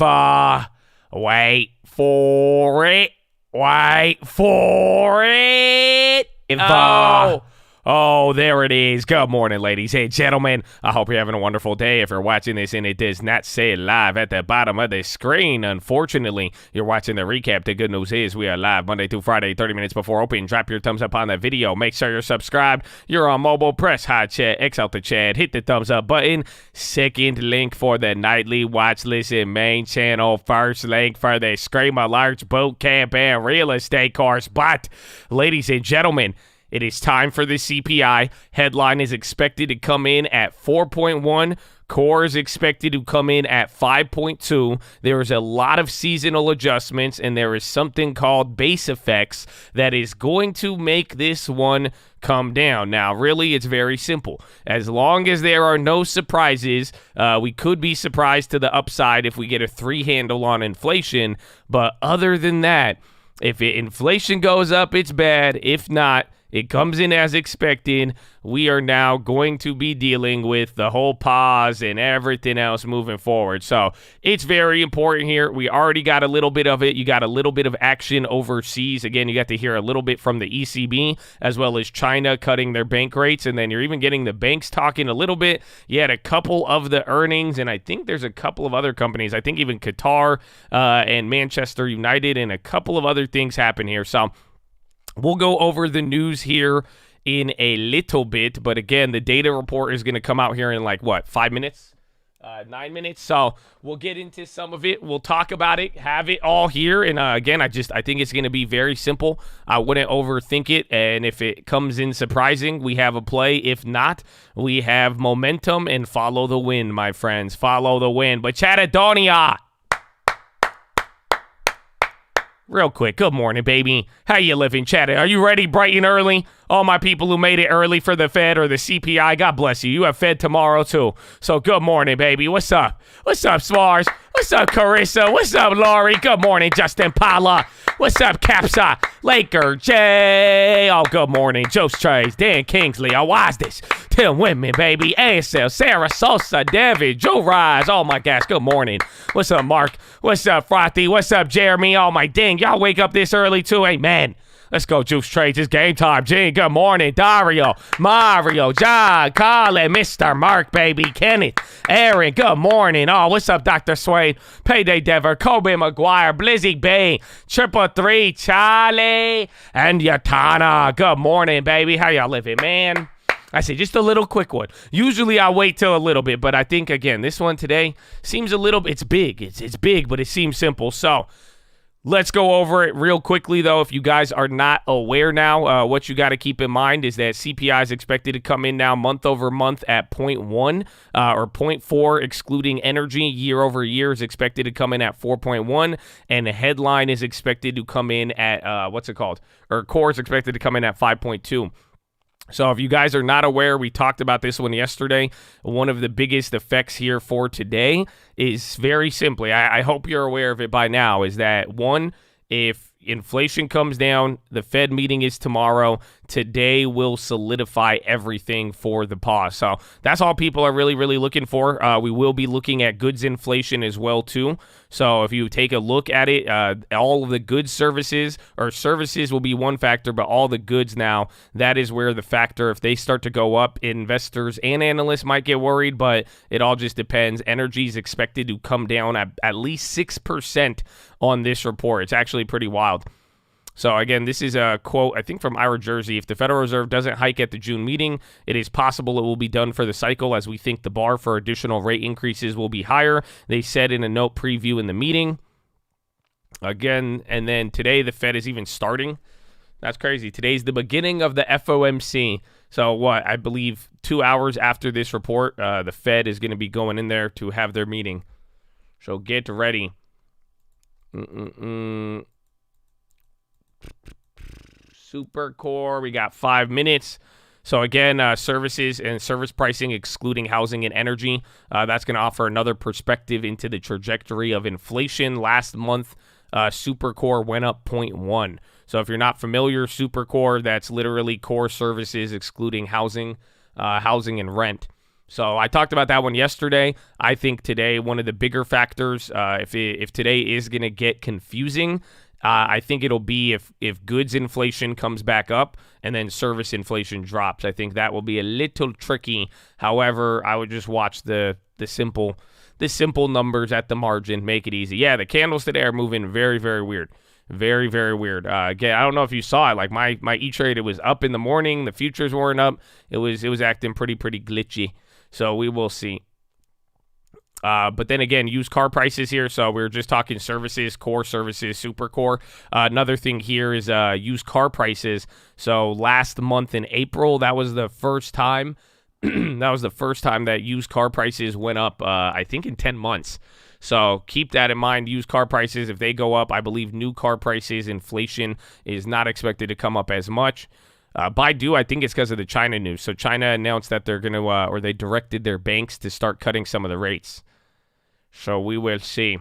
wait for it. Wait for it. Oh, there it is. Good morning, ladies and gentlemen. I hope you're having a wonderful day. If you're watching this and it does not say live at the bottom of the screen, unfortunately, you're watching the recap. The good news is we are live Monday through Friday, 30 minutes before open. Drop your thumbs up on that video. Make sure you're subscribed. You're on mobile. Press hot chat. X out the chat. Hit the thumbs up button. Second link for the nightly watch list and main channel. First link for the Screamer Large Boot Camp and Real Estate course. But, ladies and gentlemen, it is time for the CPI. Headline is expected to come in at 4.1. Core is expected to come in at 5.2. There is a lot of seasonal adjustments, and there is something called base effects that is going to make this one come down. Now, really, it's very simple. As long as there are no surprises, we could be surprised to the upside if we get a 3 handle on inflation. But other than that, if inflation goes up, it's bad. If not, it comes in as expected. We are now going to be dealing with the whole pause and everything else moving forward. So it's very important here. We already got a little bit of it. You got a little bit of action overseas. Again, you got to hear a little bit from the ECB as well as China cutting their bank rates. And then you're even getting the banks talking a little bit. You had a couple of the earnings, and I think there's a couple of other companies. I think even Qatar and Manchester United and a couple of other things happen here. So we'll go over the news here in a little bit, but again, the data report is going to come out here in 5 minutes? 9 minutes. So we'll get into some of it. We'll talk about it, have it all here. And again, I think it's going to be very simple. I wouldn't overthink it. And if it comes in surprising, we have a play. If not, we have momentum and follow the wind, my friends. Follow the wind. But Chattadonia, real quick, good morning, baby. How you living, Chatter? Are you ready bright and early? All my people who made it early for the Fed or the CPI, God bless you. You have Fed tomorrow, too. So good morning, baby. What's up? What's up, Swars? What's up, Carissa? What's up, Laurie? Good morning, Justin Pala. What's up, Capsa? Laker J. Oh, good morning. Joe Strays, Dan Kingsley. Oh, why's this? Tim Women, baby. ASL, Sarah Sosa, David, Joe Rise. Oh, my gosh. Good morning. What's up, Mark? What's up, Frothy? What's up, Jeremy? Oh, my dang. Y'all wake up this early, too? Amen. Let's go, Juice Trades. It's game time. Gene, good morning. Dario, Mario, John, Colin, Mr. Mark, baby, Kenneth, Aaron, good morning. Oh, what's up, Dr. Swain? Payday Dever, Kobe McGuire, Blizzy Bay, 333, Charlie, and Yatana. Good morning, baby. How y'all living, man? I say just a little quick one. Usually I wait till a little bit, but I think, again, this one today seems a little, it's big. It's big, but it seems simple. So let's go over it real quickly, though. If you guys are not aware now, what you got to keep in mind is that CPI is expected to come in now month over month at 0.1 or 0.4, excluding energy. Year over year is expected to come in at 4.1, and the headline is expected to come in at, core is expected to come in at 5.2. So if you guys are not aware, we talked about this one yesterday. One of the biggest effects here for today is very simply, I hope you're aware of it by now, is that one, if inflation comes down, the Fed meeting is tomorrow. Today will solidify everything for the pause. So that's all people are really, really looking for. We will be looking at goods inflation as well, too. So if you take a look at it, all of the goods services will be one factor, but all the goods now, that is where the factor, if they start to go up, investors and analysts might get worried, but it all just depends. Energy is expected to come down at least 6% on this report. It's actually pretty wild. So, again, this is a quote, I think, from Ira Jersey. If the Federal Reserve doesn't hike at the June meeting, it is possible it will be done for the cycle, as we think the bar for additional rate increases will be higher. They said in a note preview in the meeting. Again, and then today the Fed is even starting. That's crazy. Today's the beginning of the FOMC. So, I believe 2 hours after this report, the Fed is going to be going in there to have their meeting. So, get ready. Super core, we got 5 minutes. So again, services and service pricing excluding housing and energy, that's going to offer another perspective into the trajectory of inflation. Last month, super core went up 0.1. So if you're not familiar, super core, that's literally core services excluding housing and rent. So I talked about that one yesterday. I think today one of the bigger factors, if today is going to get confusing, I think it'll be if goods inflation comes back up and then service inflation drops. I think that will be a little tricky. However, I would just watch the simple numbers at the margin, make it easy. Yeah, the candles today are moving very, very weird. Very, very weird. Again, I don't know if you saw it. Like my E-Trade, it was up in the morning. The futures weren't up. It was acting pretty glitchy. So we will see. But then again, used car prices here. So we were just talking services, core services, super core. Another thing here is used car prices. So last month in April, that was the first time. That was the first time that used car prices went up, I think, in 10 months. So keep that in mind. Used car prices, if they go up, I believe new car prices, inflation is not expected to come up as much. Baidu, I think it's because of the China news. So China announced that they're going to, or they directed their banks to start cutting some of the rates. So we will see.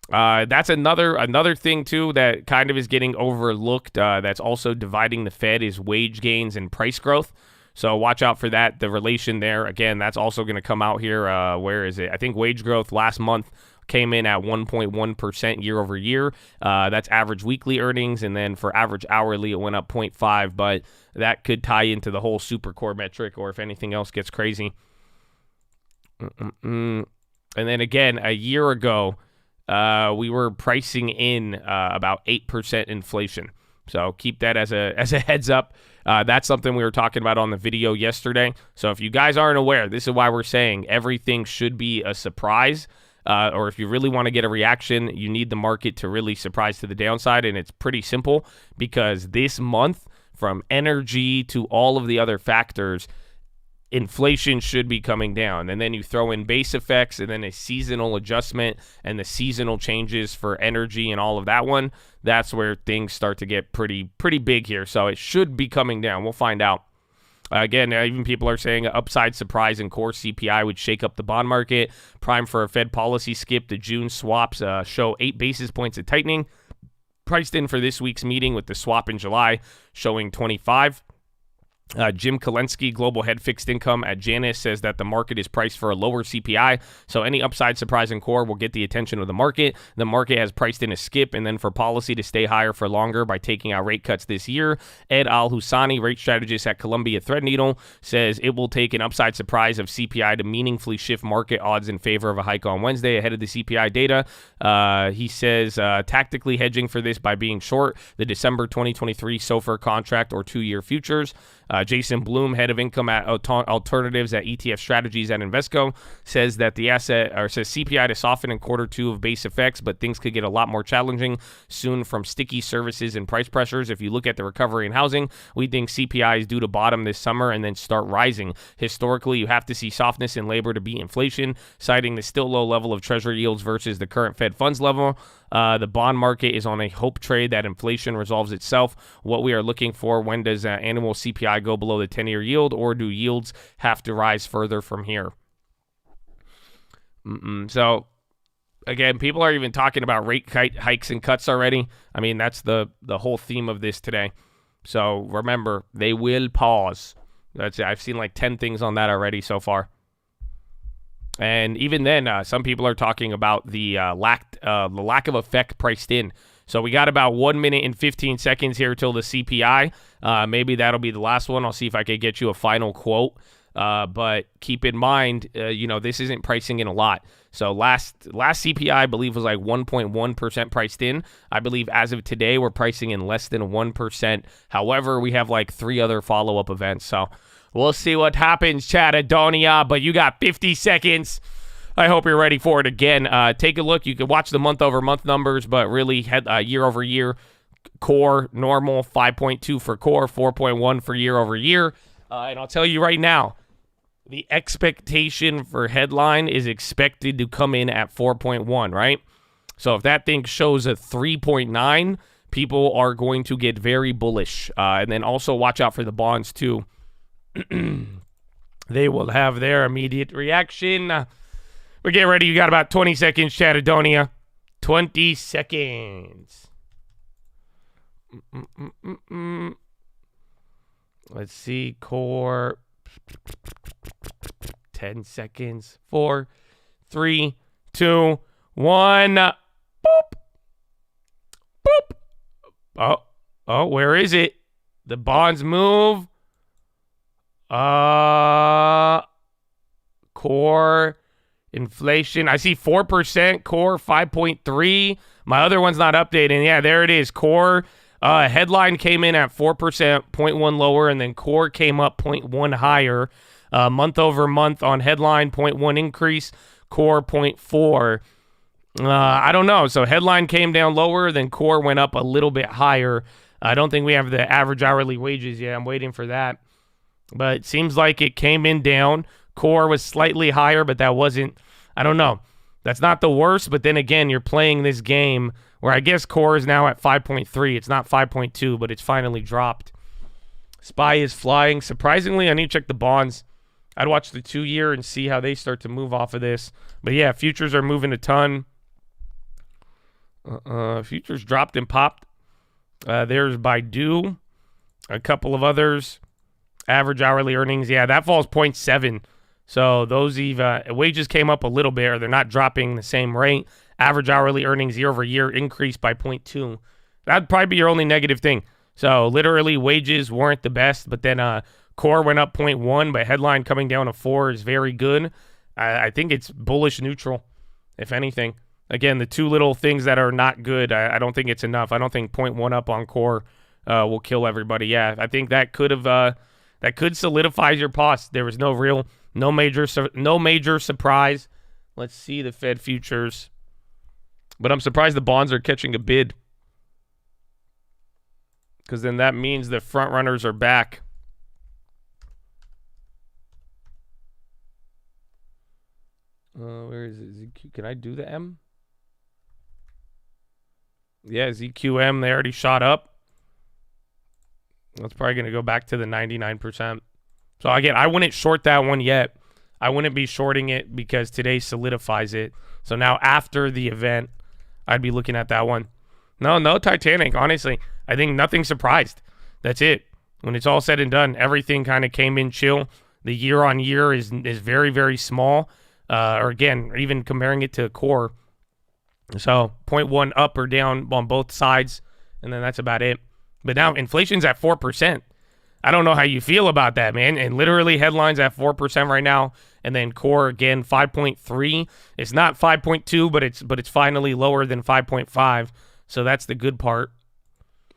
That's another thing, too, that kind of is getting overlooked. That's also dividing the Fed is wage gains and price growth. So watch out for that. The relation there, again, that's also going to come out here. Where is it? I think wage growth last month came in at 1.1% year over year. That's average weekly earnings. And then for average hourly, it went up 0.5. But that could tie into the whole super core metric, or if anything else gets crazy. And then again, a year ago, we were pricing in about 8% inflation. So keep that as a heads up. That's something we were talking about on the video yesterday. So if you guys aren't aware, this is why we're saying everything should be a surprise. Or if you really want to get a reaction, you need the market to really surprise to the downside. And it's pretty simple because this month, from energy to all of the other factors, inflation should be coming down. And then you throw in base effects and then a seasonal adjustment and the seasonal changes for energy and all of that one. That's where things start to get pretty big here. So it should be coming down. We'll find out. Again, even people are saying an upside surprise in core CPI would shake up the bond market. Prime for a Fed policy skip. The June swaps show 8 basis points of tightening. Priced in for this week's meeting with the swap in July showing 25. Jim Kalensky, global head fixed income at Janus, says that the market is priced for a lower CPI, so any upside surprise in core will get the attention of the market. The market has priced in a skip, and then for policy to stay higher for longer by taking out rate cuts this year. Ed Al-Husani, rate strategist at Columbia Threadneedle, says it will take an upside surprise of CPI to meaningfully shift market odds in favor of a hike on Wednesday ahead of the CPI data. He says tactically hedging for this by being short the December 2023 SOFR contract or 2-year futures. Jason Bloom, head of income at alternatives at ETF strategies at Invesco, says that says CPI to soften in Q2 of base effects, but things could get a lot more challenging soon from sticky services and price pressures. If you look at the recovery in housing, we think CPI is due to bottom this summer and then start rising. Historically, you have to see softness in labor to beat inflation, citing the still low level of treasury yields versus the current Fed funds level. The bond market is on a hope trade that inflation resolves itself. What we are looking for, when does annual CPI go below the 10-year yield, or do yields have to rise further from here? So, again, people are even talking about rate hikes and cuts already. I mean, that's the whole theme of this today. So, remember, they will pause. That's it. I've seen like 10 things on that already so far. And even then, some people are talking about the lack of effect priced in. So we got about 1 minute and 15 seconds here till the CPI. Maybe that'll be the last one. I'll see if I can get you a final quote. But keep in mind, this isn't pricing in a lot. So last CPI, I believe, was like 1.1% priced in. I believe as of today, we're pricing in less than 1%. However, we have like 3 other follow-up events. So we'll see what happens, Chattadonia, but you got 50 seconds. I hope you're ready for it again. Take a look. You can watch the month-over-month numbers, but really year-over-year, core, normal, 5.2 for core, 4.1 for year-over-year. And I'll tell you right now, the expectation for headline is expected to come in at 4.1, right? So if that thing shows a 3.9, people are going to get very bullish. And then also watch out for the bonds, too. They will have their immediate reaction. But get ready. You got about 20 seconds, Chattadonia. 20 seconds. Let's see. Core. 10 seconds. 4, 3, 2, 1. Boop. Boop. Oh, where is it? The bonds move. Core inflation. I see 4%, core 5.3. My other one's not updating. Yeah, there it is. Core headline came in at 4%, 0.1 lower, and then core came up 0.1 higher. Month over month on headline, 0.1 increase, core 0.4. I don't know. So headline came down lower, then core went up a little bit higher. I don't think we have the average hourly wages yet. I'm waiting for that. But it seems like it came in down. Core was slightly higher, but that wasn't, I don't know. That's not the worst, but then again, you're playing this game where I guess core is now at 5.3. It's not 5.2, but it's finally dropped. SPY is flying. Surprisingly, I need to check the bonds. I'd watch the 2-year and see how they start to move off of this. But yeah, futures are moving a ton. Futures dropped and popped. There's Baidu, a couple of others. Average hourly earnings, yeah, that falls 0.7. So those wages came up a little bit, or they're not dropping the same rate. Average hourly earnings year over year increased by 0.2. That'd probably be your only negative thing. So literally wages weren't the best, but then core went up 0.1, but headline coming down to 4 is very good. I think it's bullish neutral, if anything. Again, the two little things that are not good, I don't think it's enough. I don't think 0.1 up on core will kill everybody. Yeah, I think that could have that could solidify your pos. There was no major surprise. Let's see the Fed futures. But I'm surprised the bonds are catching a bid, because then that means the front runners are back. Where is it? ZQ? Can I do the M? Yeah, ZQM, they already shot up. That's probably going to go back to the 99%. So again, I wouldn't short that one yet. I wouldn't be shorting it because today solidifies it. So now after the event, I'd be looking at that one. No Titanic, honestly. I think nothing surprised. That's it. When it's all said and done, everything kind of came in chill. The year on year is very, very small. Or again, even comparing it to core. So 0.1 up or down on both sides. And then that's about it. But now inflation's at 4%. I don't know how you feel about that, man. And literally headlines at 4% right now. And then core again 5.3. It's not 5.2, but it's finally lower than 5.5. So that's the good part.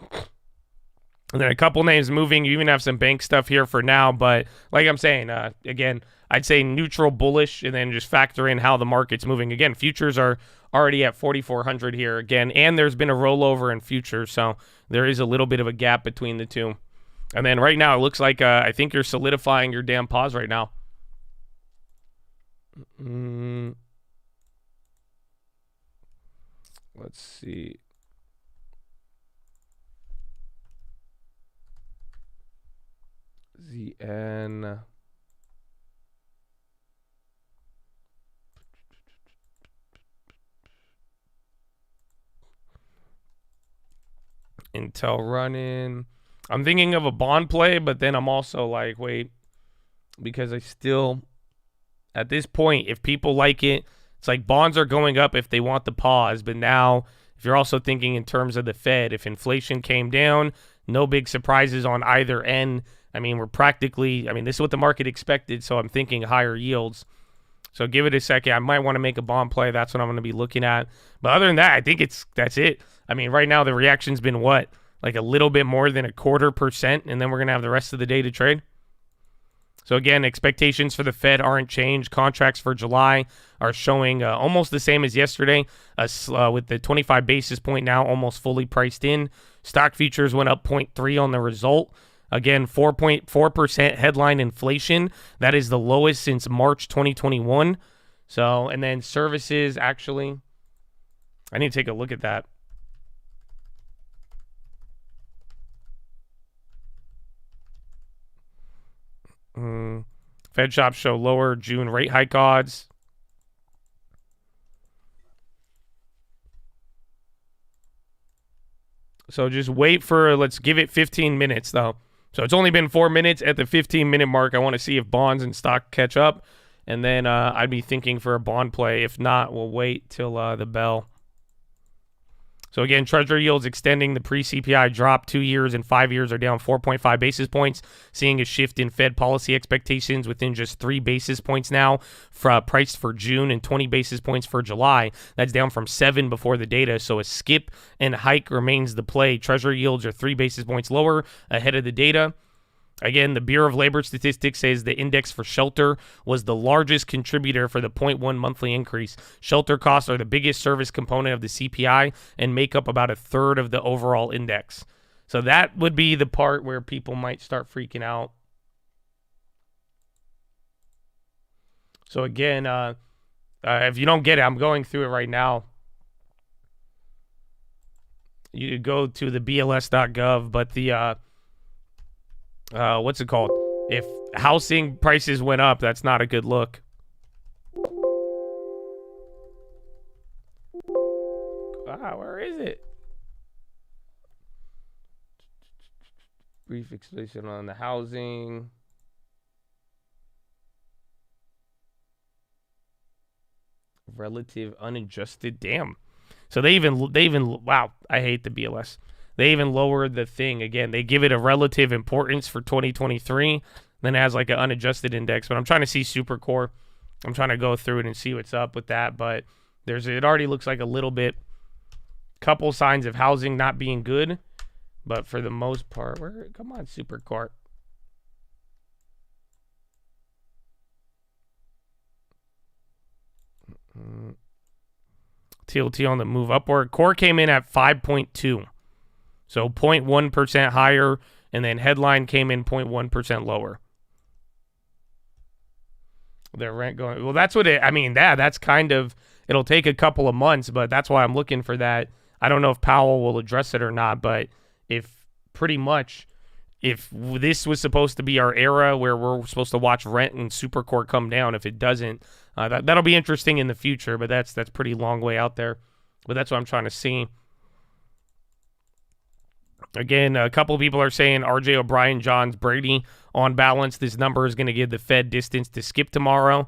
And then a couple names moving. You even have some bank stuff here for now. But like I'm saying, again, I'd say neutral bullish, and then just factor in how the market's moving. Again, futures are already at 4,400 here again, and there's been a rollover in futures, so there is a little bit of a gap between the two. And then right now, it looks like I think you're solidifying your damn pause right now. Let's see. ZN. Intel running. I'm thinking of a bond play, but then I'm also like, wait, because I still, at this point, if people like it, it's like bonds are going up if they want the pause. But now, if you're also thinking in terms of the Fed, if inflation came down, no big surprises on either end. I mean, this is what the market expected, so I'm thinking higher yields. So give it a second. I might want to make a bond play. That's what I'm going to be looking at. But other than that, I think that's it. I mean, right now the reaction's been what? Like a little bit more than 0.25%, and then we're going to have the rest of the day to trade. So again, expectations for the Fed aren't changed. Contracts for July are showing almost the same as yesterday, with the 25 basis point now almost fully priced in. Stock futures went up 0.3 on the result. Again, 4.4% headline inflation. That is the lowest since March 2021. So, and then services, actually, I need to take a look at that. Fed shops show lower June rate hike odds. So just wait for, let's give it 15 minutes though. So it's only been 4 minutes. At the 15-minute mark, I want to see if bonds and stock catch up. And then I'd be thinking for a bond play. If not, we'll wait till the bell. So again, Treasury yields extending the pre-CPI drop. 2 years and 5 years are down 4.5 basis points, seeing a shift in Fed policy expectations within just 3 basis points now, priced for June, and 20 basis points for July. That's down from 7 before the data, so a skip and hike remains the play. Treasury yields are 3 basis points lower ahead of the data. Again, the Bureau of Labor Statistics says the index for shelter was the largest contributor for the 0.1 monthly increase. Shelter costs are the biggest service component of the CPI and make up about a third of the overall index. So that would be the part where people might start freaking out. So again, if you don't get it, I'm going through it right now. You go to the BLS.gov, but the what's it called? If housing prices went up, that's not a good look. Where is it? Brief explanation on the housing. Relative unadjusted. Damn. So they even wow, I hate the BLS. They even lowered the thing. Again, they give it a relative importance for 2023. Then it has like an unadjusted index. But I'm trying to see Supercore. I'm trying to go through it and see what's up with that. But it already looks like a little bit, couple signs of housing not being good. But for the most part, come on, Supercore. TLT on the move upward. Core came in at 5.2. So 0.1% higher, and then headline came in 0.1% lower. Their rent going, well, that's what that's kind of, it'll take a couple of months, but that's why I'm looking for that. I don't know if Powell will address it or not, but if this was supposed to be our era where we're supposed to watch rent and Supercore come down, if it doesn't, that'll be interesting in the future, but that's pretty long way out there. But that's what I'm trying to see. Again, a couple of people are saying RJ O'Brien, Johns, Brady. On balance, this number is going to give the Fed distance to skip tomorrow.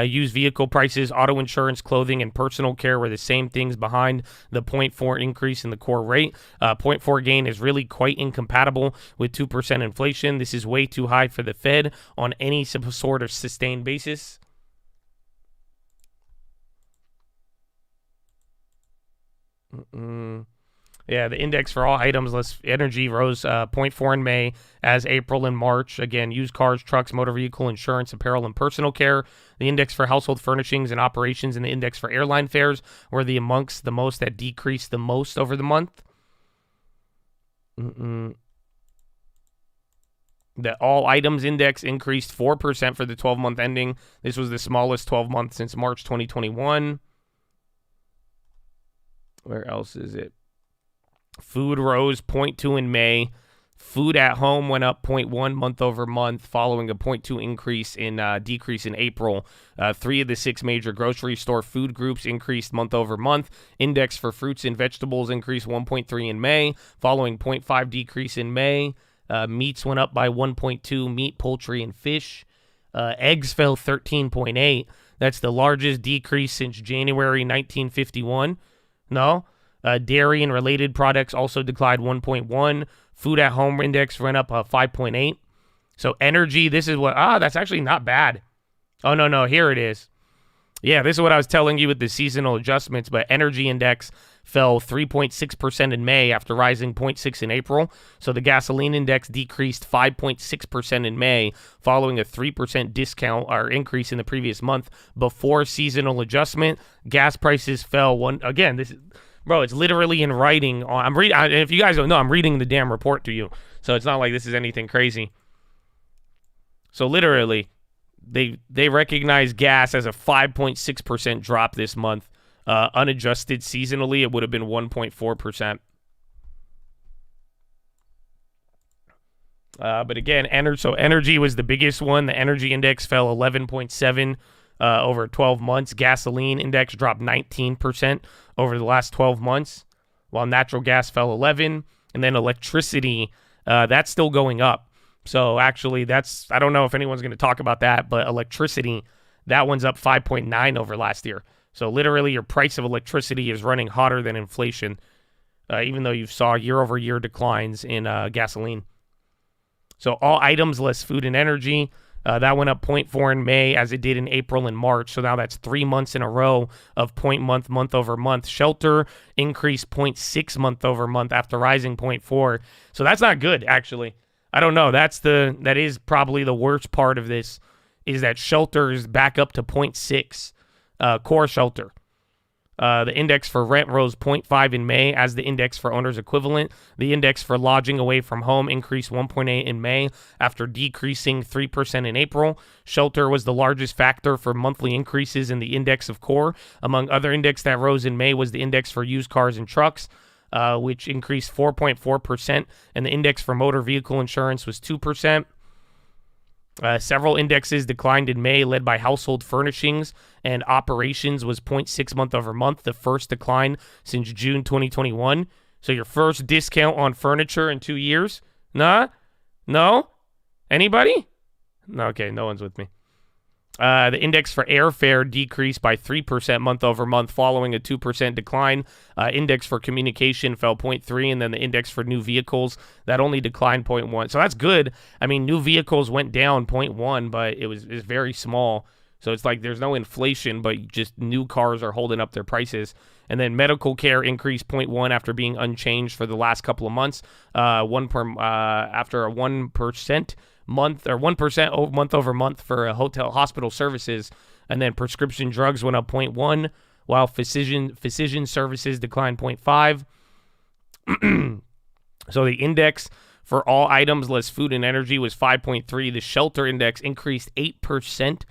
Used vehicle prices, auto insurance, clothing, and personal care were the same things behind the 0.4 increase in the core rate. 0.4 gain is really quite incompatible with 2% inflation. This is way too high for the Fed on any sort of sustained basis. Yeah, the index for all items less energy rose 0.4 in May as April and March. Again, used cars, trucks, motor vehicle, insurance, apparel, and personal care. The index for household furnishings and operations and the index for airline fares were the amongst the most that decreased the most over the month. The all items index increased 4% for the 12-month ending. This was the smallest 12-month since March 2021. Where else is it? Food rose 0.2 in May. Food at home went up 0.1 month over month, following a 0.2 decrease in April. 3 of the 6 major grocery store food groups increased month over month. Index for fruits and vegetables increased 1.3 in May, following 0.5 decrease in May. Meats went up by 1.2, meat, poultry, and fish. Eggs fell 13.8. That's the largest decrease since January 1951. No. Dairy and related products also declined 1.1. Food at home index went up 5.8. So energy, this is what, that's actually not bad. Oh, no, here it is. Yeah, this is what I was telling you with the seasonal adjustments, but energy index fell 3.6% in May after rising 0.6 in April. So the gasoline index decreased 5.6% in May following a 3% discount or increase in the previous month. Before seasonal adjustment, gas prices fell again, this is, bro, it's literally in writing. If you guys don't know, I'm reading the damn report to you. So it's not like this is anything crazy. So literally, they recognize gas as a 5.6% drop this month. Unadjusted seasonally, it would have been 1.4%. But again, energy was the biggest one. The energy index fell 11.7 over 12 months. Gasoline index dropped 19% over the last 12 months, while natural gas fell 11. And then electricity, that's still going up. So actually, I don't know if anyone's going to talk about that, but electricity, That one's up 5.9 over last year. So literally your price of electricity is running hotter than inflation, even though you saw year-over-year declines in gasoline. So all items less food and energy, that went up 0.4 in May as it did in April and March. So now that's 3 months in a row of month over month. Shelter increased 0.6 month over month after rising 0.4. So that's not good, actually. I don't know. That is probably the worst part of this, is that shelter is back up to 0.6, core shelter. The index for rent rose 0.5 in May as the index for owner's equivalent. The index for lodging away from home increased 1.8 in May after decreasing 3% in April. Shelter was the largest factor for monthly increases in the index of core. Among other index that rose in May was the index for used cars and trucks, which increased 4.4%, and the index for motor vehicle insurance was 2%. Several indexes declined in May, led by household furnishings, and operations was 0.6 month over month, the first decline since June 2021. So your first discount on furniture in 2 years? Nah? No? Anybody? No, okay, no one's with me. The index for airfare decreased by 3% month over month following a 2% decline. Index for communication fell 0.3, and then the index for new vehicles, that only declined 0.1. So that's good. I mean, new vehicles went down 0.1, but it's very small. So it's like there's no inflation, but just new cars are holding up their prices. And then medical care increased 0.1 after being unchanged for the last couple of months. After a 1% month or 1% month over month for hospital services, and then prescription drugs went up 0.1, while physician services declined 0.5. So the index for all items less food and energy was 5.3. The shelter index increased 8%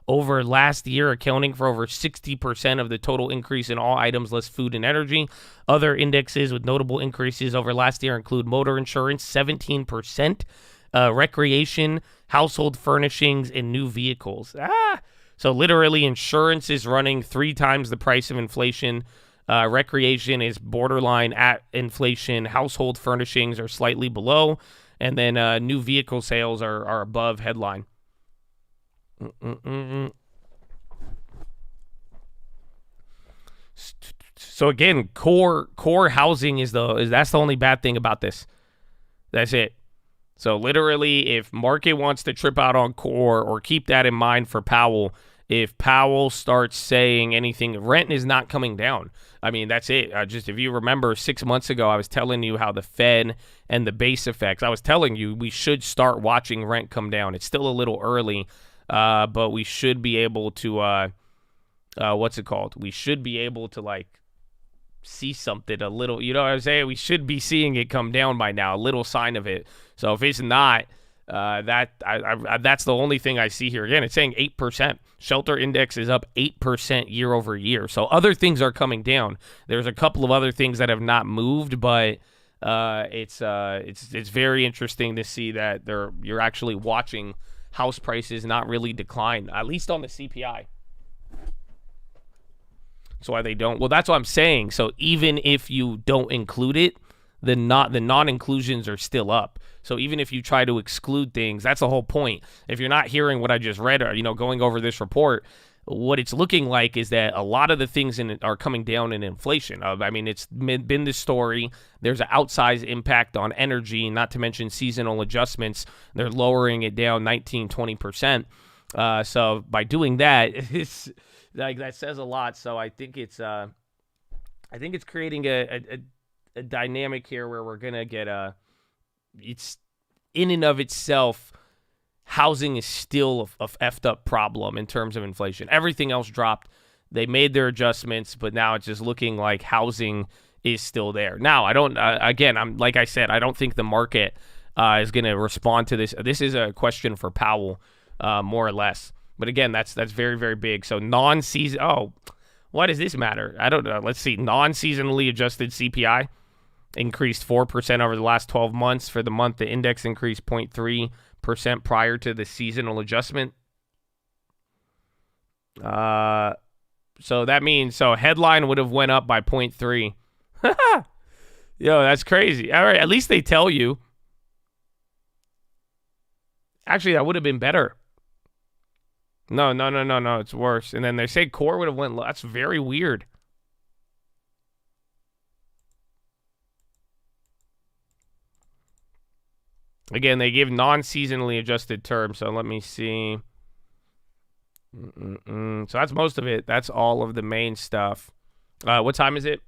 over last year, accounting for over 60% of the total increase in all items less food and energy. Other indexes with notable increases over last year include motor insurance, 17%, recreation, household furnishings, and new vehicles. So literally insurance is running 3 times the price of inflation. Recreation is borderline at inflation. Household furnishings are slightly below. And then new vehicle sales are above headline. So again, core housing that's the only bad thing about this. That's it. So literally, if market wants to trip out on core, or keep that in mind for Powell, if Powell starts saying anything, rent is not coming down. I mean, that's it. Just if you remember 6 months ago, I was telling you how the Fed and the base effects, I was telling you we should start watching rent come down. It's still a little early, but we should be able to, what's it called? We should be able to, like, see something a little, you know what I'm saying? We should be seeing it come down by now, a little sign of it. So if it's not, that's the only thing I see here. Again, it's saying 8%. Shelter index is up 8% year over year. So other things are coming down. There's a couple of other things that have not moved, but it's very interesting to see that you're actually watching house prices not really decline, at least on the CPI. That's why they don't. Well, that's what I'm saying. So even if you don't include it, the non-inclusions are still up. So even if you try to exclude things, that's the whole point. If you're not hearing what I just read, or going over this report, what it's looking like is that a lot of the things in it are coming down in inflation. I mean, it's been this story. There's an outsized impact on energy, not to mention seasonal adjustments. They're lowering it down 19-20%. So by doing that, it's like that says a lot. So I think it's creating a dynamic here where we're gonna get it's in and of itself, housing is still a effed up problem in terms of inflation. Everything else dropped. They made their adjustments, but now it's just looking like housing is still there. Now, I don't, I'm like I said, I don't think the market is going to respond to this. This is a question for Powell, more or less. But again, that's very, very big. So non-season, why does this matter? I don't know. Let's see. Non-seasonally adjusted CPI increased 4% over the last 12 months. For the month, the index increased 0.3% prior to the seasonal adjustment. So that means, headline would have went up by 0.3. Yo, that's crazy. All right, at least they tell you. Actually, that would have been better. No, no, no, no, no. It's worse. And then they say core would have went low. That's very weird. Again, they give non-seasonally adjusted terms. So let me see. So that's most of it. That's all of the main stuff. What time is it?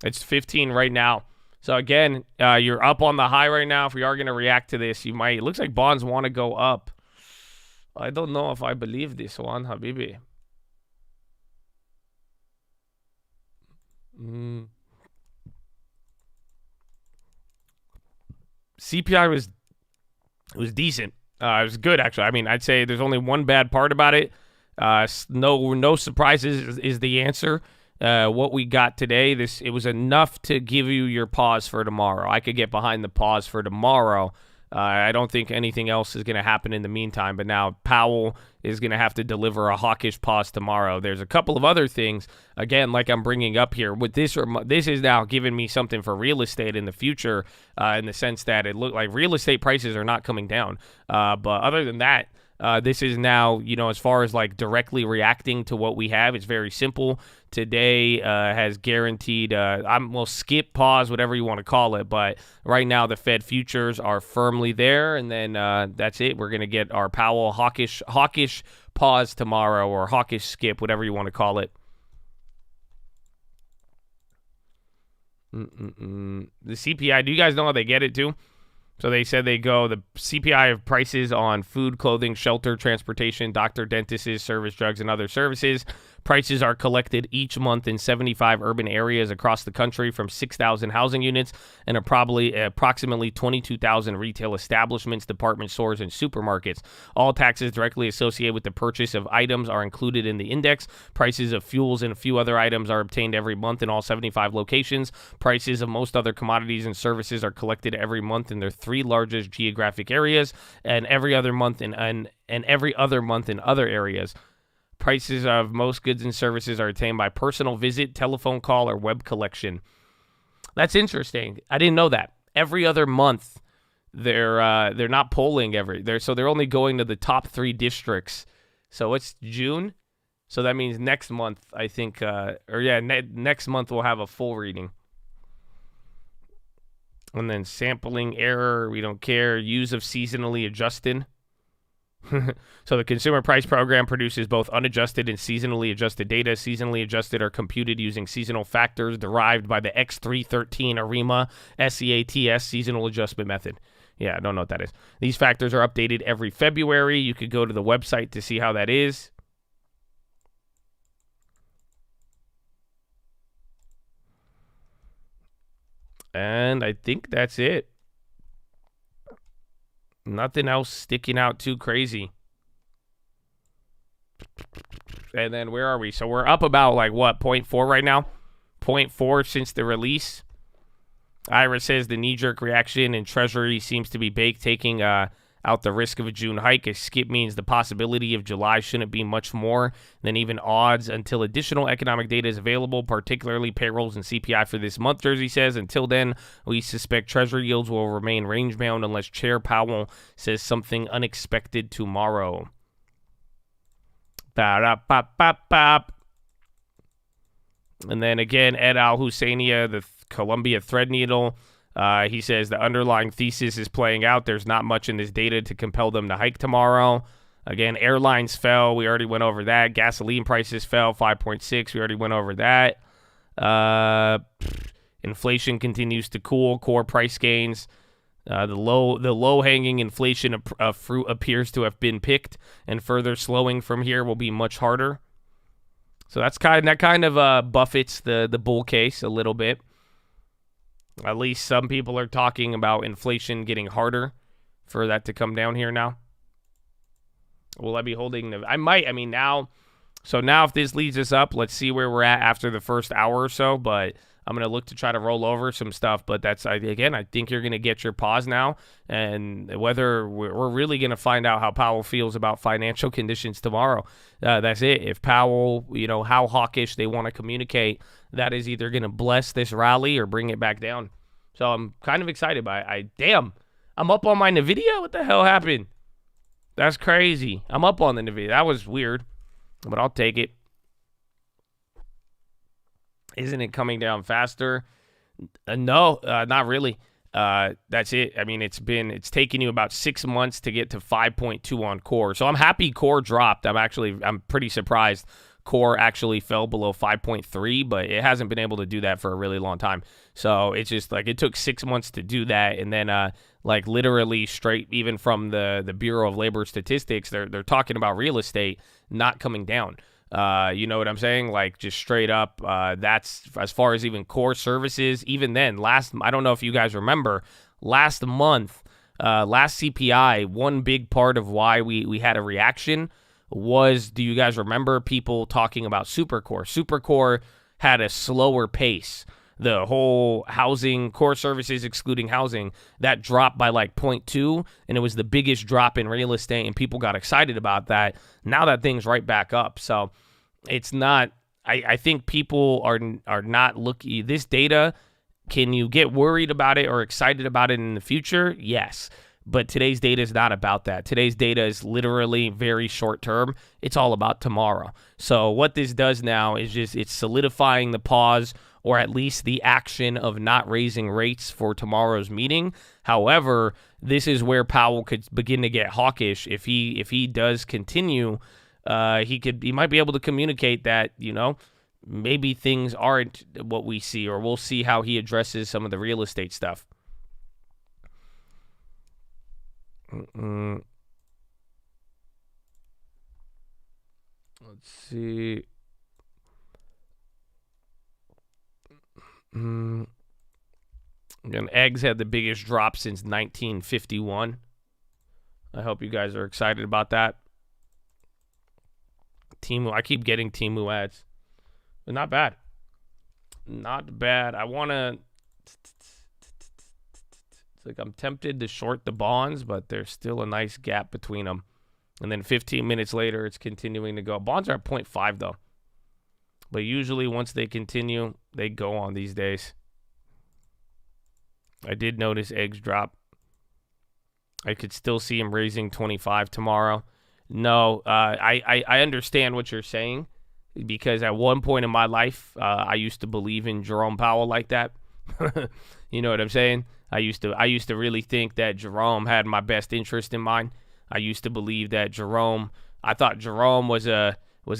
It's 15 right now. So again, you're up on the high right now. If we are going to react to this, you might. It looks like bonds want to go up. I don't know if I believe this one, Habibi. CPI was decent. It was good actually. I mean, I'd say there's only one bad part about it. No surprises is the answer. What we got today, it was enough to give you your pause for tomorrow. I could get behind the pause for tomorrow. I don't think anything else is going to happen in the meantime, but now Powell is going to have to deliver a hawkish pause tomorrow. There's a couple of other things, again, like I'm bringing up here. With this is now giving me something for real estate in the future, in the sense that it looked like real estate prices are not coming down. But other than that, this is now, as far as like directly reacting to what we have, it's very simple. Today has guaranteed, we'll skip, pause, whatever you want to call it. But right now, the Fed futures are firmly there. And then that's it. We're going to get our Powell hawkish pause tomorrow, or hawkish skip, whatever you want to call it. The CPI, do you guys know how they get it too? So they said the CPI of prices on food, clothing, shelter, transportation, doctor, dentists, service, drugs, and other services. Prices are collected each month in 75 urban areas across the country from 6,000 housing units and approximately 22,000 retail establishments, department stores, and supermarkets. All taxes directly associated with the purchase of items are included in the index. Prices of fuels and a few other items are obtained every month in all 75 locations. Prices of most other commodities and services are collected every month in their three largest geographic areas, and every other month in other areas. Prices of most goods and services are attained by personal visit, telephone call, or web collection. That's interesting. I didn't know that. Every other month, they're not polling so they're only going to the top 3 districts. So it's June. So that means next month, I think, next month we'll have a full reading. And then sampling error, we don't care. Use of seasonally adjusted. So the Consumer Price Program produces both unadjusted and seasonally adjusted data. Seasonally adjusted are computed using seasonal factors derived by the X313 ARIMA SEATS seasonal adjustment method. Yeah, I don't know what that is. These factors are updated every February. You could go to the website to see how that is. And I think that's it. Nothing else sticking out too crazy. And then where are we? So we're up about 0.4 right now? 0.4 since the release. Ira says the knee-jerk reaction in Treasury seems to be baked, taking out the risk of a June hike. A skip means the possibility of July shouldn't be much more than even odds until additional economic data is available, particularly payrolls and CPI for this month, Jersey says. Until then, we suspect Treasury yields will remain range-bound unless Chair Powell says something unexpected tomorrow. Ba-da-ba-ba-ba. And then again, Ed Al-Husseiniya, the Columbia Threadneedle, he says the underlying thesis is playing out. There's not much in this data to compel them to hike tomorrow. Again, airlines fell. We already went over that. Gasoline prices fell 5.6. We already went over that. Inflation continues to cool. Core price gains. The low-hanging inflation fruit appears to have been picked, and further slowing from here will be much harder. So that kind of buffets the bull case a little bit. At least some people are talking about inflation getting harder for that to come down here now. Will I be holding I might. I mean, now. So now if this leads us up, let's see where we're at after the first hour or so. But I'm going to look to try to roll over some stuff. But that's, again, I think you're going to get your pause now. And whether we're really going to find out how Powell feels about financial conditions tomorrow. That's it. If Powell, how hawkish they want to communicate, that is either going to bless this rally or bring it back down. So I'm kind of excited by it. Damn, I'm up on my NVIDIA? What the hell happened? That's crazy. I'm up on the Nvidia. That was weird, but I'll take it. Isn't it coming down faster? No, not really. That's it. I mean, it's taken you about 6 months to get to 5.2 on core. So I'm happy core dropped. I'm pretty surprised core actually fell below 5.3, but it hasn't been able to do that for a really long time. So it's just like it took 6 months to do that, and then like literally straight even from the Bureau of Labor Statistics, they're talking about real estate not coming down. You know what I'm saying? Like just straight up, that's as far as even core services. Even then, I don't know if you guys remember, last month, last CPI, one big part of why we had a reaction was, do you guys remember people talking about Supercore? Supercore had a slower pace. The whole housing, core services excluding housing, that dropped by like 0.2, and it was the biggest drop in real estate, and people got excited about that. Now that thing's right back up. So it's not, I think people are not looking, this data, can you get worried about it or excited about it in the future? Yes. But today's data is not about that. Today's data is literally very short term. It's all about tomorrow. So what this does now is just it's solidifying the pause, or at least the action of not raising rates for tomorrow's meeting. However, this is where Powell could begin to get hawkish. If he does continue, he might be able to communicate that, maybe things aren't what we see, or we'll see how he addresses some of the real estate stuff. Let's see. Again, eggs had the biggest drop since 1951. I hope you guys are excited about that. Temu, I keep getting Temu ads, but not bad. Not bad. I want to. It's like I'm tempted to short the bonds, but there's still a nice gap between them. And then 15 minutes later, it's continuing to go. Bonds are at 0.5 though. But usually once they continue, they go on these days. I did notice eggs drop. I could still see him raising 25 tomorrow. No, I understand what you're saying, because at one point in my life, I used to believe in Jerome Powell like that. You know what I'm saying? I used to really think that Jerome had my best interest in mind. I used to believe that I thought Jerome was a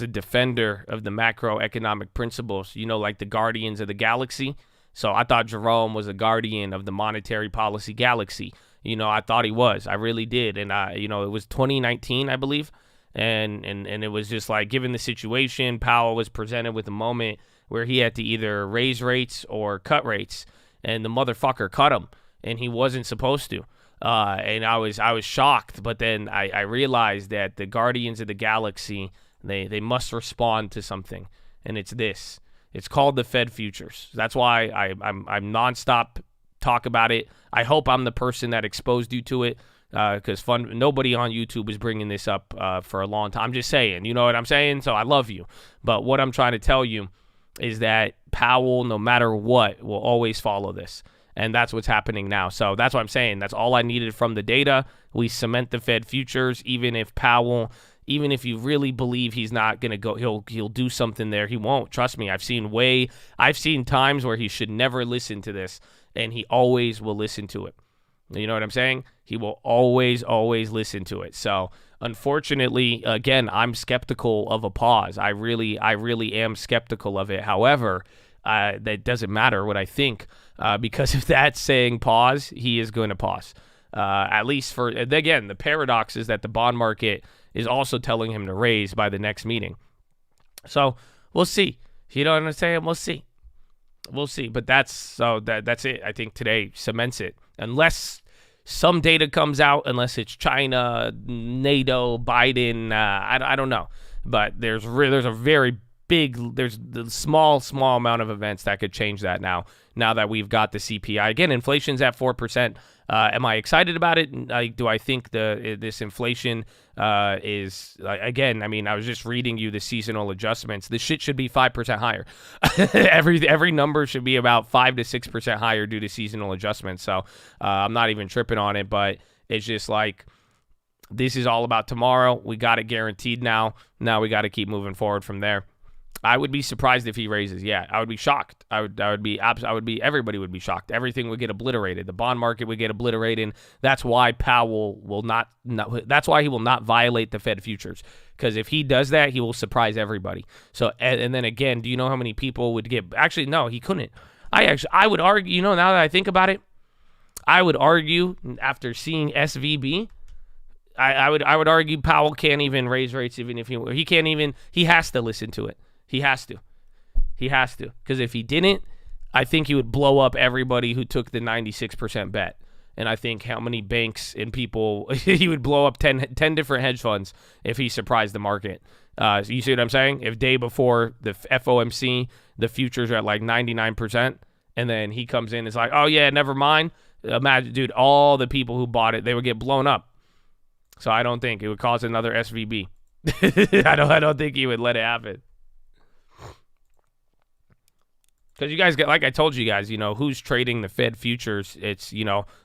defender of the macroeconomic principles, like the guardians of the galaxy. So I thought Jerome was a guardian of the monetary policy galaxy. I thought he was. I really did. And it was 2019, I believe. And it was just like, given the situation, Powell was presented with a moment where he had to either raise rates or cut rates, and the motherfucker cut them, and he wasn't supposed to. And I was shocked, but then I realized that the guardians of the galaxy, they must respond to something, and it's this. It's called the Fed futures. That's why I'm nonstop talk about it. I hope I'm the person that exposed you to it, because nobody on YouTube is bringing this up for a long time. I'm just saying, you know what I'm saying? So I love you. But what I'm trying to tell you is that Powell, no matter what, will always follow this. And that's what's happening now. So that's what I'm saying. That's all I needed from the data. We cement the Fed futures, even if you really believe he's not going to go, he'll do something there. He won't. Trust me. I've seen times where he should never listen to this, and he always will listen to it. You know what I'm saying? He will always listen to it. So unfortunately, again, I'm skeptical of a pause. I really am skeptical of it. However, that doesn't matter what I think, because if that's saying pause, he is going to pause. At least again, the paradox is that the bond market is also telling him to raise by the next meeting. So we'll see. You know what I'm saying? We'll see. But that's it. I think today cements it. Unless some data comes out, unless it's China, NATO, Biden, I don't know. But there's a very big, there's the small amount of events that could change that now that we've got the CPI. Again, inflation's at 4%. Am I excited about it? Do I think this inflation is, again, I mean, I was just reading you the seasonal adjustments. This shit should be 5% higher. Every number should be about 5 to 6% higher due to seasonal adjustments. So I'm not even tripping on it, but it's just like, This is all about tomorrow. We got it guaranteed now. Now we got to keep moving forward from there. I would be surprised if he raises. Yeah, I would be shocked. I would be. Everybody would be shocked. Everything would get obliterated. The bond market would get obliterated. That's why Powell will not. That's why he will not violate the Fed futures. Because if he does that, he will surprise everybody. So and then again, do you know how many people would get? Actually, no, he couldn't. I would argue. Now that I think about it, I would argue after seeing SVB. I would argue Powell can't even raise rates even if he can't even. He has to listen to it. He has to. Because if he didn't, I think he would blow up everybody who took the 96% bet. And I think how many banks and people, he would blow up 10 different hedge funds if he surprised the market. You see what I'm saying? If day before the FOMC, the futures are at like 99%, and then he comes in, it's like, oh yeah, never mind. Imagine, dude, all the people who bought it, they would get blown up. So I don't think it would cause another SVB. I don't think he would let it happen. Because you guys get, like I told you guys, who's trading the Fed futures? It's,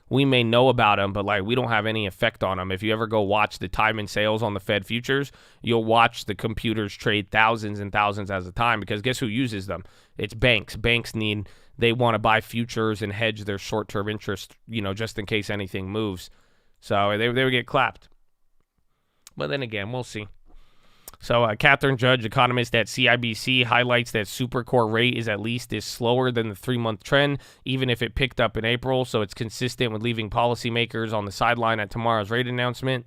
we may know about them, but like we don't have any effect on them. If you ever go watch the time and sales on the Fed futures, you'll watch the computers trade thousands and thousands at a time because guess who uses them? It's banks. Banks they want to buy futures and hedge their short-term interest, just in case anything moves. So they would get clapped. But then again, we'll see. So Catherine Judge, economist at CIBC, highlights that super core rate is at least slower than the 3-month trend, even if it picked up in April. So it's consistent with leaving policymakers on the sideline at tomorrow's rate announcement.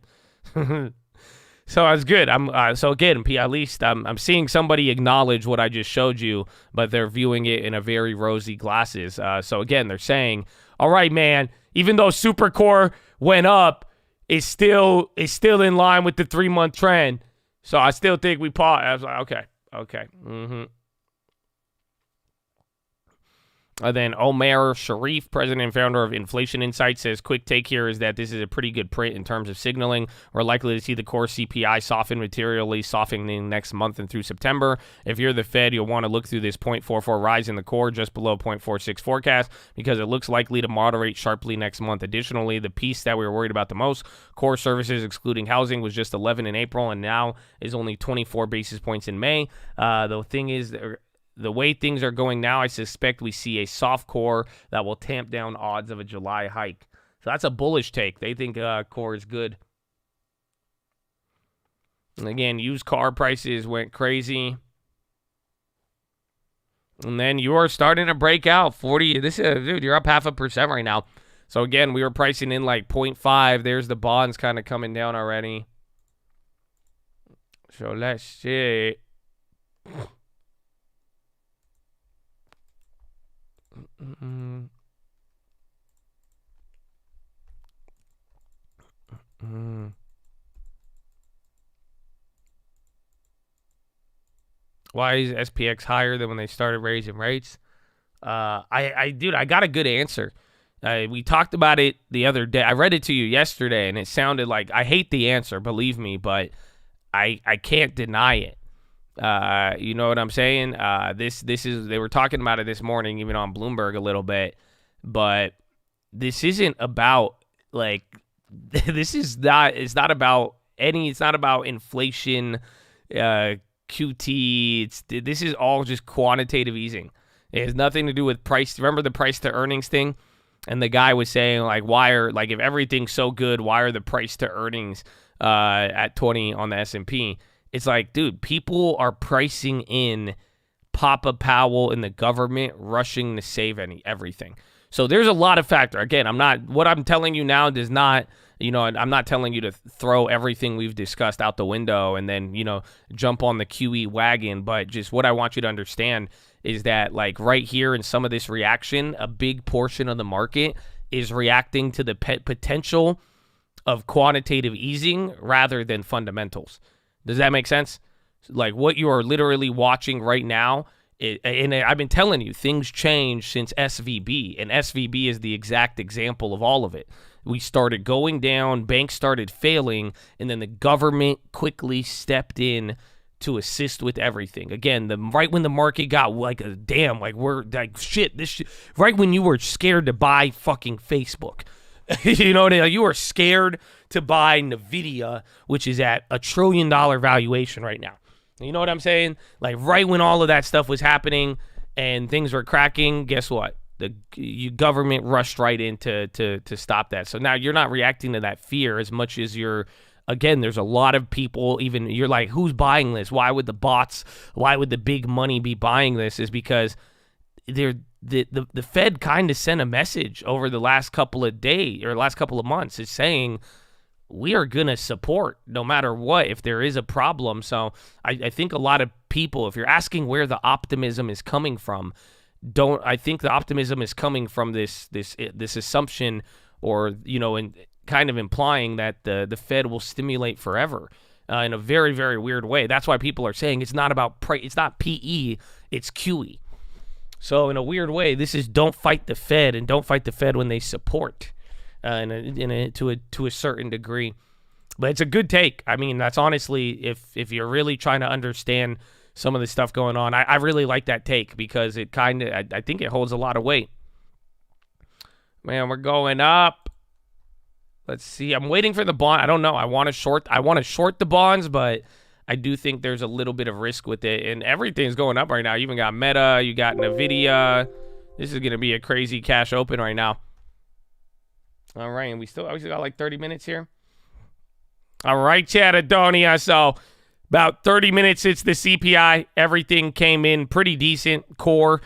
So that's good. At least I'm seeing somebody acknowledge what I just showed you, but they're viewing it in a very rosy glasses. So again, they're saying, all right, man, even though super core went up, it's still in line with the 3-month trend. So I still think we paused. I was like, okay. And then Omer Sharif, president and founder of Inflation Insight, says, quick take here is that this is a pretty good print in terms of signaling. We're likely to see the core CPI soften materially, softening next month and through September. If you're the Fed, you'll want to look through this 0.44 rise in the core just below 0.46 forecast because it looks likely to moderate sharply next month. Additionally, the piece that we were worried about the most, core services excluding housing, was just 11 in April and now is only 24 basis points in May. The thing is, the way things are going now, I suspect we see a soft core that will tamp down odds of a July hike. So that's a bullish take. They think core is good. And again, used car prices went crazy. And then you're starting to break out 40. Dude, you're up 0.5% right now. So again, we were pricing in like 0.5. There's the bonds kind of coming down already. So let's see. Why is SPX higher than when they started raising rates? Dude, I got a good answer. We talked about it the other day. I read it to you yesterday, and it sounded like I hate the answer, believe me, but I can't deny it. You know what I'm saying? This is, they were talking about it this morning, even on Bloomberg a little bit, but this isn't about like, it's not about inflation, QT. This is all just quantitative easing. It has nothing to do with price. Remember the price to earnings thing? And the guy was saying like, if everything's so good, why are the price to earnings, at 20 on the S&P? It's like, dude, people are pricing in Papa Powell and the government rushing to save everything. So there's a lot of factor. Again, what I'm telling you now does not, I'm not telling you to throw everything we've discussed out the window and then, jump on the QE wagon. But just what I want you to understand is that like right here in some of this reaction, a big portion of the market is reacting to the potential of quantitative easing rather than fundamentals. Does that make sense? Like what you are literally watching right now, and I've been telling you, things change since SVB, and SVB is the exact example of all of it. We started going down, banks started failing, and then the government quickly stepped in to assist with everything. Again, right when the market got like a damn, like we're like shit, right when you were scared to buy fucking Facebook. You know what I mean? Like, you are scared to buy Nvidia, which is at $1 trillion valuation right now. You know what I'm saying? Like, right when all of that stuff was happening and things were cracking, guess what? The government rushed right in to stop that. So now you're not reacting to that fear as much as you're, again, there's a lot of people, even you're like, who's buying this? Why would the bots, why would the big money be buying this? Is because the Fed kind of sent a message over the last couple of days or last couple of months. Is saying we are going to support no matter what if there is a problem. So I think a lot of people, if you're asking where the optimism is coming from, I think the optimism is coming from this assumption, or, you know, and kind of implying that the Fed will stimulate forever in a very, very weird way. That's why people are saying it's not about it's not PE, it's QE. So in a weird way, this is don't fight the Fed, and don't fight the Fed when they support to a certain degree. But it's a good take. I mean, that's honestly, if you're really trying to understand some of the stuff going on, I really like that take, because it kind of, I think it holds a lot of weight. Man, we're going up. Let's see. I'm waiting for the bond. I don't know. I want to short the bonds, but I do think there's a little bit of risk with it, and everything's going up right now. You even got Meta, you got Nvidia. This is going to be a crazy cash open right now. All right, and we still got like 30 minutes here. All right, Chatadonia. So about 30 minutes since the CPI, everything came in pretty decent. Core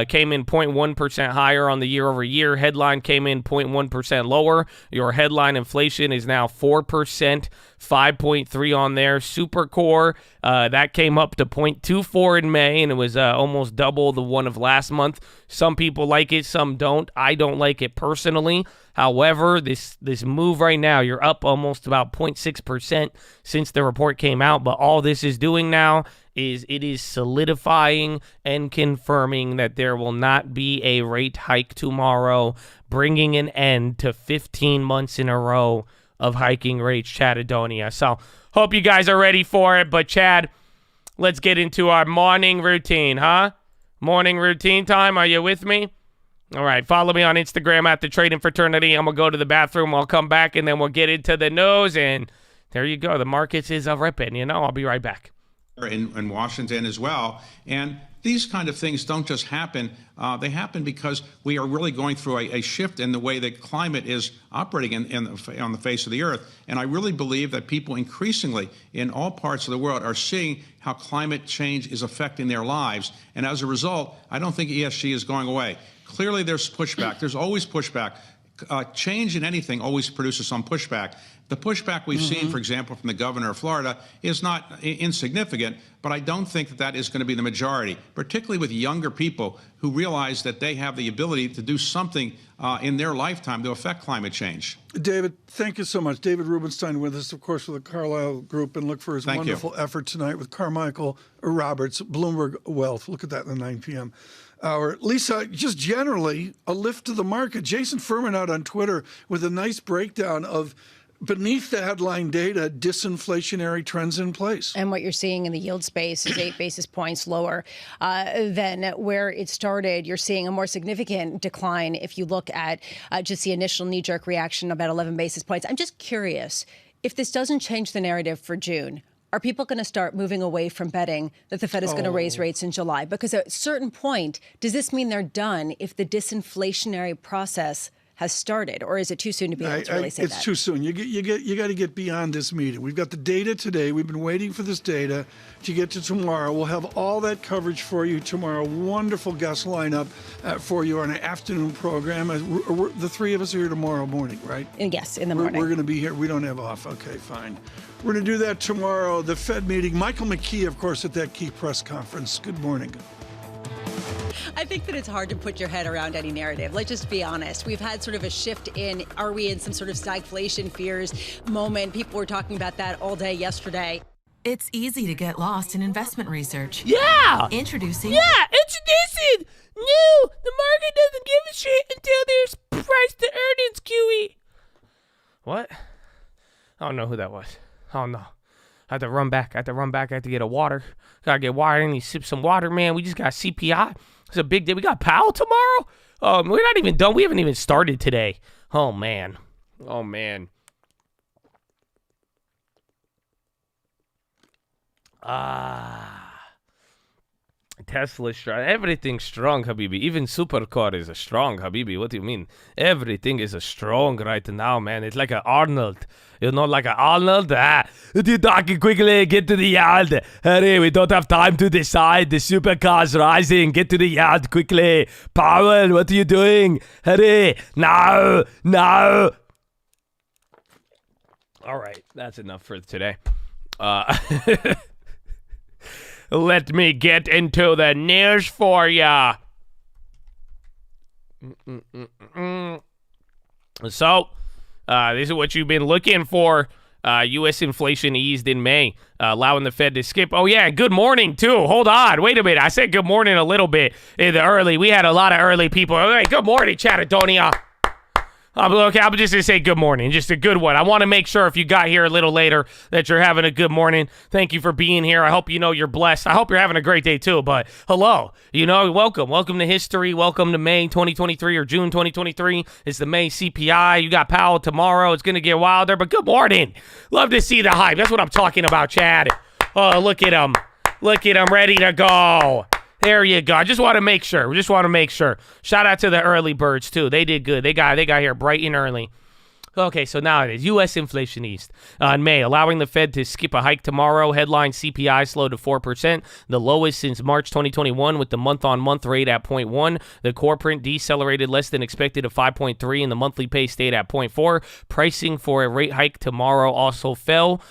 came in 0.1% higher on the year over year. Headline came in 0.1% lower. Your headline inflation is now 4%, 5.3 on there. Super core, that came up to 0.24 in May, and it was almost double the one of last month. Some people like it, some don't. I don't like it personally. However, this move right now, you're up almost about 0.6% since the report came out, but all this is doing now is it is solidifying and confirming that there will not be a rate hike tomorrow, bringing an end to 15 months in a row of hiking rates, Chatadonia. So hope you guys are ready for it, but Chad, let's get into our morning routine, huh? Morning routine time, are you with me? All right, follow me on Instagram at The Trading Fraternity. I'm going to go to the bathroom. I'll come back, and then we'll get into the news. And there you go. The markets is ripping. You know, I'll be right back. In Washington as well. And these kind of things don't just happen. They happen because we are really going through a shift in the way that climate is operating on the face of the earth. And I really believe that people increasingly in all parts of the world are seeing how climate change is affecting their lives. And as a result, I don't think ESG is going away. Clearly, there's pushback. There's always pushback. Change in anything always produces some pushback. The pushback we've seen, for example, from the governor of Florida is not insignificant, but I don't think that is going to be the majority, particularly with younger people who realize that they have the ability to do something in their lifetime to affect climate change. David, thank you so much. David Rubenstein with us, of course, with the Carlyle Group, and look for his wonderful effort tonight with Carmichael Roberts, Bloomberg Wealth. Look at that in the 9 p.m. hour. Lisa, just generally, a lift to the market. Jason Furman out on Twitter with a nice breakdown of, beneath the headline data, disinflationary trends in place. And what you're seeing in the yield space is 8 basis points lower than where it started. You're seeing a more significant decline if you look at just the initial knee-jerk reaction, about 11 basis points. I'm just curious, if this doesn't change the narrative for June, are people going to start moving away from betting that the Fed is going to raise rates in July? Because at a certain point, does this mean they're done if the disinflationary process has started, or is it too soon to be able to really say that? It's too soon. You got to get beyond this meeting. We've got the data today. We've been waiting for this data to get to tomorrow. We'll have all that coverage for you tomorrow. Wonderful guest lineup for you on an afternoon program. The three of us are here tomorrow morning, right? Yes, in the morning. We're going to be here. We don't have off. Okay, fine. We're going to do that tomorrow. The Fed meeting. Michael McKee, of course, at that key press conference. Good morning. I think that it's hard to put your head around any narrative. Let's just be honest. We've had sort of a shift in, are we in some sort of stagflation fears moment? People were talking about that all day yesterday. It's easy to get lost in investment research. Yeah! Introducing... No, the market doesn't give a shit until there's price to earnings, QE. What? I don't know who that was. Oh, no. I had to run back. I had to get a water. Gotta get water. I need to sip some water, man. We just got CPI. It's a big day. We got Powell tomorrow. We're not even done. We haven't even started today. Oh, man. Oh, man. Tesla strong. Everything's strong, Habibi. Even supercar is a strong, Habibi. What do you mean? Everything is a strong right now, man. It's like an Arnold. You know, like an Arnold? You talking quickly. Get to the yard. Hurry, we don't have time to decide. The supercar's rising. Get to the yard quickly. Powell, what are you doing? Hurry. No. All right, that's enough for today. Let me get into the news for ya. So, this is what you've been looking for. U.S. inflation eased in May, allowing the Fed to skip. Oh, yeah, good morning, too. Hold on. Wait a minute. I said good morning a little bit in the early. We had a lot of early people. All right, good morning, Chattadonia. Okay, I'm just going to say good morning. Just a good one. I want to make sure if you got here a little later that you're having a good morning. Thank you for being here. I hope you know you're blessed. I hope you're having a great day too, but hello. Welcome. Welcome to history. Welcome to May 2023 or June 2023. It's the May CPI. You got Powell tomorrow. It's going to get wilder, but good morning. Love to see the hype. That's what I'm talking about, Chad. Oh, look at him. Look at him ready to go. There you go. I just want to make sure. Shout out to the early birds, too. They did good. They got here bright and early. Okay, so now it is. U.S. inflation eased in May, allowing the Fed to skip a hike tomorrow. Headline CPI slowed to 4%, the lowest since March 2021, with the month-on-month rate at 0.1. The core print decelerated less than expected to 5.3, and the monthly pace stayed at 0.4. Pricing for a rate hike tomorrow also fell.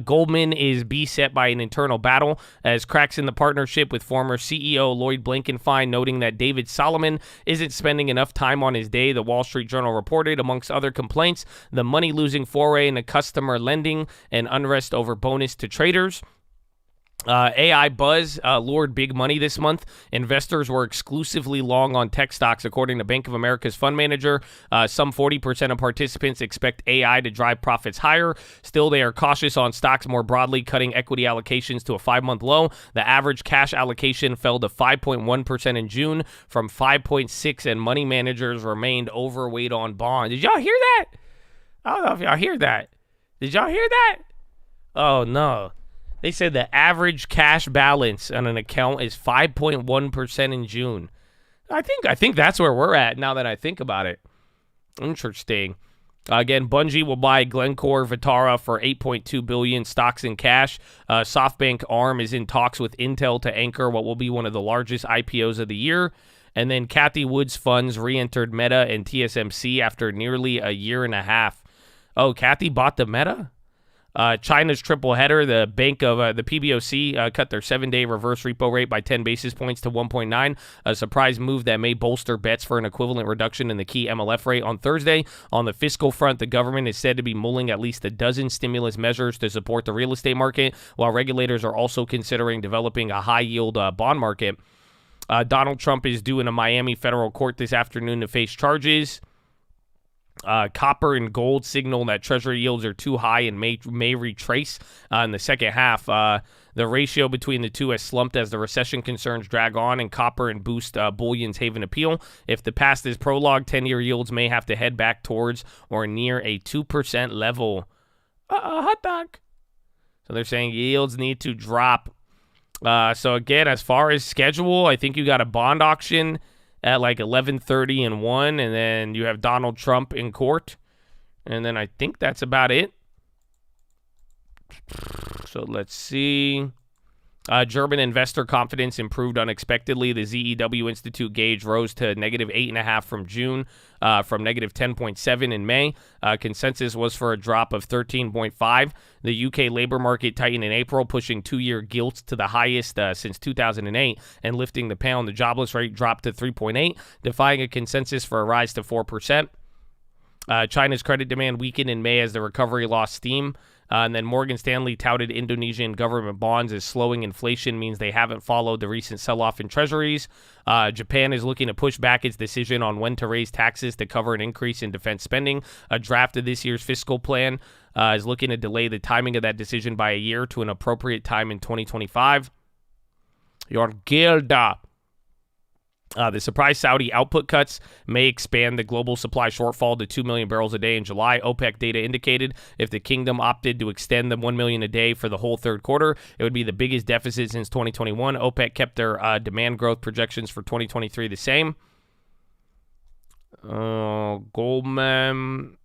Goldman is beset by an internal battle as cracks in the partnership with former CEO Lloyd Blankenfein, noting that David Solomon isn't spending enough time on his day, the Wall Street Journal reported. Amongst other complaints, the money-losing foray into customer lending and unrest over bonus to traders. AI buzz lured big money this month. Investors were exclusively long on tech stocks, according to Bank of America's fund manager. Some 40% of participants expect AI to drive profits higher. Still, they are cautious on stocks more broadly, cutting equity allocations to a 5-month low. The average cash allocation fell to 5.1% in June from 5.6%, and money managers remained overweight on bonds. Did y'all hear that? I don't know if y'all hear that. Did y'all hear that? Oh, no. They said the average cash balance on an account is 5.1% in June. I think that's where we're at now that I think about it. Interesting. Again, Bungie will buy Glencore Viterra for $8.2 billion, stocks in cash. SoftBank ARM is in talks with Intel to anchor what will be one of the largest IPOs of the year. And then Cathie Wood's funds re-entered Meta and TSMC after nearly a year and a half. Oh, Cathie bought the Meta? China's triple header, the PBOC cut their 7-day reverse repo rate by 10 basis points to 1.9, a surprise move that may bolster bets for an equivalent reduction in the key MLF rate on Thursday. On the fiscal front, the government is said to be mulling at least a dozen stimulus measures to support the real estate market, while regulators are also considering developing a high-yield bond market. Donald Trump is due in a Miami federal court this afternoon to face charges. Copper and gold signal that Treasury yields are too high and may retrace in the second half. The ratio between the two has slumped as the recession concerns drag on, and copper and boost bullion's haven appeal. If the past is prologue, 10-year yields may have to head back towards or near a 2% level. Hot dog. So they're saying yields need to drop. So again, as far as schedule, I think you got a bond auction at like 11:30 and 1, and then you have Donald Trump in court, and then I think that's about it. So let's see. German investor confidence improved unexpectedly. The ZEW Institute gauge rose to negative 8.5 from June, from negative 10.7 in May. Consensus was for a drop of 13.5. The UK labor market tightened in April, pushing 2-year gilts to the highest since 2008 and lifting the pound. The jobless rate dropped to 3.8, defying a consensus for a rise to 4%. China's credit demand weakened in May as the recovery lost steam. And then Morgan Stanley touted Indonesian government bonds as slowing inflation means they haven't followed the recent sell-off in treasuries. Japan is looking to push back its decision on when to raise taxes to cover an increase in defense spending. A draft of this year's fiscal plan is looking to delay the timing of that decision by a year to an appropriate time in 2025. Your Gilda. The surprise Saudi output cuts may expand the global supply shortfall to 2 million barrels a day in July. OPEC data indicated if the kingdom opted to extend the 1 million a day for the whole third quarter, it would be the biggest deficit since 2021. OPEC kept their demand growth projections for 2023 the same. Goldman...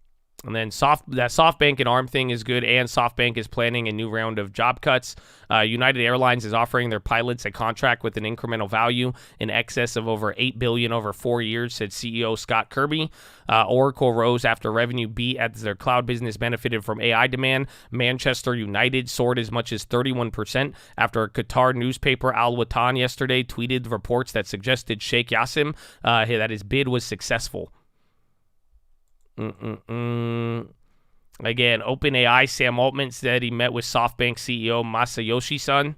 And then SoftBank and ARM thing is good, and SoftBank is planning a new round of job cuts. United Airlines is offering their pilots a contract with an incremental value in excess of over $8 billion over 4 years, said CEO Scott Kirby. Oracle rose after revenue beat as their cloud business benefited from AI demand. Manchester United soared as much as 31% after a Qatar newspaper, Al Watan, yesterday tweeted reports that suggested Sheikh Yassim that his bid was successful. Again, OpenAI, Sam Altman said he met with SoftBank CEO Masayoshi Son.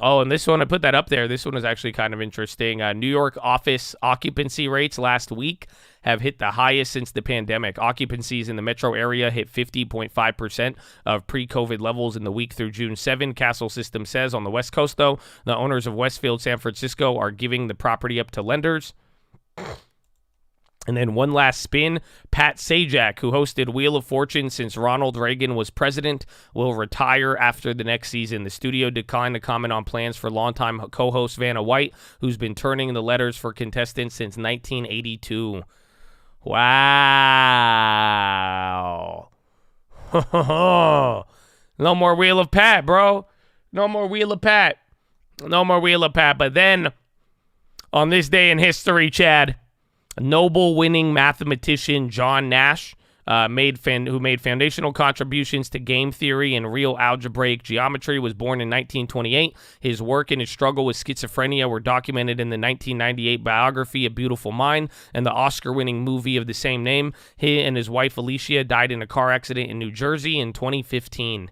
Oh, and this one, I put that up there. This one is actually kind of interesting. New York office occupancy rates last week have hit the highest since the pandemic. Occupancies in the metro area hit 50.5% of pre-COVID levels in the week through June 7, Castle Systems says. On the West Coast, though, the owners of Westfield, San Francisco, are giving the property up to lenders. And then one last spin, Pat Sajak, who hosted Wheel of Fortune since Ronald Reagan was president, will retire after the next season. The studio declined to comment on plans for longtime co-host Vanna White, who's been turning the letters for contestants since 1982. Wow. No more Wheel of Pat, bro. No more Wheel of Pat. No more Wheel of Pat. But then, on this day in history, Chad, Nobel-winning mathematician John Nash, who made foundational contributions to game theory and real algebraic geometry, was born in 1928. His work and his struggle with schizophrenia were documented in the 1998 biography, A Beautiful Mind, and the Oscar-winning movie of the same name. He and his wife, Alicia, died in a car accident in New Jersey in 2015.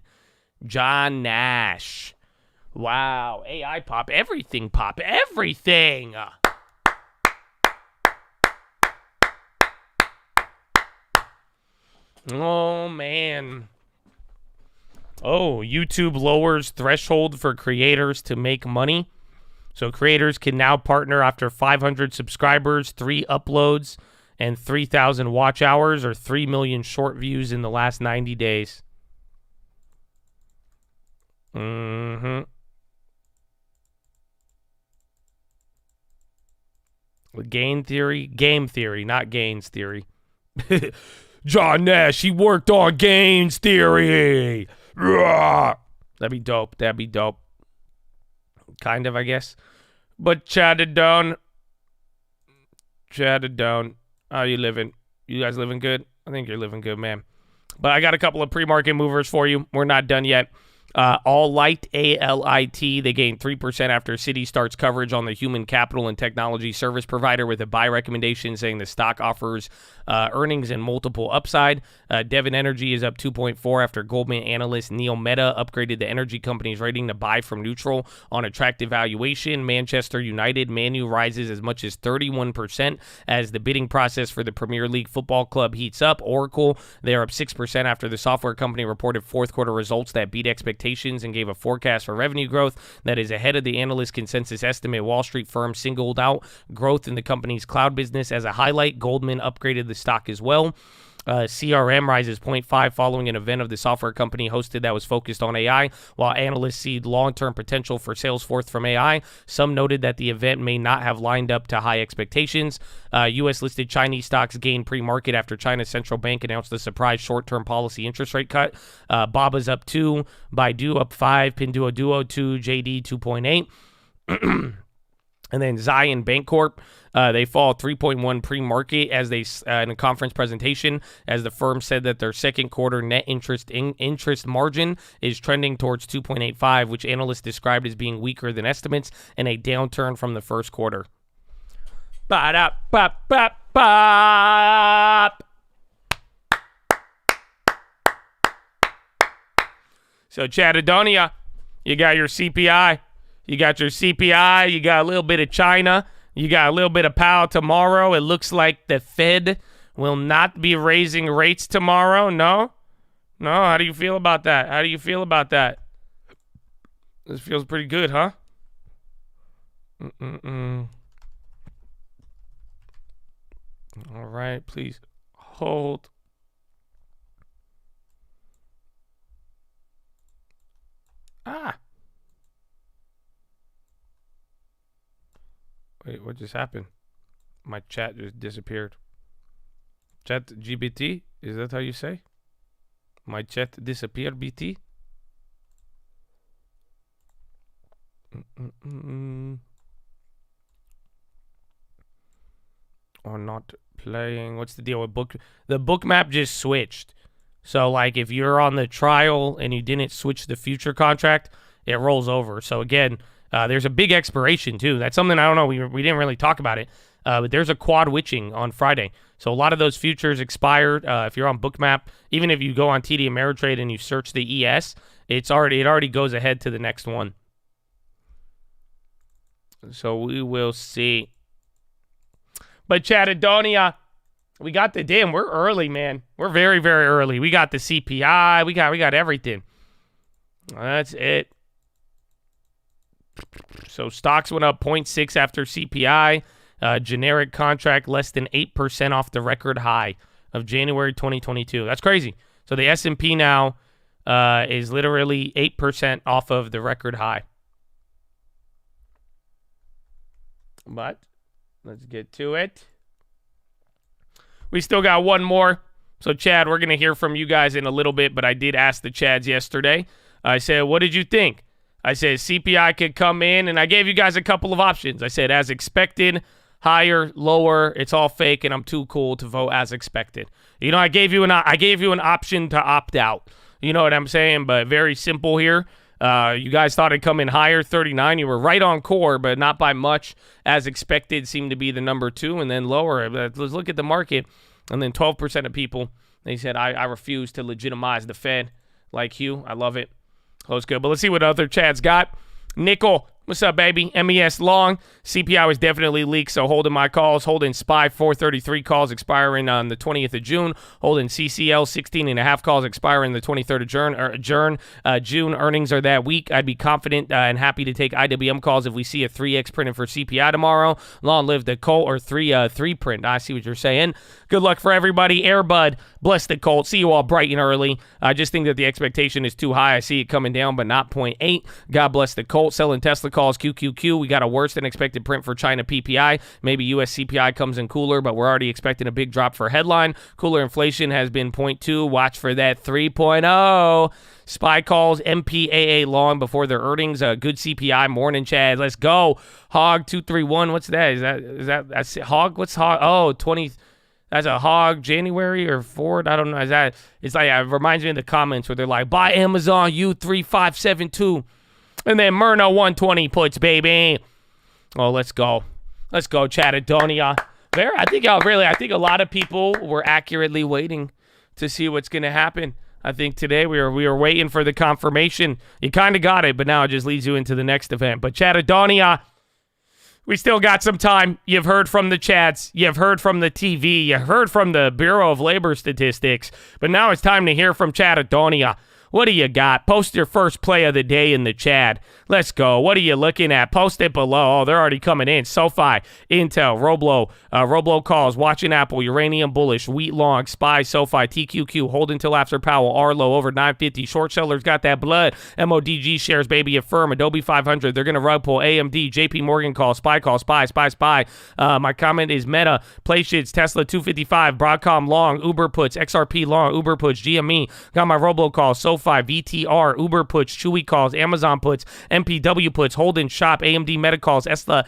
John Nash. Wow. AI pop. Everything pop. Everything. Oh, man. Oh, YouTube lowers threshold for creators to make money. So creators can now partner after 500 subscribers, 3 uploads, and 3,000 watch hours, or 3 million short views in the last 90 days. Game theory, not gains theory. John Nash, he worked on gains theory. That'd be dope. Kind of, I guess. But chatted down. How you living? You guys living good? I think you're living good, man. But I got a couple of pre-market movers for you. We're not done yet. Alight, A-L-I-T, they gained 3% after Citi starts coverage on the human capital and technology service provider with a buy recommendation saying the stock offers earnings and multiple upside. Devon Energy is up 2.4 after Goldman analyst Neil Mehta upgraded the energy company's rating to buy from neutral on attractive valuation. Manchester United, Man U rises as much as 31% as the bidding process for the Premier League football club heats up. Oracle, they're up 6% after the software company reported fourth quarter results that beat expectations and gave a forecast for revenue growth that is ahead of the analyst consensus estimate. Wall Street firm singled out growth in the company's cloud business as a highlight. Goldman upgraded the stock as well. CRM rises 0.5 following an event of the software company hosted that was focused on AI. While analysts see long-term potential for Salesforce from AI, some noted that the event may not have lined up to high expectations. U.S.-listed Chinese stocks gained pre-market after China's central bank announced a surprise short-term policy interest rate cut. Baba's up 2, Baidu up 5, Pinduoduo 2, JD 2.8. And then Zion Bancorp, they fall 3.1 pre-market as they in a conference presentation, as the firm said that their second quarter net interest margin is trending towards 2.85, which analysts described as being weaker than estimates and a downturn from the first quarter. Ba-da-ba-ba-ba. So Chattadonia, you got your CPI. You got your CPI, you got a little bit of China, you got a little bit of Powell tomorrow. It looks like the Fed will not be raising rates tomorrow. No? How do you feel about that? This feels pretty good, huh? All right, please hold. Wait, what just happened? My chat just disappeared. Chat GBT? Is that how you say? My chat disappeared, BT? Or not playing. What's the deal with book? The book map just switched. So, like, if you're on the trial and you didn't switch the future contract, it rolls over. So, again, there's a big expiration, too. That's something, I don't know, we didn't really talk about it. But there's a quad witching on Friday. So, a lot of those futures expired. If you're on Bookmap, even if you go on TD Ameritrade and you search the ES, it already goes ahead to the next one. So, we will see. But, Chattadonia, we got the damn. We're early, man. We're very, very early. We got the CPI. We got everything. That's it. So stocks went up 0.6 after CPI. Generic contract less than 8% off the record high of January 2022. That's crazy. So the S&P now is literally 8% off of the record high. But let's get to it. We still got one more. So, Chad, we're going to hear from you guys in a little bit, but I did ask the Chads yesterday. I said, what did you think? I said, CPI could come in, and I gave you guys a couple of options. I said, as expected, higher, lower, it's all fake, and I'm too cool to vote as expected. You know, I gave you an option to opt out. You know what I'm saying? But very simple here. You guys thought it'd come in higher, 39. You were right on core, but not by much. As expected seemed to be the number 2, and then lower. Let's look at the market. And then 12% of people, they said, I refuse to legitimize the Fed. Like Hugh, I love it. Close good. But let's see what other Chad's got. Nickel, what's up, baby? MES long. CPI was definitely leaked, so holding my calls. Holding SPY 433 calls expiring on the 20th of June. Holding CCL 16.5 calls expiring the 23rd of June. Earnings are that week. I'd be confident and happy to take IWM calls if we see a 3X printed for CPI tomorrow. Long live the Colt or 3 print. I see what you're saying. Good luck for everybody. Airbud, bless the Colt. See you all bright and early. I just think that the expectation is too high. I see it coming down, but not 0.8. God bless the Colt. Selling Tesla calls QQQ. We got a worse than expected print for China PPI. Maybe US CPI comes in cooler, but we're already expecting a big drop for headline. Cooler inflation has been 0.2. Watch for that 3.0. SPY calls MPAA long before their earnings. Good CPI morning, Chad. Let's go. Hog 231. What's that? Is that's Hog? What's Hog? Oh, 20. That's a Hog January or Ford. I don't know. It's like it reminds me of the comments where they're like, buy Amazon U3572. And then Myrna 120 puts, baby. Oh, let's go. Let's go, Chattadonia. I think a lot of people were accurately waiting to see what's going to happen. I think today we were waiting for the confirmation. You kind of got it, but now it just leads you into the next event. But Chattadonia, we still got some time. You've heard from the chats. You've heard from the TV. You heard from the Bureau of Labor Statistics. But now it's time to hear from Chattadonia. What do you got? Post your first play of the day in the chat. Let's go. What are you looking at? Post it below. Oh, they're already coming in. SoFi, Intel, Roblo calls, watching Apple, uranium bullish, wheat long, SPY, SoFi, TQQ, hold until after Powell, Arlo over 950. Short sellers got that blood. MODG shares, baby, Affirm, Adobe 500. They're going to rug pull. AMD, JP Morgan call, SPY. My comment is Meta, PlayShits, Tesla 255, Broadcom long, Uber puts, XRP long, Uber puts, GME. Got my Roblo call, SoFi, VTR, Uber puts, Chewy calls, Amazon puts, MPW puts, Holden Shop, AMD Meta calls, Esla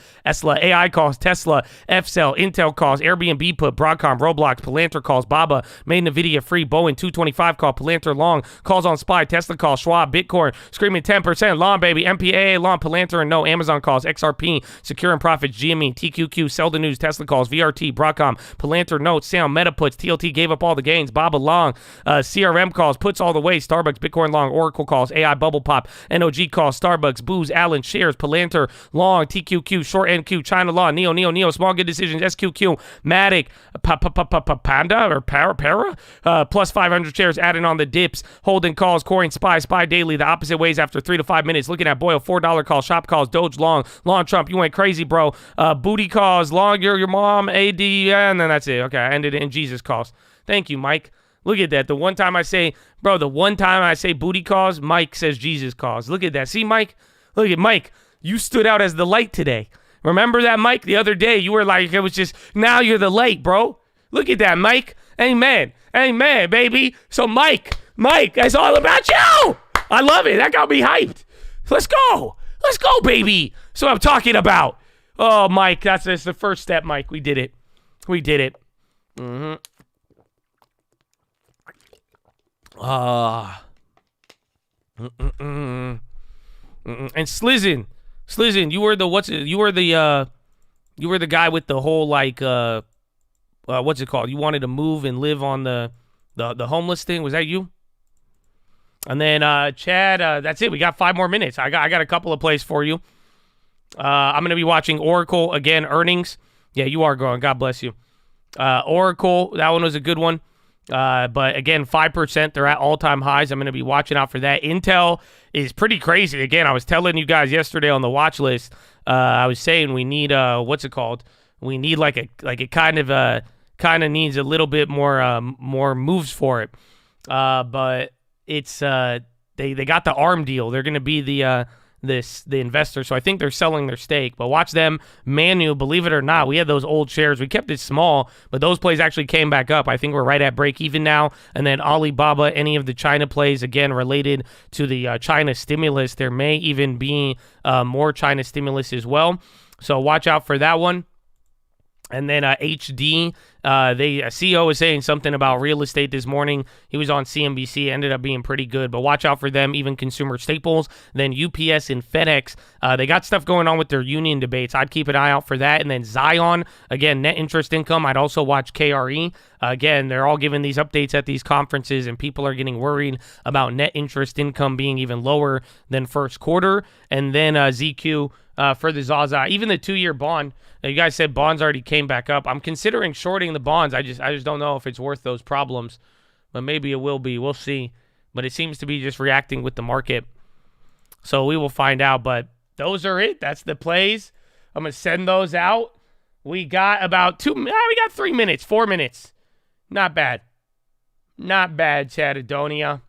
AI calls, Tesla, FCell, Intel calls, Airbnb put, Broadcom, Roblox, Palantir calls, Baba, made NVIDIA free, Boeing 225 call, Palantir long, calls on SPY, Tesla calls, Schwab, Bitcoin, screaming 10%, long baby, MPAA long, Palantir and no, Amazon calls, XRP, Secure and Profits, GME, TQQ, sell the news, Tesla calls, VRT, Broadcom, Palantir notes, Sound, Meta puts, TLT gave up all the gains, Baba long, CRM calls, puts all the way, Starbucks, Bitcoin long, Oracle calls, AI bubble pop, NOG calls, Starbucks, Booz, Allen, shares, Palantir, long, TQQ, short NQ, China law, Neo, small good decisions, SQQ, Matic, Panda or Para, plus 500 shares adding on the dips, holding calls, Coin, Spy daily, the opposite ways after 3 to 5 minutes, looking at Boyle, $4 call, shop calls, Doge long Trump, you went crazy, bro, booty calls, long your mom, AD, and then that's it. Okay, I ended it in Jesus calls. Thank you, Mike. Look at that. The one time I say booty calls, Mike says Jesus calls. Look at that. See, Mike? Look at Mike. You stood out as the light today. Remember that, Mike? The other day, you were like, it was just, now you're the light, bro. Look at that, Mike. Amen, baby. So, Mike, that's all about you. I love it. That got me hyped. Let's go, baby. So I'm talking about. Oh, Mike, that's the first step, Mike. We did it. Mm-hmm. And Slizzin, you were the guy with the whole like what's it called? You wanted to move and live on the homeless thing. Was that you? And then Chad, that's it. We got 5 more minutes. I got a couple of plays for you. I'm gonna be watching Oracle again, earnings. Yeah, you are going. God bless you. Oracle, that one was a good one. But again, 5%, they're at all-time highs. I'm going to be watching out for that. Intel is pretty crazy. Again, I was telling you guys yesterday on the watch list, I was saying we need, what's it called? We need like it kind of needs a little bit more moves for it. But it's, they got the ARM deal. They're going to be the investor. So I think they're selling their stake. But watch them. Manu, believe it or not, we had those old shares. We kept it small, but those plays actually came back up. I think we're right at break even now. And then Alibaba, any of the China plays, again, related to the China stimulus. There may even be more China stimulus as well. So watch out for that one. And then HD, CEO was saying something about real estate this morning. He was on CNBC, ended up being pretty good, but watch out for them, even consumer staples. Then UPS and FedEx, they got stuff going on with their union debates. I'd keep an eye out for that. And then Zion, again, net interest income. I'd also watch KRE. Again, they're all giving these updates at these conferences, and people are getting worried about net interest income being even lower than first quarter. And then ZQ for the Zaza, even the 2-year bond. You guys said bonds already came back up. I'm considering shorting the bonds. I just don't know if it's worth those problems, but maybe it will be. We'll see. But it seems to be just reacting with the market. So we will find out. But those are it. That's the plays. I'm going to send those out. We got about 3 minutes, 4 minutes. Not bad. Not bad, Chatadonia.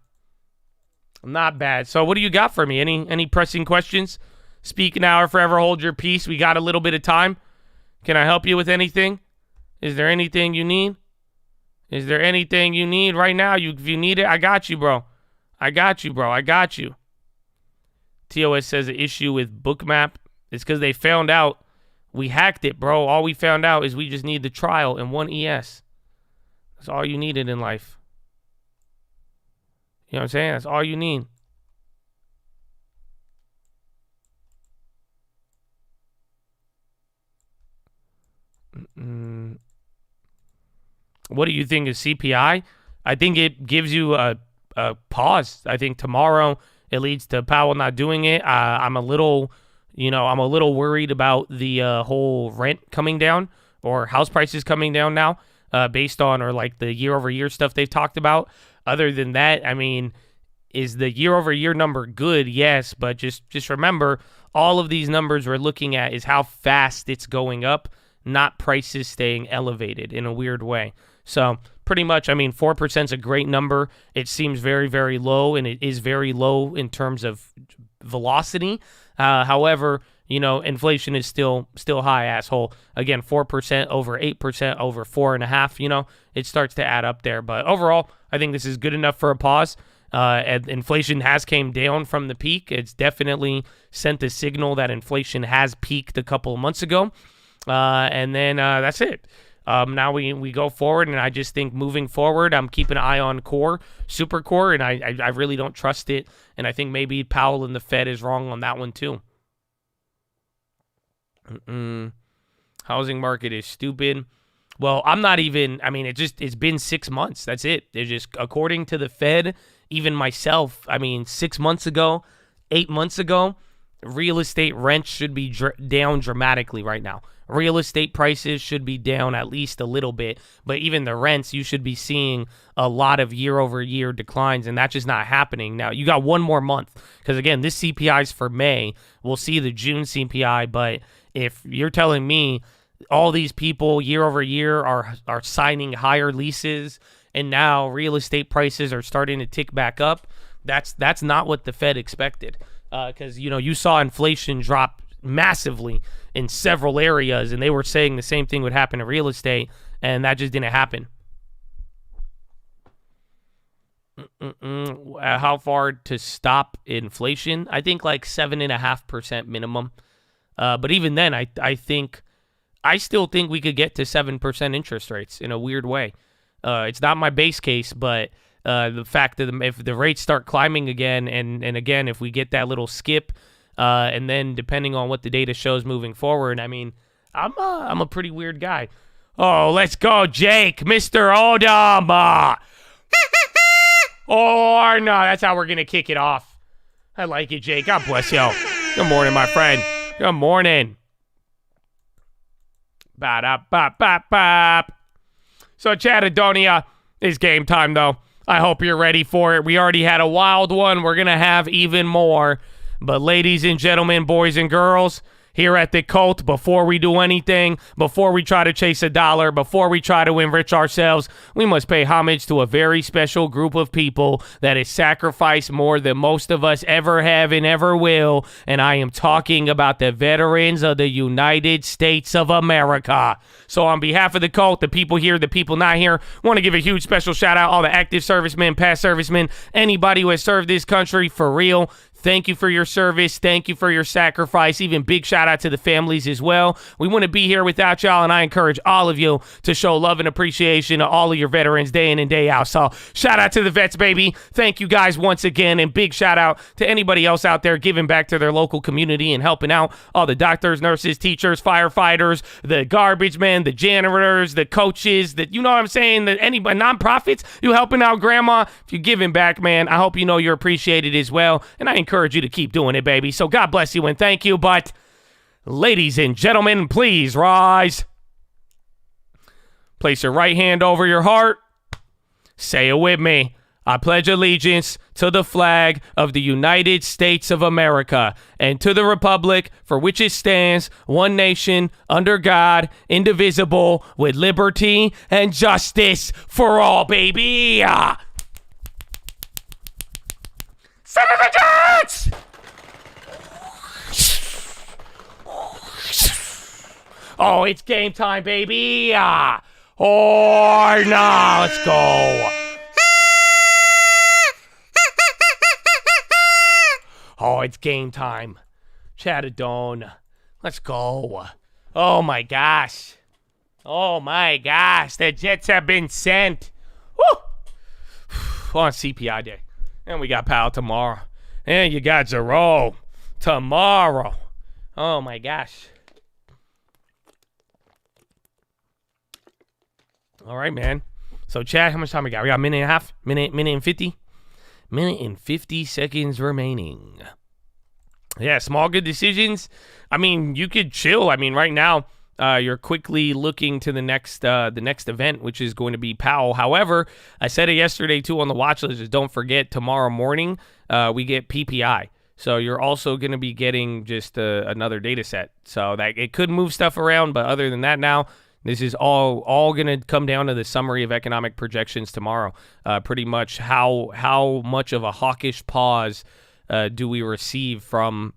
Not bad. So what do you got for me? Any pressing questions? Speak now or forever hold your peace. We got a little bit of time. Can I help you with anything? Is there anything you need? Is there anything you need right now? If you need it, I got you, bro. I got you. TOS says the issue with Bookmap is because they found out we hacked it, bro. All we found out is we just need the trial and 1 ES. That's all you needed in life. You know what I'm saying? That's all you need. What do you think of CPI? I think it gives you a pause. I think tomorrow it leads to Powell not doing it. I'm a little worried about the whole rent coming down or house prices coming down now, based on or like the year-over-year stuff they've talked about. Other than that, I mean, is the year-over-year number good? Yes, but just remember, all of these numbers we're looking at is how fast it's going up, not prices staying elevated in a weird way. So pretty much, I mean, 4% is a great number. It seems very, very low, and it is very low in terms of velocity. However, inflation is still high, asshole. Again, 4% over 8% over 4.5%. It starts to add up there. But overall, I think this is good enough for a pause. And inflation has came down from the peak. It's definitely sent a signal that inflation has peaked a couple of months ago. And then that's it. Now we go forward, and I just think moving forward, I'm keeping an eye on core, super core, and I really don't trust it. And I think maybe Powell and the Fed is wrong on that one too. Housing market is stupid. Well, I'm not even, I mean, it's been 6 months. That's it. They're just, according to the Fed, even myself, I mean, 6 months ago, 8 months ago, real estate rents should be down dramatically right now. Real estate prices should be down at least a little bit, but even the rents, you should be seeing a lot of year-over-year declines, and that's just not happening. Now, you got one more month, because again, this CPI is for May. We'll see the June CPI, but if you're telling me all these people year-over-year are signing higher leases, and now real estate prices are starting to tick back up, that's not what the Fed expected, because, you saw inflation drop massively in several areas, and they were saying the same thing would happen to real estate, and that just didn't happen. How far to stop inflation? I think like 7.5% minimum. But even then, I still think we could get to 7% interest rates in a weird way. It's not my base case, but the fact that if the rates start climbing again, and again, if we get that little skip, and then depending on what the data shows moving forward, I mean, I'm a pretty weird guy. Oh, let's go, Jake, Mr. Odom. Or no, that's how we're gonna kick it off. I like it, Jake. God bless you. Good morning, my friend. Good morning. Ba-da-ba-ba-ba. So, Chattadonia, it's game time, though. I hope you're ready for it. We already had a wild one. We're going to have even more. But ladies and gentlemen, boys and girls, here at the Cult, before we do anything, before we try to chase a dollar, before we try to enrich ourselves, we must pay homage to a very special group of people that has sacrificed more than most of us ever have and ever will. And I am talking about the veterans of the United States of America. So on behalf of the Cult, the people here, the people not here, want to give a huge special shout out all the active servicemen, past servicemen, anybody who has served this country for real. Thank you for your service. Thank you for your sacrifice. Even big shout out to the families as well. We wouldn't be here without y'all, and I encourage all of you to show love and appreciation to all of your veterans day in and day out. So shout out to the vets, baby. Thank you guys once again, and big shout out to anybody else out there giving back to their local community and helping out all the doctors, nurses, teachers, firefighters, the garbage men, the janitors, the coaches, you know what I'm saying, anybody, nonprofits, you helping out grandma. If you're giving back, man, I hope you know you're appreciated as well, and I encourage you to keep doing it, baby. So God bless you and thank you. But ladies and gentlemen, please rise. Place your right hand over your heart. Say it with me. I pledge allegiance to the flag of the United States of America and to the republic for which it stands, one nation, under God, indivisible, with liberty and justice for all, baby. Senators! Oh, it's game time, baby. Or no, let's go. Oh, it's game time. Chattadone. Let's go. Oh, my gosh. Oh, my gosh. The Jets have been sent. Woo! On CPI day. And we got Powell tomorrow. And you got Jerome tomorrow. Oh, my gosh. All right, man. So, Chad, how much time we got? We got a minute and a half? Minute and 50? Minute and 50 seconds remaining. Yeah, small good decisions. I mean, you could chill. I mean, right now, you're quickly looking to the next event, which is going to be Powell. However, I said it yesterday, too, on the watch list, is don't forget, tomorrow morning, we get PPI. So you're also going to be getting just another data set. So that it could move stuff around, but other than that now, this is all going to come down to the summary of economic projections tomorrow. Pretty much how much of a hawkish pause do we receive from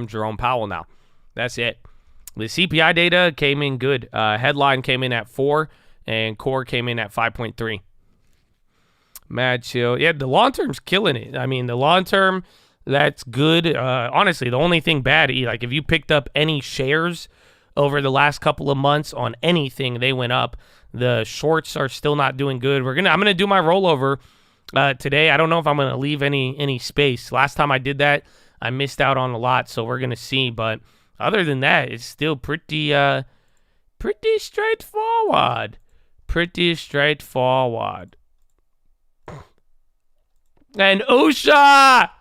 Jerome Powell now? That's it. The CPI data came in good. Headline came in at 4, and core came in at 5.3. Mad chill. Yeah, the long term's killing it. I mean, the long term, that's good. Honestly, the only thing bad, like if you picked up any shares over the last couple of months on anything, they went up. The shorts are still not doing good. I'm gonna do my rollover today. I don't know if I'm gonna leave any space. Last time I did that, I missed out on a lot, so we're gonna see. But other than that, it's still pretty Pretty straightforward. Pretty straightforward. And Usha!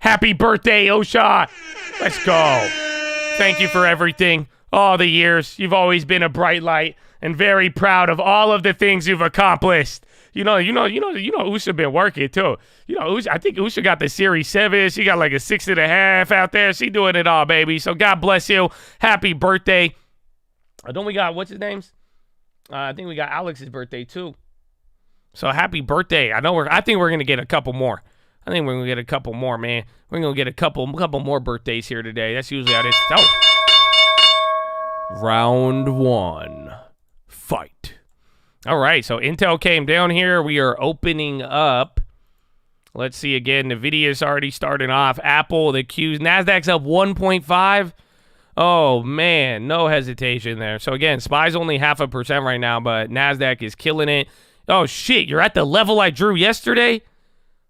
Happy birthday, Usha! Let's go. Thank you for everything. All the years. You've always been a bright light and very proud of all of the things you've accomplished. Usha been working too. I think Usha got the Series 7. She got like a 6.5 out there. She doing it all, baby. So God bless you. Happy birthday. Don't we got, what's his name's? I think we got Alex's birthday too. So happy birthday. I think we're going to get a couple more. I think we're going to get a couple more, man. We're going to get a couple more birthdays here today. That's usually how this. Oh. Round 1. Fight. All right, so Intel came down here. We are opening up. Let's see again. NVIDIA's already starting off. Apple, the Qs. NASDAQ's up 1.5. Oh, man, no hesitation there. So, again, SPY's only 0.5% right now, but NASDAQ is killing it. Oh, shit, you're at the level I drew yesterday?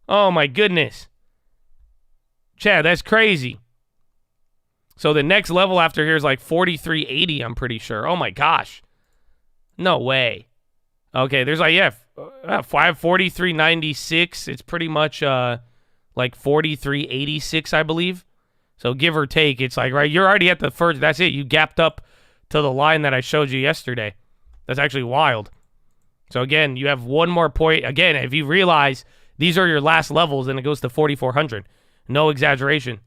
Oh, my goodness. Chad, that's crazy. So the next level after here is like 43.80, I'm pretty sure. Oh, my gosh. No way. Okay, there's like, 43.96. It's pretty much like 43.86, I believe. So give or take, it's like, right, you're already at the first. That's it. You gapped up to the line that I showed you yesterday. That's actually wild. So again, you have one more point. Again, if you realize these are your last levels, then it goes to 4,400. No exaggeration.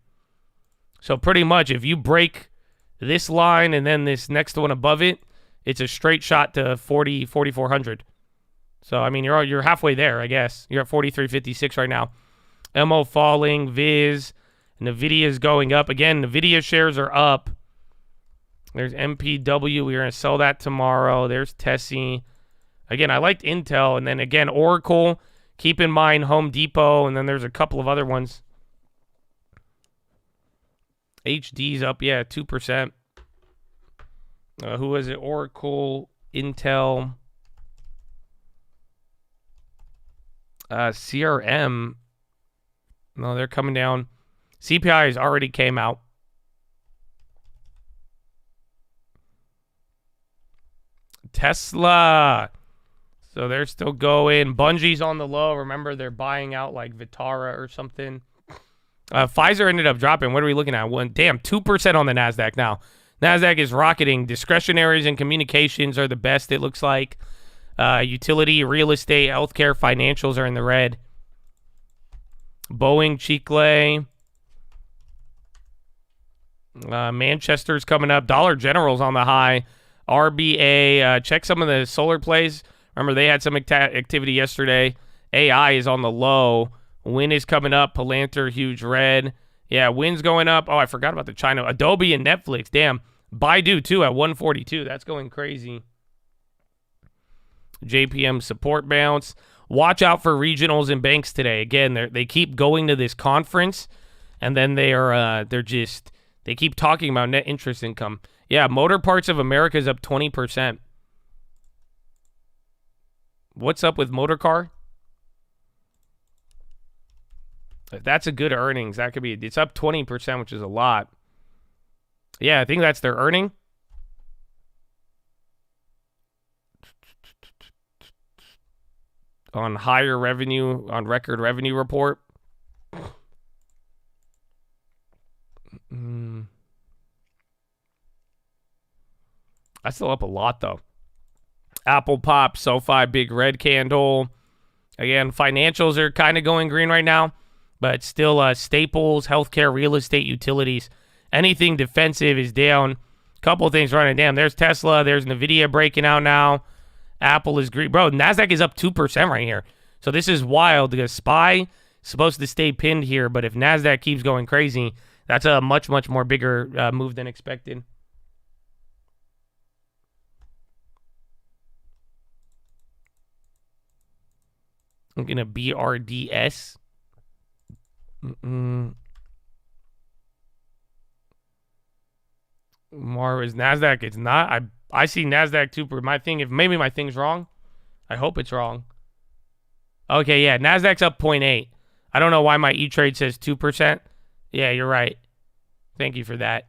So pretty much if you break this line and then this next one above it, it's a straight shot to 4,400. So, I mean, you're halfway there, I guess. You're at 43.56 right now. MO falling, Viz, NVIDIA's going up. Again, NVIDIA shares are up. There's MPW. We're going to sell that tomorrow. There's Tessie. Again, I liked Intel. And then, again, Oracle. Keep in mind Home Depot. And then there's a couple of other ones. HD's up, 2%. Who was it? Oracle, Intel, CRM. No, they're coming down. CPI has already came out. Tesla. So they're still going. Bungie's on the low. Remember, they're buying out like Vitara or something. Pfizer ended up dropping. What are we looking at? 2% on the NASDAQ now. NASDAQ is rocketing. Discretionaries and communications are the best, it looks like. Utility, real estate, healthcare, financials are in the red. Boeing, Chicle. Manchester's coming up. Dollar General's on the high. RBA. Check some of the solar plays. Remember, they had some activity yesterday. AI is on the low. Win is coming up. Palantir, huge red. Yeah, Win's going up. Oh, I forgot about the China. Adobe and Netflix. Damn. Baidu, too, at 142. That's going crazy. JPM support bounce. Watch out for regionals and banks today. Again, they keep going to this conference, and then they're just they keep talking about net interest income. Yeah, Motor Parts of America is up 20%. What's up with Motor Car? If that's a good earnings, that could be. It's up 20%, which is a lot. Yeah, I think that's their earning. On higher revenue, on record revenue report. That's still up a lot, though. Apple Pop, SoFi, big red candle. Again, financials are kind of going green right now, but still staples, healthcare, real estate, utilities. Anything defensive is down. Couple of things running down. There's Tesla. There's NVIDIA breaking out now. Apple is green. Bro, NASDAQ is up 2% right here. So this is wild because SPY is supposed to stay pinned here, but if NASDAQ keeps going crazy, that's a much, much more bigger move than expected. I'm going to BRDS. More is NASDAQ. It's not. I see NASDAQ too. My thing, if maybe my thing's wrong, I hope it's wrong. Okay, yeah, NASDAQ's up 0.8. I don't know why my E-Trade says 2%. Yeah, you're right. Thank you for that.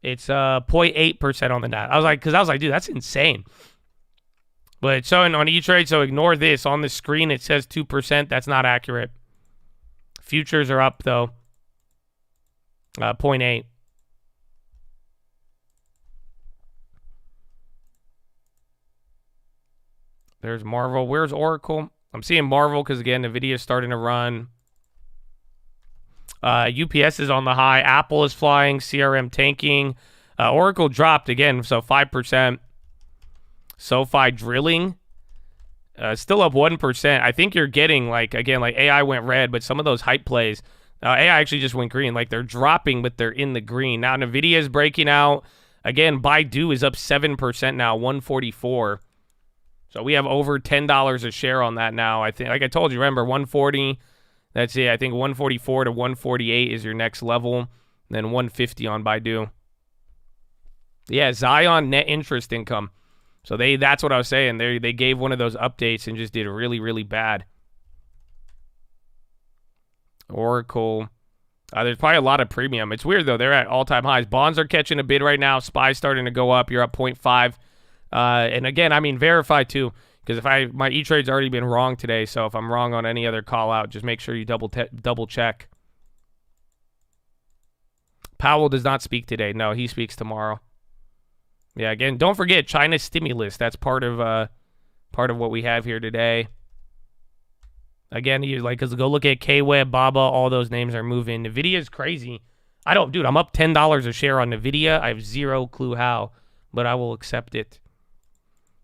It's 0.8% on the Nasdaq. I was like, dude, that's insane. But it's showing on E-Trade, so ignore this. On the screen, it says 2%. That's not accurate. Futures are up, though. 0.8. There's Marvel. Where's Oracle? I'm seeing Marvel because, again, NVIDIA is starting to run. UPS is on the high. Apple is flying. CRM tanking. Oracle dropped again, so 5%. SoFi drilling. Still up 1%. I think you're getting, like AI went red, but some of those hype plays, AI actually just went green. Like, they're dropping, but they're in the green. Now, NVIDIA is breaking out. Again, Baidu is up 7% now, 144. So we have over $10 a share on that now. I think, like I told you, remember, 140. That's it. I think 144 to 148 is your next level. And then 150 on Baidu. Yeah, Zion net interest income. So that's what I was saying. They gave one of those updates and just did really, really bad. Oracle. There's probably a lot of premium. It's weird, though. They're at all-time highs. Bonds are catching a bid right now. SPY's starting to go up. You're up 0.5. And again, I mean, verify, too. Because my E-Trade's already been wrong today. So if I'm wrong on any other call-out, just make sure you double check. Powell does not speak today. No, he speaks tomorrow. Yeah, again, don't forget China's stimulus. That's part of what we have here today. Again, because go look at K-Web, Baba, all those names are moving. NVIDIA is crazy. Dude, I'm up $10 a share on NVIDIA. I have zero clue how, but I will accept it.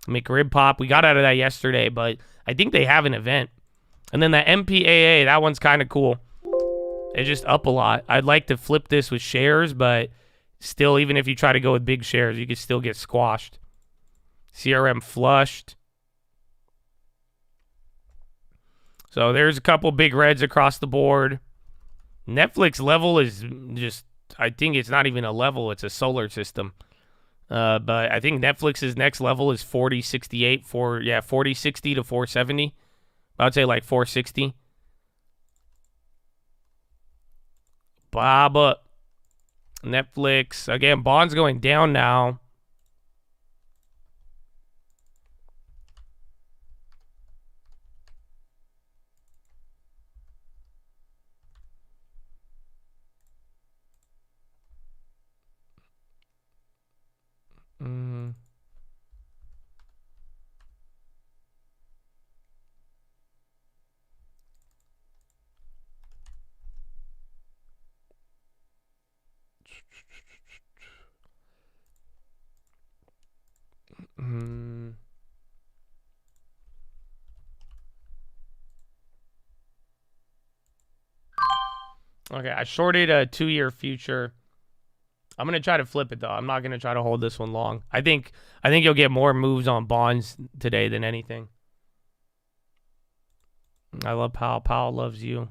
McRib Pop, we got out of that yesterday, but I think they have an event. And then the MPAA, that one's kind of cool. It's just up a lot. I'd like to flip this with shares, but still, even if you try to go with big shares, you could still get squashed. CRM flushed. So there's a couple big reds across the board. Netflix level is just, I think it's not even a level, it's a solar system. But I think Netflix's next level is 4068, 4060 to 470. I would say like 460. Baba. Netflix. Again, bonds going down now. Okay, I shorted a 2-year future. I'm gonna try to flip it though. I'm not gonna try to hold this one long. I think you'll get more moves on bonds today than anything. I love Powell. Powell loves you.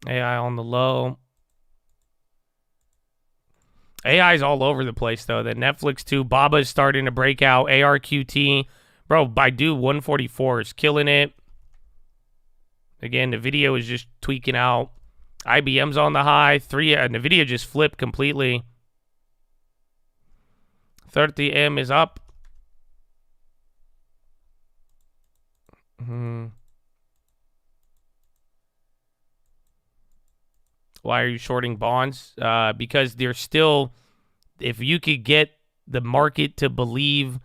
AI on the low. AI is all over the place though. The Netflix too. Baba is starting to break out. ARQT, bro. Baidu 144 is killing it. Again, the video is just tweaking out. IBM's on the high. NVIDIA just flipped completely. 30M is up. Why are you shorting bonds? Because they're still, if you could get the market to believe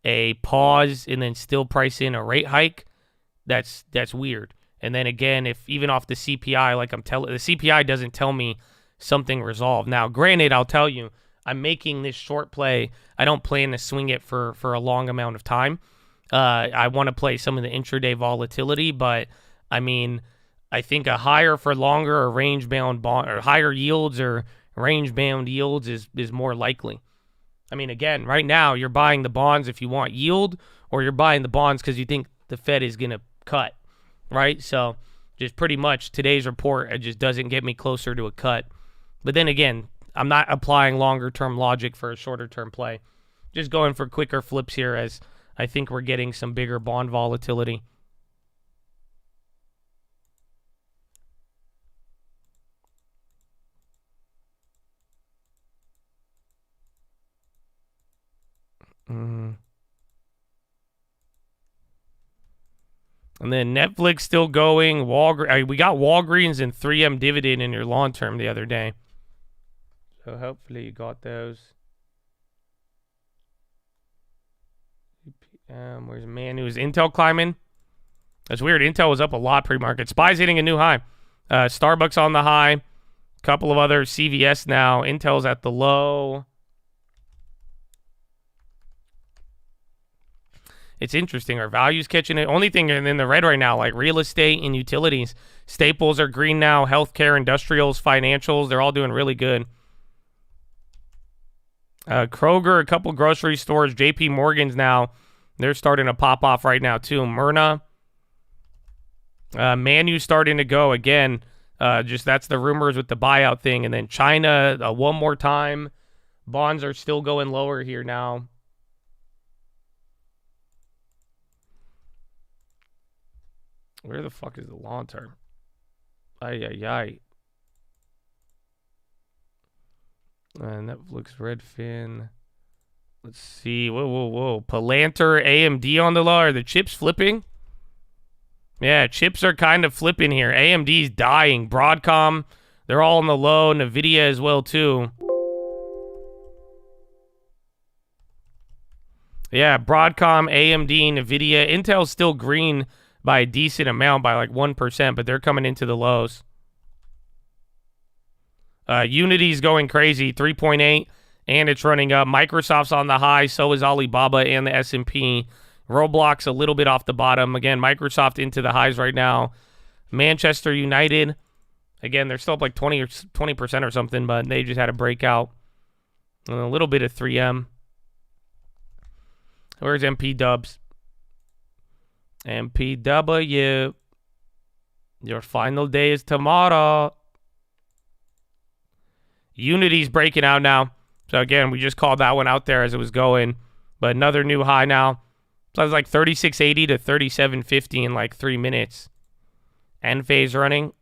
a pause and then still price in a rate hike, that's weird. And then again, if even off the CPI, like the CPI doesn't tell me something resolved. Now, granted, I'll tell you, I'm making this short play. I don't plan to swing it for a long amount of time. I want to play some of the intraday volatility, but I mean, I think a higher for longer or range-bound bond or higher yields or range-bound yields is more likely. I mean, again, right now you're buying the bonds if you want yield, or you're buying the bonds because you think the Fed is going to cut. Right? So just pretty much today's report, it just doesn't get me closer to a cut. But then again, I'm not applying longer term logic for a shorter term play. Just going for quicker flips here as I think we're getting some bigger bond volatility. And then Netflix still going. We got Walgreens and 3M dividend in your long term the other day. So hopefully you got those. Where's Manu? Is Intel climbing? That's weird. Intel was up a lot pre-market. SPY's hitting a new high. Starbucks on the high. Couple of other CVS now. Intel's at the low. It's interesting. Our values catching it. Only thing in the red right now, like real estate and utilities. Staples are green now. Healthcare, industrials, financials, they're all doing really good. Kroger, a couple grocery stores. JP Morgan's now. They're starting to pop off right now too. Myrna. Manu starting to go again. Just that's the rumors with the buyout thing. And then China, one more time. Bonds are still going lower here now. Where the fuck is the long term? Ay. Netflix, Redfin. Let's see. Whoa. Palantir, AMD on the low. Are the chips flipping? Yeah, chips are kind of flipping here. AMD's dying. Broadcom, they're all on the low. Nvidia as well, too. Yeah, Broadcom, AMD, Nvidia. Intel's still green by a decent amount, by like 1%, but they're coming into the lows. Unity's going crazy, 3.8, and it's running up. Microsoft's on the high, so is Alibaba and the S&P. Roblox a little bit off the bottom. Again, Microsoft into the highs right now. Manchester United, again, they're still up like 20% or something, but they just had a breakout. And a little bit of 3M. Where's MP Dubs? MPW. Your final day is tomorrow. Unity's breaking out now. So again, we just called that one out there as it was going. But another new high now. So it's like 36.80 to 37.50 in like 3 minutes. End phase running.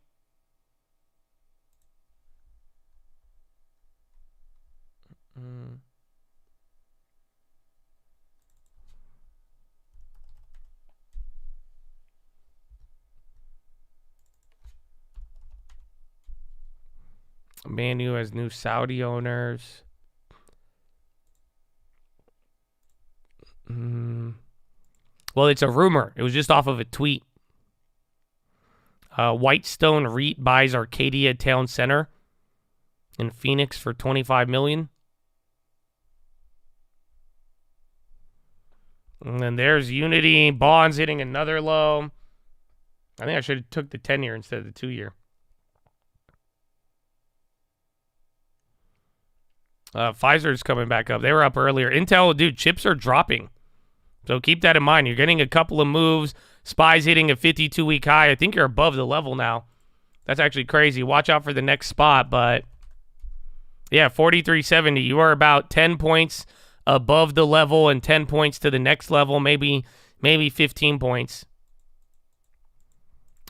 Manu has new Saudi owners. Well, it's a rumor. It was just off of a tweet. Whitestone REIT buys Arcadia Town Center in Phoenix for $25 million. And then there's Unity. Bonds hitting another low. I think I should have took the 10-year instead of the 2-year. Pfizer's coming back up. They were up earlier. Intel, dude, chips are dropping. So keep that in mind. You're getting a couple of moves. SPY's hitting a 52-week high. I think you're above the level now. That's actually crazy. Watch out for the next spot. But, yeah, 43.70. You are about 10 points above the level and 10 points to the next level. Maybe 15 points.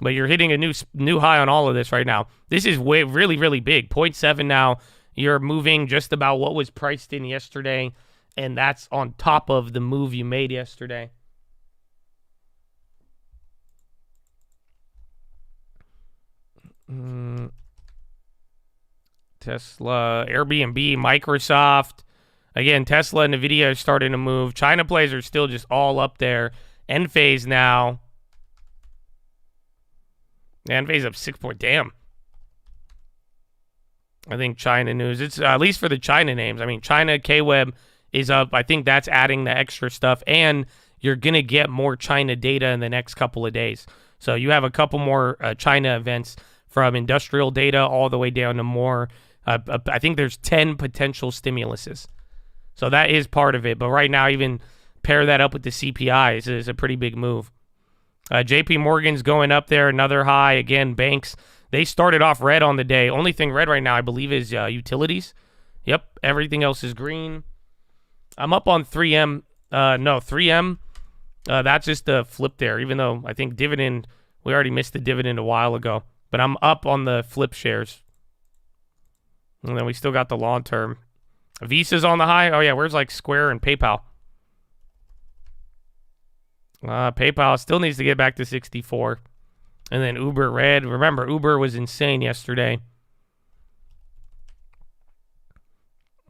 But you're hitting a new high on all of this right now. This is really, really big. 0.7 now. You're moving just about what was priced in yesterday, and that's on top of the move you made yesterday. Tesla, Airbnb, Microsoft. Again, Tesla and Nvidia are starting to move. China plays are still just all up there. Enphase now. Enphase up 6 point. Damn. I think China news. It's at least for the China names. I mean, China, KWeb is up. I think that's adding the extra stuff. And you're going to get more China data in the next couple of days. So you have a couple more China events from industrial data all the way down to more. I think there's 10 potential stimuluses. So that is part of it. But right now, even pair that up with the CPI is a pretty big move. JP Morgan's going up there. Another high. Again, banks. They started off red on the day. Only thing red right now, I believe, is utilities. Yep, everything else is green. I'm up on 3M. No, 3M. That's just a flip there, even though I think dividend, we already missed the dividend a while ago. But I'm up on the flip shares. And then we still got the long term. Visa's on the high. Oh, yeah, where's like Square and PayPal? PayPal still needs to get back to 64. And then Uber red. Remember, Uber was insane yesterday.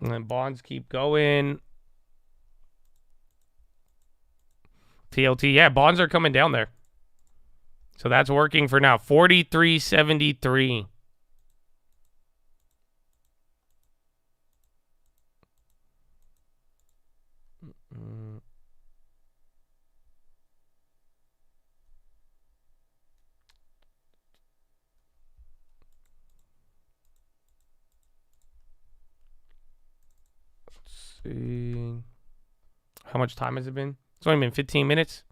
And then bonds keep going. TLT, yeah, bonds are coming down there. So that's working for now. 43.73. Let's see. How much time has it been? It's only been 15 minutes.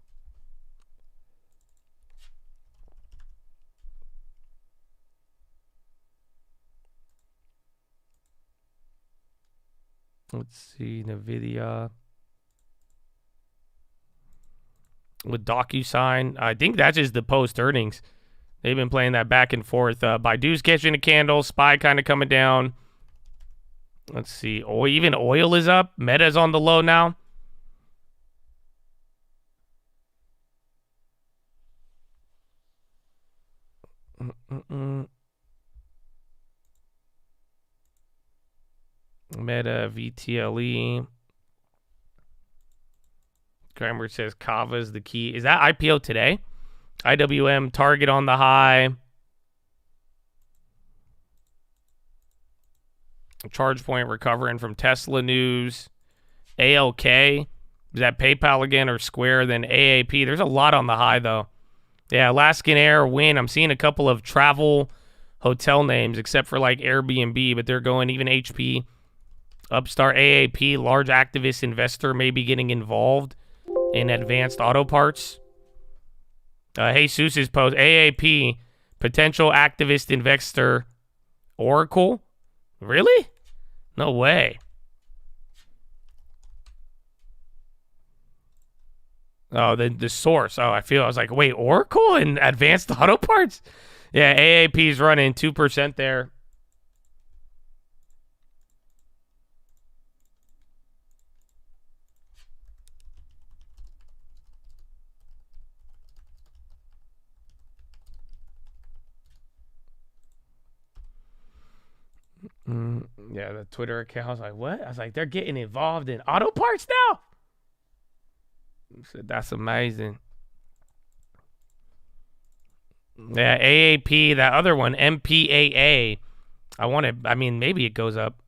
Let's see, NVIDIA. With DocuSign. I think that's just the post-earnings. They've been playing that back and forth. Baidu's catching a candle. SPY kind of coming down. Let's see. Even oil is up. Meta's on the low now. Meta, VTLE. Kramer says Kava's the key. Is that IPO today? IWM, Target on the high. ChargePoint recovering from Tesla news. ALK. Is that PayPal again or Square? Then AAP. There's a lot on the high, though. Yeah, Alaskan Air, Wynn. I'm seeing a couple of travel hotel names, except for like Airbnb, but they're going even HP. Upstart, AAP, large activist investor may be getting involved in advanced auto parts. Jesus' post, AAP, potential activist investor, Oracle? Really? No way. Oh, the source. Oh, I was like, wait, Oracle and advanced auto parts? Yeah, AAP's running 2% there. Yeah, the Twitter account. I was like, what? I was like, they're getting involved in auto parts now? I said, that's amazing. Yeah, AAP, that other one, MPAA. I mean, maybe it goes up.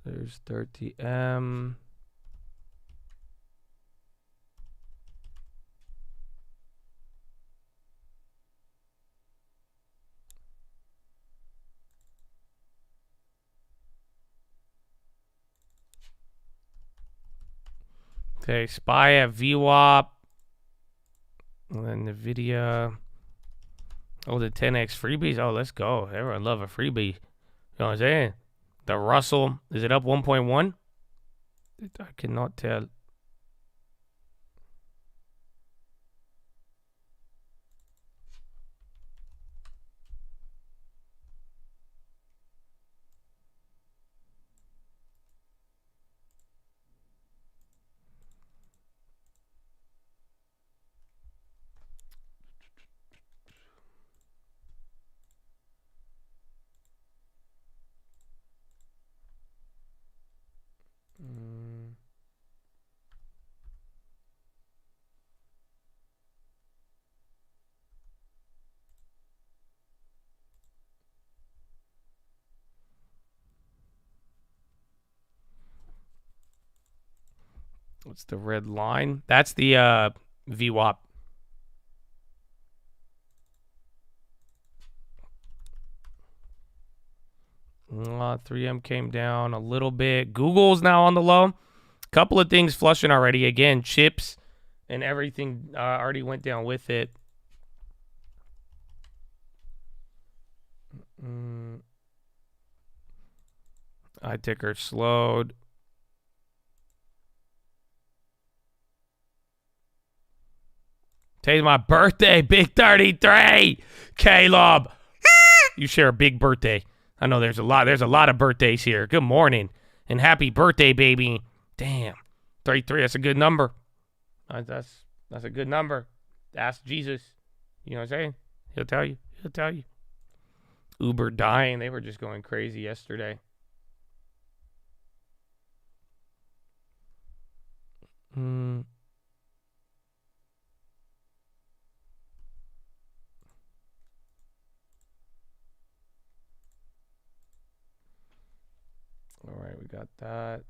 There's 30M. Okay, SPY at VWAP. And then NVIDIA. Oh, the 10X freebies. Oh, let's go. Everyone love a freebie. You know what I'm saying? The Russell, is it up 1.1? I cannot tell. What's the red line? That's the VWAP. 3M came down a little bit. Google's now on the low. Couple of things flushing already. Again, chips and everything already went down with it. I ticker slowed. Today's my birthday, big 33. Caleb, you share a big birthday. I know there's a lot of birthdays here. Good morning and happy birthday, baby. Damn, 33. That's a good number. That's a good number. Ask Jesus. You know what I'm saying? He'll tell you. He'll tell you. Uber dying. They were just going crazy yesterday. All right, we got that.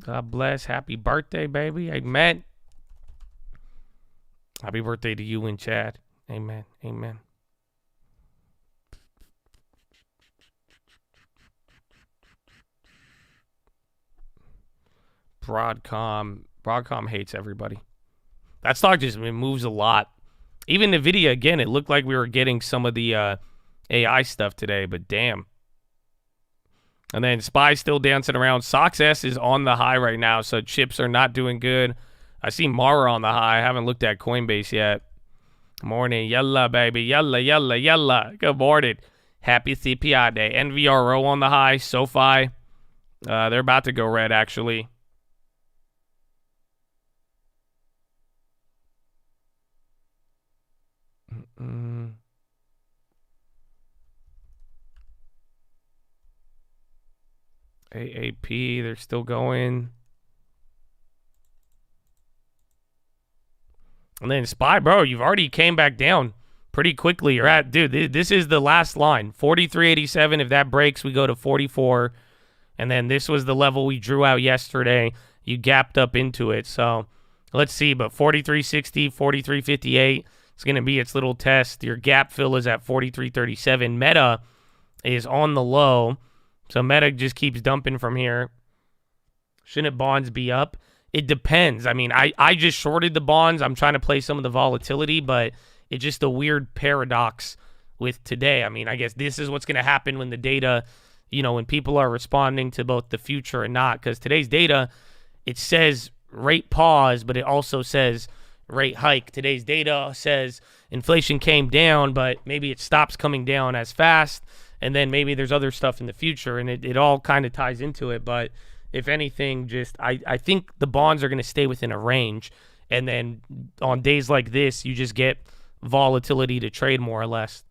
God bless. Happy birthday, baby. Amen. Happy birthday to you and Chad. Amen. Amen. Broadcom hates everybody. That stock just moves a lot. Even NVIDIA, again, it looked like we were getting some of the AI stuff today, but damn. And then SPY's still dancing around. SOXS is on the high right now, so chips are not doing good. I see Mara on the high. I haven't looked at Coinbase yet. Morning. Yalla, baby. Yalla, yalla, yalla. Good morning. Happy CPI day. NVRO on the high. SoFi. They're about to go red, actually. AAP, they're still going. And then SPY, bro, you've already came back down pretty quickly. You're at, dude, this is the last line. 43.87. If that breaks, we go to 44. And then this was the level we drew out yesterday. You gapped up into it. So let's see. But 43.60, 43.58. It's going to be its little test. Your gap fill is at 43.37. Meta is on the low. So Meta just keeps dumping from here. Shouldn't bonds be up? It depends. I mean, I just shorted the bonds. I'm trying to play some of the volatility, but it's just a weird paradox with today. I mean, I guess this is what's going to happen when the data, you know, when people are responding to both the future and not. Because today's data, it says rate pause, but it also says rate hike. Today's data says inflation came down, but maybe it stops coming down as fast. And then maybe there's other stuff in the future, and it all kind of ties into it. But if anything, just I think the bonds are going to stay within a range. And then on days like this, you just get volatility to trade more or less.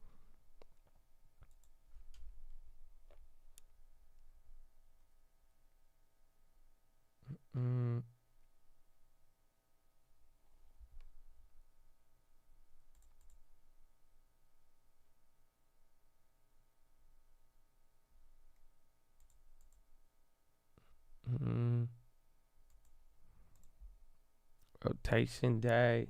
Rotation day.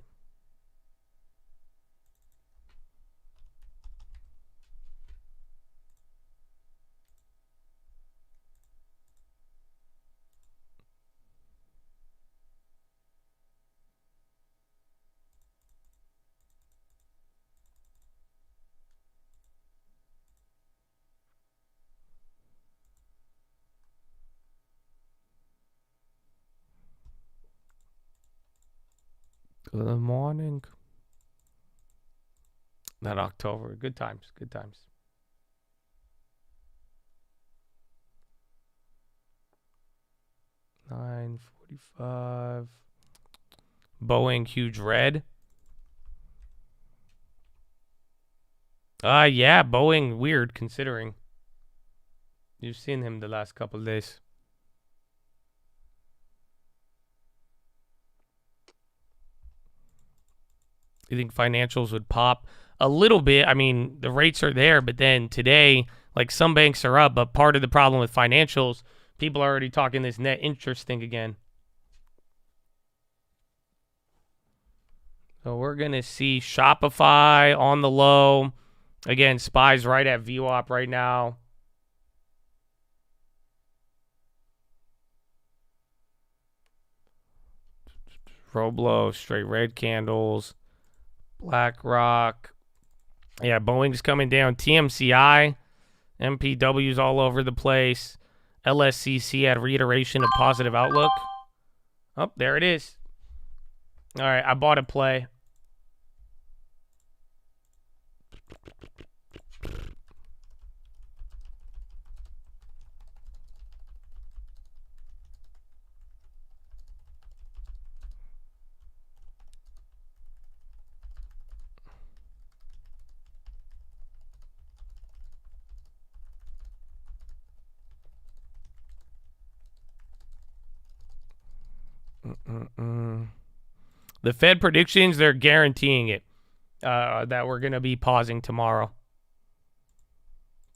Good morning. Not October. Good times. Good times. $9.45. Boeing huge red. Yeah, Boeing weird considering. You've seen him the last couple of days. You think financials would pop a little bit? I mean, the rates are there, but then today, like some banks are up, but part of the problem with financials, people are already talking this net interest thing again. So we're going to see Shopify on the low. Again, SPY's right at VWAP right now. Roblo, straight red candles. BlackRock. Yeah, Boeing's coming down. TMCI. MPW's all over the place. LSCC had reiteration of positive outlook. Oh, there it is. All right, I bought a play. The Fed predictions, they're guaranteeing it, that we're going to be pausing tomorrow.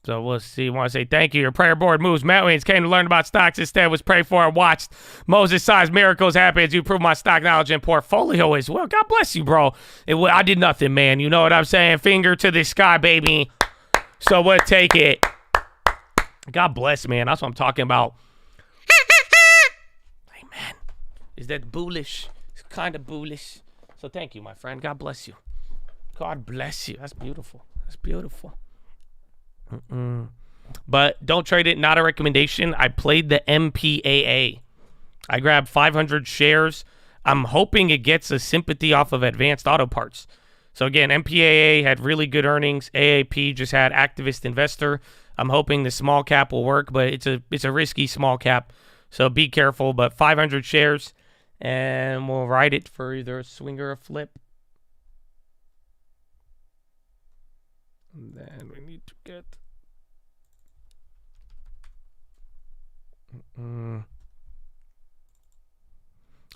So we'll see. Want to say thank you. Your prayer board moves mountains. Came to learn about stocks instead. Was prayed for and watched Moses-sized miracles happen as you improve my stock knowledge and portfolio as well. God bless you, bro. I did nothing, man. You know what I'm saying? Finger to the sky, baby. So we'll take it. God bless, man. That's what I'm talking about. Amen. Is that bullish? It's kind of bullish. So thank you, my friend. God bless you. God bless you. That's beautiful. That's beautiful. But don't trade it. Not a recommendation. I played the MPAA. I grabbed 500 shares. I'm hoping it gets a sympathy off of Advanced Auto Parts. So again, MPAA had really good earnings. AAP just had Activist Investor. I'm hoping the small cap will work, but it's a risky small cap. So be careful. But 500 shares, and we'll ride it for either a swing or a flip. And then we need to get...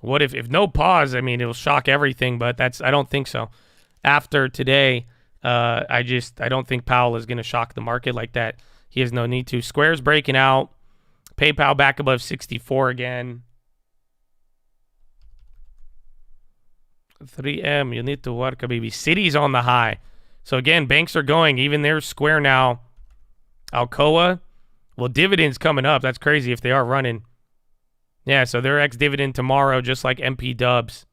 What if no pause? I mean, it'll shock everything, but I don't think so. After today, I don't think Powell is going to shock the market like that. He has no need to. Square's breaking out. PayPal back above 64 again. 3M, you need to work, baby. Citi's on the high. So again, banks are going. Even there's Square now. Alcoa. Well, dividends coming up. That's crazy if they are running. Yeah, so they're ex-dividend tomorrow, just like MP Dubs.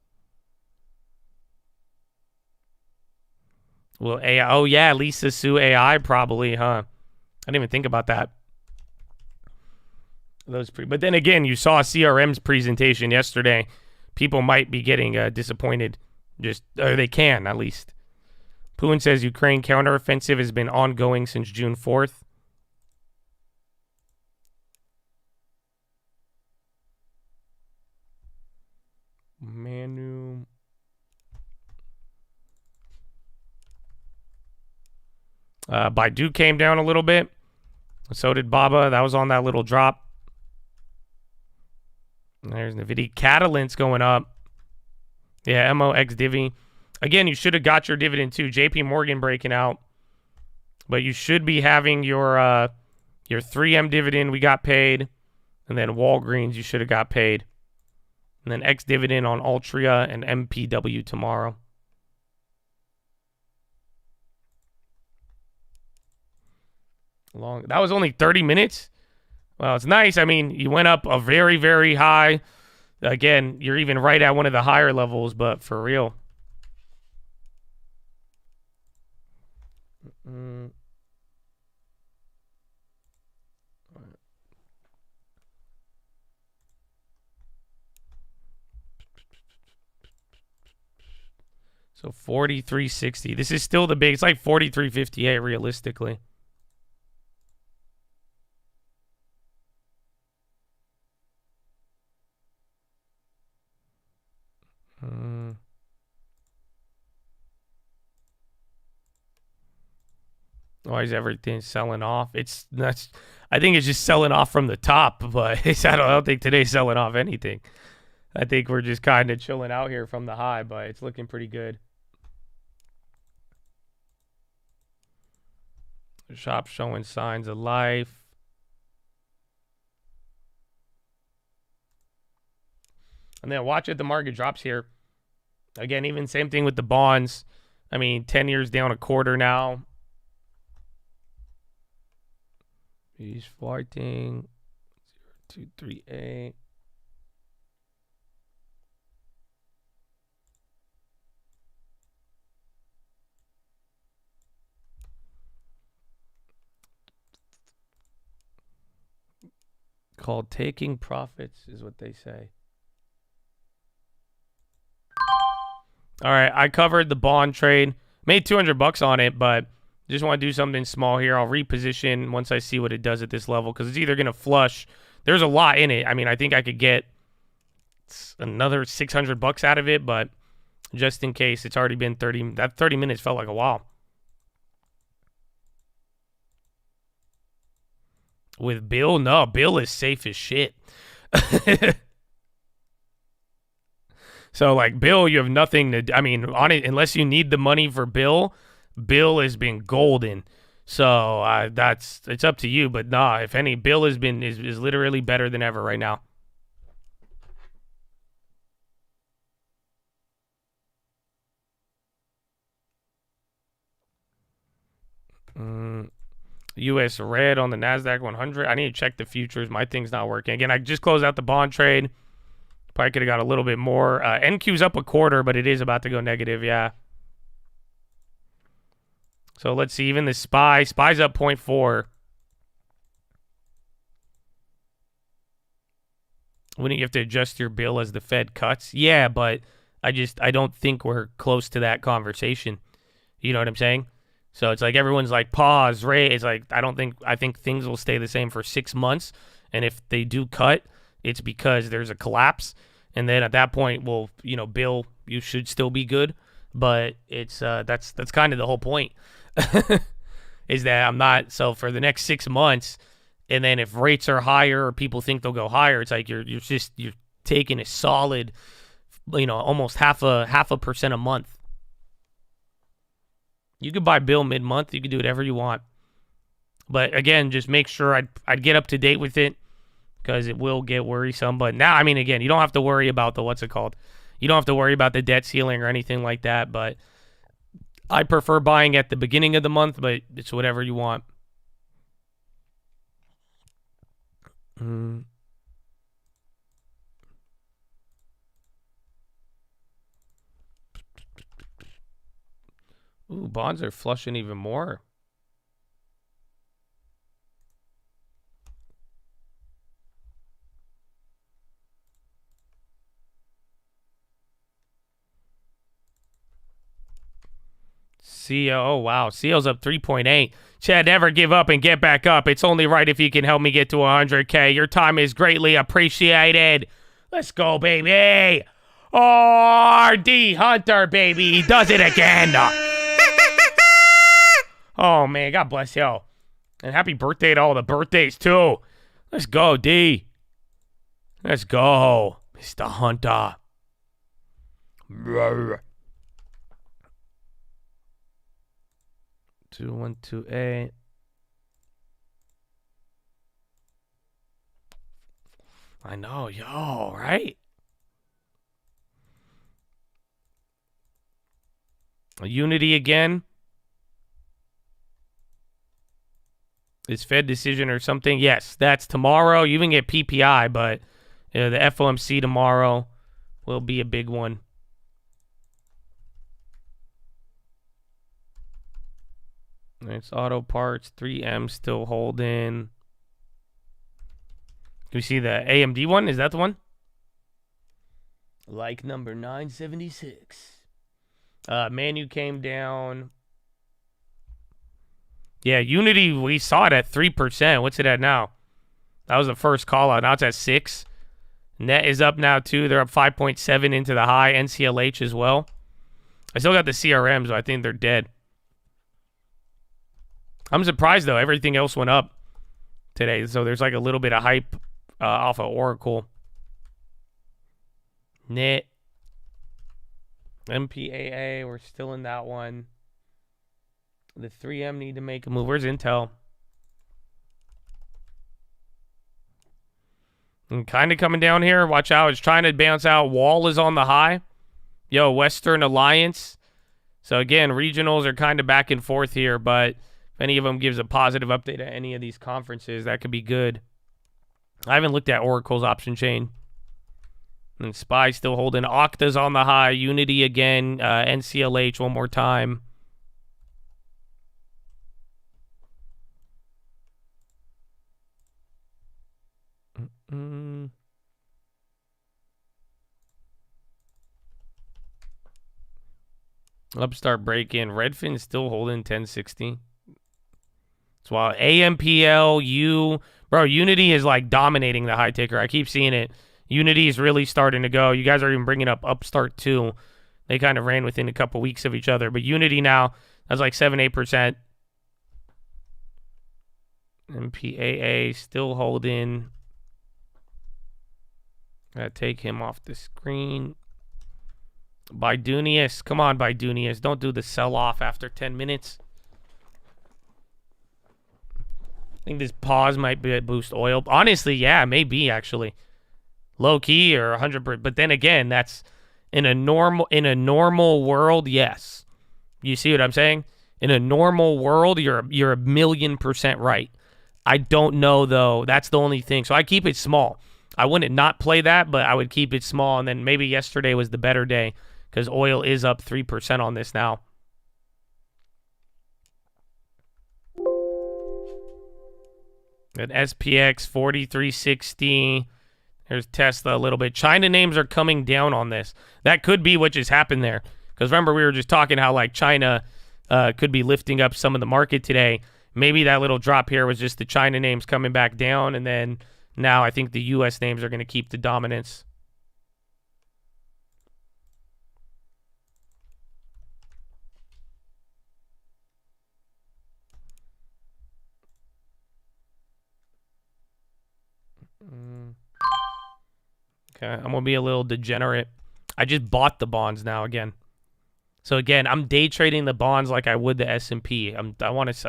Well, AI. Oh, yeah, Lisa Sue AI probably, huh? I didn't even think about that. But then again, you saw CRM's presentation yesterday. People might be getting disappointed. Or they can, at least. Poon says Ukraine counteroffensive has been ongoing since June 4th. Manu. Baidu came down a little bit. So did Baba. That was on that little drop. There's Nvidia. Catalent's going up. Yeah, MOX Divi. Again, you should have got your dividend too. JP Morgan breaking out. But you should be having your 3M dividend. We got paid. And then Walgreens, you should have got paid. And then ex-dividend on Altria and MPW tomorrow. That was only 30 minutes? Well, it's nice. I mean, you went up a very, very high. Again, you're even right at one of the higher levels, but for real. So 43.60. This is still the big. It's like 43.58 realistically. Why is everything selling off? I think it's just selling off from the top, but I don't think today's selling off anything. I think we're just kind of chilling out here from the high, but it's looking pretty good. The shop showing signs of life. And then watch it, the market drops here. Again, even same thing with the bonds. I mean, 10 years down a quarter now. He's fighting. 0238. Called taking profits is what they say. All right, I covered the bond trade. Made $200 on it, but just want to do something small here. I'll reposition once I see what it does at this level because it's either going to flush. There's a lot in it. I mean, I think I could get another $600 out of it, but just in case, it's already been 30. That 30 minutes felt like a while. With Bill, no, Bill is safe as shit. So, like, Bill, you have nothing to... I mean, on it, unless you need the money for Bill, Bill has been golden. So, it's up to you. But, nah, if any, Bill is literally better than ever right now. U.S. red on the NASDAQ 100. I need to check the futures. My thing's not working. Again, I just closed out the bond trade. Probably could have got a little bit more. NQ's up a quarter, but it is about to go negative, yeah. So let's see. Even the SPY's up 0.4. Wouldn't you have to adjust your bill as the Fed cuts? Yeah, but I don't think we're close to that conversation. You know what I'm saying? So it's like everyone's like, pause, rate. It's like, I think things will stay the same for 6 months. And if they do cut, it's because there's a collapse. And then at that point, well, Bill, you should still be good. But it's that's kind of the whole point is that I'm not. So for the next 6 months, and then if rates are higher or people think they'll go higher, it's like you're taking a solid, almost half a percent a month. You could buy Bill mid-month. You could do whatever you want. But again, just make sure I'd get up to date with it because it will get worrisome. But now, I mean, again, you don't have to worry about the, what's it called? You don't have to worry about the debt ceiling or anything like that. But I prefer buying at the beginning of the month, but it's whatever you want. Ooh, bonds are flushing even more. CO, oh wow, CO's up 3.8. Chad, never give up and get back up. It's only right if you can help me get to 100K. Your time is greatly appreciated. Let's go, baby. RD Hunter, baby. He does it again. Oh, man, God bless you. And happy birthday to all the birthdays, too. Let's go, D. Let's go, Mr. Hunter. 2128. I know, yo, right? Unity again. Is Fed decision or something? Yes, that's tomorrow. You even get PPI, but the FOMC tomorrow will be a big one. It's auto parts. 3M still holding. Do you see the AMD one? Is that the one? Like number 976. Manu came down. Yeah, Unity, we saw it at 3%. What's it at now? That was the first call out. Now it's at 6. Net is up now, too. They're up 5.7 into the high. NCLH as well. I still got the CRMs, so I think they're dead. I'm surprised, though. Everything else went up today. So there's like a little bit of hype off of Oracle. Net. MPAA, we're still in that one. The 3M need to make a move. Where's Intel? And kind of coming down here. Watch out. It's trying to bounce out. Wall is on the high. Yo, Western Alliance. So, again, regionals are kind of back and forth here. But if any of them gives a positive update at any of these conferences, that could be good. I haven't looked at Oracle's option chain. And SPY still holding. Okta's on the high. Unity again. NCLH one more time. Upstart break in. Redfin still holding 1060. That's why AMPL, bro, Unity is like dominating the high ticker. I keep seeing it. Unity is really starting to go. You guys are even bringing up Upstart too. They kind of ran within a couple weeks of each other. But Unity now has like 7-8%. MPAA still holding. Gotta take him off the screen. Bidunius. Come on, Bidunius. Don't do the sell-off after 10 minutes. I think this pause might boost oil. Honestly, yeah, maybe actually. Low key or 100%. But then again, that's in a normal world, yes. You see what I'm saying? In a normal world, you're 1,000,000% right. I don't know though. That's the only thing. So I keep it small. I wouldn't not play that, but I would keep it small. And then maybe yesterday was the better day because oil is up 3% on this now. At SPX 4360. There's Tesla a little bit. China names are coming down on this. That could be what just happened there. Because remember, we were just talking how like China could be lifting up some of the market today. Maybe that little drop here was just the China names coming back down. And then now I think the U.S. names are going to keep the dominance. Okay, I'm going to be a little degenerate. I just bought the bonds now again. So again, I'm day trading the bonds like I would the S&P. I'm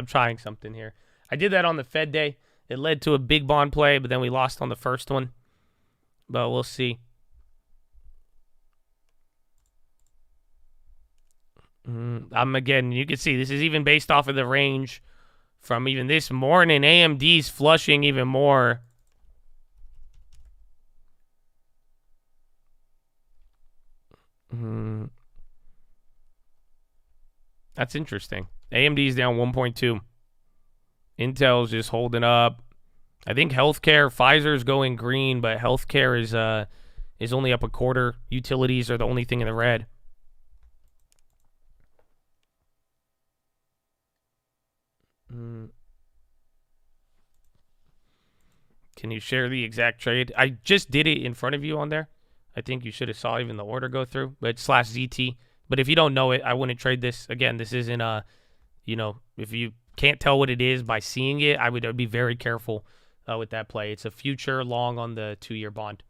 trying something here. I did that on the Fed day. It led to a big bond play, but then we lost on the first one. But we'll see. Again, you can see this is even based off of the range from even this morning. AMD's flushing even more. That's interesting. AMD's down 1.2. Intel's just holding up. I think healthcare, Pfizer's going green, but healthcare is only up a quarter. Utilities are the only thing in the red. Can you share the exact trade? I just did it in front of you on there. I think you should have saw even the order go through, but /ZT. But if you don't know it, I wouldn't trade this. Again, this isn't if you can't tell what it is by seeing it, I would be very careful with that play. It's a future long on the 2-year bond.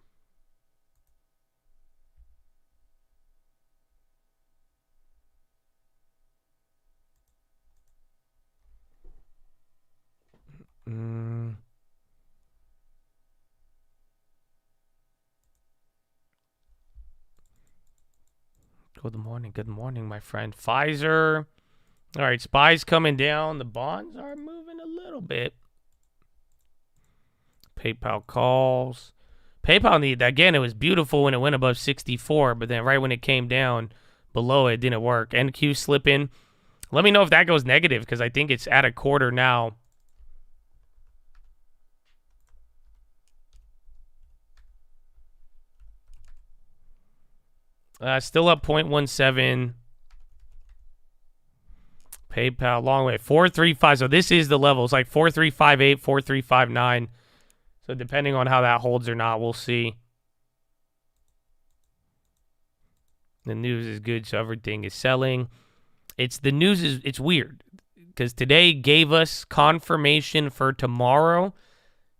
Good morning, my friend. Pfizer. All right, SPY's coming down. The bonds are moving a little bit. PayPal calls. PayPal, again, it was beautiful when it went above 64, but then right when it came down below it didn't work. NQ slipping. Let me know if that goes negative because I think it's at a quarter now. Still up 0.17. PayPal, long way. 435. So this is the level. It's like 4358, 4359. So depending on how that holds or not, we'll see. The news is good, so everything is selling. It's weird because today gave us confirmation for tomorrow,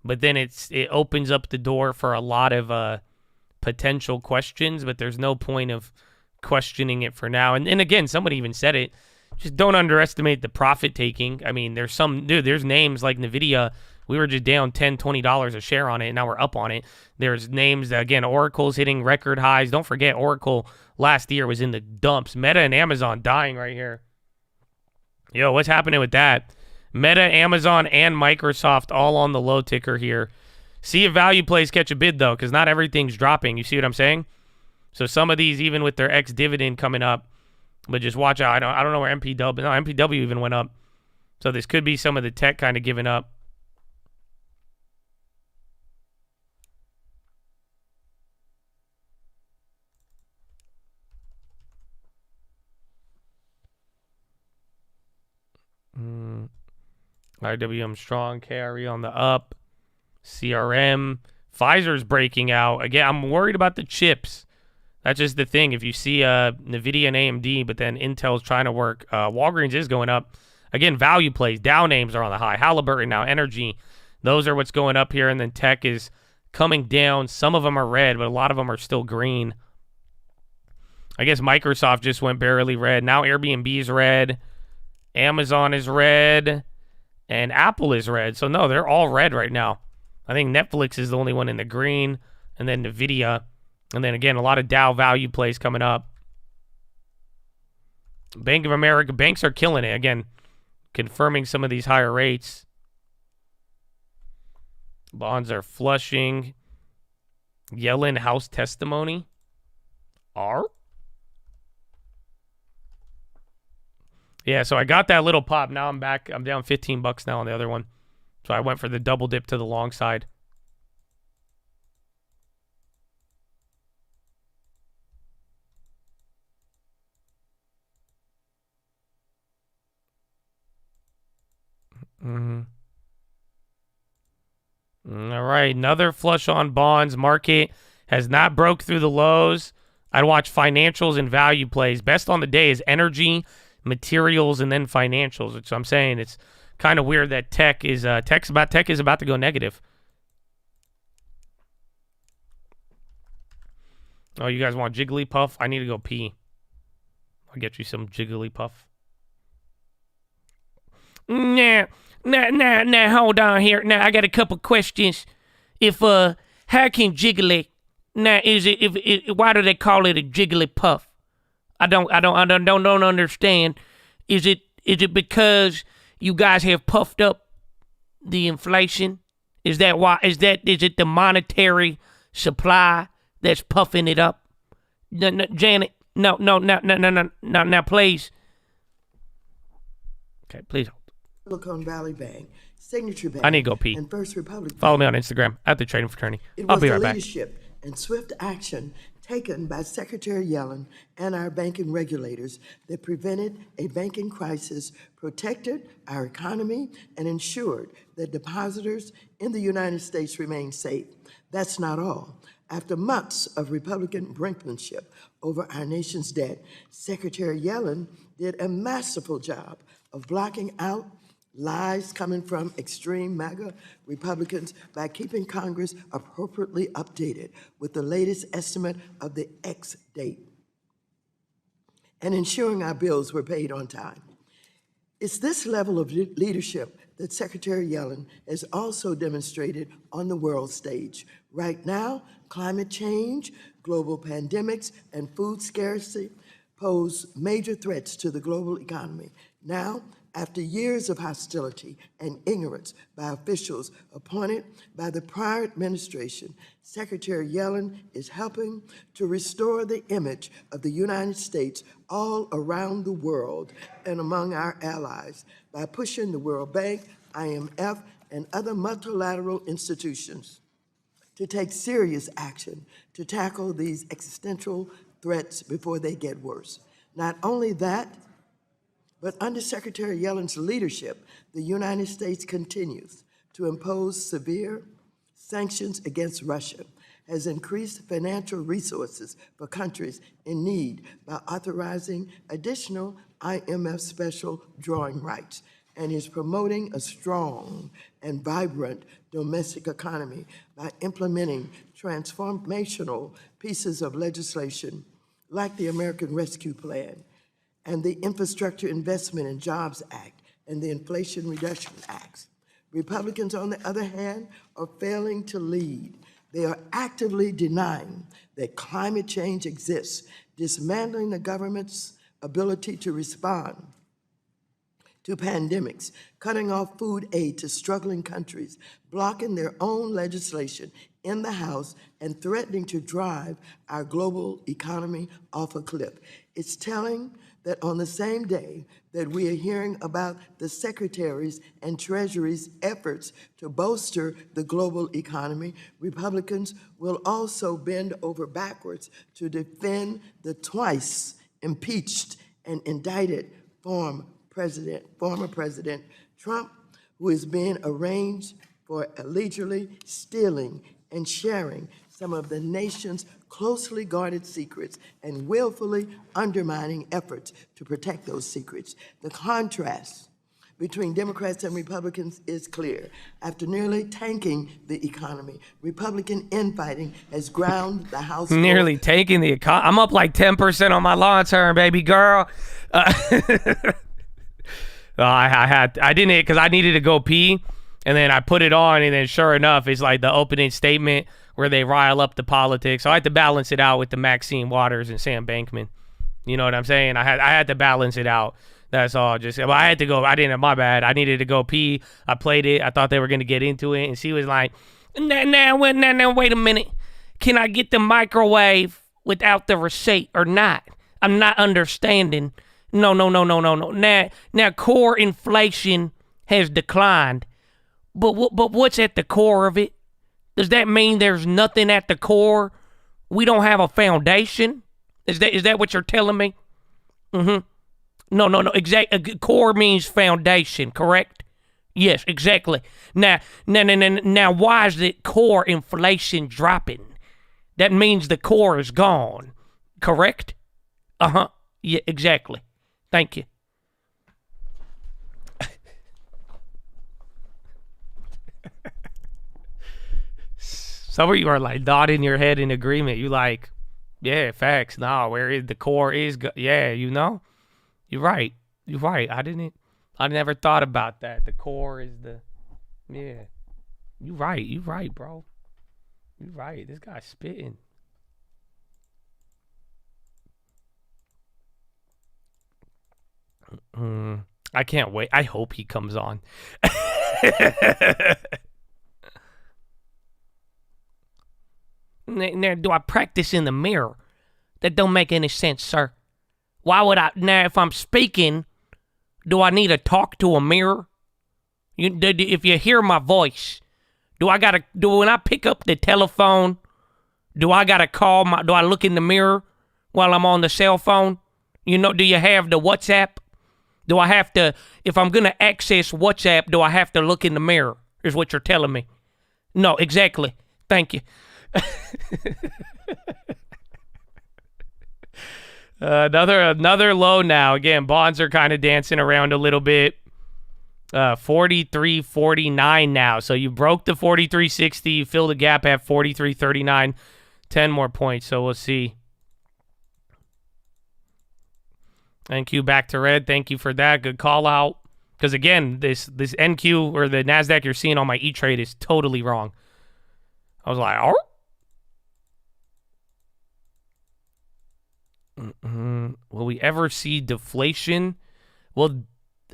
but then it opens up the door for a lot of potential questions, but there's no point of questioning it for now. And again, somebody even said it. Just don't underestimate the profit taking. I mean, there's names like NVIDIA. We were just down $10, $20 a share on it, and now we're up on it. There's names that, again, Oracle's hitting record highs. Don't forget, Oracle last year was in the dumps. Meta and Amazon dying right here. Yo, what's happening with that? Meta, Amazon, and Microsoft all on the low ticker here. See if value plays catch a bid, though, because not everything's dropping. You see what I'm saying? So some of these, even with their ex-dividend coming up, but just watch out. I don't know where MPW even went up. So this could be some of the tech kind of giving up. IWM strong carry on the up. CRM. Pfizer's breaking out. Again, I'm worried about the chips. That's just the thing. If you see NVIDIA and AMD, but then Intel's trying to work, Walgreens is going up. Again, value plays. Dow names are on the high. Halliburton now, energy. Those are what's going up here. And then tech is coming down. Some of them are red, but a lot of them are still green. I guess Microsoft just went barely red. Now Airbnb is red. Amazon is red. And Apple is red. So, no, they're all red right now. I think Netflix is the only one in the green. And then NVIDIA. And then, again, a lot of Dow value plays coming up. Bank of America. Banks are killing it. Again, confirming some of these higher rates. Bonds are flushing. Yellen House testimony. R? Yeah, so I got that little pop. Now I'm back. I'm down $15 now on the other one. So I went for the double dip to the long side. All right, another flush on bonds. Market has not broke through the lows. I'd watch financials and value plays. Best on the day is energy, materials, and then financials. Which I'm saying it's kind of weird that tech is about to go negative. Oh, you guys want Jigglypuff? I need to go pee. I'll get you some Jigglypuff. Now, hold on here. Now, I got a couple questions. How can Jiggly? Now, why do they call it a Jigglypuff? I don't understand. Is it because you guys have puffed up the inflation? Is that why? Is it the monetary supply that's puffing it up? No, Janet, no, please. Okay, please hold. Silicon Valley Bank, Signature Bank, I need to go pee. and First Republic. Follow me on Instagram at the Trading Fraternity. It I'll was be the right back. leadership and swift action taken by Secretary Yellen and our banking regulators that prevented a banking crisis, protected our economy, and ensured that depositors in the United States remain safe. That's not all. After months of Republican brinkmanship over our nation's debt, Secretary Yellen did a masterful job of blocking out lies coming from extreme MAGA Republicans by keeping Congress appropriately updated with the latest estimate of the X date and ensuring our bills were paid on time. It's this level of leadership that Secretary Yellen has also demonstrated on the world stage. Right now, climate change, global pandemics, and food scarcity pose major threats to the global economy. Now, after years of hostility and ignorance by officials appointed by the prior administration, Secretary Yellen is helping to restore the image of the United States all around the world and among our allies by pushing the World Bank, IMF, and other multilateral institutions to take serious action to tackle these existential threats before they get worse. Not only that, but under Secretary Yellen's leadership, the United States continues to impose severe sanctions against Russia, has increased financial resources for countries in need by authorizing additional IMF special drawing rights, and is promoting a strong and vibrant domestic economy by implementing transformational pieces of legislation like the American Rescue Plan and the Infrastructure Investment and Jobs Act and the Inflation Reduction Acts. Republicans, on the other hand, are failing to lead. They are actively denying that climate change exists, dismantling the government's ability to respond to pandemics, cutting off food aid to struggling countries, blocking their own legislation in the House, and threatening to drive our global economy off a cliff. It's telling that on the same day that we are hearing about the Secretary's and Treasury's efforts to bolster the global economy, Republicans will also bend over backwards to defend the twice impeached and indicted former President Trump, who is being arraigned for allegedly stealing and sharing some of the nation's closely guarded secrets and willfully undermining efforts to protect those secrets. The contrast between Democrats and Republicans is clear. After nearly tanking the economy, Republican infighting has ground the House. Nearly tanking the economy. I'm up like 10% on my lawn term, baby girl. I didn't, because I needed to go pee, and then I put it on, and then sure enough, it's like the opening statement where they rile up the politics. So I had to balance it out with the Maxine Waters and Sam Bankman. You know what I'm saying? I had to balance it out. That's all. Well, I had to go. I didn't. My bad. I needed to go pee. I played it. I thought they were going to get into it, and she was like, "Now, wait a minute. Can I get the microwave without the receipt or not? I'm not understanding. No. Now, core inflation has declined, but what's at the core of it? Does that mean there's nothing at the core? We don't have a foundation? Is that what you're telling me? Mm-hmm. No. Core means foundation, correct? Yes, exactly. Now, why is the core inflation dropping? That means the core is gone, correct? Uh-huh. Yeah, exactly. Thank you. Some of you are like nodding your head in agreement. You like, yeah, facts. Nah, where is the core is? Yeah, you know. You're right. I never thought about that. The core is the, yeah. You right, bro. You right. This guy's spitting. I can't wait. I hope he comes on. Now, do I practice in the mirror? That don't make any sense, sir. Why would I? Now, if I'm speaking, do I need to talk to a mirror? If you hear my voice, when I pick up the telephone, do I look in the mirror while I'm on the cell phone? You know, do you have the WhatsApp? Do I have to, if I'm going to access WhatsApp, do I have to look in the mirror, is what you're telling me? No, exactly. Thank you. Another low now. Again, bonds are kind of dancing around a little bit. 43.49 now. So you broke the 43.60. You fill the gap at 43.39. 10 more points. So we'll see. Thank you, back to red. Thank you for that. Good call out. Because again, this NQ or the NASDAQ you're seeing on my E-Trade is totally wrong. I was like, oh. Will we ever see deflation? Well,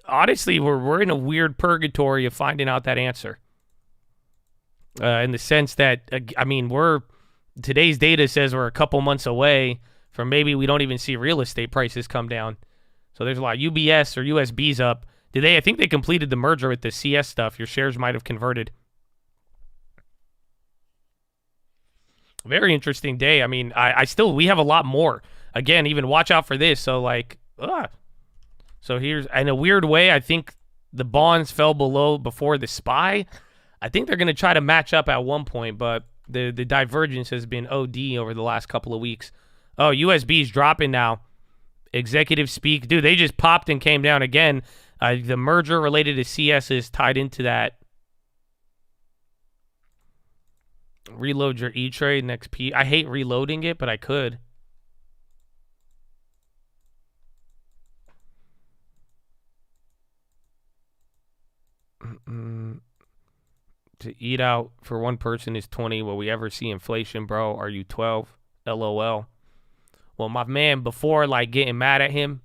honestly, we're in a weird purgatory of finding out that answer. In the sense that, I mean, today's data says we're a couple months away from maybe we don't even see real estate prices come down. So there's a lot. UBS or USB's up. I think they completed the merger with the CS stuff. Your shares might have converted. Very interesting day. I mean, we have a lot more. Again, even watch out for this. So So here's, in a weird way, I think the bonds fell below before the SPY. I think they're going to try to match up at one point, but the divergence has been OD over the last couple of weeks. Oh, USB's dropping now. Executive speak. Dude, they just popped and came down again. The merger related to CS is tied into that. Reload your E-Trade next P. I hate reloading it, but I could. To eat out for one person is 20. Will we ever see inflation, bro? Are you 12? LOL. Well, my man, before like getting mad at him,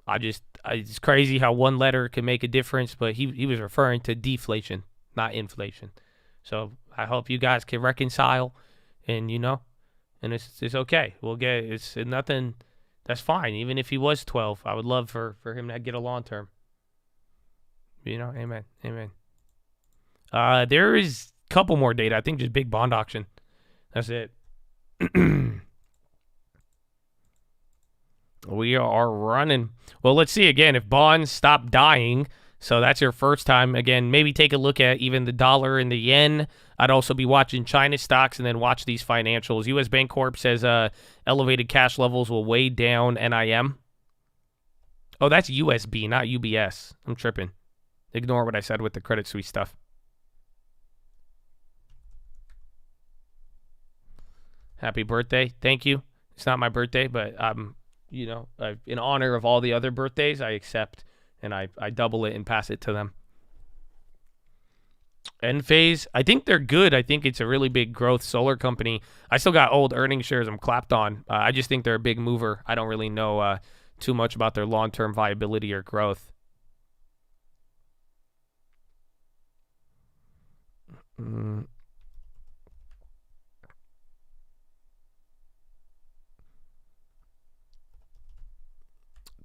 it's crazy how one letter can make a difference, but he was referring to deflation, not inflation. So I hope you guys can reconcile, and and it's okay. It's nothing. That's fine. Even if he was 12, I would love for him to get a long term. Amen. There is a couple more data. I think just big bond auction. That's it. We are running. Well, let's see again. If bonds stop dying, So that's your first time. Again, maybe take a look at even the dollar and the yen. I'd also be watching China stocks and then watch these financials. U.S. Bancorp says elevated cash levels will weigh down NIM. Oh, that's USB, not UBS. I'm tripping. Ignore what I said with the Credit Suisse stuff. Happy birthday. Thank you. It's not my birthday, but in honor of all the other birthdays, I accept and I double it and pass it to them. Enphase, I think they're good. I think it's a really big growth solar company. I still got old earning shares I'm clapped on. I just think they're a big mover. I don't really know too much about their long-term viability or growth.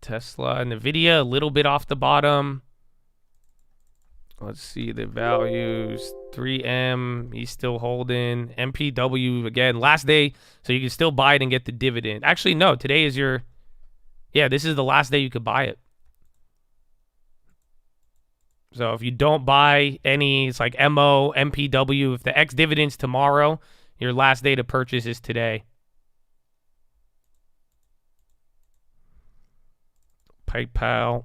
Tesla and NVIDIA, a little bit off the bottom. Let's see the values. 3M, he's still holding. MPW, again, last day, so you can still buy it and get the dividend. Actually, no, today is this is the last day you could buy it. So if you don't buy any, it's like MO, MPW, if the ex-dividend's tomorrow, your last day to purchase is today. PayPal.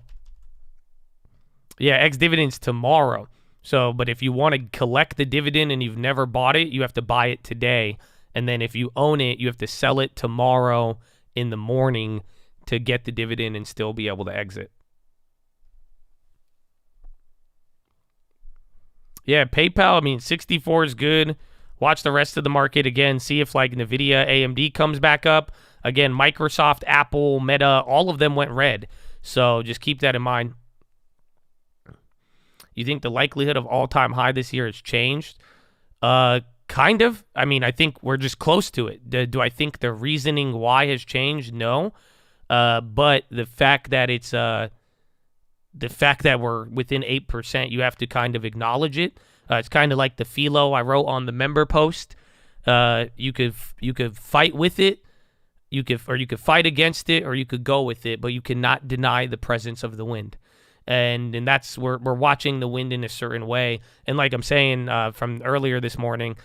Yeah, ex-dividend's tomorrow. So, but if you want to collect the dividend and you've never bought it, you have to buy it today. And then if you own it, you have to sell it tomorrow in the morning to get the dividend and still be able to exit. Yeah, PayPal, I mean, 64 is good. Watch the rest of the market again. See if like NVIDIA, AMD comes back up. Again, Microsoft, Apple, Meta, all of them went red. So just keep that in mind. You think the likelihood of all-time high this year has changed? Kind of. I mean, I think we're just close to it. Do I think the reasoning why has changed? No. But the fact that it's the fact that we're within 8%, you have to kind of acknowledge it. It's kind of like the philo I wrote on the member post. You could fight with it. You could fight against it, or you could go with it, but you cannot deny the presence of the wind. And that's we're watching the wind in a certain way. And like I'm saying from earlier this morning,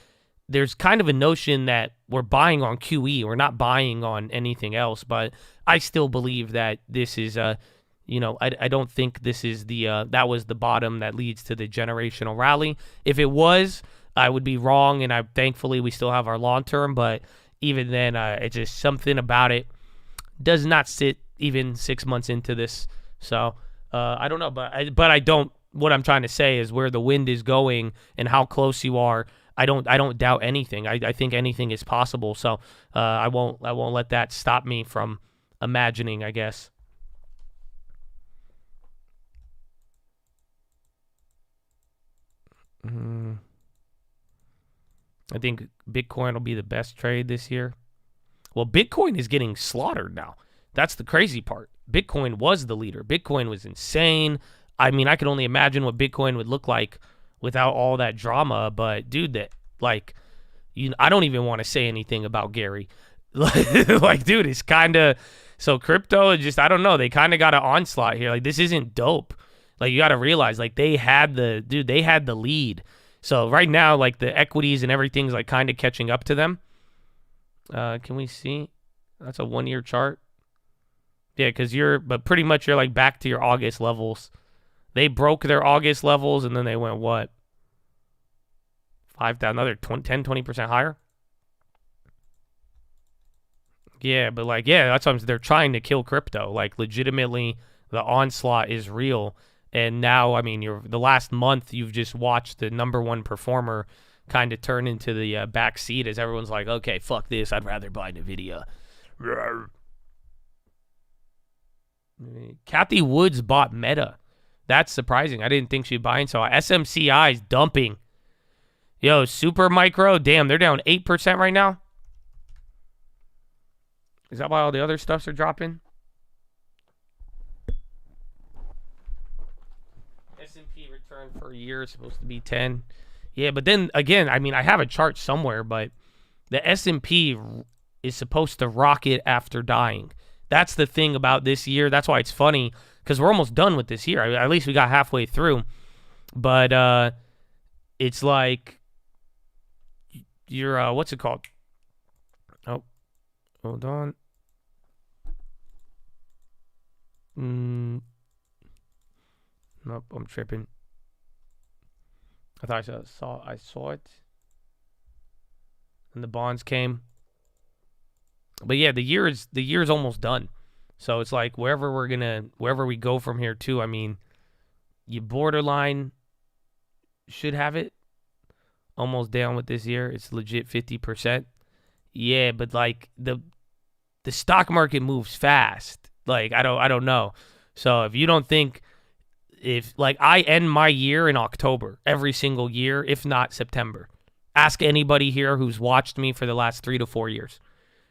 there's kind of a notion that we're buying on QE. We're not buying on anything else. But I still believe that this is I don't think this is that was the bottom that leads to the generational rally. If it was, I would be wrong. And thankfully we still have our long term. But even then, it's just something about it does not sit even 6 months into this. So I don't know, but I don't. What I'm trying to say is where the wind is going and how close you are. I don't doubt anything. I think anything is possible. So I won't let that stop me from imagining, I guess. I think Bitcoin will be the best trade this year. Well, Bitcoin is getting slaughtered now. That's the crazy part. Bitcoin was the leader. Bitcoin was insane. I mean, I could only imagine what Bitcoin would look like without all that drama. But dude, I don't even want to say anything about Gary. Dude, it's kind of so crypto. I don't know. They kind of got an onslaught here. Like, this isn't dope. Like, you got to realize, like, they had the lead. So right now, like, the equities and everything's like kind of catching up to them. Can we see? That's a 1 year chart. Yeah, but pretty much you're like back to your August levels. They broke their August levels and then they went what? 5 down, another 10-20% higher. Yeah, but that's what they're trying to kill crypto. Like, legitimately, the onslaught is real. And now, I mean, the last month you've just watched the number one performer kind of turn into the back seat as everyone's like, okay, fuck this. I'd rather buy NVIDIA. Kathy Woods bought Meta. That's surprising. I didn't think she'd buy in. So SMCI is dumping. Yo, Super Micro, damn, they're down 8% right now. Is that why all the other stuffs are dropping? S&P return for a year is supposed to be 10. Yeah, but then again, I mean, I have a chart somewhere, but the S&P is supposed to rocket after dying. That's the thing about this year. That's why it's funny, because we're almost done with this year. At least we got halfway through. But it's like you're, what's it called? Oh, hold on. Nope, I'm tripping. I thought I saw it. And the bonds came. But yeah, the year is almost done. So it's like wherever we go from here too, I mean, you borderline should have it almost down with this year. It's legit 50%. Yeah, but like the stock market moves fast. Like I don't know. So if you don't think, if like I end my year in October every single year, if not September. Ask anybody here who's watched me for the last 3 to 4 years.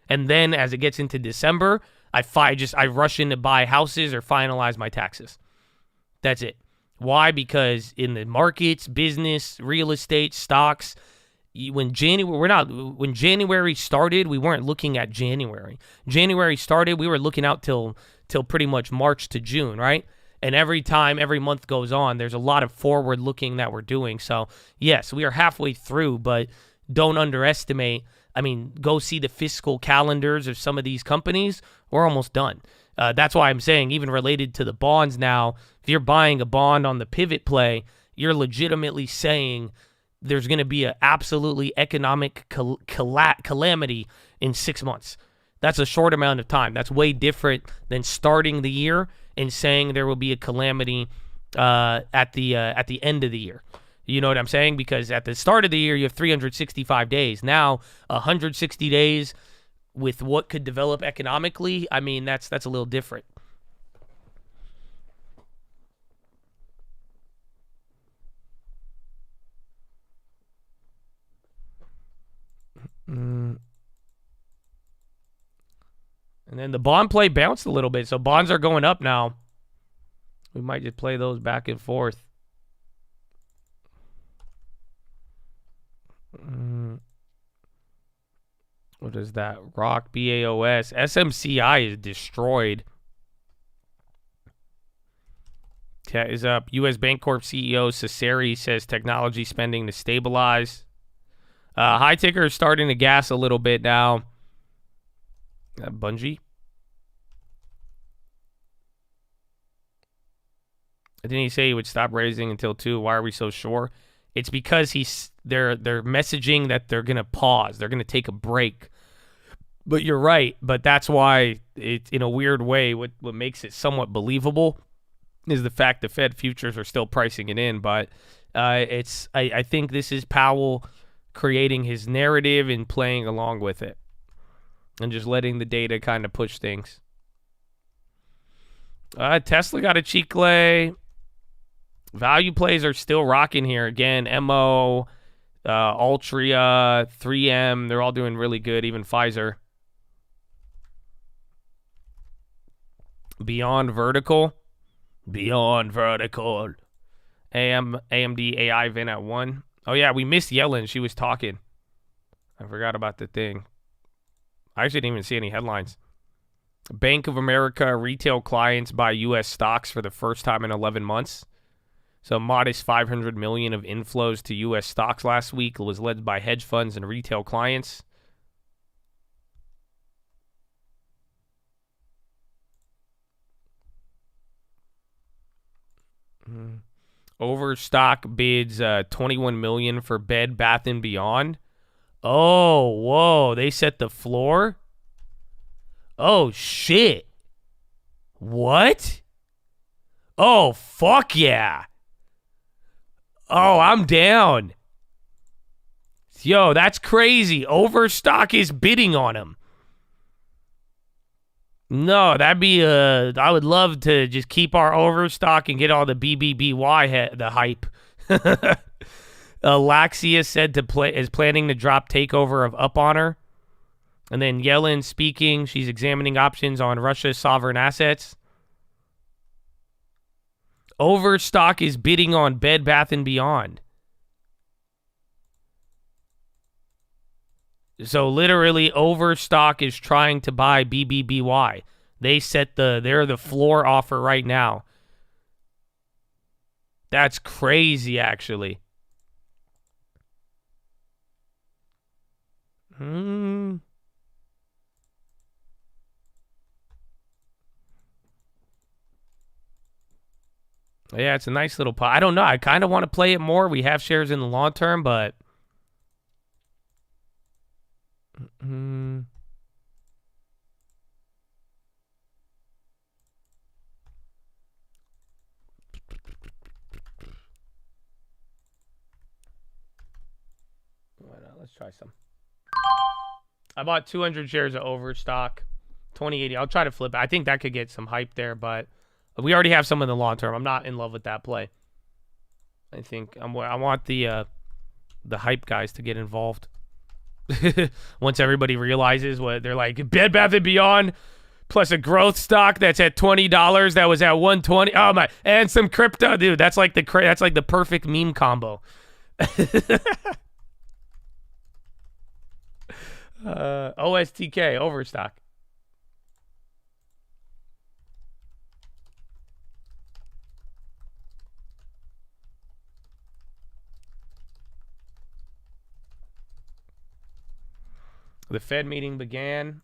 And then as it gets into December, I rush in to buy houses or finalize my taxes. That's it. Why? Because in the markets, business, real estate, stocks, when January started, we weren't looking at January. January started, we were looking out till pretty much March to June, right? And every month goes on, there's a lot of forward looking that we're doing. So yes, we are halfway through, but don't underestimate. I mean, go see the fiscal calendars of some of these companies. We're almost done. That's why I'm saying, even related to the bonds now, if you're buying a bond on the pivot play, you're legitimately saying there's going to be an absolutely economic calamity in 6 months. That's a short amount of time. That's way different than starting the year and saying there will be a calamity at the end of the year. You know what I'm saying? Because at the start of the year, you have 365 days. Now, 160 days with what could develop economically, I mean, that's a little different. And then the bond play bounced a little bit, so bonds are going up now. We might just play those back and forth. What is that? Rock, BAOS. SMCI is destroyed. Cat is up. U.S. Bancorp CEO Cesari says technology spending to stabilize. High ticker is starting to gas a little bit now. Bungie. Didn't he say he would stop raising until 2? Why are we so sure? It's because they're messaging that they're going to pause. They're going to take a break. But you're right. But that's why, it, in a weird way, what makes it somewhat believable is the fact the Fed futures are still pricing it in. But I think this is Powell creating his narrative and playing along with it and just letting the data kind of push things. Tesla got a chicle. Value plays are still rocking here. Again, MO, Altria, 3M, they're all doing really good, even Pfizer. Beyond Vertical. AMD AI Vin at 1. Oh, yeah, we missed Yellen. She was talking. I forgot about the thing. I actually didn't even see any headlines. Bank of America retail clients buy U.S. stocks for the first time in 11 months. So modest $500 million of inflows to U.S. stocks last week was led by hedge funds and retail clients. Overstock bids $21 million for Bed Bath & Beyond. Oh, whoa. They set the floor? Oh, shit. What? Oh, fuck yeah. Oh, I'm down. Yo, that's crazy. Overstock is bidding on him. No, that'd be I would love to just keep our Overstock and get all the BBBY the hype. Laxia said is planning to drop takeover of Up Honor. And then Yellen speaking, she's examining options on Russia's sovereign assets. Overstock is bidding on Bed Bath & Beyond. So literally Overstock is trying to buy BBBY. They're the floor offer right now. That's crazy, actually. Yeah, it's a nice little pot. I don't know. I kind of want to play it more. We have shares in the long term, but... Let's try some. I bought 200 shares of Overstock, 2080. I'll try to flip it. I think that could get some hype there, but we already have some in the long term. I'm not in love with that play. I think I want the hype guys to get involved. Once everybody realizes what they're like, Bed Bath & Beyond plus a growth stock that's at $20 that was at 120. Oh my, and some crypto, dude. That's like the perfect meme combo. OSTK, Overstock. The Fed meeting began.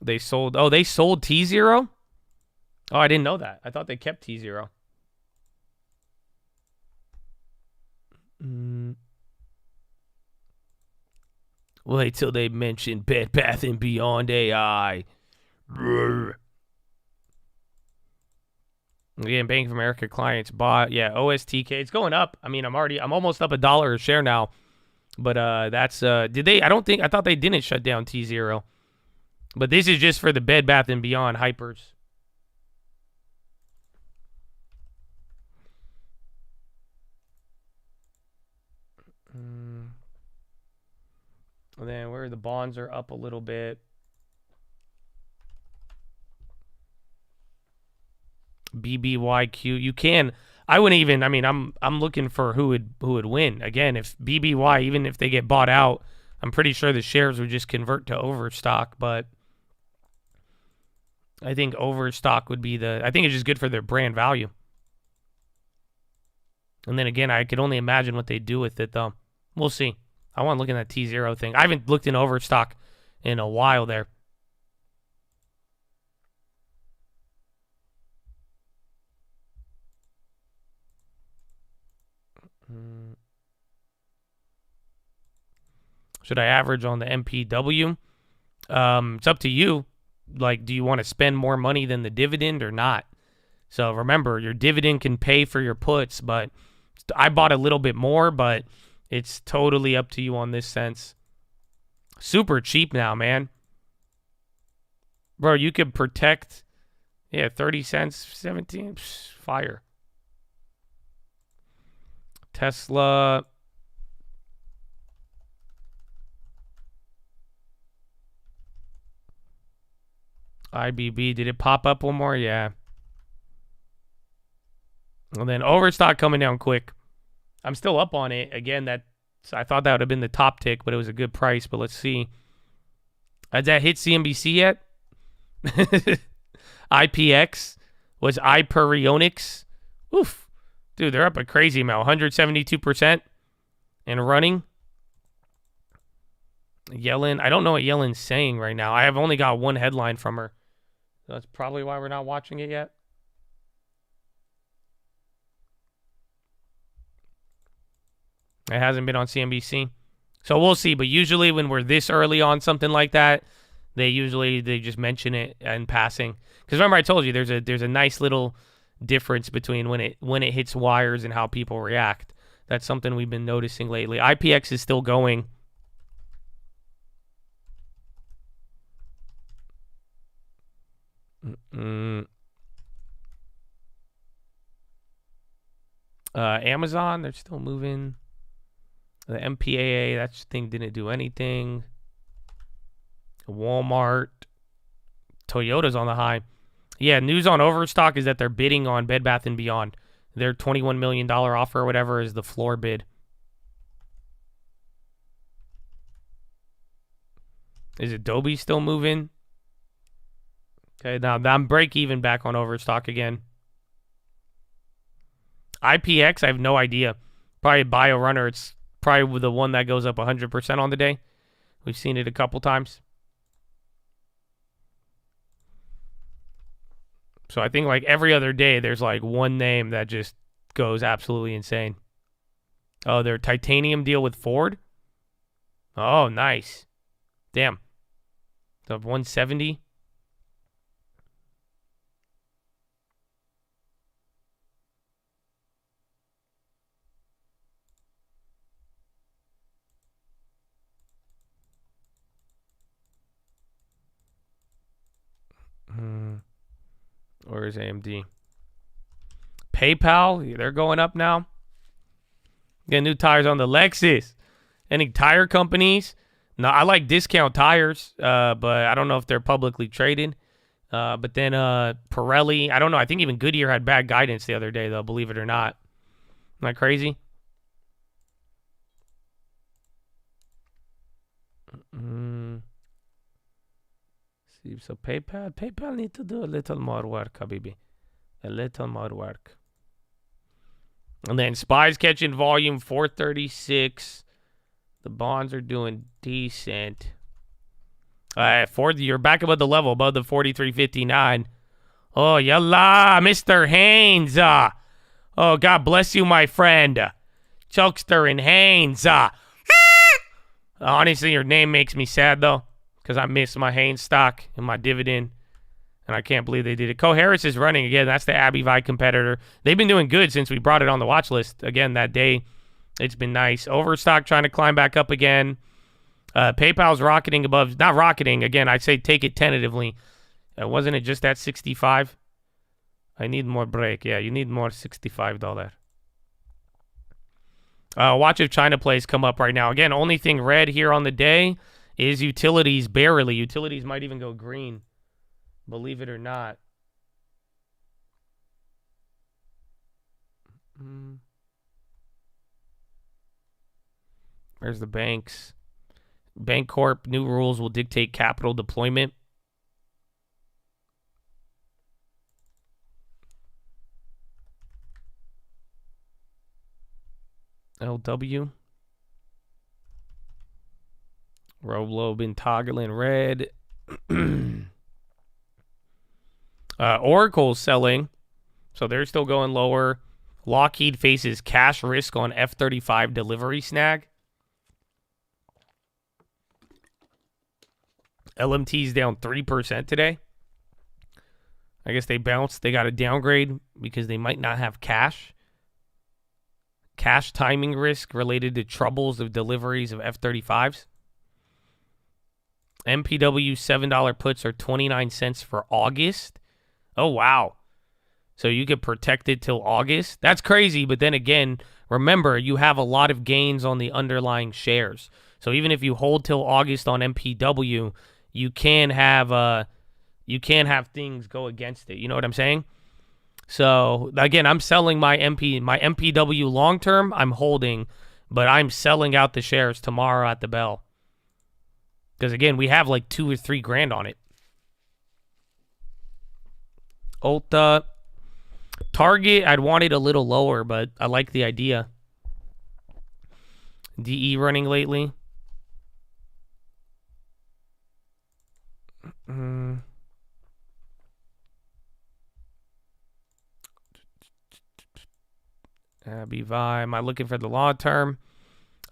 They sold T0? Oh, I didn't know that. I thought they kept T0. Wait till they mention Bed Bath & Beyond AI. Brr. Again, Bank of America clients bought. Yeah, OSTK. It's going up. I mean, I'm almost up $1 a share now. But that's did they? I thought they didn't shut down T0. But this is just for the Bed Bath & Beyond hypers. And then where the bonds are up a little bit. BBYQ. You can. I wouldn't even. I mean, I'm looking for who would win. Again, if BBY, even if they get bought out, I'm pretty sure the shares would just convert to Overstock. But I think Overstock would be I think it's just good for their brand value. And then again, I could only imagine what they do with it, though. We'll see. I want to look at that T0 thing. I haven't looked in Overstock in a while there. Should I average on the MPW? It's up to you. Like, do you want to spend more money than the dividend or not? So remember, your dividend can pay for your puts, but I bought a little bit more, but it's totally up to you on this sense. Super cheap now, man. Bro, you could protect, 30 cents, 17, fire. Tesla. IBB, did it pop up one more? Yeah. And then Overstock coming down quick. I'm still up on it. Again, I thought that would have been the top tick, but it was a good price. But let's see. Has that hit CNBC yet? IPX was Hyperionics. Oof. Dude, they're up a crazy amount. 172% and running. Yellen. I don't know what Yellen's saying right now. I have only got one headline from her. So that's probably why we're not watching it yet. It hasn't been on CNBC. So we'll see. But usually when we're this early on something like that, they just mention it in passing. Because remember I told you there's a nice little difference between when it hits wires and how people react. That's something we've been noticing lately. IPX is still going. Amazon, they're still moving. The MPAA, that thing didn't do anything. Walmart. Toyota's on the high. Yeah, news on Overstock is that they're bidding on Bed Bath & Beyond. Their $21 million offer or whatever is the floor bid. Is Adobe still moving? Okay, now I'm break even back on Overstock again. IPX, I have no idea. Probably BioRunner. It's probably the one that goes up 100% on the day. We've seen it a couple times. So I think like every other day, there's like one name that just goes absolutely insane. Oh, their titanium deal with Ford. Oh, nice. Damn. So 170. Or is AMD? PayPal, they're going up now. Get new tires on the Lexus. Any tire companies? No, I like Discount Tires, but I don't know if they're publicly traded. But then Pirelli, I don't know. I think even Goodyear had bad guidance the other day, though, believe it or not. Am I crazy? See, so PayPal need to do a little more work, Habibi. A little more work. And then SPY's catching volume 436. The bonds are doing decent. Ford, you're back above the level, above the 43.59. Oh, yalla, Mr. Haynes. Oh, God bless you, my friend. Chokester and Haynes. Honestly, your name makes me sad, though, because I miss my Haynes stock and my dividend. And I can't believe they did it. Coherus is running again. That's the AbbVie competitor. They've been doing good since we brought it on the watch list. Again, that day, it's been nice. Overstock trying to climb back up again. PayPal's rocketing above. Not rocketing. Again, I'd say take it tentatively. Wasn't it just at 65? I need more break. Yeah, you need more $65. Watch if China plays come up right now. Again, only thing red here on the day is utilities barely. Utilities might even go green. Believe it or not. Where's the banks? Bancorp, new rules will dictate capital deployment. LW. Roblo been toggling red. Oracle's selling, so they're still going lower. Lockheed faces cash risk on F-35 delivery snag. LMT's down 3% today. I guess they bounced. They got a downgrade because they might not have cash. Cash timing risk related to troubles of deliveries of F-35s. MPW $7 puts are 29 cents for August. Oh, wow. So you could protect it till August? That's crazy, but then again, remember, you have a lot of gains on the underlying shares. So even if you hold till August on MPW, you can have things go against it. You know what I'm saying? So again, I'm selling my MPW long term. I'm holding, but I'm selling out the shares tomorrow at the bell. Because again, we have like $2 or $3 grand on it. Ulta. Target, I'd want it a little lower, but I like the idea. DE running lately. AbbVie, am I looking for the long term?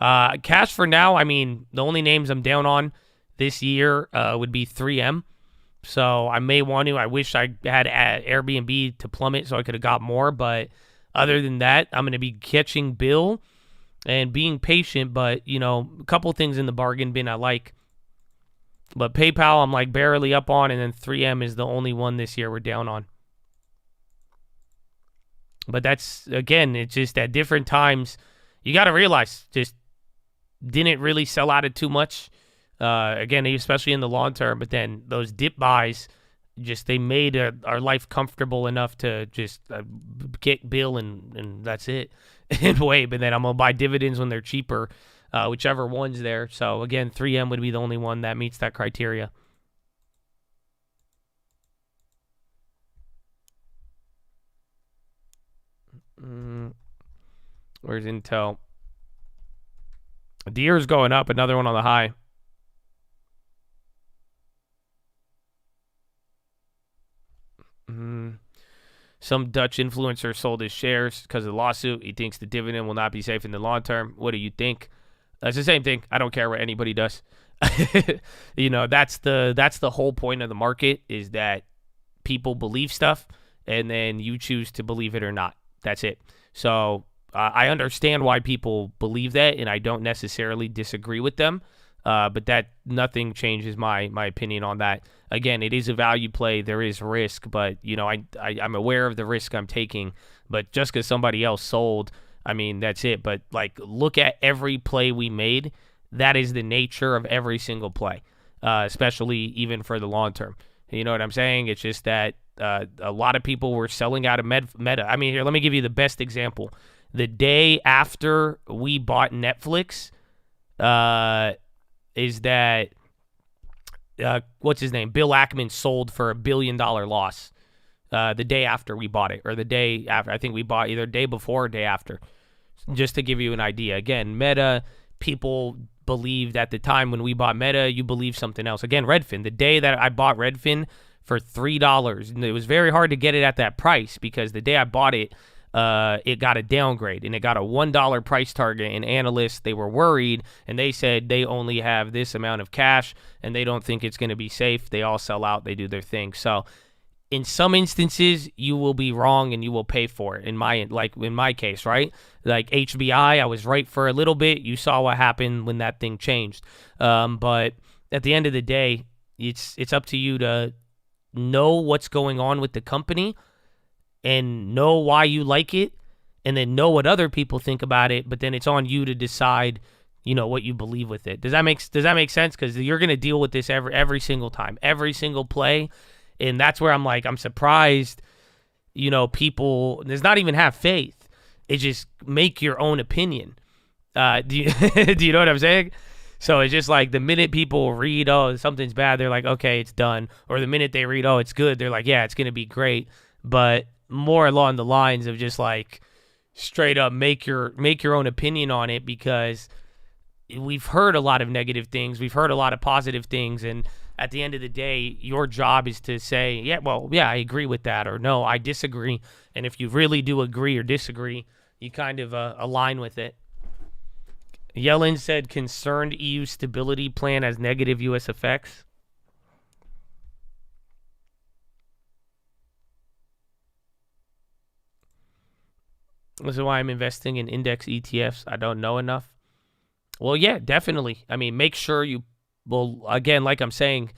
Cash for now, I mean, the only names I'm down on this year would be 3M. So I may want to. I wish I had Airbnb to plummet so I could have got more. But other than that, I'm going to be catching Bill and being patient. But, you know, a couple things in the bargain bin I like. But PayPal, I'm like barely up on. And then 3M is the only one this year we're down on. But that's, again, it's just at different times. You got to realize, just didn't really sell out of too much. Again, especially in the long term, but then those dip buys, just they made our life comfortable enough to just get Bill and that's it in a way. But then I'm going to buy dividends when they're cheaper. whichever one's there. So again, 3M would be the only one that meets that criteria. Where's Intel? Deere's going up, another one on the high. Some Dutch influencer sold his shares because of the lawsuit. He thinks the dividend will not be safe in the long term. What do you think? It's the same thing. I don't care what anybody does. That's the whole point of the market, is that people believe stuff and then you choose to believe it or not. That's it. So I understand why people believe that, and I don't necessarily disagree with them. But that nothing changes my opinion on that. Again, it is a value play. There is risk, but I'm aware of the risk I'm taking. But just because somebody else sold, I mean, that's it. But look at every play we made. That is the nature of every single play, especially even for the long term. You know what I'm saying? It's just that a lot of people were selling out of Meta. I mean, here, let me give you the best example. The day after we bought Netflix, is that what's his name? Bill Ackman sold for $1 billion loss the day after we bought it, or the day after. I think we bought either day before or day after, just to give you an idea. Again, Meta, people believed at the time when we bought Meta, you believe something else. Again, Redfin, the day that I bought Redfin for $3, and it was very hard to get it at that price because the day I bought it, it got a downgrade and it got a $1 price target, and analysts, they were worried and they said they only have this amount of cash and they don't think it's going to be safe. They all sell out, they do their thing. So in some instances you will be wrong and you will pay for it. In my case, right? Like HBI, I was right for a little bit. You saw what happened when that thing changed. But at the end of the day, it's up to you to know what's going on with the company and know why you like it, and then know what other people think about it. But then it's on you to decide, what you believe with it. Does that make sense? Because you're gonna deal with this every single time, every single play, and that's where I'm surprised. People does not even have faith. It's just make your own opinion. Do you know what I'm saying? So it's just like the minute people read, oh, something's bad, they're like, okay, it's done. Or the minute they read, oh, it's good, they're like, yeah, it's gonna be great. But more along the lines of just like straight up make your own opinion on it, because we've heard a lot of negative things, we've heard a lot of positive things, and at the end of the day, your job is to say, yeah, I agree with that, or no, I disagree. And if you really do agree or disagree, you kind of align with it. Yellen said concerned EU stability plan has negative U.S. effects. This is why I'm investing in index ETFs. I don't know enough. Well, yeah, definitely. I mean, make sure again, like I'm saying,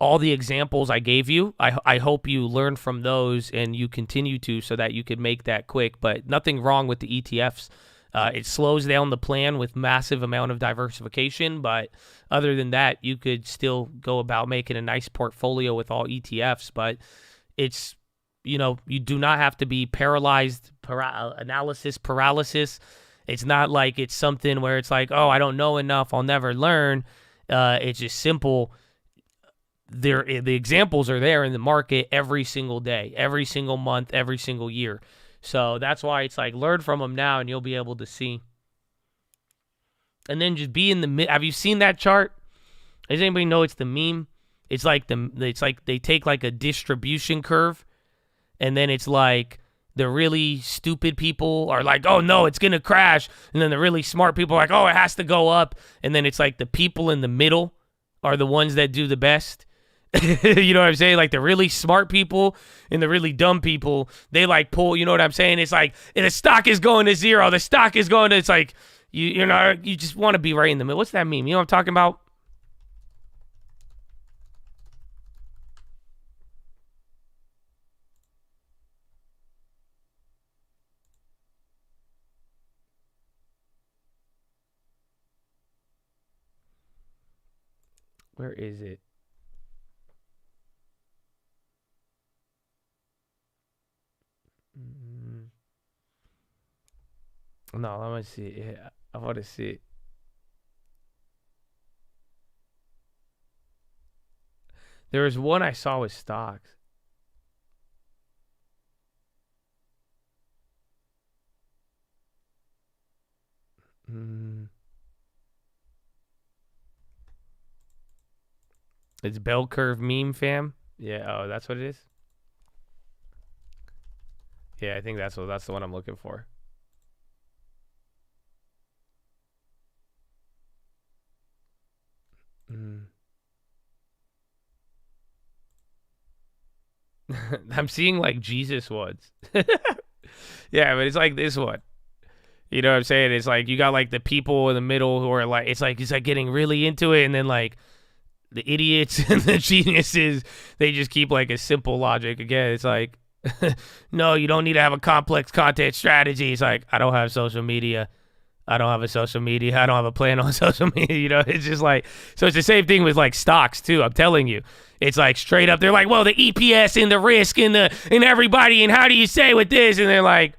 all the examples I gave you, I hope you learn from those and you continue to, so that you could make that quick. But nothing wrong with the ETFs. It slows down the plan with massive amount of diversification. But other than that, you could still go about making a nice portfolio with all ETFs. But it's, you do not have to be paralyzed, analysis paralysis. It's not like it's something where it's like, oh, I don't know enough, I'll never learn. It's just simple. The examples are there in the market every single day, every single month, every single year. So that's why it's like, learn from them now and you'll be able to see. And then just be in the mid. Have you seen that chart? Does anybody know it's the meme? It's like they take like a distribution curve, and then it's like the really stupid people are like, oh no, it's going to crash. And then the really smart people are like, oh, it has to go up. And then it's like the people in the middle are the ones that do the best. You know what I'm saying? Like the really smart people and the really dumb people, they like pull, you know what I'm saying? It's like, and the stock is going to zero. The stock is going to, it's like, you just want to be right in the middle. What's that meme? You know what I'm talking about? Where is it? No, let me see. Yeah, I want to see it. There was one I saw with stocks. It's bell curve meme fam. Yeah, oh, that's what it is. Yeah, I think that's the one I'm looking for. I'm seeing like Jesus ones. Yeah, but it's like this one. You know what I'm saying? It's like you got like the people in the middle who are like, it's like getting really into it, and then like the idiots and the geniuses, they just keep like a simple logic. Again, it's like, no, you don't need to have a complex content strategy. It's like, I don't have social media. I don't have a social media. I don't have a plan on social media. You know, it's just like, so it's the same thing with like stocks too. I'm telling you, it's like straight up. They're like, well, the EPS and the risk and everybody, and how do you say with this? And they're like,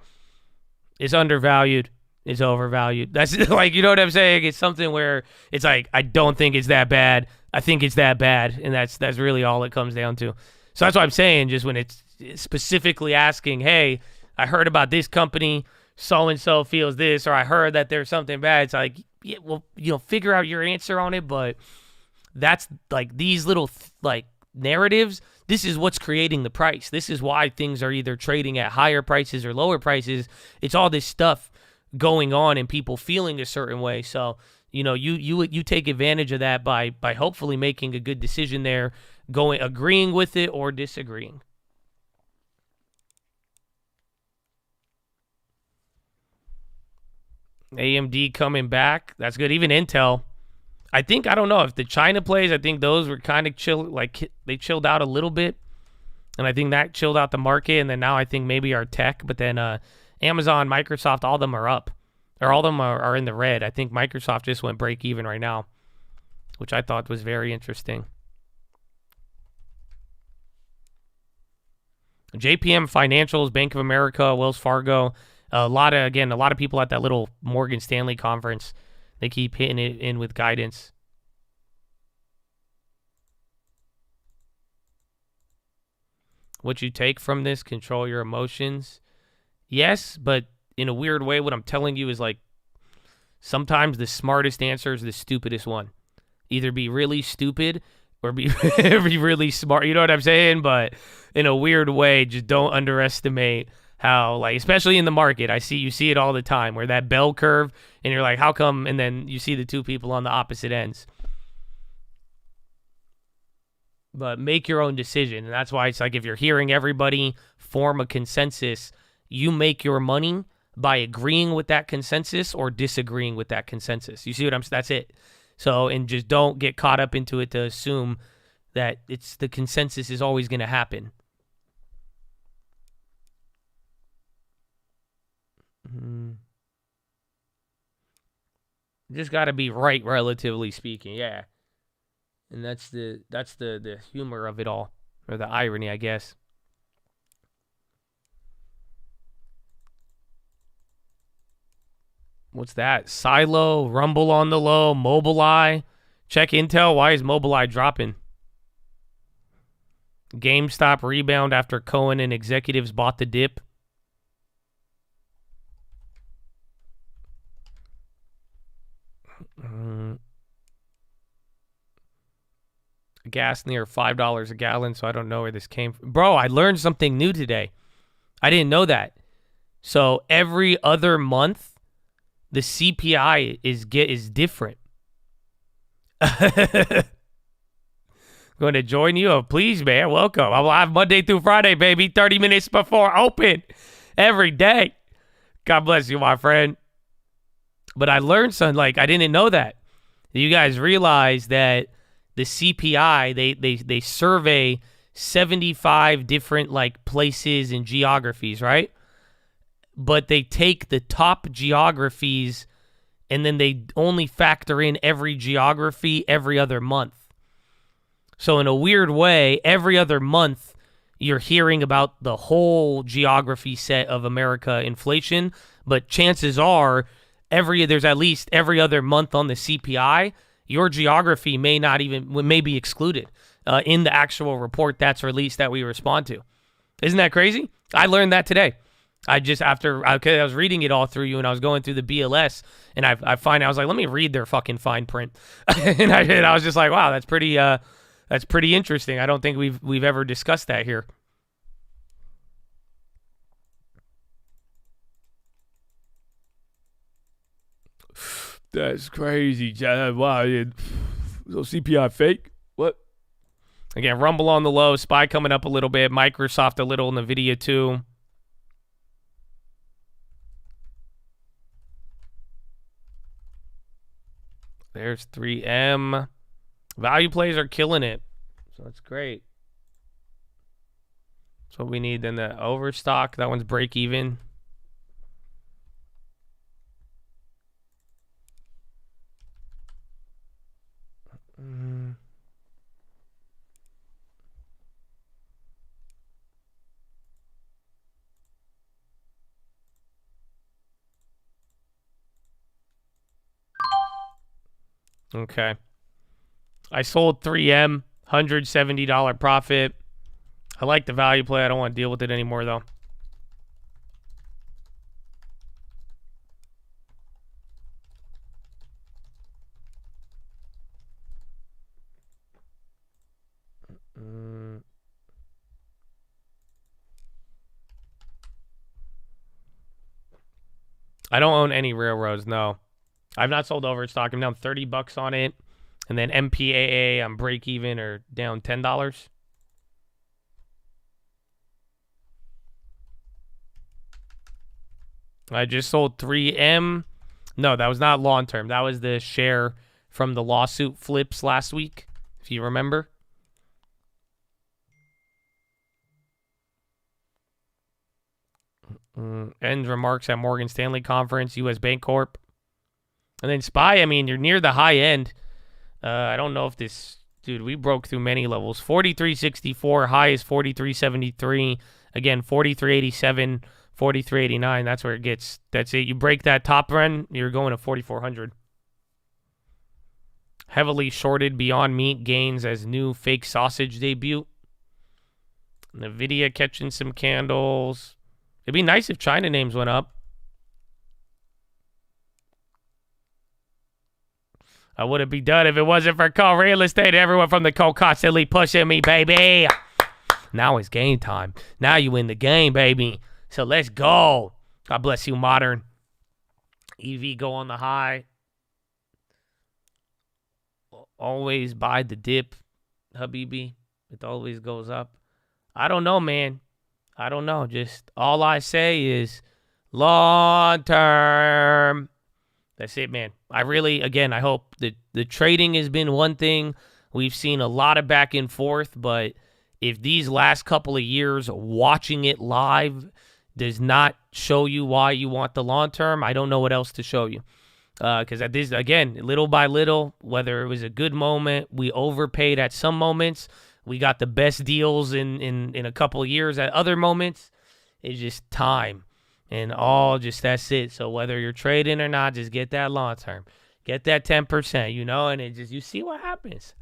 it's undervalued. It's overvalued. That's like, you know what I'm saying? It's something where it's like, I don't think it's that bad. I think it's that bad. And that's really all it comes down to. So that's what I'm saying. Just when it's specifically asking, hey, I heard about this company, so-and-so feels this, or I heard that there's something bad. It's like, yeah, well, you know, figure out your answer on it. But that's like these little like narratives. This is what's creating the price. This is why things are either trading at higher prices or lower prices. It's all this stuff going on and people feeling a certain way. So, you know, you take advantage of that by hopefully making a good decision there, agreeing with it or disagreeing. AMD coming back. That's good. Even Intel. I don't know if the China plays, I think those were kind of chill, like they chilled out a little bit. And I think that chilled out the market. And then now I think maybe our tech, but then Amazon, Microsoft, all of them are up. Or all of them are in the red. I think Microsoft just went break even right now, which I thought was very interesting. JPM Financials, Bank of America, Wells Fargo. A lot of people at that little Morgan Stanley conference. They keep hitting it in with guidance. What you take from this, control your emotions. Yes, but in a weird way, what I'm telling you is like sometimes the smartest answer is the stupidest one. Either be really stupid or be really smart. You know what I'm saying? But in a weird way, just don't underestimate how, like, especially in the market, you see it all the time where that bell curve and you're like, how come? And then you see the two people on the opposite ends. But make your own decision. And that's why it's like if you're hearing everybody form a consensus, you make your money by agreeing with that consensus or disagreeing with that consensus. You see what that's it. So, and just don't get caught up into it to assume that it's the consensus is always going to happen. Just got to be right, relatively speaking. Yeah. And that's the humor of it all, or the irony, I guess. What's that? Silo, Rumble on the low, Mobileye. Check Intel. Why is Mobileye dropping? GameStop rebound after Cohen and executives bought the dip. Gas near $5 a gallon, so I don't know where this came from. Bro, I learned something new today. I didn't know that. So every other month, the CPI is different. Going to join you? Oh, please, man. Welcome. I'm live Monday through Friday, baby. 30 minutes before open every day. God bless you, my friend. But I learned something. Like, I didn't know that. You guys realize that the CPI, they survey 75 different like places and geographies, right? But they take the top geographies and then they only factor in every geography every other month. So in a weird way, every other month you're hearing about the whole geography set of America inflation, but chances are there's at least every other month on the CPI, your geography may be excluded. in the actual report that's released that we respond to. Isn't that crazy? I learned that today. I was reading it all through you, and I was going through the BLS, and I was like, let me read their fucking fine print, and I was just like, wow, that's pretty interesting. I don't think we've ever discussed that here. That's crazy, Chad. Wow, so CPI fake? What? Again, Rumble on the low, SPY coming up a little bit, Microsoft a little, NVIDIA too. There's 3M. Value plays are killing it, so that's great. That's what we need. Then the overstock, that one's break even. Okay. I sold 3M, $170 profit. I like the value play. I don't want to deal with it anymore, though. I don't own any railroads, no. I've not sold Overstock. I'm down $30 on it. And then MPAA, I'm break even or down $10. I just sold 3M. No, that was not long term. That was the share from the lawsuit flips last week, if you remember. End remarks at Morgan Stanley conference, U.S. Bancorp. And then SPY, I mean, you're near the high end. I don't know if this... Dude, we broke through many levels. 43.64, high is 43.73. Again, 43.87, 43.89. That's where it gets. That's it. You break that top run, you're going to 4,400. Heavily shorted Beyond Meat gains as new fake sausage debut. NVIDIA catching some candles. It'd be nice if China names went up. I wouldn't be done if it wasn't for Cole Real Estate. Everyone from the Cole constantly pushing me, baby. Now it's game time. Now you win the game, baby. So let's go. God bless you, Modern. EV go on the high. Always buy the dip, Habibi. It always goes up. I don't know, man. I don't know. Just all I say is long term. That's it, man. I really, again, I hope that the trading has been one thing. We've seen a lot of back and forth, but if these last couple of years watching it live does not show you why you want the long term, I don't know what else to show you. Because at this, again, little by little, whether it was a good moment, we overpaid at some moments. We got the best deals in a couple of years at other moments. It's just time. And that's it. So whether you're trading or not, just get that long term. Get that 10%, you know, and you see what happens.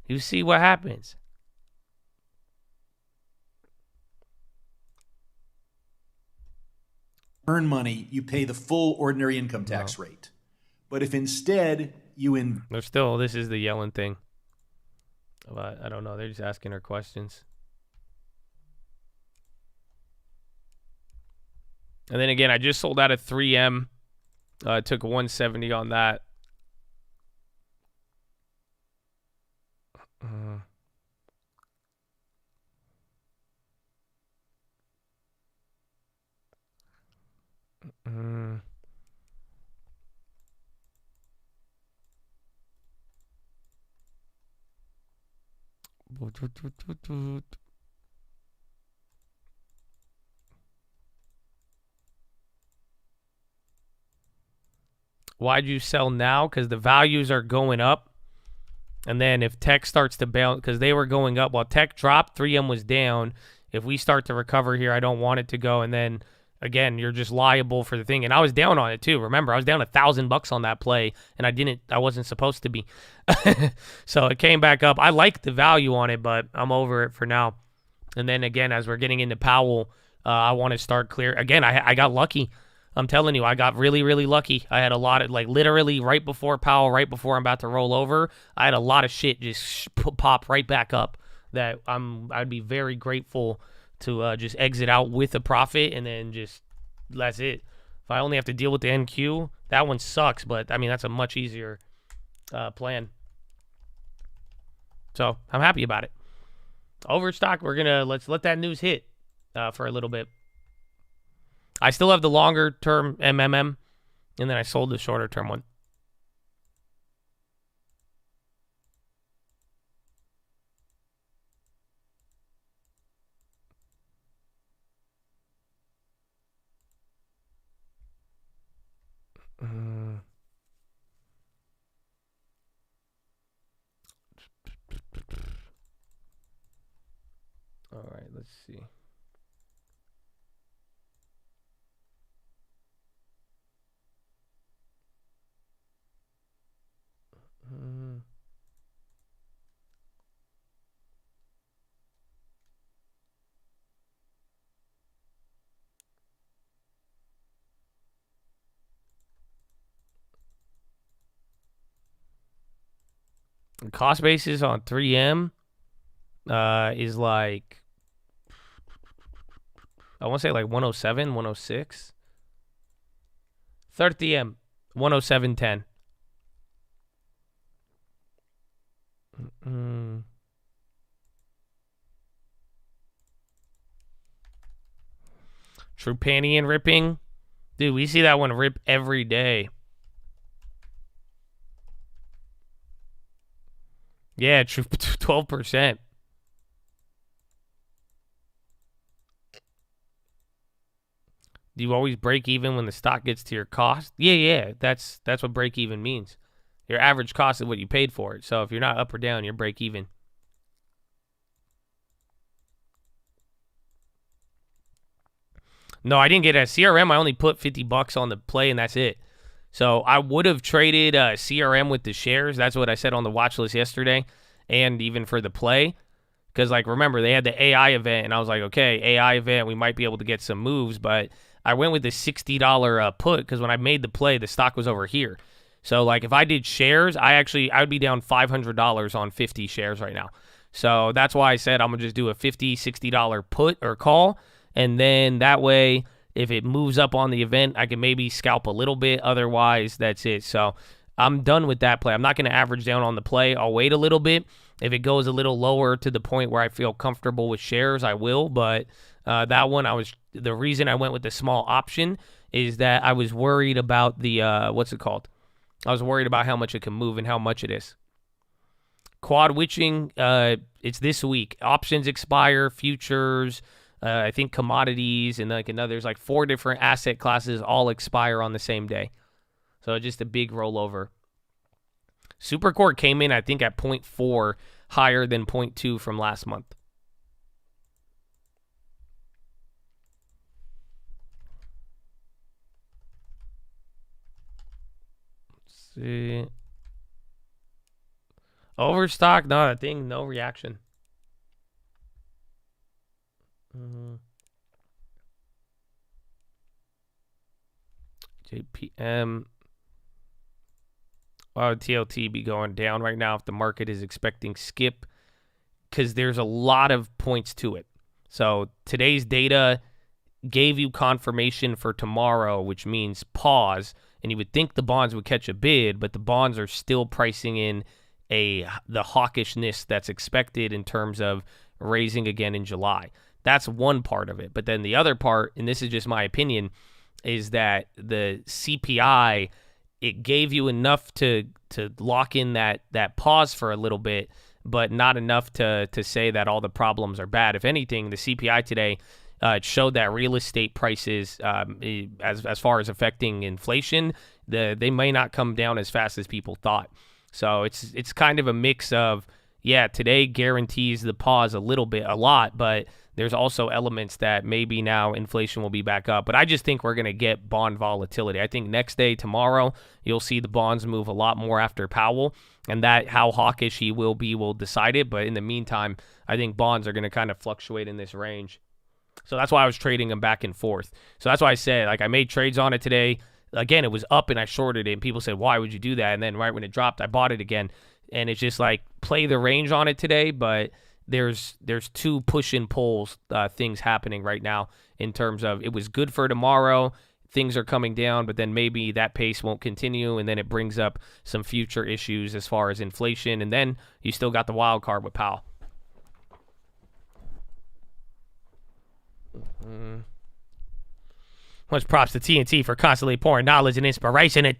You see what happens. Earn money, you pay the full ordinary income tax rate. But if instead you this is the Yellen thing. But I don't know. They're just asking her questions. And then again, I just sold out of 3M. Took 170 on that. Why'd you sell now? Because the values are going up. And then if tech starts to bounce, because they were going up while tech dropped, 3M was down. If we start to recover here, I don't want it to go. And then again, you're just liable for the thing. And I was down on it too. Remember, I was down $1,000 on that play, and I wasn't supposed to be. So it came back up. I like the value on it, but I'm over it for now. And then again, as we're getting into Powell, I want to start clear. Again, I got lucky. I'm telling you, I got really, really lucky. I had a lot of, like, literally right before Powell, right before I'm about to roll over, I had a lot of shit just pop right back up that I'd be very grateful to just exit out with a profit, and then just, that's it. If I only have to deal with the NQ, that one sucks, but I mean, that's a much easier plan. So I'm happy about it. Overstock, let's let that news hit for a little bit. I still have the longer term MMM, and then I sold the shorter term one. All right, let's see. The cost basis on 3M is like, I want to say like 107, 106. 30M, 107.10. Trupanian ripping. Dude, we see that one rip every day. Yeah, 12%. Do you always break even when the stock gets to your cost? Yeah. That's what break even means. Your average cost is what you paid for it. So if you're not up or down, you're break even. No, I didn't get a CRM. I only put $50 on the play, and that's it. So I would have traded CRM with the shares. That's what I said on the watch list yesterday, and even for the play. Because, like, remember, they had the AI event, and I was like, okay, AI event, we might be able to get some moves. But I went with the $60 put because when I made the play, the stock was over here. So, like, if I did shares, I would be down $500 on 50 shares right now. So that's why I said I'm going to just do a $50, $60 put or call. And then that way, if it moves up on the event, I can maybe scalp a little bit. Otherwise, that's it. So I'm done with that play. I'm not going to average down on the play. I'll wait a little bit. If it goes a little lower to the point where I feel comfortable with shares, I will. But that one, the reason I went with the small option is that I was worried about the, what's it called? I was worried about how much it can move and how much it is. Quad witching, it's this week. Options expire, futures, I think commodities, and there's like 4 different asset classes all expire on the same day. So just a big rollover. Supercore came in, I think, at 0.4, higher than 0.2 from last month. Let's see. Overstock, no, that thing, no reaction. JPM. Why would TLT be going down right now if the market is expecting skip? Because there's a lot of points to it. So today's data gave you confirmation for tomorrow, which means pause. And you would think the bonds would catch a bid, but the bonds are still pricing in the hawkishness that's expected in terms of raising again in July. That's one part of it. But then the other part, and this is just my opinion, is that the CPI, it gave you enough to lock in that pause for a little bit, but not enough to say that all the problems are bad. If anything, the CPI today it showed that real estate prices, as far as affecting inflation, they may not come down as fast as people thought. So it's kind of a mix of, yeah, today guarantees the pause a lot, but there's also elements that maybe now inflation will be back up. But I just think we're going to get bond volatility. I think next day, tomorrow, you'll see the bonds move a lot more after Powell, and that how hawkish he will be will decide it. But in the meantime, I think bonds are going to kind of fluctuate in this range. So that's why I was trading them back and forth. So that's why I said, like, I made trades on it today. Again, it was up and I shorted it, and people said, why would you do that? And then right when it dropped, I bought it again. And it's just like, play the range on it today, but there's two push and pulls things happening right now in terms of it was good for tomorrow, things are coming down, but then maybe that pace won't continue, and then it brings up some future issues as far as inflation, and then you still got the wild card with Powell. Much props to TNT for constantly pouring knowledge and inspiration.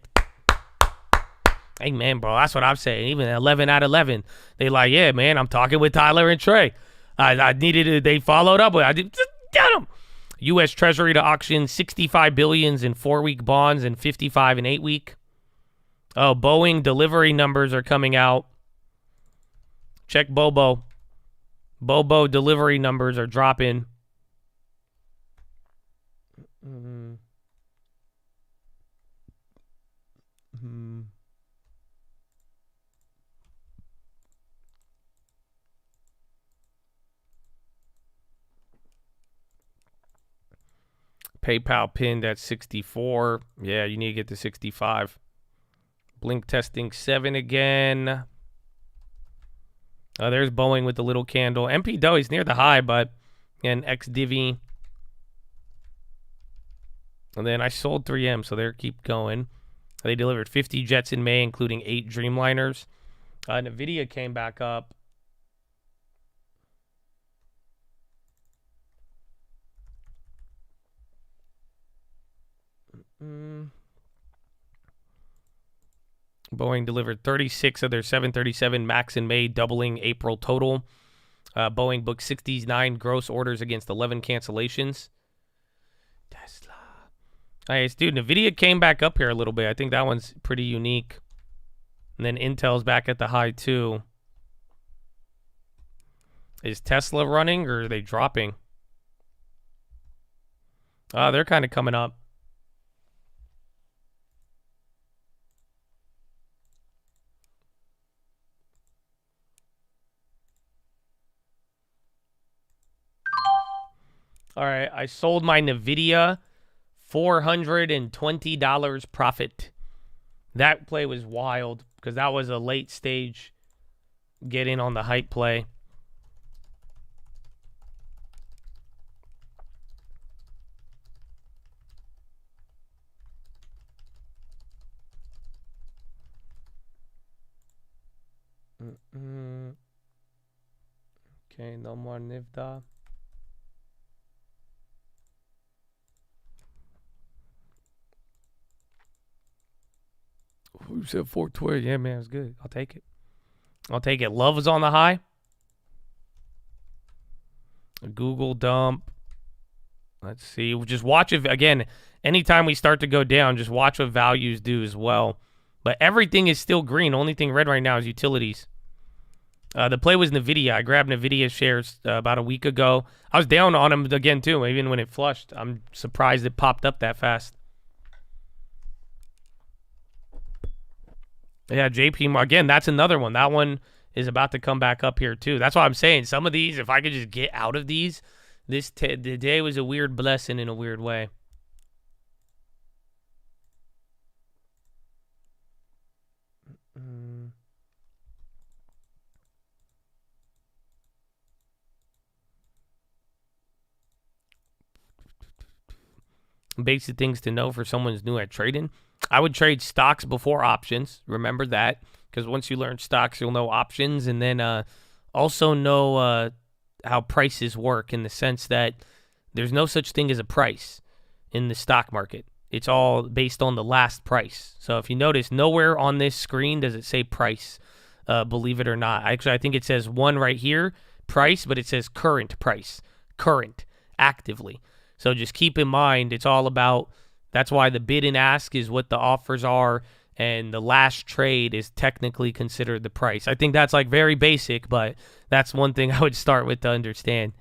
Hey, man, bro, that's what I'm saying. Even 11 out of 11, they like, yeah, man, I'm talking with Tyler and Trey. I needed it. They followed up with it. I did, get them. U.S. Treasury to auction $65 billion in 4-week bonds and $55 in 8-week. Oh, Boeing delivery numbers are coming out. Check Bobo. Bobo delivery numbers are dropping. PayPal pinned at 64. Yeah, you need to get to 65. Blink testing 7 again. Oh, there's Boeing with the little candle. MPW is near the high, but and XDivvy. And then I sold 3M, so they keep going. They delivered 50 jets in May, including 8 Dreamliners. NVIDIA came back up. Boeing delivered 36 of their 737 MAX in May, doubling April total. Boeing booked 69 gross orders against 11 cancellations. Tesla. Nice, dude. NVIDIA came back up here a little bit. I think that one's pretty unique. And then Intel's back at the high, too. Is Tesla running, or are they dropping? They're kind of coming up. All right, I sold my NVIDIA, $420 profit. That play was wild because that was a late stage get in on the hype play. Okay, no more NVIDIA. You said 420. Yeah, man, it's good. I'll take it. I'll take it. Love is on the high. A Google dump. Let's see. We'll just watch it. Again, anytime we start to go down, just watch what values do as well. But everything is still green. Only thing red right now is utilities. The play was NVIDIA. I grabbed NVIDIA shares about a week ago. I was down on them again, too, even when it flushed. I'm surprised it popped up that fast. Yeah, JP, again, that's another one. That one is about to come back up here, too. That's why I'm saying some of these, if I could just get out of these, the day was a weird blessing in a weird way. Basic things to know for someone who's new at trading. I would trade stocks before options. Remember that, because once you learn stocks, you'll know options, and then also know how prices work in the sense that there's no such thing as a price in the stock market. It's all based on the last price. So if you notice, nowhere on this screen does it say price, believe it or not. Actually, I think it says one right here, price, but it says current price, current, actively. So just keep in mind, it's all about, that's why the bid and ask is what the offers are, and the last trade is technically considered the price. I think that's like very basic, but that's one thing I would start with to understand.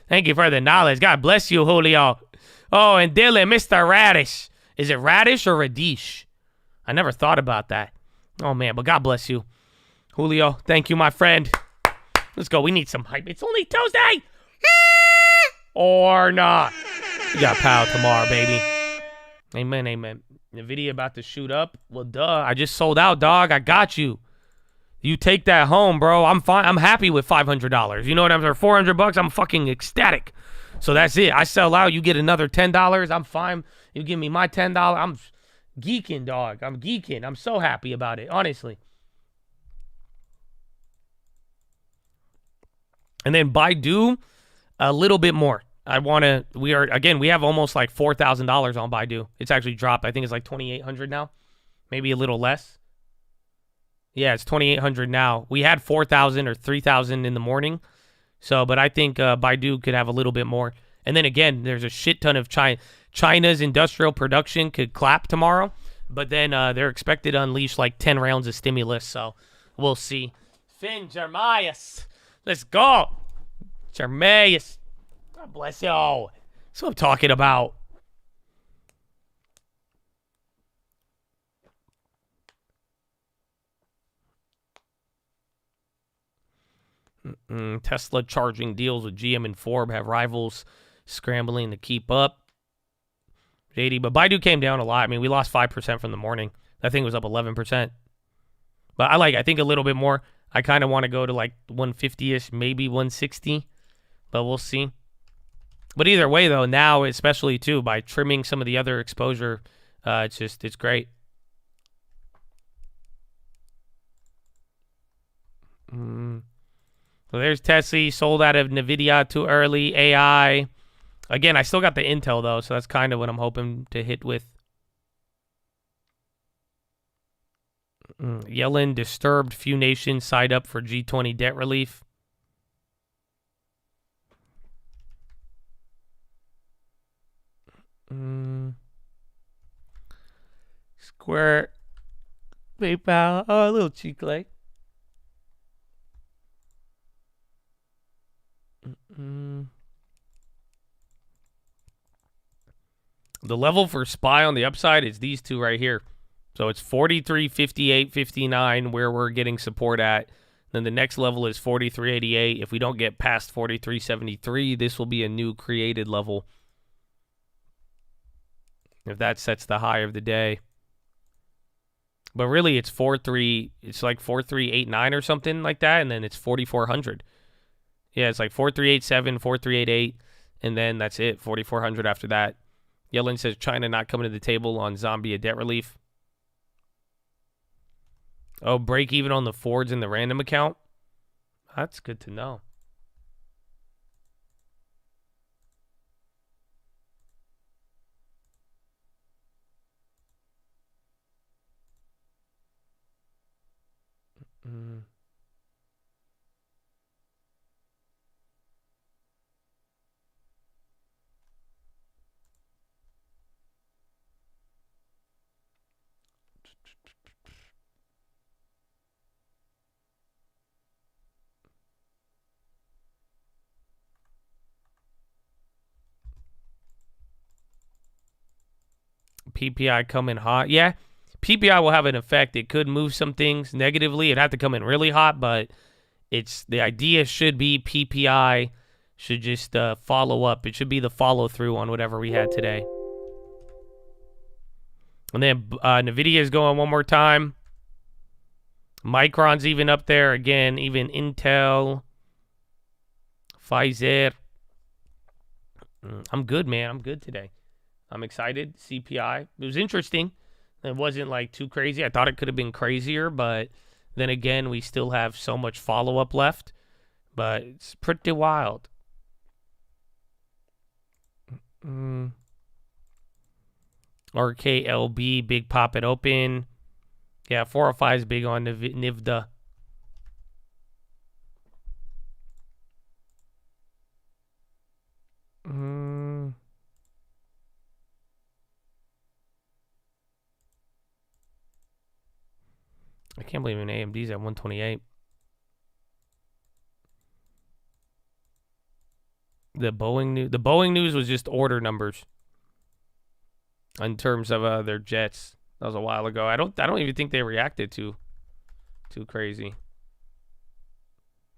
Thank you for the knowledge. God bless you, Julio. Oh, and Dylan, Mr. Radish. Is it Radish or Radish? I never thought about that. Oh, man, but God bless you. Julio, thank you, my friend. Let's go. We need some hype. It's only Tuesday. Or not. We got power tomorrow, baby. Amen, amen. NVIDIA about to shoot up. Well, duh. I just sold out, dog. I got you. You take that home, bro. I'm fine. I'm happy with $500. You know what I'm saying? $400. I'm fucking ecstatic. So that's it. I sell out. You get another $10. I'm fine. You give me my $10. I'm geeking, dog. I'm geeking. I'm so happy about it, honestly. And then Baidu, a little bit more. We have almost like $4,000 on Baidu. It's actually dropped. I think it's like 2,800 now. Maybe a little less. Yeah, it's 2,800 now. We had 4,000 or 3,000 in the morning. So, but I think Baidu could have a little bit more. And then again, there's a shit ton of China's industrial production could clap tomorrow. But then they're expected to unleash like 10 rounds of stimulus. So we'll see. Finn Jeremias. Let's go. Jeremias. God bless you. That's what I'm talking about. Tesla charging deals with GM and Ford have rivals scrambling to keep up. JD, but Baidu came down a lot. I mean, we lost 5% from the morning. That thing was up 11%. But I think a little bit more. I kind of want to go to like 150-ish, maybe 160. But we'll see. But either way, though, now, especially, too, by trimming some of the other exposure, it's great. So there's Tesla, sold out of NVIDIA too early, AI. Again, I still got the Intel, though, so that's kind of what I'm hoping to hit with. Yellen disturbed few nations side up for G20 debt relief. Square. PayPal. Oh, a little chicle. The level for SPY on the upside is these two right here. So it's 43, 58, 59 where we're getting support at. Then the next level is 43.88. If we don't get past 43.73, this will be a new created level. If that sets the high of the day. But really it's 4.3, it's like 4.389 or something like that, and then it's 4,400. Yeah, it's like 4.387, 4.388, and then that's it, 4,400 after that. Yellen says China not coming to the table on Zambia debt relief. Oh, break even on the Fords in the random account? That's good to know. PPI coming hot. Yeah, PPI will have an effect. It could move some things negatively. It'd have to come in really hot, but the idea should be PPI should just follow up. It should be the follow through on whatever we had today. And then NVIDIA is going one more time. Micron's even up there again. Even Intel, Pfizer. I'm good, man. I'm good today. I'm excited. CPI. It was interesting. It wasn't like too crazy. I thought it could have been crazier, but then again, we still have so much follow-up left. But it's pretty wild. RKLB, big pop it open. Yeah, 405 is big on NVIDIA. I can't believe an AMD's at 128. The Boeing news was just order numbers in terms of their jets. That was a while ago. I don't even think they reacted too crazy.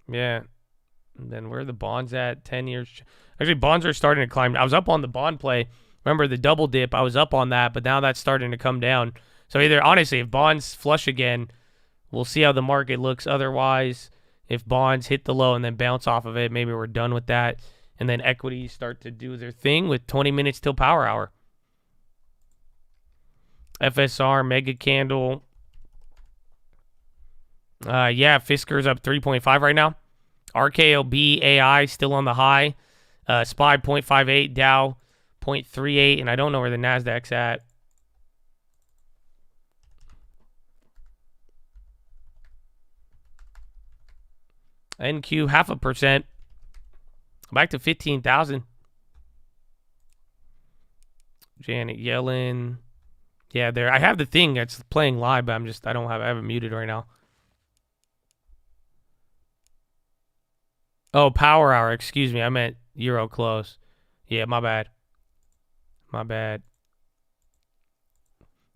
Yeah. And then where are the bonds at? 10 years. Actually, bonds are starting to climb. I was up on the bond play. Remember the double dip? I was up on that, but now that's starting to come down. So either, honestly, if bonds flush again, we'll see how the market looks. Otherwise, if bonds hit the low and then bounce off of it, maybe we're done with that. And then equities start to do their thing with 20 minutes till power hour. FSR, mega candle. Yeah, Fisker's up 3.5 right now. RKLB AI still on the high. SPY 0.58, Dow 0.38, and I don't know where the Nasdaq's at. NQ 0.5%. Back to 15,000. Janet Yellen. Yeah, there. I have the thing that's playing live, but I have it muted right now. Oh, power hour. Excuse me. I meant Euro close. Yeah, my bad.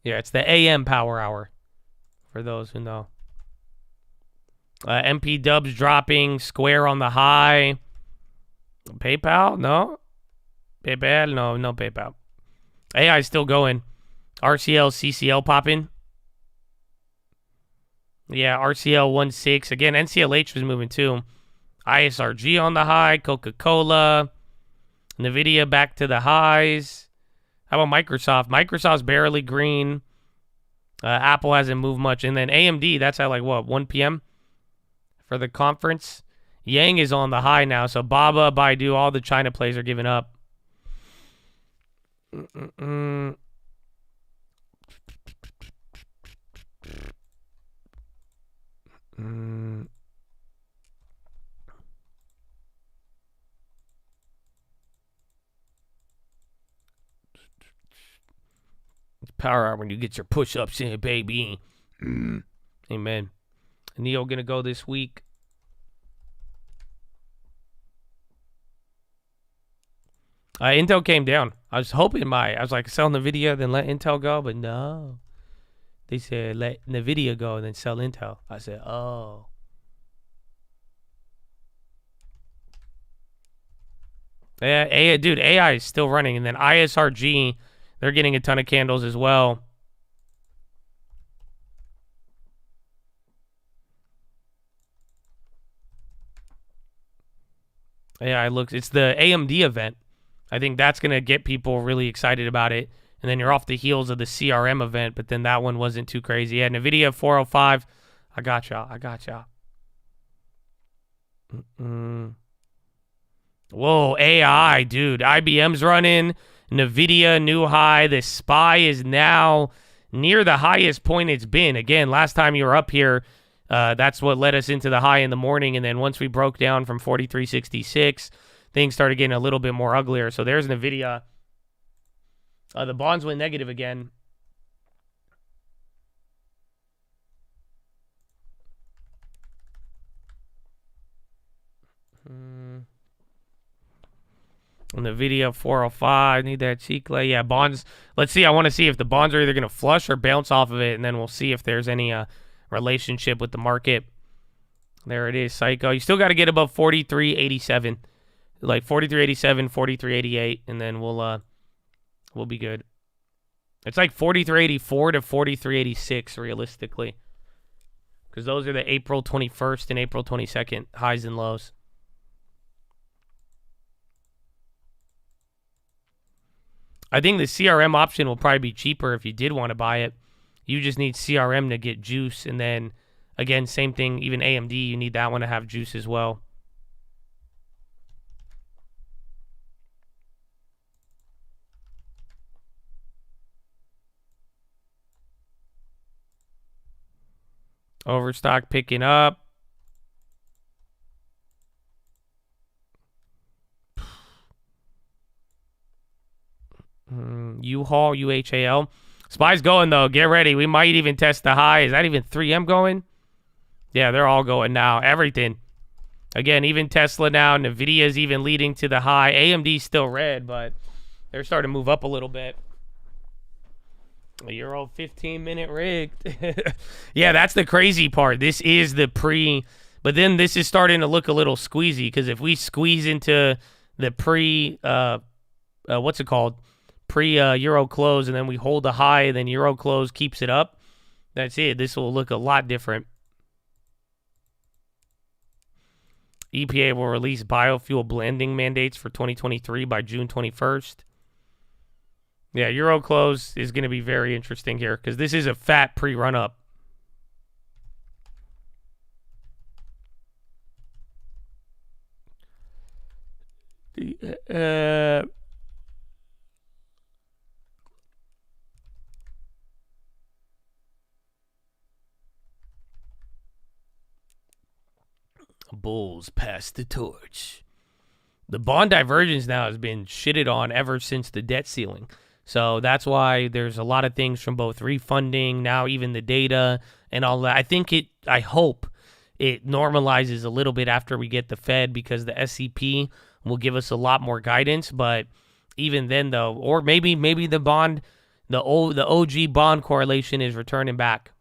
Yeah, it's the AM power hour for those who know. MP Dubs dropping. Square on the high. PayPal? No. PayPal? No PayPal. AI is still going. RCL, CCL popping. Yeah, RCL 1.6. Again, NCLH was moving too. ISRG on the high. Coca-Cola. NVIDIA back to the highs. How about Microsoft? Microsoft's barely green. Apple hasn't moved much. And then AMD, that's at 1 p.m. for the conference. Yang is on the high now. So Baba, Baidu, all the China plays are giving up. It's power hour when you get your push-ups in, baby. Amen. Neo gonna go this week. Intel came down. I was hoping I was like, sell NVIDIA, then let Intel go, but no. They said, let NVIDIA go and then sell Intel. I said, oh. Yeah, dude, AI is still running. And then ISRG, they're getting a ton of candles as well. AI looks, it's the AMD event. I think that's going to get people really excited about it. And then you're off the heels of the CRM event, but then that one wasn't too crazy. Yeah, NVIDIA 405. I got y'all. Whoa, AI, dude. IBM's running. NVIDIA, new high. The SPY is now near the highest point it's been. Again, last time you were up here, that's what led us into the high in the morning. And then once we broke down from 43.66, things started getting a little bit more uglier. So there's NVIDIA. The bonds went negative again. NVIDIA 405. Need that cheek lay. Yeah, bonds. Let's see. I want to see if the bonds are either going to flush or bounce off of it, and then we'll see if there's any relationship with the market. There it is, Psycho. You still got to get above 43.87. Like 43.87, 43.88, and then we'll be good. It's like 43.84 to 43.86 realistically, because those are the April 21st and April 22nd highs and lows. I think the CRM option will probably be cheaper if you did want to buy it. You just need CRM to get juice, and then again, same thing. Even AMD, you need that one to have juice as well. Overstock picking up. U-Haul, UHAL. SPY's going, though. Get ready. We might even test the high. Is that even 3M going? Yeah, they're all going now. Everything. Again, even Tesla now, NVIDIA is even leading to the high. AMD's still red, but they're starting to move up a little bit. A Euro 15-minute rigged. Yeah, that's the crazy part. This is the pre, but then this is starting to look a little squeezy because if we squeeze into the pre, what's it called? Pre-Euro close, and then we hold the high, and then Euro close keeps it up. That's it. This will look a lot different. EPA will release biofuel blending mandates for 2023 by June 21st. Yeah, Euro close is going to be very interesting here because this is a fat pre-run up. Bulls pass the torch. The bond divergence now has been shitted on ever since the debt ceiling. So that's why there's a lot of things from both refunding, now even the data and all that. I hope it normalizes a little bit after we get the Fed because the SCP will give us a lot more guidance. But even then though, or maybe the bond, the OG bond correlation is returning back.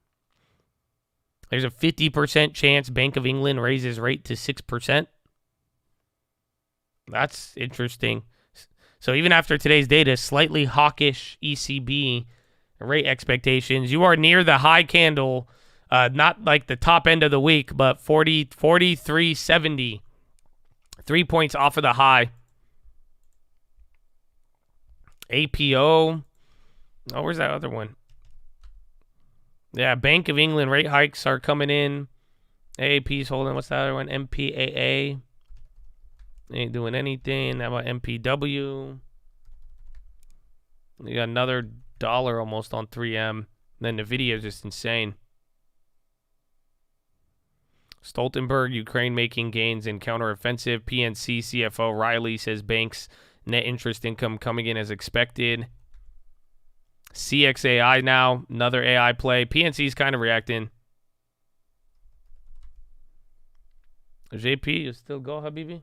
There's a 50% chance Bank of England raises rate to 6%. That's interesting. So even after today's data, slightly hawkish ECB rate expectations. You are near the high candle, not like the top end of the week, but 43.70. 3 points off of the high. APO. Oh, where's that other one? Yeah, Bank of England rate hikes are coming in. AAP's holding. What's the other one? MPAA. Ain't doing anything. How about MPW? You got another dollar almost on 3M. Then NVIDIA is just insane. Stoltenberg, Ukraine making gains in counteroffensive. PNC CFO Riley says banks net interest income coming in as expected. CXAI now, another AI play. PNC's kind of reacting. JP, you still go, Habibi?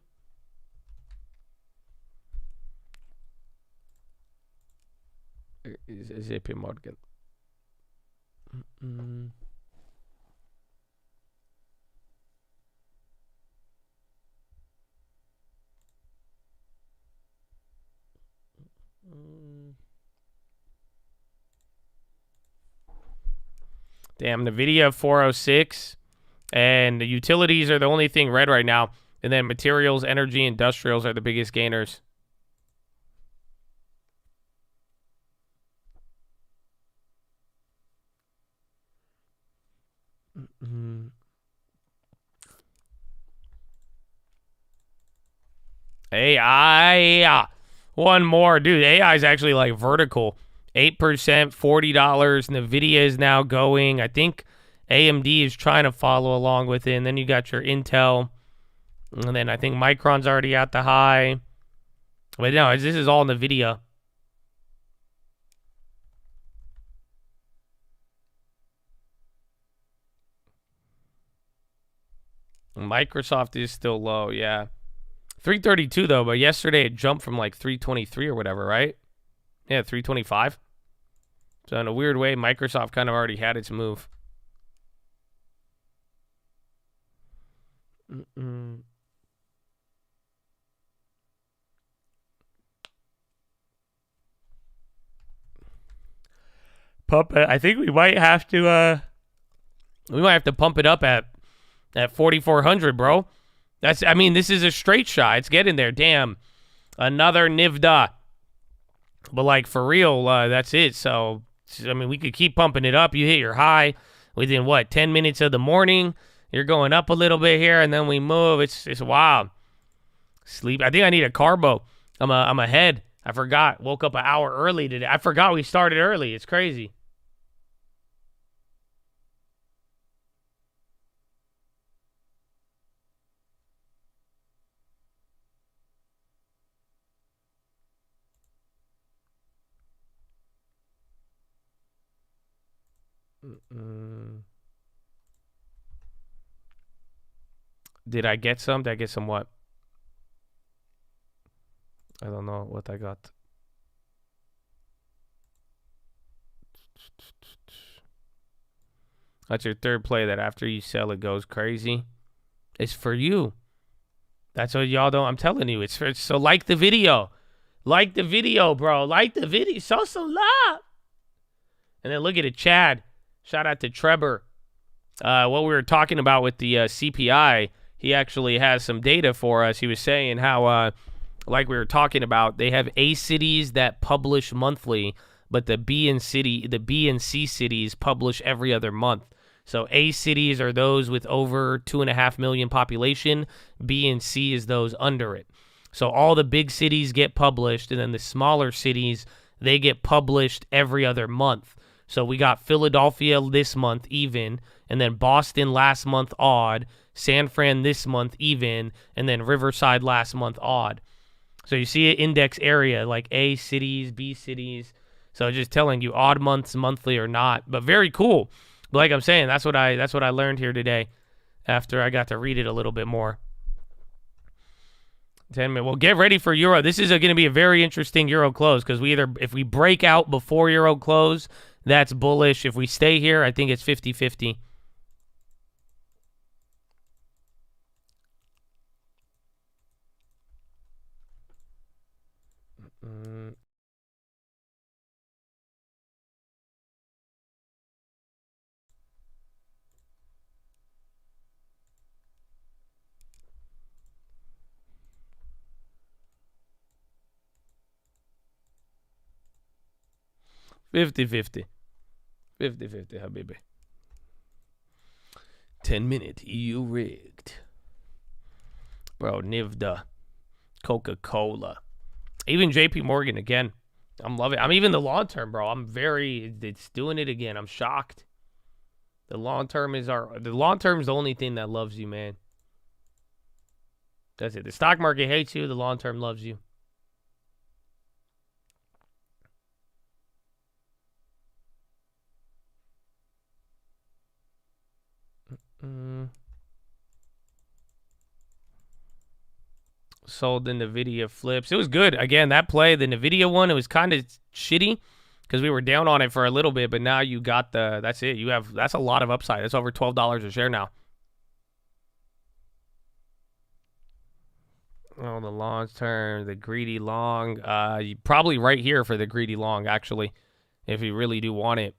Is JP Morgan. Damn, NVIDIA 406. And the utilities are the only thing red right now. And then materials, energy, industrials are the biggest gainers. AI. One more. Dude, AI is actually like vertical. 8%, $40. NVIDIA is now going. I think AMD is trying to follow along with it. And then you got your Intel. And then I think Micron's already at the high. But no, this is all NVIDIA. Microsoft is still low, yeah. 332 though, but yesterday it jumped from like 323 or whatever, right? Yeah, 325. So in a weird way, Microsoft kind of already had its move. Pump it. I think we might have to pump it up at 4,400, bro. This is a straight shot. It's getting there. Damn. Another NVIDIA. But, like, for real, that's it. So, we could keep pumping it up. You hit your high within, 10 minutes of the morning. You're going up a little bit here, and then we move. It's wild. Sleep. I think I need a carbo. I'm ahead. I forgot. Woke up an hour early today. I forgot we started early. It's crazy. Did I get some? Did I get some what? I don't know what I got. That's your third play that after you sell it goes crazy. It's for you. That's what y'all don't. I'm telling you. It's for. So like the video. Like the video, bro. Like the video. Show some love. And then look at it, Chad. Shout out to Trevor. What we were talking about with the CPI, he actually has some data for us. He was saying how, like we were talking about, they have A cities that publish monthly, but the B and C cities publish every other month. So A cities are those with over 2.5 million population. B and C is those under it. So all the big cities get published, and then the smaller cities, they get published every other month. So we got Philadelphia this month even, and then Boston last month odd, San Fran this month even, and then Riverside last month odd. So you see an index area like A cities, B cities. So just telling you odd months, monthly or not, but very cool. But like I'm saying, that's what I learned here today after I got to read it a little bit more. 10 minutes. Well, get ready for Euro. This is going to be a very interesting Euro close because if we break out before Euro close, that's bullish. If we stay here, I think it's 50-50. $50-50. 50-50, habibi. 10-minute EU rigged. Bro, Nivda. Coca-Cola. Even JP Morgan again. I'm loving it. I'm even the long term, bro. It's doing it again. I'm shocked. The long term is the only thing that loves you, man. That's it. The stock market hates you. The long term loves you. Sold the NVIDIA flips. It was good. Again, that play, the NVIDIA one, it was kind of shitty because we were down on it for a little bit, but now you got that's it. That's a lot of upside. That's over $12 a share now. Oh, the long term, the greedy long. You probably right here for the greedy long, actually, if you really do want it.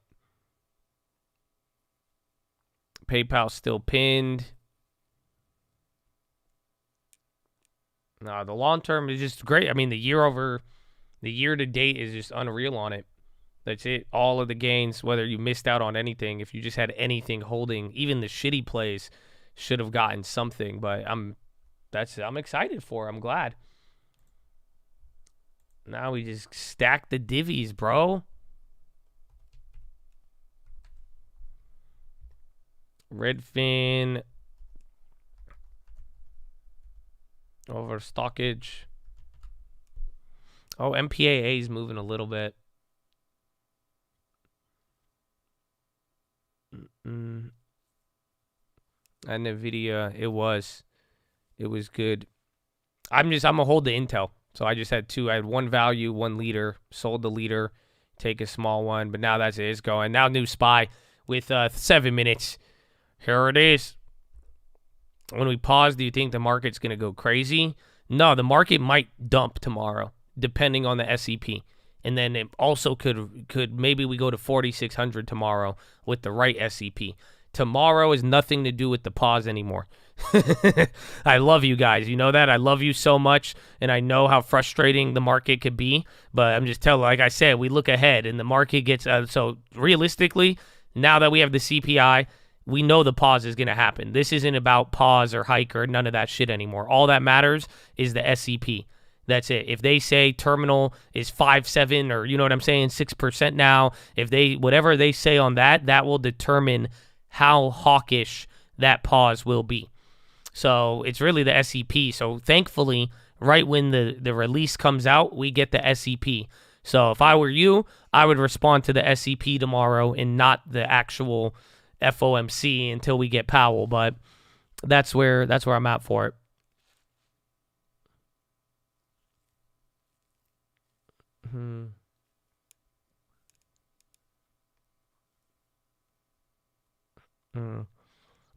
PayPal still pinned. No, the long term is just great. I mean, the year to date is just unreal on it. That's it. All of the gains, whether you missed out on anything, if you just had anything holding, even the shitty plays should have gotten something. But I'm excited for. I'm glad. Now we just stack the divvies, bro. Redfin. Over stockage. Oh, MPAA is moving a little bit. And NVIDIA, it was good. I'm gonna hold the Intel. So I just had two. I had one value, one leader, sold the leader, take a small one, but now that's it. It's going. Now new SPY with 7 minutes. Here it is. When we pause, do you think the market's going to go crazy? No, the market might dump tomorrow, depending on the SEP. And then it also could maybe we go to 4,600 tomorrow with the right SEP. Tomorrow is nothing to do with the pause anymore. I love you guys. You know that? I love you so much, and I know how frustrating the market could be. But I'm just telling, like I said, we look ahead, and the market gets so realistically, now that we have the CPI, we know the pause is going to happen. This isn't about pause or hike or none of that shit anymore. All that matters is the SEP. That's it. If they say terminal is 5.7 or you know what I'm saying, 6% now, whatever they say on that, that will determine how hawkish that pause will be. So it's really the SEP. So thankfully, right when the release comes out, we get the SEP. So if I were you, I would respond to the SEP tomorrow and not the actual FOMC until we get Powell. But that's where I'm at for it.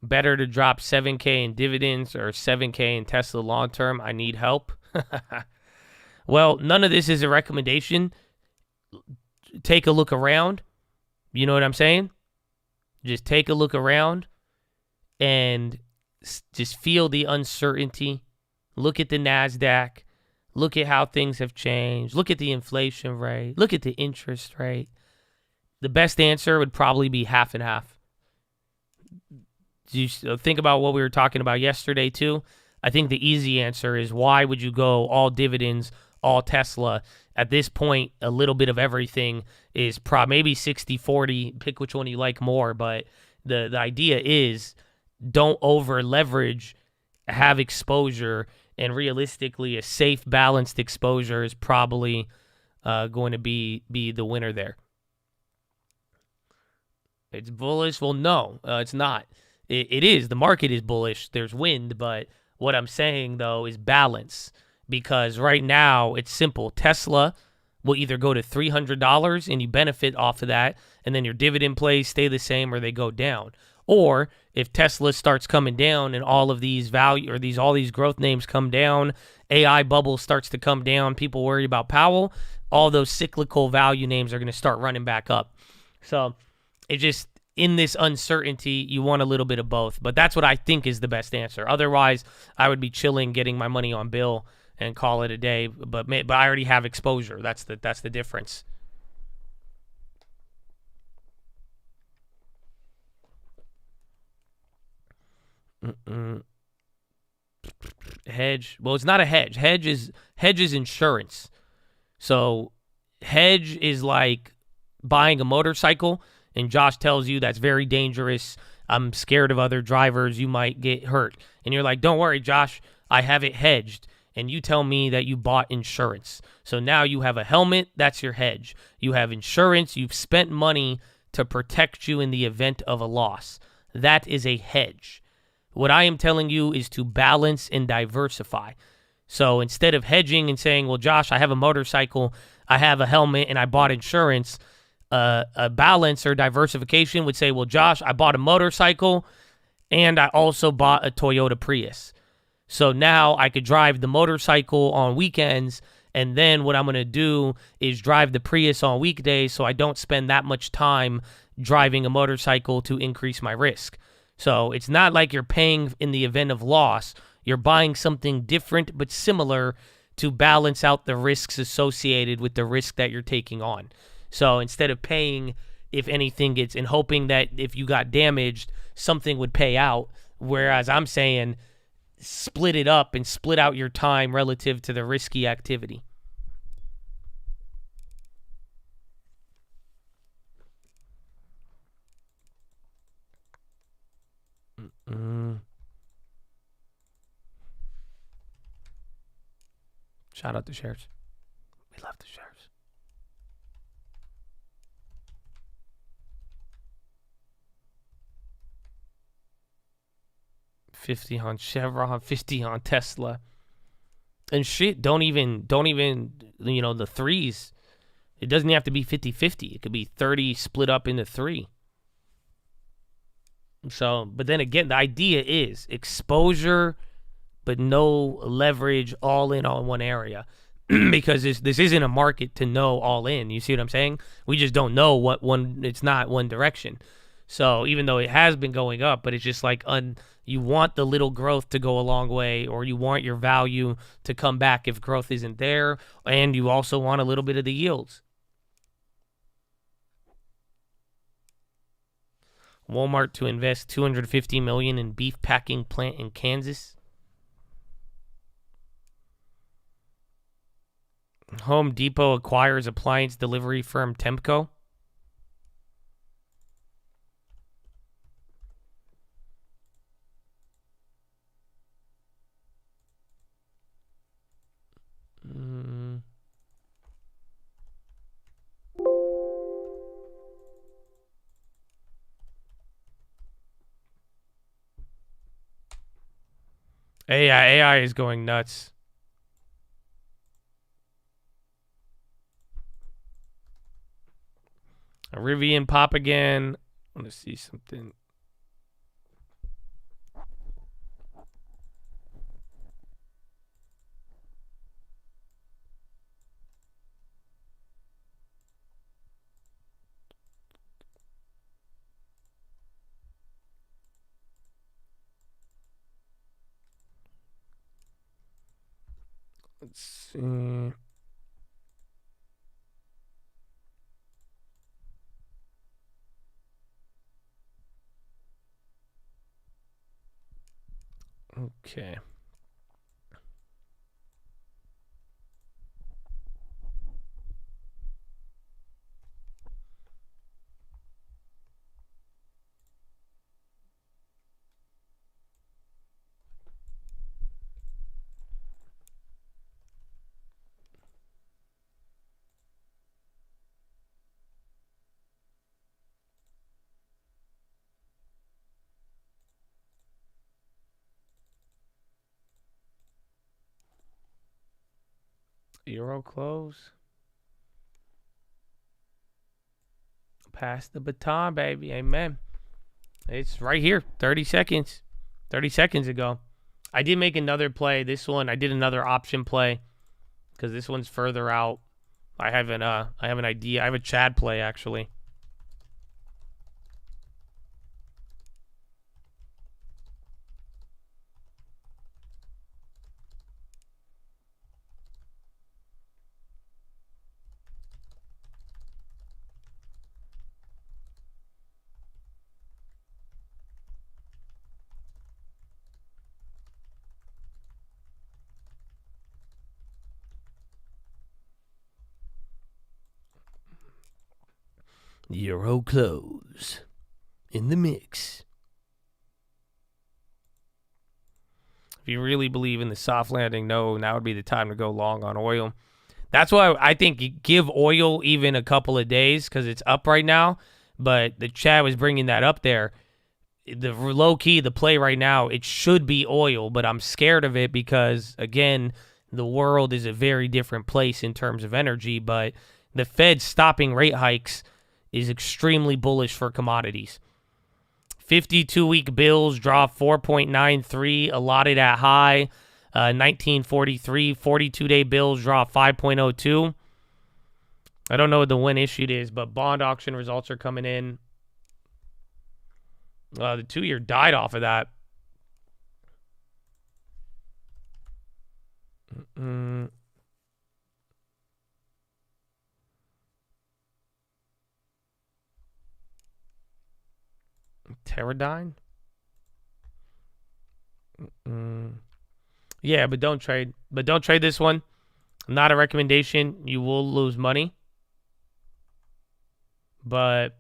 Better to drop 7K in dividends or 7K in Tesla long term. I need help. Well, none of this is a recommendation. Take a look around. You know what I'm saying? Just take a look around and just feel the uncertainty. Look at the NASDAQ. Look at how things have changed. Look at the inflation rate. Look at the interest rate. The best answer would probably be half and half. You think about what we were talking about yesterday too. I think the easy answer is, why would you go all dividends, all Tesla? At this point, a little bit of everything is maybe 60-40. Pick which one you like more. But the idea is, don't over leverage, have exposure, and realistically, a safe, balanced exposure is probably going to be the winner there. It's bullish? Well, no, it's not. It is. The market is bullish. There's wind, but what I'm saying, though, is balance. Because right now, it's simple. Tesla will either go to $300 and you benefit off of that, and then your dividend plays stay the same or they go down. Or if Tesla starts coming down and all of these all these growth names come down, AI bubble starts to come down, people worry about Powell, all those cyclical value names are going to start running back up. So it just, in this uncertainty, you want a little bit of both. But that's what I think is the best answer. Otherwise, I would be chilling, getting my money on Bill and call it a day. But I already have exposure. That's the difference. Hedge. Well, it's not a hedge. Hedge is insurance. So hedge is like buying a motorcycle, and Josh tells you that's very dangerous. I'm scared of other drivers. You might get hurt. And you're like, don't worry, Josh, I have it hedged. And you tell me that you bought insurance. So now you have a helmet. That's your hedge. You have insurance. You've spent money to protect you in the event of a loss. That is a hedge. What I am telling you is to balance and diversify. So instead of hedging and saying, well, Josh, I have a motorcycle, I have a helmet, and I bought insurance, a balance or diversification would say, well, Josh, I bought a motorcycle and I also bought a Toyota Prius. So now I could drive the motorcycle on weekends, and then what I'm going to do is drive the Prius on weekdays so I don't spend that much time driving a motorcycle to increase my risk. So it's not like you're paying in the event of loss. You're buying something different but similar to balance out the risks associated with the risk that you're taking on. So instead of paying if anything gets, and hoping that if you got damaged, something would pay out, whereas I'm saying split it up and split out your time relative to the risky activity. Shout out to shares. We love the shares. 50 on Chevron, 50 on Tesla. And shit, don't even, the threes. It doesn't have to be 50-50. It could be 30 split up into 3. So, but then again, the idea is exposure, but no leverage, all in on one area. Because this isn't a market to know all in. You see what I'm saying? We just don't know what one, it's not one direction. So even though it has been going up, but it's just like you want the little growth to go a long way, or you want your value to come back if growth isn't there, and you also want a little bit of the yields. Walmart to invest $250 million in beef packing plant in Kansas. Home Depot acquires appliance delivery firm Temco. AI is going nuts. A Rivian pop again. I want to see something. Let's see. Okay. Euro close. Pass the baton, baby. Amen. It's right here. 30 seconds. 30 seconds ago. I did make another play. This one, I did another option play because this one's further out. I have an idea. I have a Chad play, actually. Euro close in the mix. If you really believe in the soft landing, no, now would be the time to go long on oil. That's why I think you give oil even a couple of days because it's up right now. But the chat was bringing that up there. The low key, the play right now, it should be oil, but I'm scared of it because, again, the world is a very different place in terms of energy. But the Fed stopping rate hikes is extremely bullish for commodities. 52-week bills drop 4.93, allotted at high, 1943. 42-day bills drop 5.02. I don't know what the when issued is, but bond auction results are coming in. The 2-year died off of that. Teradyne? Yeah, but don't trade. But don't trade this one. Not a recommendation. You will lose money. But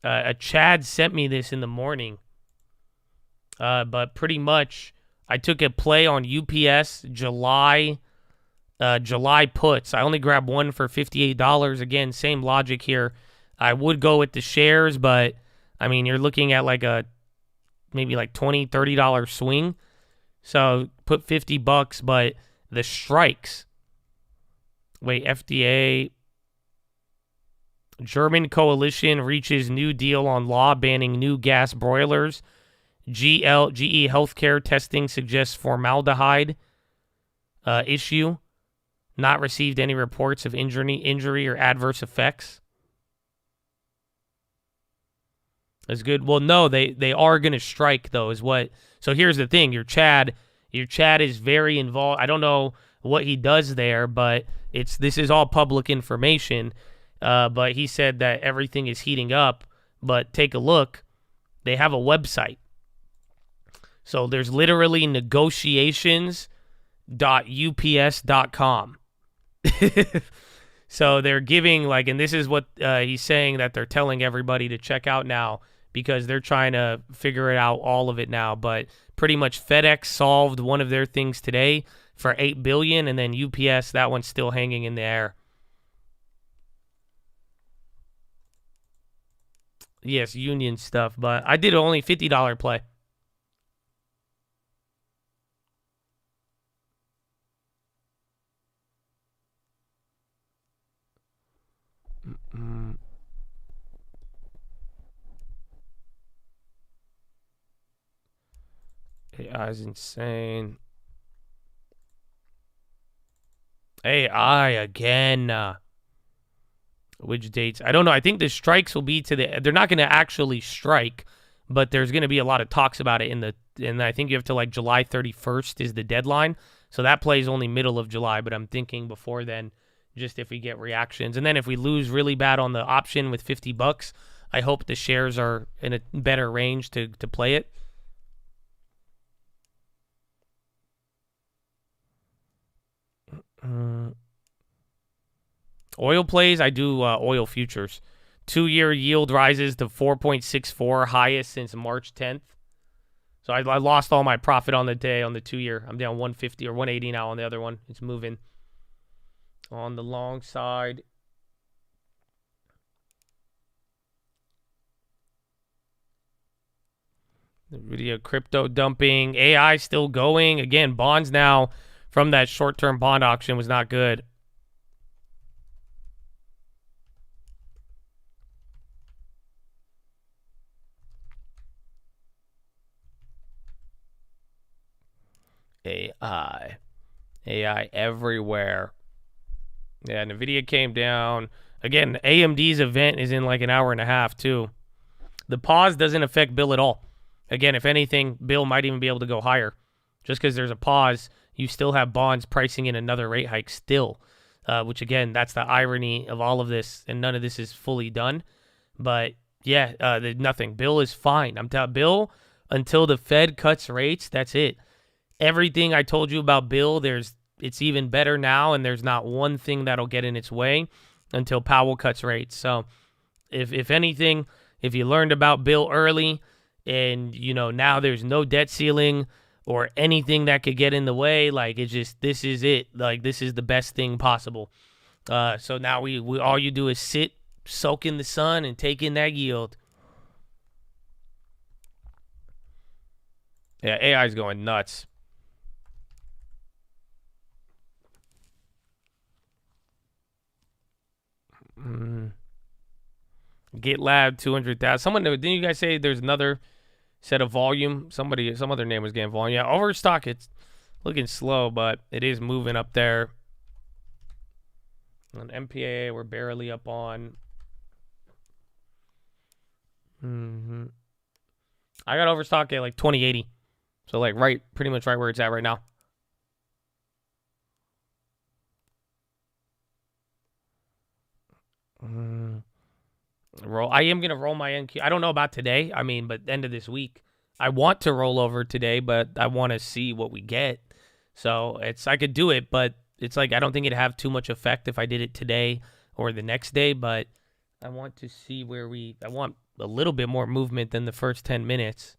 a Chad sent me this in the morning. But pretty much, I took a play on UPS July puts. I only grabbed one for $58. Again, same logic here. I would go with the shares, but I mean, you're looking at like maybe like $20, $30 swing. So put $50, but the strikes. Wait, FDA. German coalition reaches new deal on law banning new gas broilers. GE Healthcare testing suggests formaldehyde issue. Not received any reports of injury or adverse effects. That's good. Well, no, they are going to strike, though, is what. So here's the thing. Your Chad is very involved. I don't know what he does there, but this is all public information. But he said that everything is heating up. But take a look. They have a website. So there's literally negotiations.ups.com. So they're giving, and this is what he's saying that they're telling everybody to check out now because they're trying to figure it out, all of it now. But pretty much FedEx solved one of their things today for $8 billion, and then UPS, that one's still hanging in the air. Yes, union stuff, but I did only $50 play. AI is insane. AI again. Which dates? I don't know. I think the strikes will be they're not going to actually strike, but there's going to be a lot of talks about it and I think you have to like July 31st is the deadline. So that plays only middle of July, but I'm thinking before then, just if we get reactions. And then if we lose really bad on the option with $50, I hope the shares are in a better range to play it. Oil plays, I do oil futures. 2-year yield rises to 4.64, highest since March 10th. So I lost all my profit on the day on the 2-year. I'm down 150 or 180 now on the other one. It's moving. On the long side, the video crypto dumping. AI still going. Again, bonds now from that short-term bond auction was not good. AI everywhere. Yeah, NVIDIA came down. Again, AMD's event is in like an hour and a half, too. The pause doesn't affect Bill at all. Again, if anything, Bill might even be able to go higher. Just because there's a pause, you still have bonds pricing in another rate hike still. Which, again, that's the irony of all of this, and none of this is fully done. But, yeah, nothing. Bill is fine. I'm telling Bill, until the Fed cuts rates, that's it. Everything I told you about Bill, it's even better now, and there's not one thing that'll get in its way until Powell cuts rates. So, if anything, if you learned about Bill early, and now there's no debt ceiling or anything that could get in the way, like this is it. Like this is the best thing possible. So now we all you do is sit, soak in the sun, and take in that yield. Yeah, AI's going nuts. GitLab 200,000. Someone didn't you guys say there's another set of volume? Some other name was getting volume. Yeah, Overstock, it's looking slow, but it is moving up there. On MPAA, we're barely up on. I got Overstock at like 2080. So like pretty much right where it's at right now. I am going to roll my NQ. I don't know about today. I mean, but end of this week. I want to roll over today, but I want to see what we get. So I could do it, but it's like I don't think it'd have too much effect if I did it today or the next day, but I want to see I want a little bit more movement than the first 10 minutes.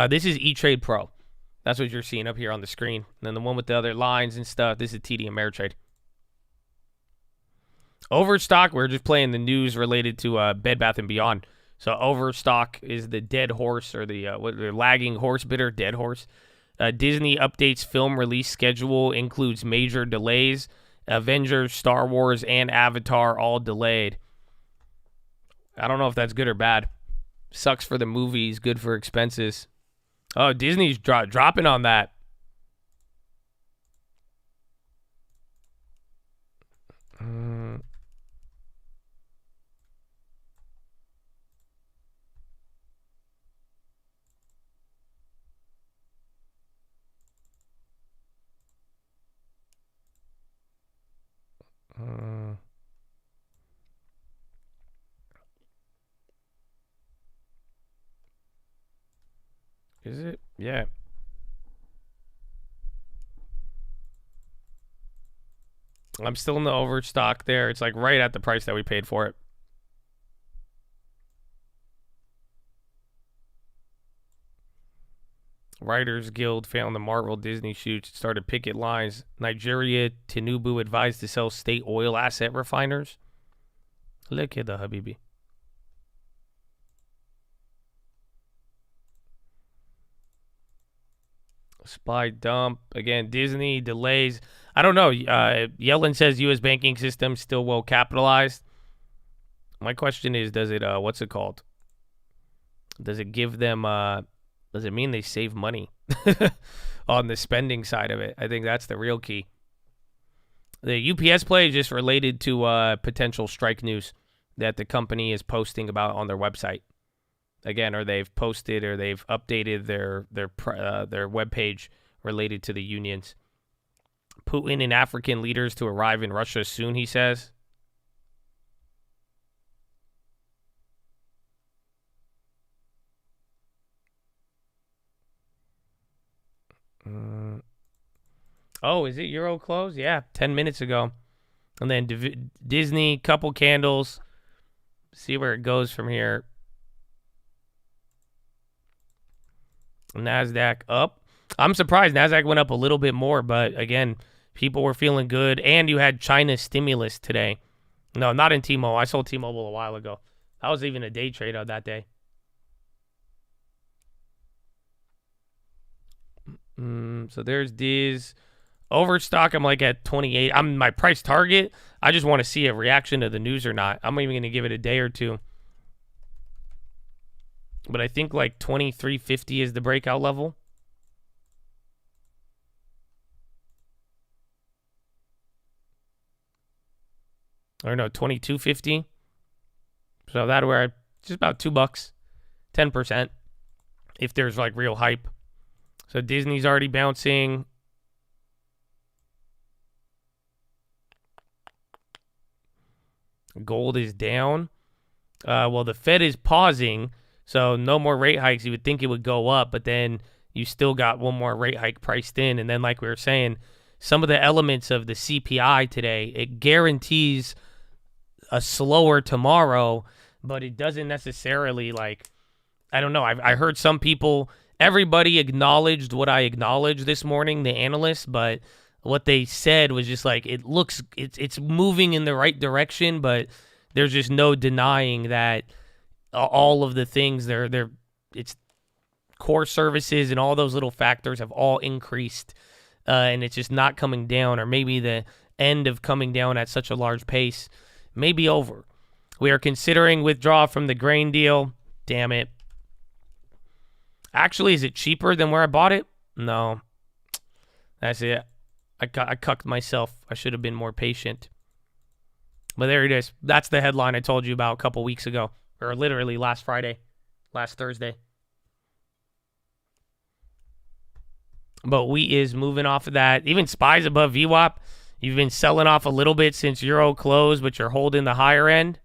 This is E-Trade Pro. That's what you're seeing up here on the screen. And then the one with the other lines and stuff, this is TD Ameritrade. Overstock, we're just playing the news related to Bed Bath & Beyond. So Overstock is the dead horse or the lagging horse bidder, dead horse. Disney updates film release schedule, includes major delays. Avengers, Star Wars, and Avatar all delayed. I don't know if that's good or bad. Sucks for the movies, good for expenses. Oh, Disney's dropping on that. Is it? Yeah. I'm still in the overstock there. It's like right at the price that we paid for it. Writers Guild found the Marvel Disney shoots, started picket lines. Nigeria, Tinubu advised to sell state oil asset refiners. Look at the Habibi. Spy dump. Again, Disney delays. I don't know. Yellen says U.S. banking system still well capitalized. My question is, does it, what's it called? Does it give them, does it mean they save money on the spending side of it? I think that's the real key. The UPS play is just related to potential strike news that the company is posting about on their website. Again, or they've posted or they've updated their webpage related to the unions. Putin and African leaders to arrive in Russia soon, he says. Oh, is it Euro close? Yeah, 10 minutes ago. And then Disney, couple candles. See where it goes from here. NASDAQ up. I'm surprised NASDAQ went up a little bit more, but again, people were feeling good. And you had China stimulus today. No, not in T-Mobile. I sold T-Mobile a while ago. That was even a day trade on that day. So there's Diz. Overstock, I'm like at 28. I'm my price target. I just want to see a reaction to the news or not. I'm even going to give it a day or two. But I think like 23.50 is the breakout level. Or no, 22.50. So that where just about $2, 10%. If there's like real hype. So Disney's already bouncing. Gold is down. Well, the Fed is pausing, so no more rate hikes. You would think it would go up, but then you still got one more rate hike priced in. And then, like we were saying, some of the elements of the CPI today, it guarantees a slower tomorrow, but it doesn't necessarily, like, I don't know. I heard some people, everybody acknowledged what I acknowledged this morning, the analysts, but what they said was just like, it's moving in the right direction, but there's just no denying that all of the things it's core services and all those little factors have all increased, and it's just not coming down, or maybe the end of coming down at such a large pace may be over. We are considering withdrawal from the grain deal. Damn it. Actually, is it cheaper than where I bought it? No. That's it. I cucked myself. I should have been more patient. But there it is. That's the headline I told you about a couple weeks ago. Or literally last Thursday. But wheat is moving off of that. Even SPY's above VWAP. You've been selling off a little bit since Euro closed, but you're holding the higher end.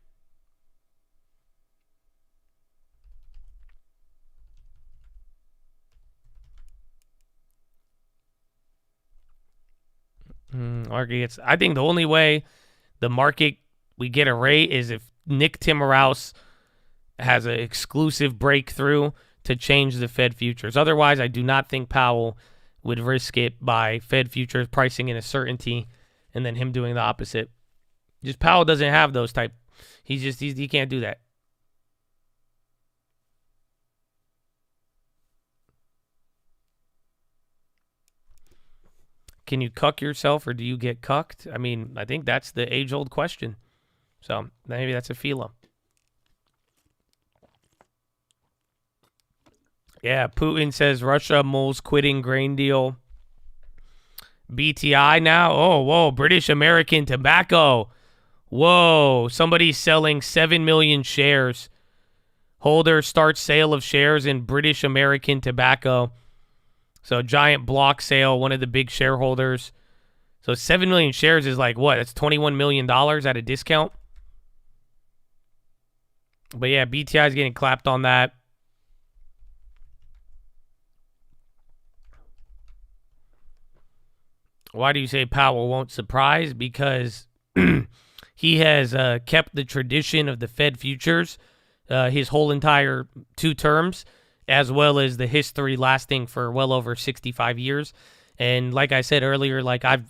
I think the only way the market we get a rate is if Nick Timiraos has an exclusive breakthrough to change the Fed futures. Otherwise, I do not think Powell would risk it by Fed futures pricing in a certainty and then him doing the opposite. Just Powell doesn't have those type. He can't do that. Can you cuck yourself or do you get cucked? I mean, I think that's the age-old question. So maybe that's a FILA. Yeah, Putin says Russia mulls quitting grain deal. BTI now? Oh, whoa, British American Tobacco. Whoa, somebody's selling 7 million shares. Holder starts sale of shares in British American Tobacco. So giant block sale, one of the big shareholders. So 7 million shares is like what? That's $21 million at a discount. But yeah, BTI is getting clapped on that. Why do you say Powell won't surprise? Because he has kept the tradition of the Fed futures his whole entire 2 terms, as well as the history lasting for well over 65 years. And like I said earlier, like I've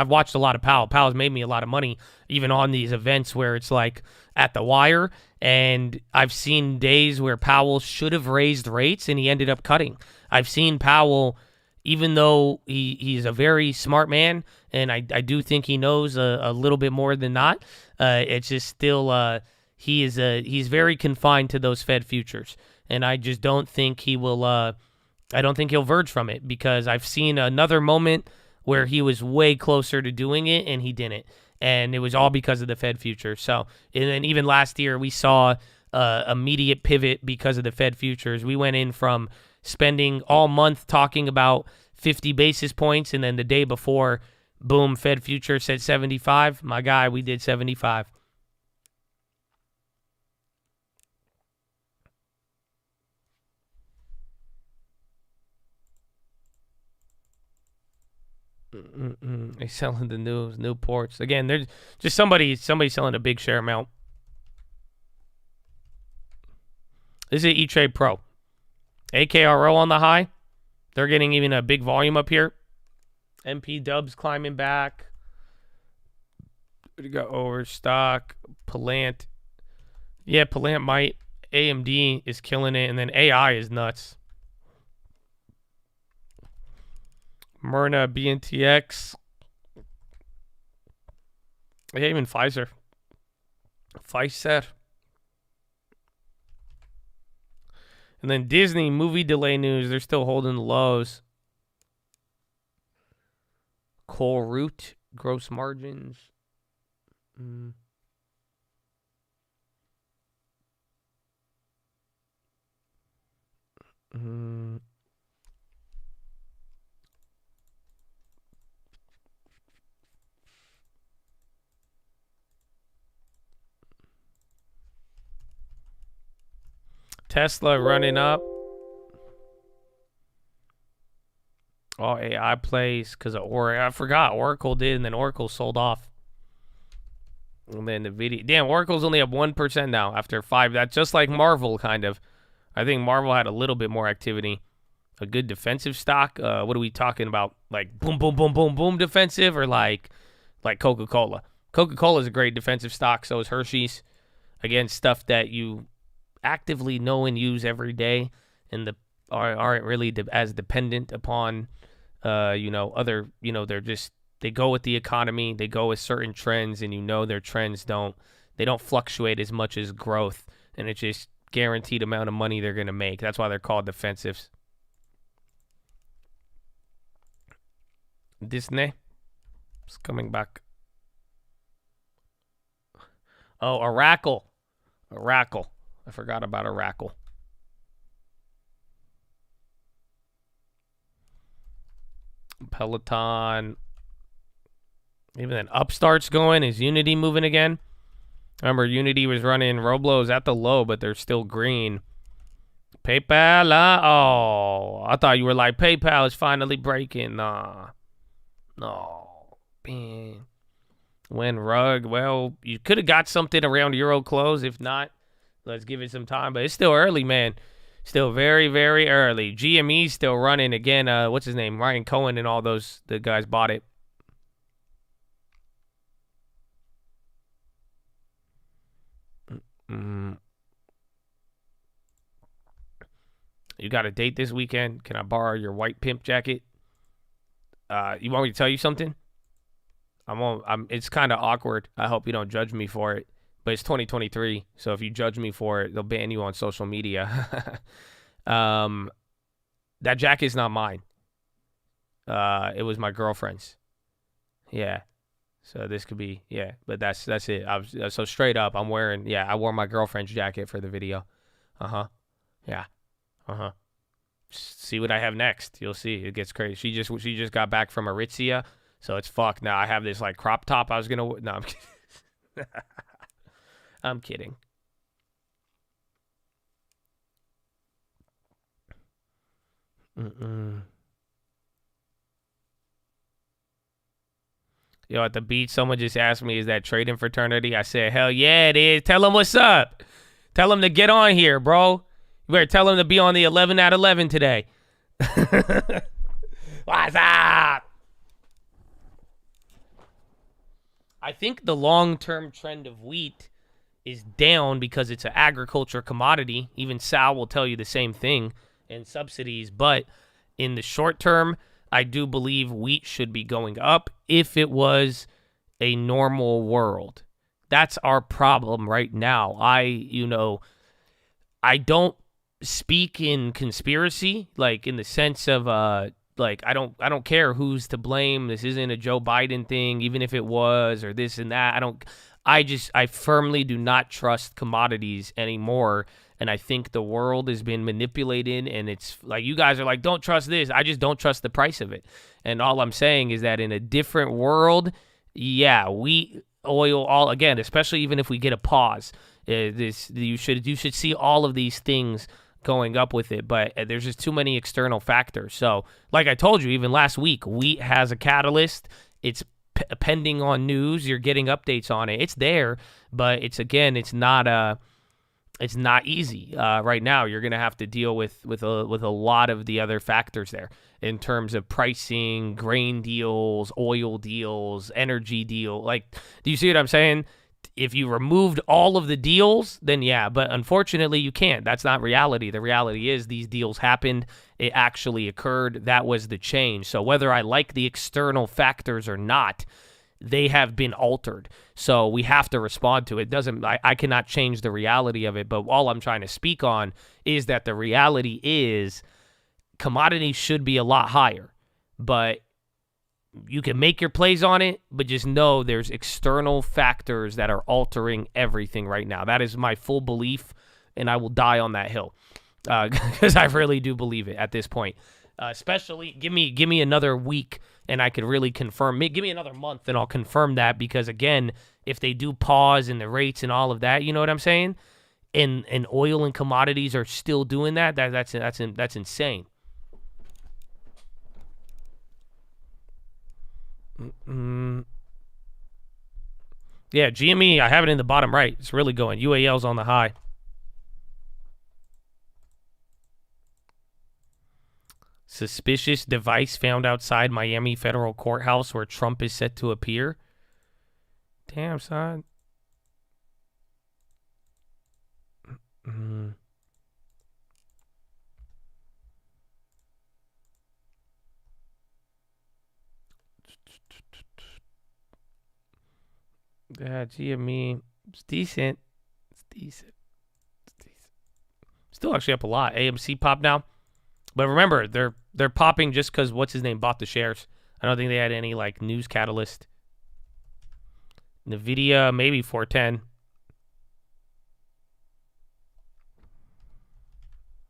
watched a lot of Powell. Powell's made me a lot of money, even on these events where it's like at the wire. And I've seen days where Powell should have raised rates and he ended up cutting. I've seen Powell, even though he's a very smart man, and I do think he knows a little bit more than not, it's just still he's very confined to those Fed futures, and I just don't think he will. I don't think he'll verge from it, because I've seen another moment where he was way closer to doing it and he didn't, and it was all because of the Fed futures. So, and then even last year we saw immediate pivot because of the Fed futures. We went in from spending all month talking about 50 basis points, and then the day before, boom, Fed future said 75. My guy, we did 75. They selling the new ports again. There's just somebody selling a big share amount. This is E-Trade Pro. AKRO on the high. They're getting even a big volume up here. MP Dubs climbing back. We got Overstock, Palant. Yeah, Palant might. AMD is killing it, and then AI is nuts. Myrna, BNTX. Yeah, even Pfizer. Pfizer. And then Disney, movie delay news. They're still holding the lows. Coal root, gross margins. Tesla running up. All AI plays because of Oracle. I forgot Oracle did, and then Oracle sold off. And then NVIDIA. Damn, Oracle's only up 1% now after 5. That's just like Marvel, kind of. I think Marvel had a little bit more activity. A good defensive stock. What are we talking about? Like boom, boom, boom, boom, boom defensive, or like Coca-Cola? Coca-Cola is a great defensive stock. So is Hershey's. Again, stuff that you actively know and use every day, and aren't really as dependent upon, other, they go with the economy, they go with certain trends, and their trends don't fluctuate as much as growth, and it's just guaranteed amount of money they're going to make. That's why they're called defensives. Disney is coming back. Oh, Oracle. I forgot about Oracle. Peloton. Even then, Upstart's going. Is Unity moving again? Remember, Unity was running Roblox at the low, but they're still green. PayPal. Oh, I thought you were like, PayPal is finally breaking. Nah. No. Man. When Rug. Well, you could have got something around Euro close. If not, let's give it some time. But it's still early, man. Still very, very early. GME's still running. Again, what's his name? Ryan Cohen and all those, the guys bought it. You got a date this weekend? Can I borrow your white pimp jacket? You want me to tell you something? It's kind of awkward. I hope you don't judge me for it. But it's 2023, so if you judge me for it, they'll ban you on social media. That jacket's not mine. It was my girlfriend's. Yeah. So this could be, yeah. But that's it. So straight up, I wore my girlfriend's jacket for the video. Yeah. See what I have next. You'll see. It gets crazy. She just got back from Aritzia, so it's fucked. Now I have this like crop top I was gonna. No, I'm kidding. I'm kidding. Yo, at the beach, someone just asked me, is that trading fraternity? I said, hell yeah, it is. Tell them what's up. Tell them to get on here, bro. You better tell them to be on the 11 at 11 today. What's up? I think the long-term trend of wheat is down because it's an agriculture commodity. Even Sal will tell you the same thing, and subsidies. But in the short term, I do believe wheat should be going up if it was a normal world. That's our problem right now. I don't speak in conspiracy, like in the sense of like I don't care who's to blame. This isn't a Joe Biden thing, even if it was, or this and that. I firmly do not trust commodities anymore. And I think the world has been manipulated, and it's like you guys are like, don't trust this. I just don't trust the price of it. And all I'm saying is that in a different world, yeah, oil all again, especially even if we get a pause. You should see all of these things going up with it, but there's just too many external factors. So, like I told you, even last week, wheat has a catalyst. It's pending on news. You're getting updates on it. It's there, but it's not easy right now. You're going to have to deal with a lot of the other factors there in terms of pricing, grain deals, oil deals, energy deal. Like, do you see what I'm saying? If you removed all of the deals, then yeah, but unfortunately you can't. That's not reality. The reality is these deals happened. It actually occurred. That was the change. So whether I like the external factors or not, they have been altered. So we have to respond to it. I cannot change the reality of it, but all I'm trying to speak on is that the reality is commodities should be a lot higher, but you can make your plays on it, but just know there's external factors that are altering everything right now. That is my full belief, and I will die on that hill because I really do believe it at this point. Especially, give me another week, and I could really confirm. Give me another month, and I'll confirm that. Because again, if they do pause in the rates and all of that, you know what I'm saying? And oil and commodities are still doing that. That's insane. Yeah, GME, I have it in the bottom right. It's really going. UAL's on the high. Suspicious device found outside Miami federal courthouse where Trump is set to appear. Damn, son. Yeah, GME. It's decent. It's decent. Still actually up a lot. AMC popped now. But remember, they're popping just because what's his name bought the shares. I don't think they had any like news catalyst. Nvidia, maybe 410.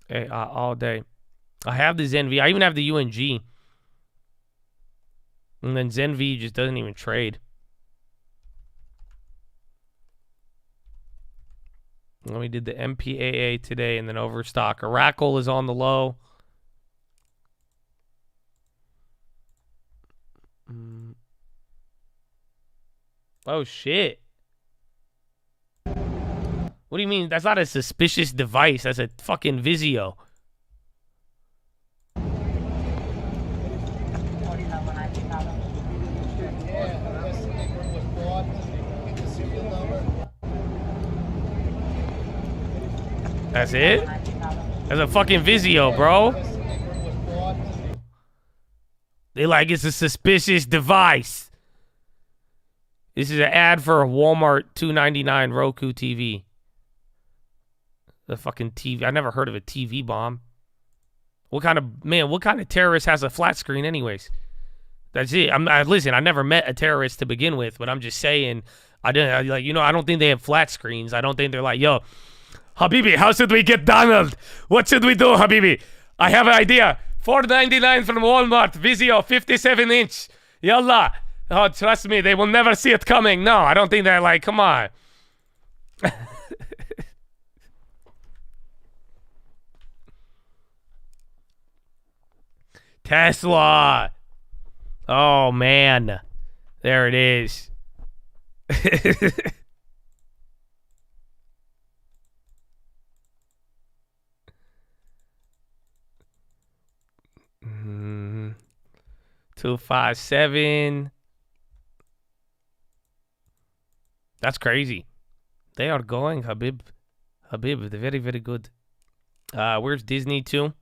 Hey, all day. I have the ZenV. I even have the UNG. And then ZenV just doesn't even trade. We did the MPAA today and then Overstock. Oracle is on the low. Oh, shit. What do you mean? That's not a suspicious device. That's a fucking Vizio. That's it? That's a fucking Vizio, bro. They like it's a suspicious device. This is an ad for a Walmart $2.99 Roku TV. The fucking TV. I never heard of a TV bomb. What kind of terrorist has a flat screen anyways? That's it. Listen, I never met a terrorist to begin with, but I'm just saying, I don't think they have flat screens. I don't think they're like, yo, Habibi, how should we get Donald? What should we do, Habibi? I have an idea. $4.99 from Walmart, Vizio, 57-inch. Yallah. Oh, trust me, they will never see it coming. No, I don't think they're like, come on. Tesla. Oh, man. There it is. Mm-hmm. 257. That's crazy. They are going, Habib. Habib, they're very, very good. Where's Disney too?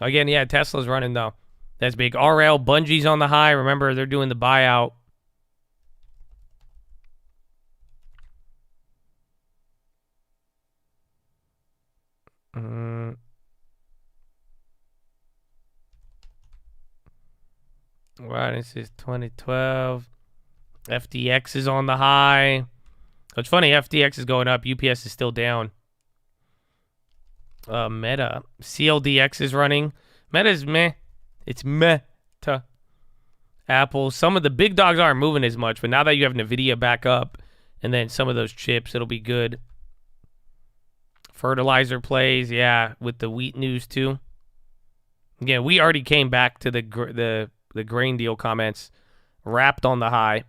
Again, yeah, Tesla's running though. That's big. RL, Bungie's on the high. Remember, they're doing the buyout. Right, this is 2012. FDX is on the high. It's funny, FDX is going up. UPS is still down. Meta. CLDX is running. Meta's meh. It's meh-ta. Apple. Some of the big dogs aren't moving as much, but now that you have NVIDIA back up and then some of those chips, it'll be good. Fertilizer plays, yeah, with the wheat news too. Again, we already came back to the grain deal comments. Wrapped on the high.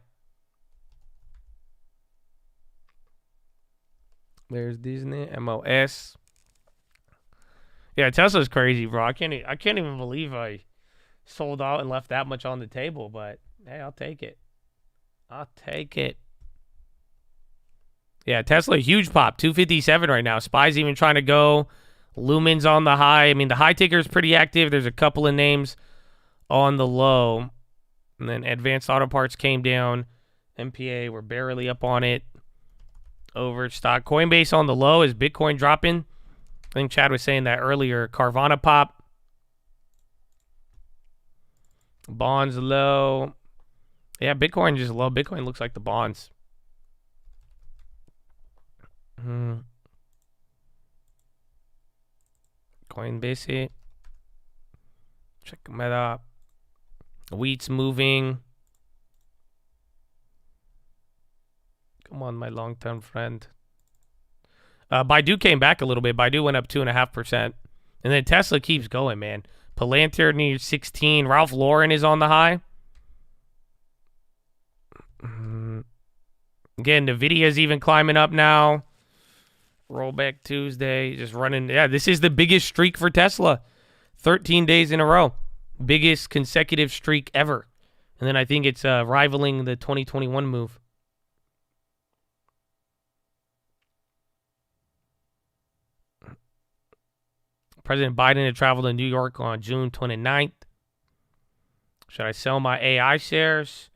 There's Disney, MOS. Yeah, Tesla's crazy, bro. I can't even believe I sold out and left that much on the table, but hey, I'll take it. I'll take it. Yeah, Tesla, huge pop, 257 right now. SPY's even trying to go. Lumen's on the high. I mean, the high ticker is pretty active. There's a couple of names on the low. And then Advanced Auto Parts came down. MPA, we're barely up on it. Overstock. Coinbase on the low. Is Bitcoin dropping? I think Chad was saying that earlier. Carvana pop. Bonds low. Yeah, Bitcoin just low. Bitcoin looks like the bonds. Coinbase. Check Meta. Wheat's moving. Come on, my long-term friend. Baidu came back a little bit. Baidu went up 2.5%. And then Tesla keeps going, man. Palantir near 16. Ralph Lauren is on the high. Again, NVIDIA's even climbing up now. Rollback Tuesday. Just running. Yeah, this is the biggest streak for Tesla. 13 days in a row. Biggest consecutive streak ever. And then I think it's rivaling the 2021 move. President Biden had traveled to New York on June 29th. Should I sell my AI shares?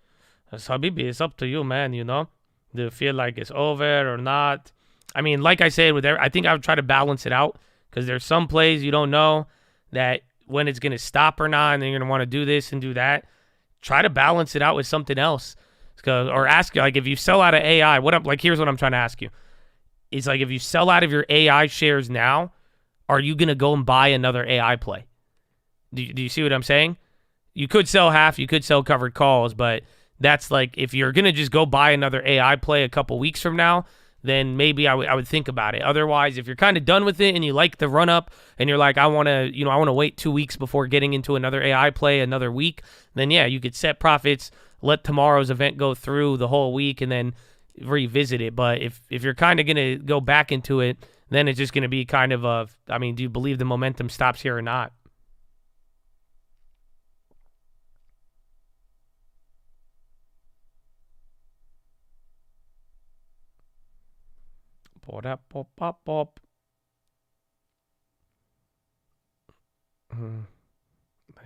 Habibi, it's up to you, man, you know? Do you feel like it's over or not? I mean, like I said, I think I would try to balance it out because there's some plays you don't know that when it's going to stop or not, and then you're going to want to do this and do that. Try to balance it out with something else. Or ask you, like, if you sell out of AI, here's what I'm trying to ask you. It's like, if you sell out of your AI shares now, are you going to go and buy another AI play? Do you see what I'm saying? You could sell half, you could sell covered calls, but that's like, if you're going to just go buy another AI play a couple weeks from now, then maybe I would think about it. Otherwise, if you're kind of done with it and you like the run up and you're like, I want to wait 2 weeks before getting into another AI play another week, then yeah, you could set profits, let tomorrow's event go through the whole week and then revisit it. But if you're kind of going to go back into it, then it's just going to be kind of do you believe the momentum stops here or not? Pop.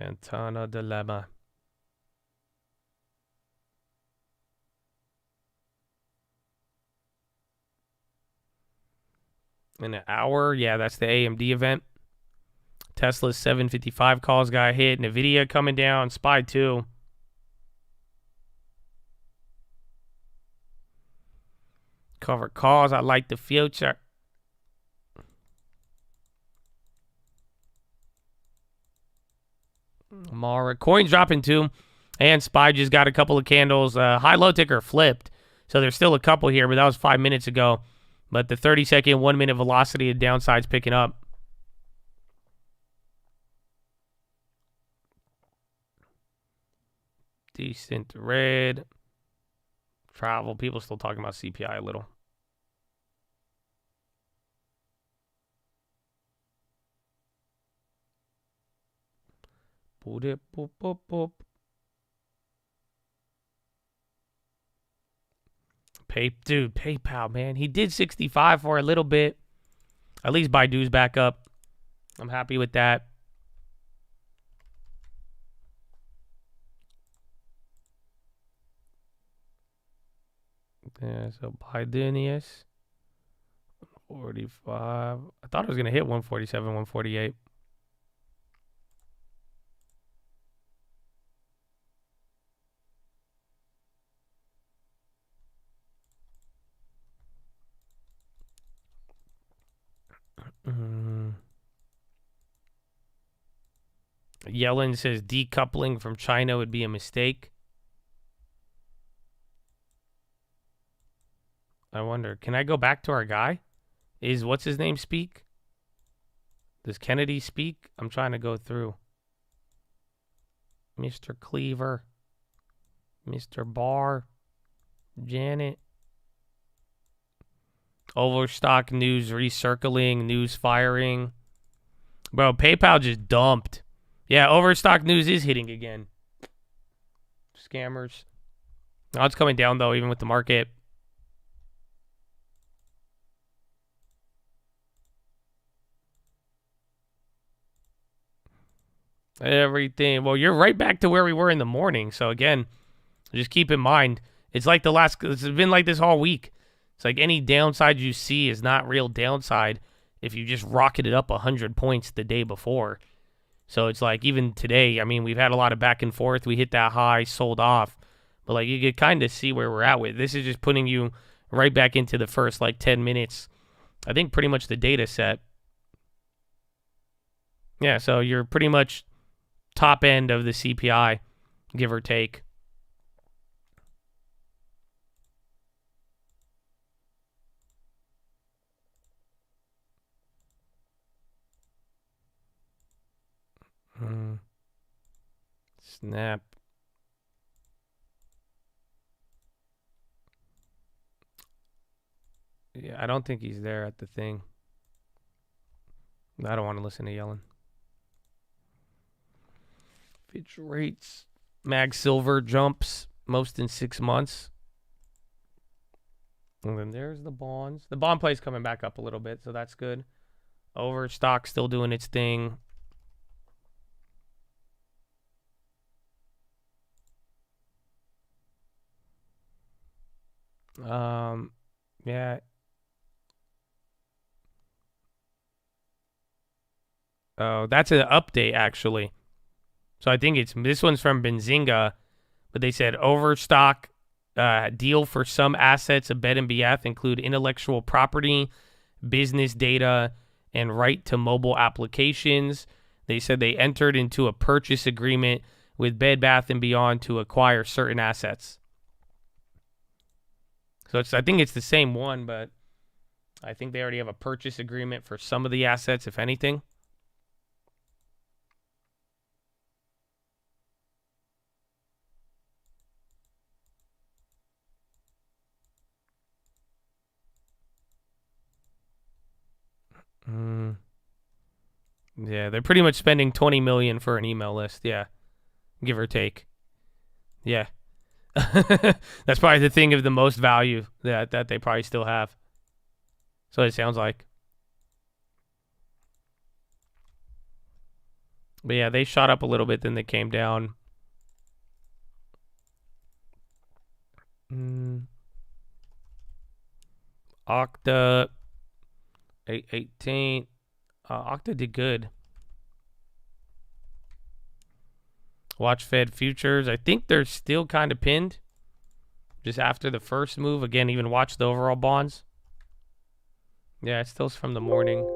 Montana Dilemma. In an hour, yeah, that's the AMD event. Tesla's 755 calls got hit. NVIDIA coming down. SPY 2. Cover calls. I like the future. Mara. Coins dropping too. And SPY just got a couple of candles. High-low ticker flipped. So there's still a couple here, but that was 5 minutes ago. But the 30-second, 1 minute velocity of downside's picking up. Decent red. Travel. People still talking about CPI a little. Dude, PayPal, man. He did 65 for a little bit. At least Baidu's back up. I'm happy with that. Yeah, so Bidenius. 45. I thought it was going to hit 147, 148. Yellen says decoupling from China would be a mistake. I wonder, can I go back to our guy? What's his name speak? Does Kennedy speak? I'm trying to go through. Mr. Cleaver. Mr. Barr. Janet. Overstock news recircling, news firing. Bro, PayPal just dumped. Yeah, Overstock news is hitting again. Scammers. Now it's coming down, though, even with the market. Everything. Well, you're right back to where we were in the morning. So, again, just keep in mind, it's been like this all week. It's like any downside you see is not real downside if you just rocketed up 100 points the day before. So it's like even today, I mean, we've had a lot of back and forth. We hit that high, sold off. But like you could kind of see where we're at with. This is just putting you right back into the first like 10 minutes. I think pretty much the data set. Yeah, so you're pretty much top end of the CPI, give or take. Snap. Yeah, I don't think he's there at the thing. I don't want to listen to Yellen. Fitch rates. Mag Silver jumps most in 6 months. And then there's the bonds. The bond play's coming back up a little bit, so that's good. Overstock still doing its thing. Yeah. Oh, that's an update actually. So I think this one's from Benzinga, but they said Overstock deal for some assets of Bed and BF include intellectual property, business data, and right to mobile applications. They said they entered into a purchase agreement with Bed Bath & Beyond to acquire certain assets. So I think it's the same one, but I think they already have a purchase agreement for some of the assets, if anything. Yeah, they're pretty much spending $20 million for an email list. Yeah, give or take. Yeah. That's probably the thing of the most value that they probably still have. So it sounds like. But yeah, they shot up a little bit, then they came down. Okta 818. Okta did good. Watch Fed futures. I think they're still kind of pinned. Just after the first move. Again, even watch the overall bonds. Yeah, it still's from the morning.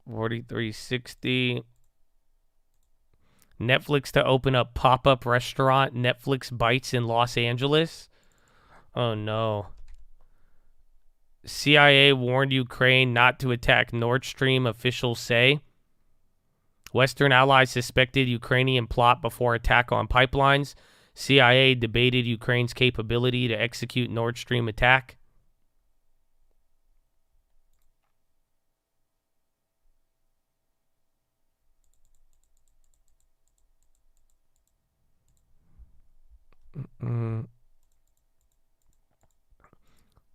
$43.60. Netflix to open up pop-up restaurant. Netflix Bites in Los Angeles. Oh, no. CIA warned Ukraine not to attack Nord Stream, officials say. Western allies suspected Ukrainian plot before attack on pipelines. CIA debated Ukraine's capability to execute Nord Stream attack.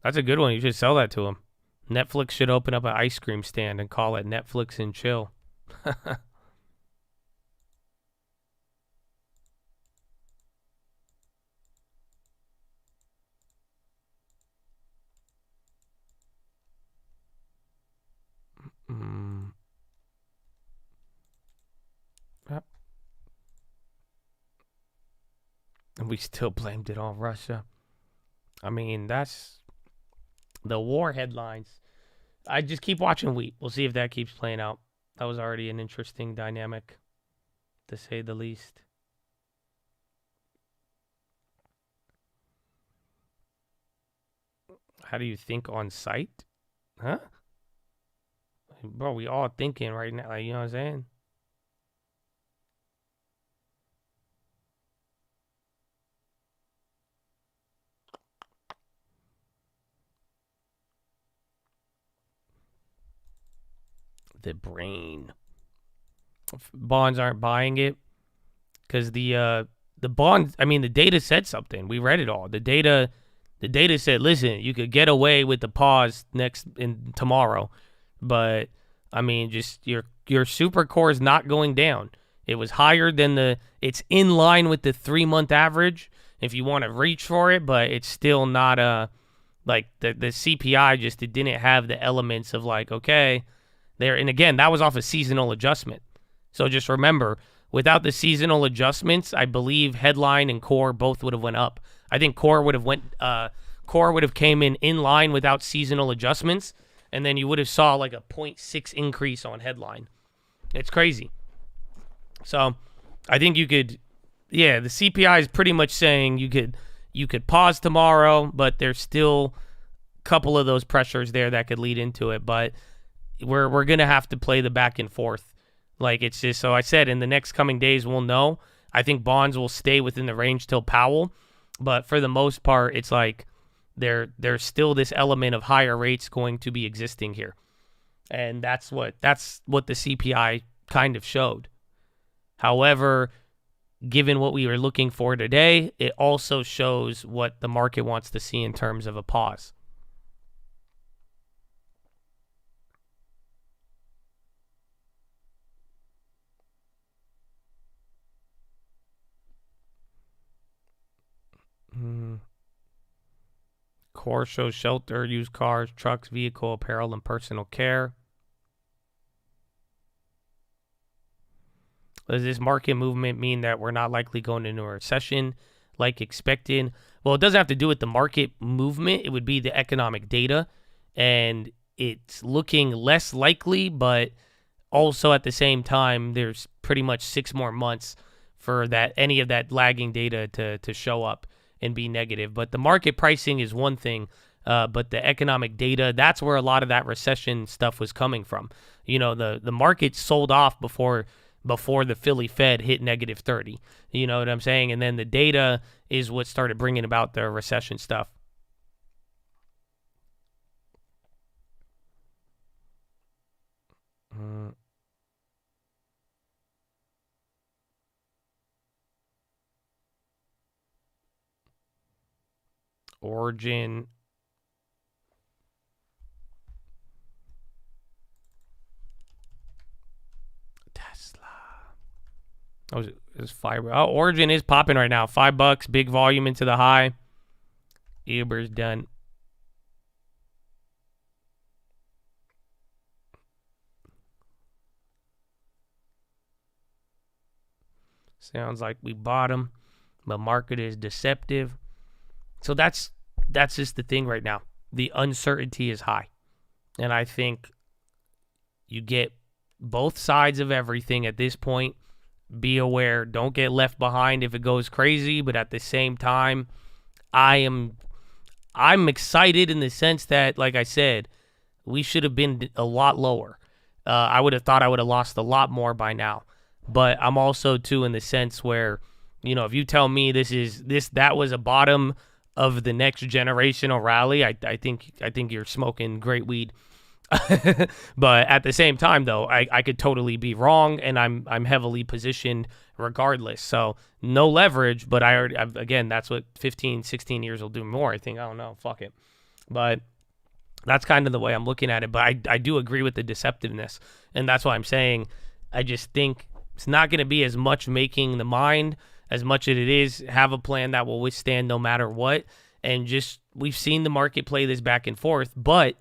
That's a good one. You should sell that to them. Netflix should open up an ice cream stand and call it Netflix and Chill. Yep. And we still blamed it on Russia. I mean, that's The war headlines. I just keep watching wheat. We'll see if that keeps playing out. That was already an interesting dynamic, to say the least. How do you think on site? Huh? Bro, we all thinking right now. Like, you know what I'm saying? The brain. Bonds aren't buying it because the bonds. I mean, the data said something. We read it all. The data said, listen, you could get away with the pause tomorrow, but I mean, just your super core is not going down. It was higher than it's in line with the 3-month average if you want to reach for it, but it's still not like the CPI just, it didn't have the elements of like, okay, there. And again, that was off a seasonal adjustment. So just remember, without the seasonal adjustments, I believe headline and core both would have went up. I think core would have came in line without seasonal adjustments, and then you would have saw like a 0.6 increase on headline. It's crazy. So I think you could, the CPI is pretty much saying you could pause tomorrow, but there's still a couple of those pressures there that could lead into it. But we're gonna have to play the back and forth. Like, it's just, so I said in the next coming days we'll know. I think bonds will stay within the range till Powell, but for the most part, it's like there's still this element of higher rates going to be existing here, and that's what the CPI kind of showed. However, given what we were looking for today, it also shows what the market wants to see in terms of a pause. Core shows shelter, used cars, trucks, vehicle, apparel, and personal care. Does this market movement mean that we're not likely going into a recession like expected? Well, it doesn't have to do with the market movement. It would be the economic data. And it's looking less likely, but also at the same time, there's pretty much 6 more months for that any of that lagging data to show up and be negative. But the market pricing is one thing, but the economic data, that's where a lot of that recession stuff was coming from. You know, the market sold off before the Philly Fed hit negative 30. You know what I'm saying? And then the data is what started bringing about the recession stuff. Origin. Tesla. Oh, is fiber. Oh, Origin is popping right now. $5, big volume into the high. Uber's done. Sounds like we bottom. The market is deceptive. So that's just the thing right now. The uncertainty is high. And I think you get both sides of everything at this point. Be aware. Don't get left behind if it goes crazy. But at the same time, I'm excited in the sense that, like I said, we should have been a lot lower. I would have thought I would have lost a lot more by now. But I'm also, too, in the sense where, you know, if you tell me that was a bottom of the next generational rally, I think you're smoking great weed. But at the same time, though, I could totally be wrong, and I'm heavily positioned regardless. So no leverage, but again, that's what 15, 16 years will do more. I think, I don't know, fuck it. But that's kind of the way I'm looking at it. But I do agree with the deceptiveness, and that's why I'm saying I just think it's not going to be as much making the mind as much as it is have a plan that will withstand no matter what. And just, we've seen the market play this back and forth, but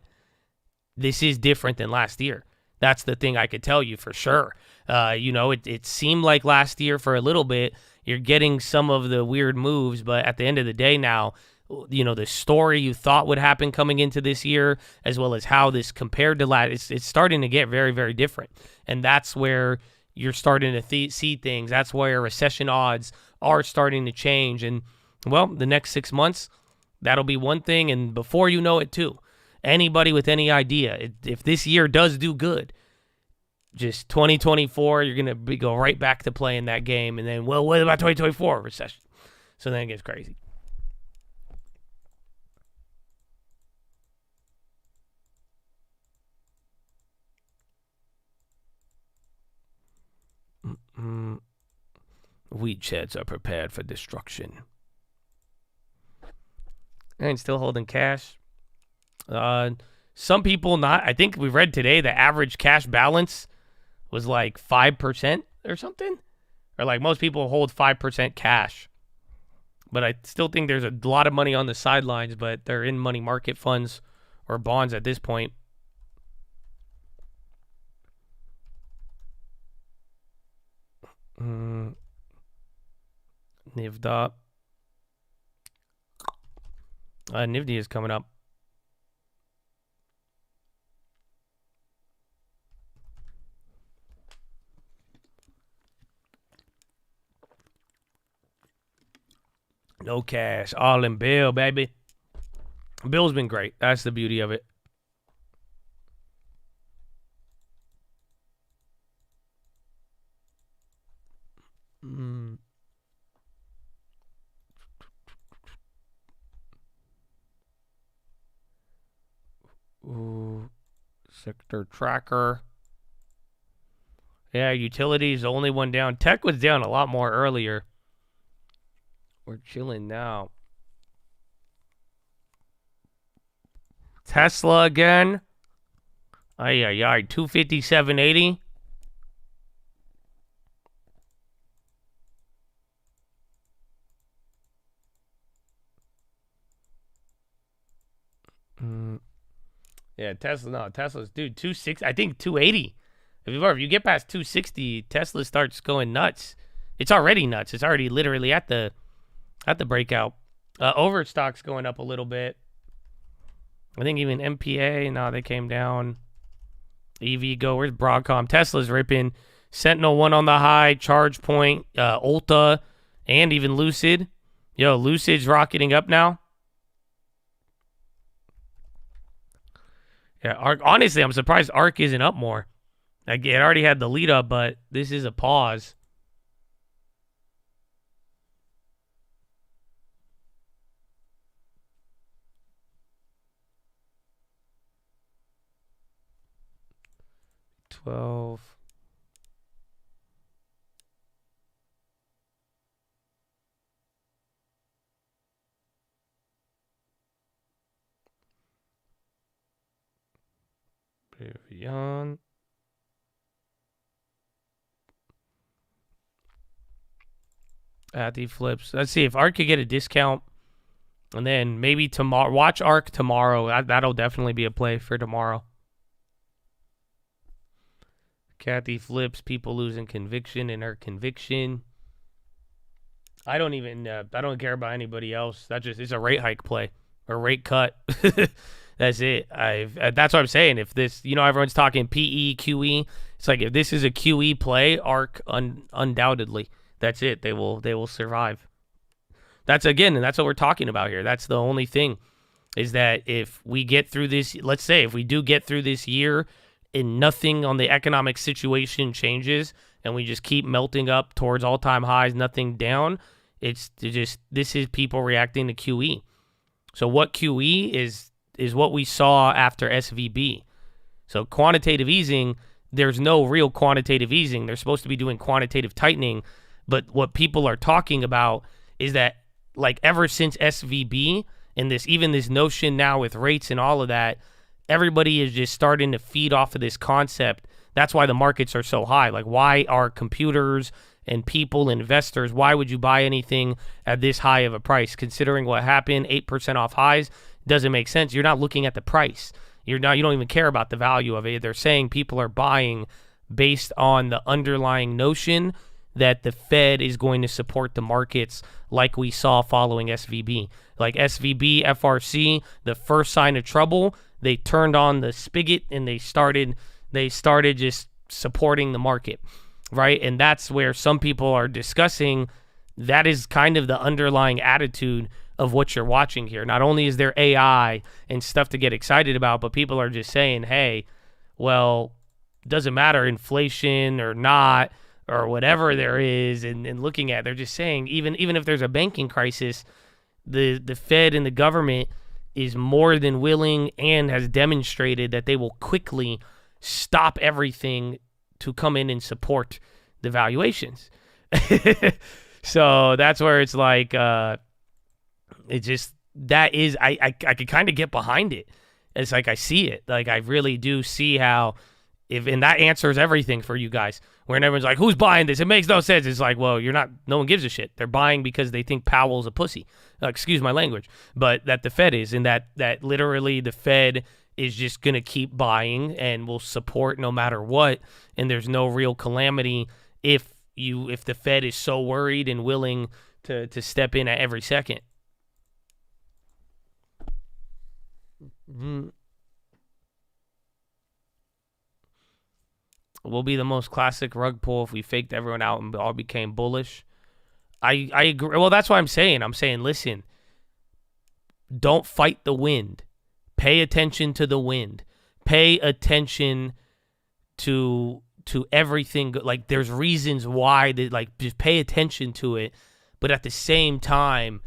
this is different than last year. That's the thing I could tell you for sure. You know, it seemed like last year for a little bit, you're getting some of the weird moves, but at the end of the day now, the story you thought would happen coming into this year, as well as how this compared to last, it's starting to get very, very different. And that's where you're starting to see things. That's where recession odds are starting to change. And, well, the next 6 months, that'll be one thing. And before you know it, too, anybody with any idea, if this year does do good, just 2024, you're going to go right back to playing that game. And then, well, what about 2024 recession? So then it gets crazy. Wheat sheds are prepared for destruction. And still holding cash. Some people not. I think we read today the average cash balance was like 5% or something. Or like most people hold 5% cash. But I still think there's a lot of money on the sidelines, but they're in money market funds or bonds at this point. NIVDA. NIVDA is coming up. No cash, all in bill, baby. Bill's been great. That's the beauty of it. Ooh, sector tracker. Yeah, utilities, the only one down. Tech was down a lot more earlier. We're chilling now. Tesla again. Ay, 257.80. Yeah, Tesla's, dude, 260. I think 280. If you get past 260, Tesla starts going nuts. It's already nuts. It's already literally at the breakout. Overstock's going up a little bit. I think even MPA, no, they came down. EVgo, where's Broadcom? Tesla's ripping. Sentinel 1 on the high. ChargePoint, Ulta, and even Lucid. Yo, Lucid's rocketing up now. Yeah, Arc, honestly, I'm surprised Arc isn't up more. Like, it already had the lead up, but this is a pause. $12. Vivian. At the flips. Let's see if Arc could get a discount. And then maybe tomorrow. Watch Arc tomorrow. That'll definitely be a play for tomorrow. Kathy flips. People losing conviction in her conviction. I don't care about anybody else. It's a rate hike play. Or rate cut. That's it. That's what I'm saying. If this, everyone's talking PE, QE. It's like if this is a QE play, Arc undoubtedly. That's it. They will survive. That's what we're talking about here. That's the only thing, is that if we get through this, let's say if we do get through this year and nothing on the economic situation changes and we just keep melting up towards all-time highs, nothing down, this is people reacting to QE. So what QE is what we saw after SVB. So quantitative easing, there's no real quantitative easing. They're supposed to be doing quantitative tightening. But what people are talking about is that, like, ever since SVB and this notion now with rates and all of that, everybody is just starting to feed off of this concept. That's why the markets are so high. Like, why are computers and people, investors, why would you buy anything at this high of a price? Considering what happened, 8% off highs, doesn't make sense. You're not looking at the price. You don't even care about the value of it. They're saying people are buying based on the underlying notion that the Fed is going to support the markets like we saw following SVB. Like SVB, FRC, the first sign of trouble, they turned on the spigot and they started just supporting the market, right? And that's where some people are discussing that is kind of the underlying attitude of what you're watching here. Not only is there AI and stuff to get excited about, but people are just saying, hey, well, doesn't matter inflation or not or whatever there is, and looking at, they're just saying even if there's a banking crisis, the Fed and the government is more than willing and has demonstrated that they will quickly stop everything to come in and support the valuations. So that's where it's like, it just, that is, I could kind of get behind it. It's like, I see it. Like, I really do see how, and that answers everything for you guys. When everyone's like, who's buying this? It makes no sense. It's like, well, no one gives a shit. They're buying because they think Powell's a pussy. Excuse my language. But that the Fed is, and that literally the Fed is just going to keep buying and will support no matter what. And there's no real calamity if the Fed is so worried and willing to step in at every second. Will be the most classic rug pull if we faked everyone out and all became bullish. I agree. Well, that's what I'm saying. I'm saying, listen, don't fight the wind. Pay attention to the wind. Pay attention to everything. Like, there's reasons why just pay attention to it. But at the same time,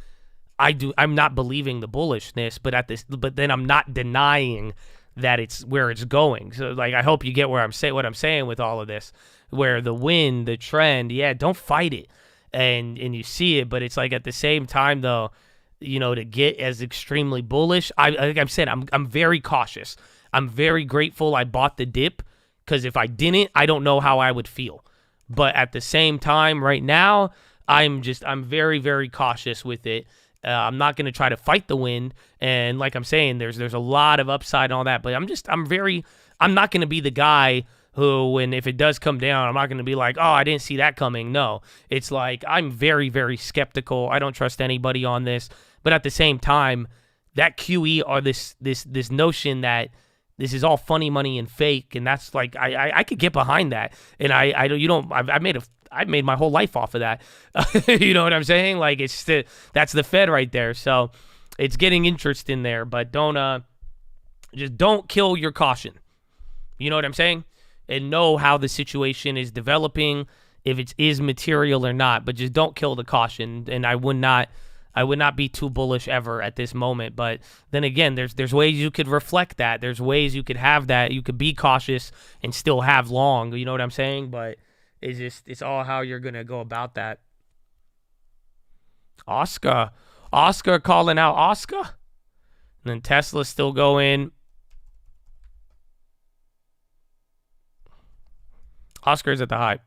I'm not believing the bullishness, but then I'm not denying that it's where it's going. So, like, I hope you get what I'm saying with all of this, where the wind, the trend, yeah, don't fight it, and you see it, but it's like at the same time though, to get as extremely bullish, like I've said, I'm very cautious. I'm very grateful I bought the dip, because if I didn't, I don't know how I would feel. But at the same time, right now, I'm very, very cautious with it. I'm not going to try to fight the wind, and like I'm saying, there's a lot of upside on that, but I'm not going to be the guy who, if it does come down, I'm not going to be like, oh, I didn't see that coming. No, it's like, I'm very, very skeptical. I don't trust anybody on this, but at the same time, that QE or this notion that this is all funny money and fake, and that's like, I could get behind that, and I've made my whole life off of that. You know what I'm saying? Like, that's the Fed right there. So it's getting interest in there, but don't kill your caution. You know what I'm saying? And know how the situation is developing, if it is material or not, but just don't kill the caution. And I would not be too bullish ever at this moment. But then again, there's ways you could reflect that. There's ways you could have that. You could be cautious and still have long. You know what I'm saying? But it's all how you're going to go about that. Oscar calling out Oscar. And then Tesla still going. Oscar's at the high.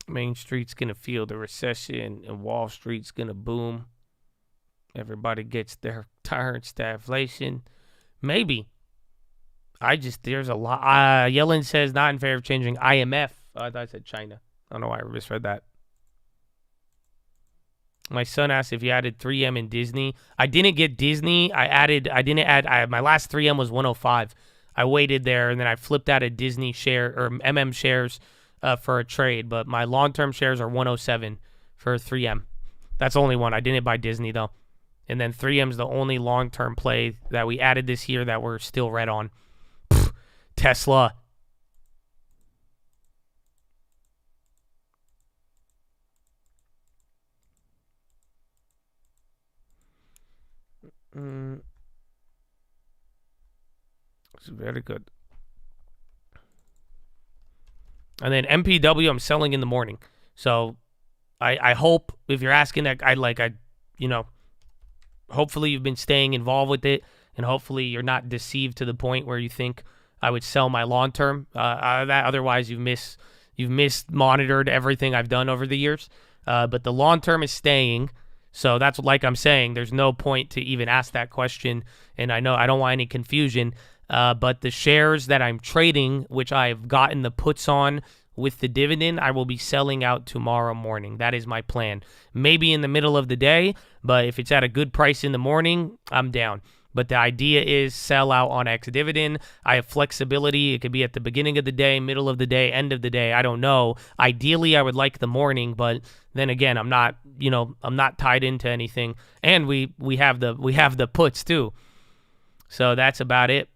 Main Street's going to feel the recession and Wall Street's going to boom. Everybody gets their tolerance to inflation. Maybe. There's a lot. Yellen says not in favor of changing IMF. I thought I said China. I don't know why I misread that. My son asked if you added 3M in Disney. I didn't get Disney. My last 3M was 105. I waited there, and then I flipped out a Disney share or MM shares for a trade, but my long-term shares are 107 for 3M. That's the only one. I didn't buy Disney, though. And then 3M's the only long-term play that we added this year that we're still red on. Tesla. It's very good. And then MPW, I'm selling in the morning. So I hope, if you're asking that, hopefully you've been staying involved with it, and hopefully you're not deceived to the point where you think I would sell my long term. Otherwise, you've monitored everything I've done over the years. But the long term is staying. So that's like I'm saying. There's no point to even ask that question. And I know I don't want any confusion. But the shares that I'm trading, which I've gotten the puts on with the dividend, I will be selling out tomorrow morning. That is my plan. Maybe in the middle of the day, but if it's at a good price in the morning, I'm down. But the idea is sell out on ex-dividend. I have flexibility. It could be at the beginning of the day, middle of the day, end of the day. I don't know. Ideally, I would like the morning, but then again, I'm not tied into anything. And we have the puts too. So that's about it.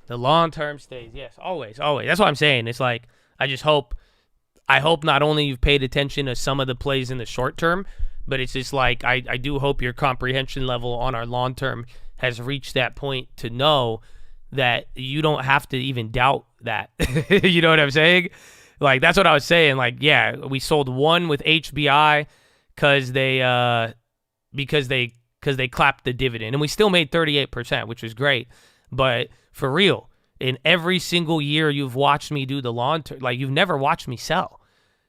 The long-term stays, yes, always. That's what I'm saying. It's like, I hope not only you've paid attention to some of the plays in the short term, but it's just like, I do hope your comprehension level on our long term has reached that point to know that you don't have to even doubt that. You know what I'm saying? Like, that's what I was saying. Like, yeah, we sold one with HBI because they clapped the dividend, and we still made 38%, which was great. But for real, in every single year you've watched me do the long term, like, you've never watched me sell.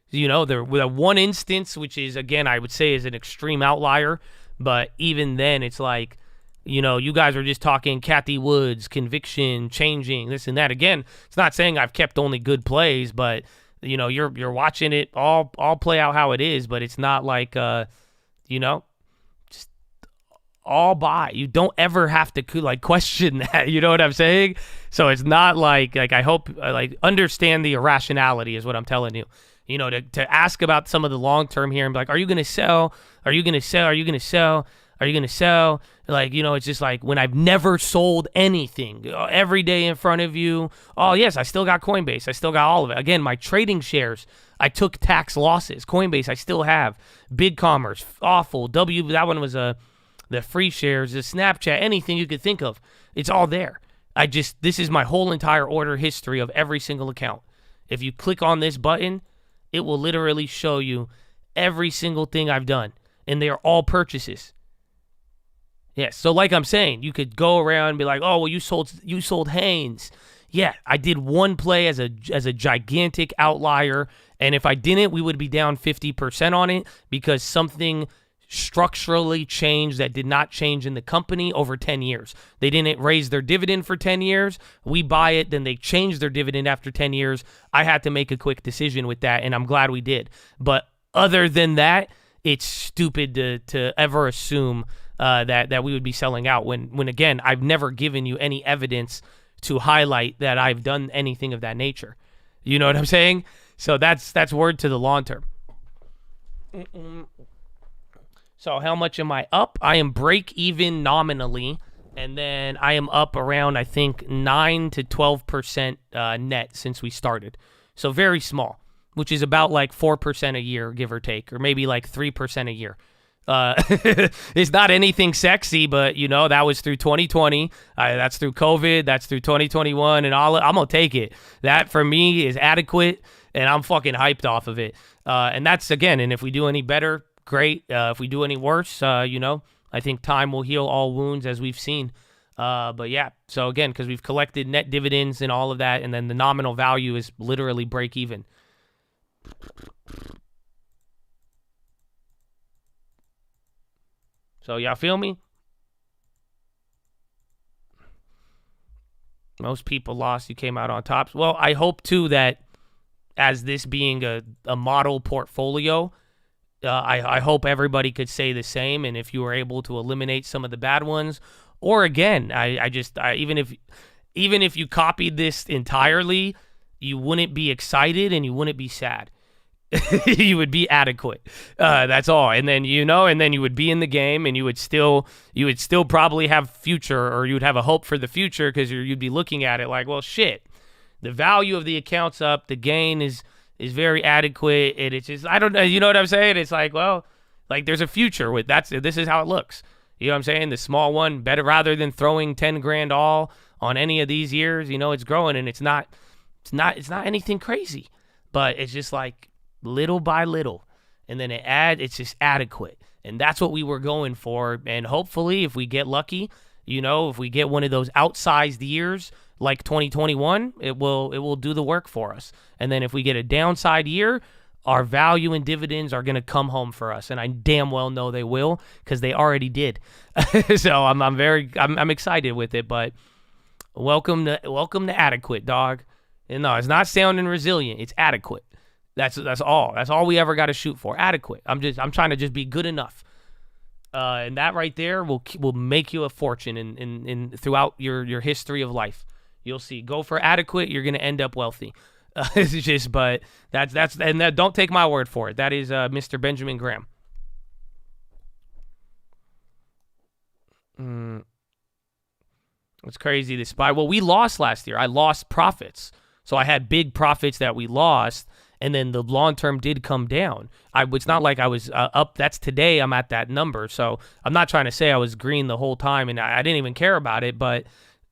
You know, there with a one instance, which is, again, I would say is an extreme outlier, but even then it's like, you know, you guys are just talking Cathie Woods, conviction, changing, this and that. Again, it's not saying I've kept only good plays, but, you know, you're watching it all play out how it is, but it's not like, all buy. You don't ever have to like question that. You know what I'm saying? So it's not like I hope understand the irrationality is what I'm telling you. You know, to ask about some of the long term here and be like, are you going to sell? Are you going to sell? Are you going to sell? Are you going to sell? Like, you know, it's just like when I've never sold anything every day in front of you. Oh, yes, I still got Coinbase. I still got all of it. Again, my trading shares, I took tax losses. Coinbase, I still have. BigCommerce, awful. That one was the free shares, the Snapchat, anything you could think of. It's all there. This is my whole entire order history of every single account. If you click on this button, it will literally show you every single thing I've done. And they are all purchases. Yes. So like I'm saying, you could go around and be like, oh, well, you sold Hanes. Yeah, I did one play as a gigantic outlier. And if I didn't, we would be down 50% on it because something structurally changed that did not change in the company over 10 years. They didn't raise their dividend for 10 years. We buy it, then they changed their dividend after 10 years. I had to make a quick decision with that, and I'm glad we did. But other than that, it's stupid to ever assume that we would be selling out when again, I've never given you any evidence to highlight that I've done anything of that nature. You know what I'm saying? So that's word to the long term. So how much am I up? I am break even nominally, and then I am up around, I think, 9 to 12% net since we started. So very small, which is about like 4% a year, give or take, or maybe like 3% a year. It's not anything sexy, but, you know, that was through 2020. That's through COVID. That's through 2021, and I'm going to take it. That, for me, is adequate, and I'm fucking hyped off of it. And that's, again, and if we do any better, great. If we do any worse, you know, I think time will heal all wounds, as we've seen. But yeah, so again, because we've collected net dividends and all of that, and then the nominal value is literally break even. So y'all feel me? Most people lost. You came out on top. Well, I hope too that as this being a model portfolio, I hope everybody could say the same, and if you were able to eliminate some of the bad ones, or again, even if you copied this entirely, you wouldn't be excited and you wouldn't be sad. You would be adequate. That's all. And then you would be in the game, and you would still probably have future, or you would have a hope for the future because you'd be looking at it like, well, shit, the value of the account's up, the gain is is very adequate, and it's just, I don't know, you know what I'm saying? It's like, well, like there's a future with this is how it looks. You know what I'm saying? The small one, better rather than throwing 10 grand all on any of these years, it's growing, and it's not anything crazy, but it's just like little by little, and then it's just adequate, and that's what we were going for. And hopefully, if we get lucky, if we get one of those outsized years like 2021, it will do the work for us. And then if we get a downside year, our value and dividends are going to come home for us, and I damn well know they will, because they already did. So I'm excited with it. But welcome to adequate, dog. And no, it's not sounding resilient. It's adequate. That's all. That's all we ever got to shoot for. Adequate. I'm trying to just be good enough. And that right there will make you a fortune in throughout your history of life. You'll see. Go for adequate. You're going to end up wealthy. It's just, but don't take my word for it. That is Mr. Benjamin Graham. It's crazy. Well, we lost last year. I lost profits. So I had big profits that we lost, and then the long term did come down. It's not like I was up. That's today. I'm at that number. So I'm not trying to say I was green the whole time, and I didn't even care about it, but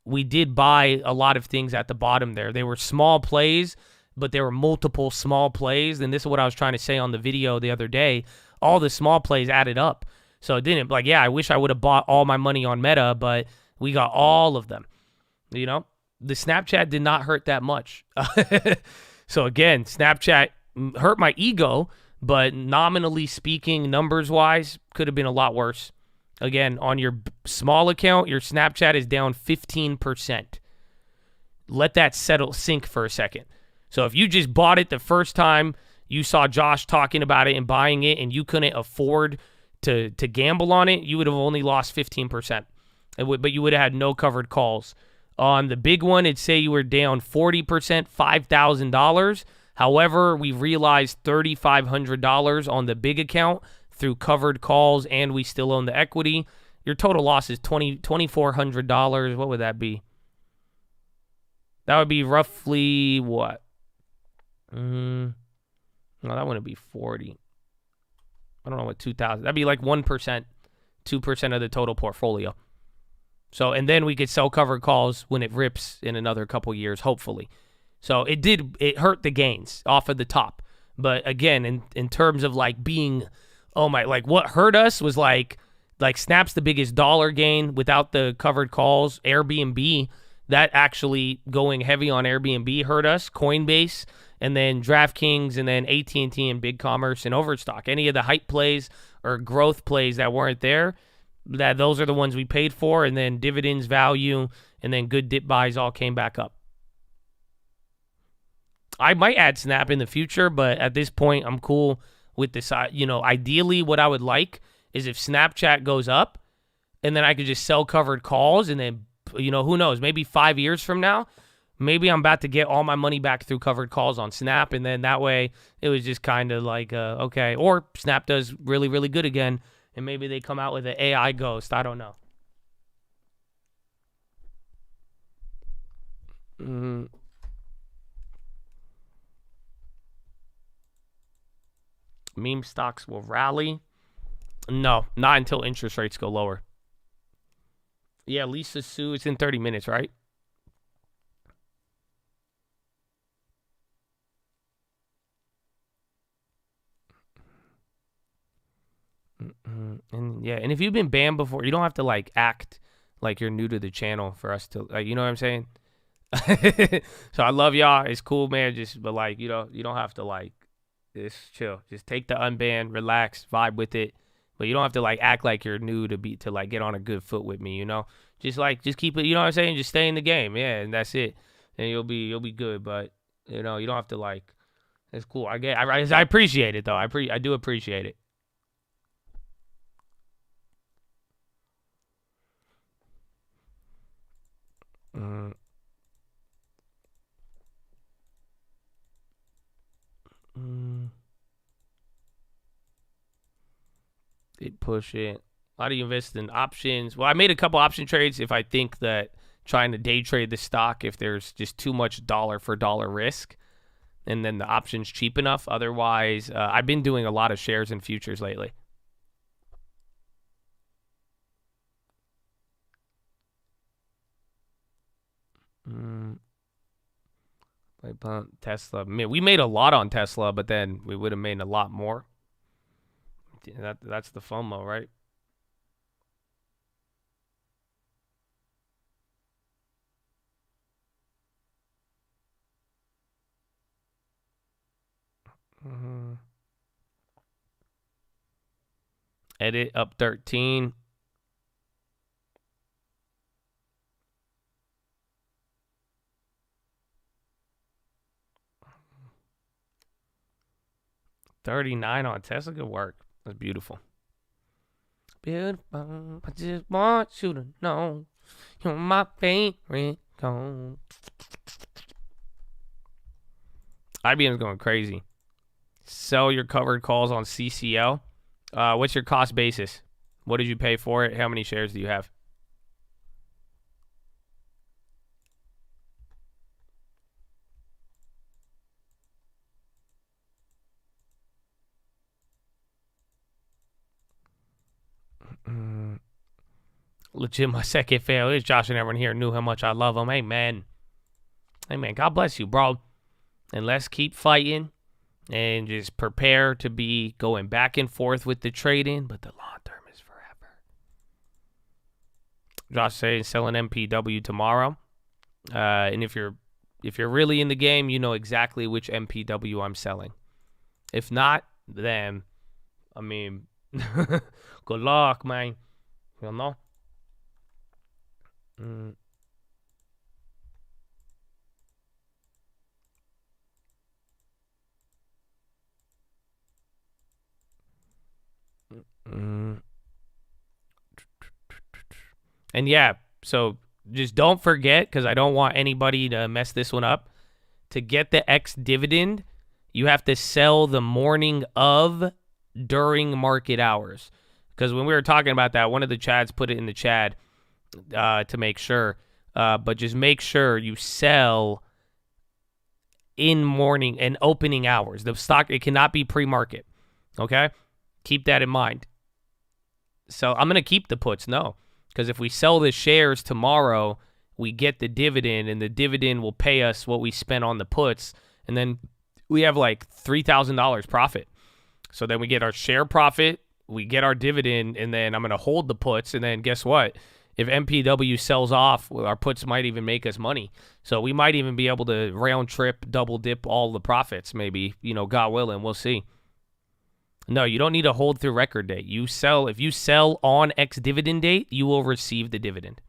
we did buy a lot of things at the bottom there. They were small plays, but there were multiple small plays. And this is what I was trying to say on the video the other day. All the small plays added up. So it didn't, I wish I would have bought all my money on Meta, but we got all of them. The Snapchat did not hurt that much. So again, Snapchat hurt my ego, but nominally speaking, numbers-wise, could have been a lot worse. Again, on your small account, your Snapchat is down 15%. Let that sink for a second. So if you just bought it the first time you saw Josh talking about it and buying it, and you couldn't afford to gamble on it, you would have only lost 15%. But you would have had no covered calls. On the big one, it'd say you were down 40%, $5,000. However, we realized $3,500 on the big account through covered calls, and we still own the equity. Your total loss is $2,400. What would that be? That would be roughly what? No, that wouldn't be 40. I don't know what 2,000. That'd be like 1%, 2% of the total portfolio. So, and then we could sell covered calls when it rips in another couple years, hopefully. So it hurt the gains off of the top. But again, in terms of like being, what hurt us was like Snap's the biggest dollar gain without the covered calls. Airbnb, that actually going heavy on Airbnb hurt us. Coinbase, and then DraftKings, and then AT&T and BigCommerce and Overstock. Any of the hype plays or growth plays that weren't there, those are the ones we paid for, and then dividends, value, and then good dip buys all came back up. I might add Snap in the future, but at this point, I'm cool with this. Ideally, what I would like is if Snapchat goes up, and then I could just sell covered calls, and then, who knows, maybe 5 years from now, maybe I'm about to get all my money back through covered calls on Snap, and then that way it was just kind of like, okay. Or Snap does really, really good again, and maybe they come out with an AI ghost. I don't know. Meme stocks will rally. No, not until interest rates go lower. Yeah, Lisa Sue, it's in 30 minutes, right? And if you've been banned before, you don't have to act like you're new to the channel for us to you know what I'm saying? So I love y'all. It's cool, man. But you don't have to just chill. Just take the unban, relax, vibe with it. But you don't have to act like you're new to get on a good foot with me, Just keep it, you know what I'm saying? Just stay in the game, yeah, and that's it. And you'll be good, but you don't have to it's cool. I appreciate it though. I do appreciate it. Push it. How do you invest in options? Well, I made a couple option trades if I think that trying to day trade the stock, if there's just too much dollar for dollar risk. and then the option's cheap enough. Otherwise, I've been doing a lot of shares and futures lately. Tesla. We made a lot on Tesla, but then we would have made a lot more. That's the FOMO, right? Edit up 13. $39 on Tesla. Good work. That's beautiful. Beautiful. I just want you to know you're my favorite cone. IBM's going crazy. Sell your covered calls on CCL. What's your cost basis? What did you pay for it? How many shares do you have? Legit, my second fail is Josh, and everyone here knew how much I love him. Amen. Amen. God bless you, bro. And let's keep fighting and just prepare to be going back and forth with the trading, but the long term is forever. Josh saying selling MPW tomorrow. And if you're really in the game, you know exactly which MPW I'm selling. If not, then I mean, good luck, man. You know. And yeah, so just don't forget, because I don't want anybody to mess this one up. To get the X dividend, you have to sell the morning of during market hours. Because when we were talking about that, one of the chads put it in the chat to make sure. But just make sure you sell in morning and opening hours. The stock, it cannot be pre-market. Okay? Keep that in mind. So I'm going to keep the puts, no. Because if we sell the shares tomorrow, we get the dividend, and the dividend will pay us what we spent on the puts, and then we have like $3,000 profit. So then we get our share profit, we get our dividend, and then I'm going to hold the puts, and then guess what? If MPW sells off, our puts might even make us money. So we might even be able to round trip, double dip all the profits, maybe, God willing. We'll see. No, you don't need to hold through record date. If you sell on X dividend date, you will receive the dividend.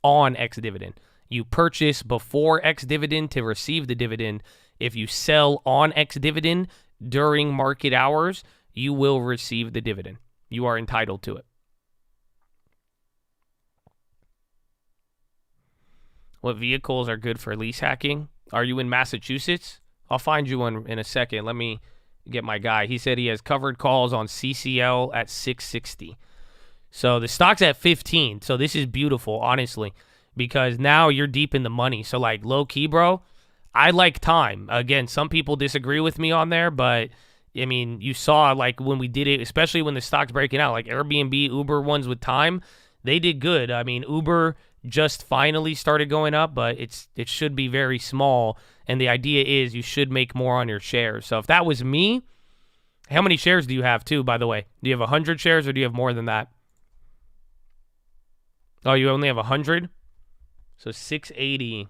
On X dividend. You purchase before X dividend to receive the dividend. If you sell on X dividend during market hours, you will receive the dividend. You are entitled to it. What vehicles are good for lease hacking? Are you in Massachusetts? I'll find you one in a second. Let me get my guy. He said he has covered calls on CCL at 660. So the stock's at 15. So this is beautiful, honestly, because now you're deep in the money. So like low key, bro, I like time. Again, some people disagree with me on there, but I mean, you saw like when we did it, especially when the stock's breaking out, like Airbnb, Uber ones with time, they did good. I mean, Uber just finally started going up, but it should be very small. And the idea is you should make more on your shares. So if that was me, how many shares do you have too, by the way? Do you have 100 shares or do you have more than that? Oh, you only have 100? So 680.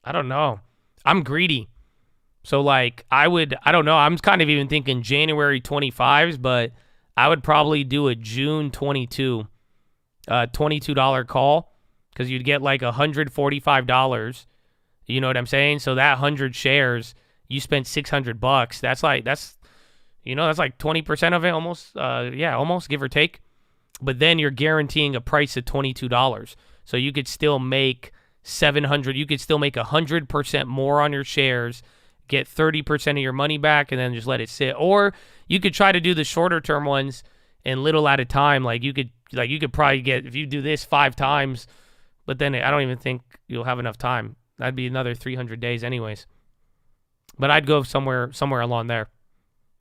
I don't know. I'm greedy. So like I don't know. I'm kind of even thinking January 25s, but I would probably do a June 22 $22 call, because you'd get like $145. You know what I'm saying? So that 100 shares, you spent $600. That's like 20% of it almost. Almost, give or take. But then you're guaranteeing a price of $22. So you could still make $700. You could still make 100% more on your shares, get 30% of your money back, and then just let it sit. Or you could try to do the shorter term ones and little at a time. Like you could probably get, if you do this 5 times, but then I don't even think you'll have enough time. That'd be another 300 days anyways. But I'd go somewhere along there.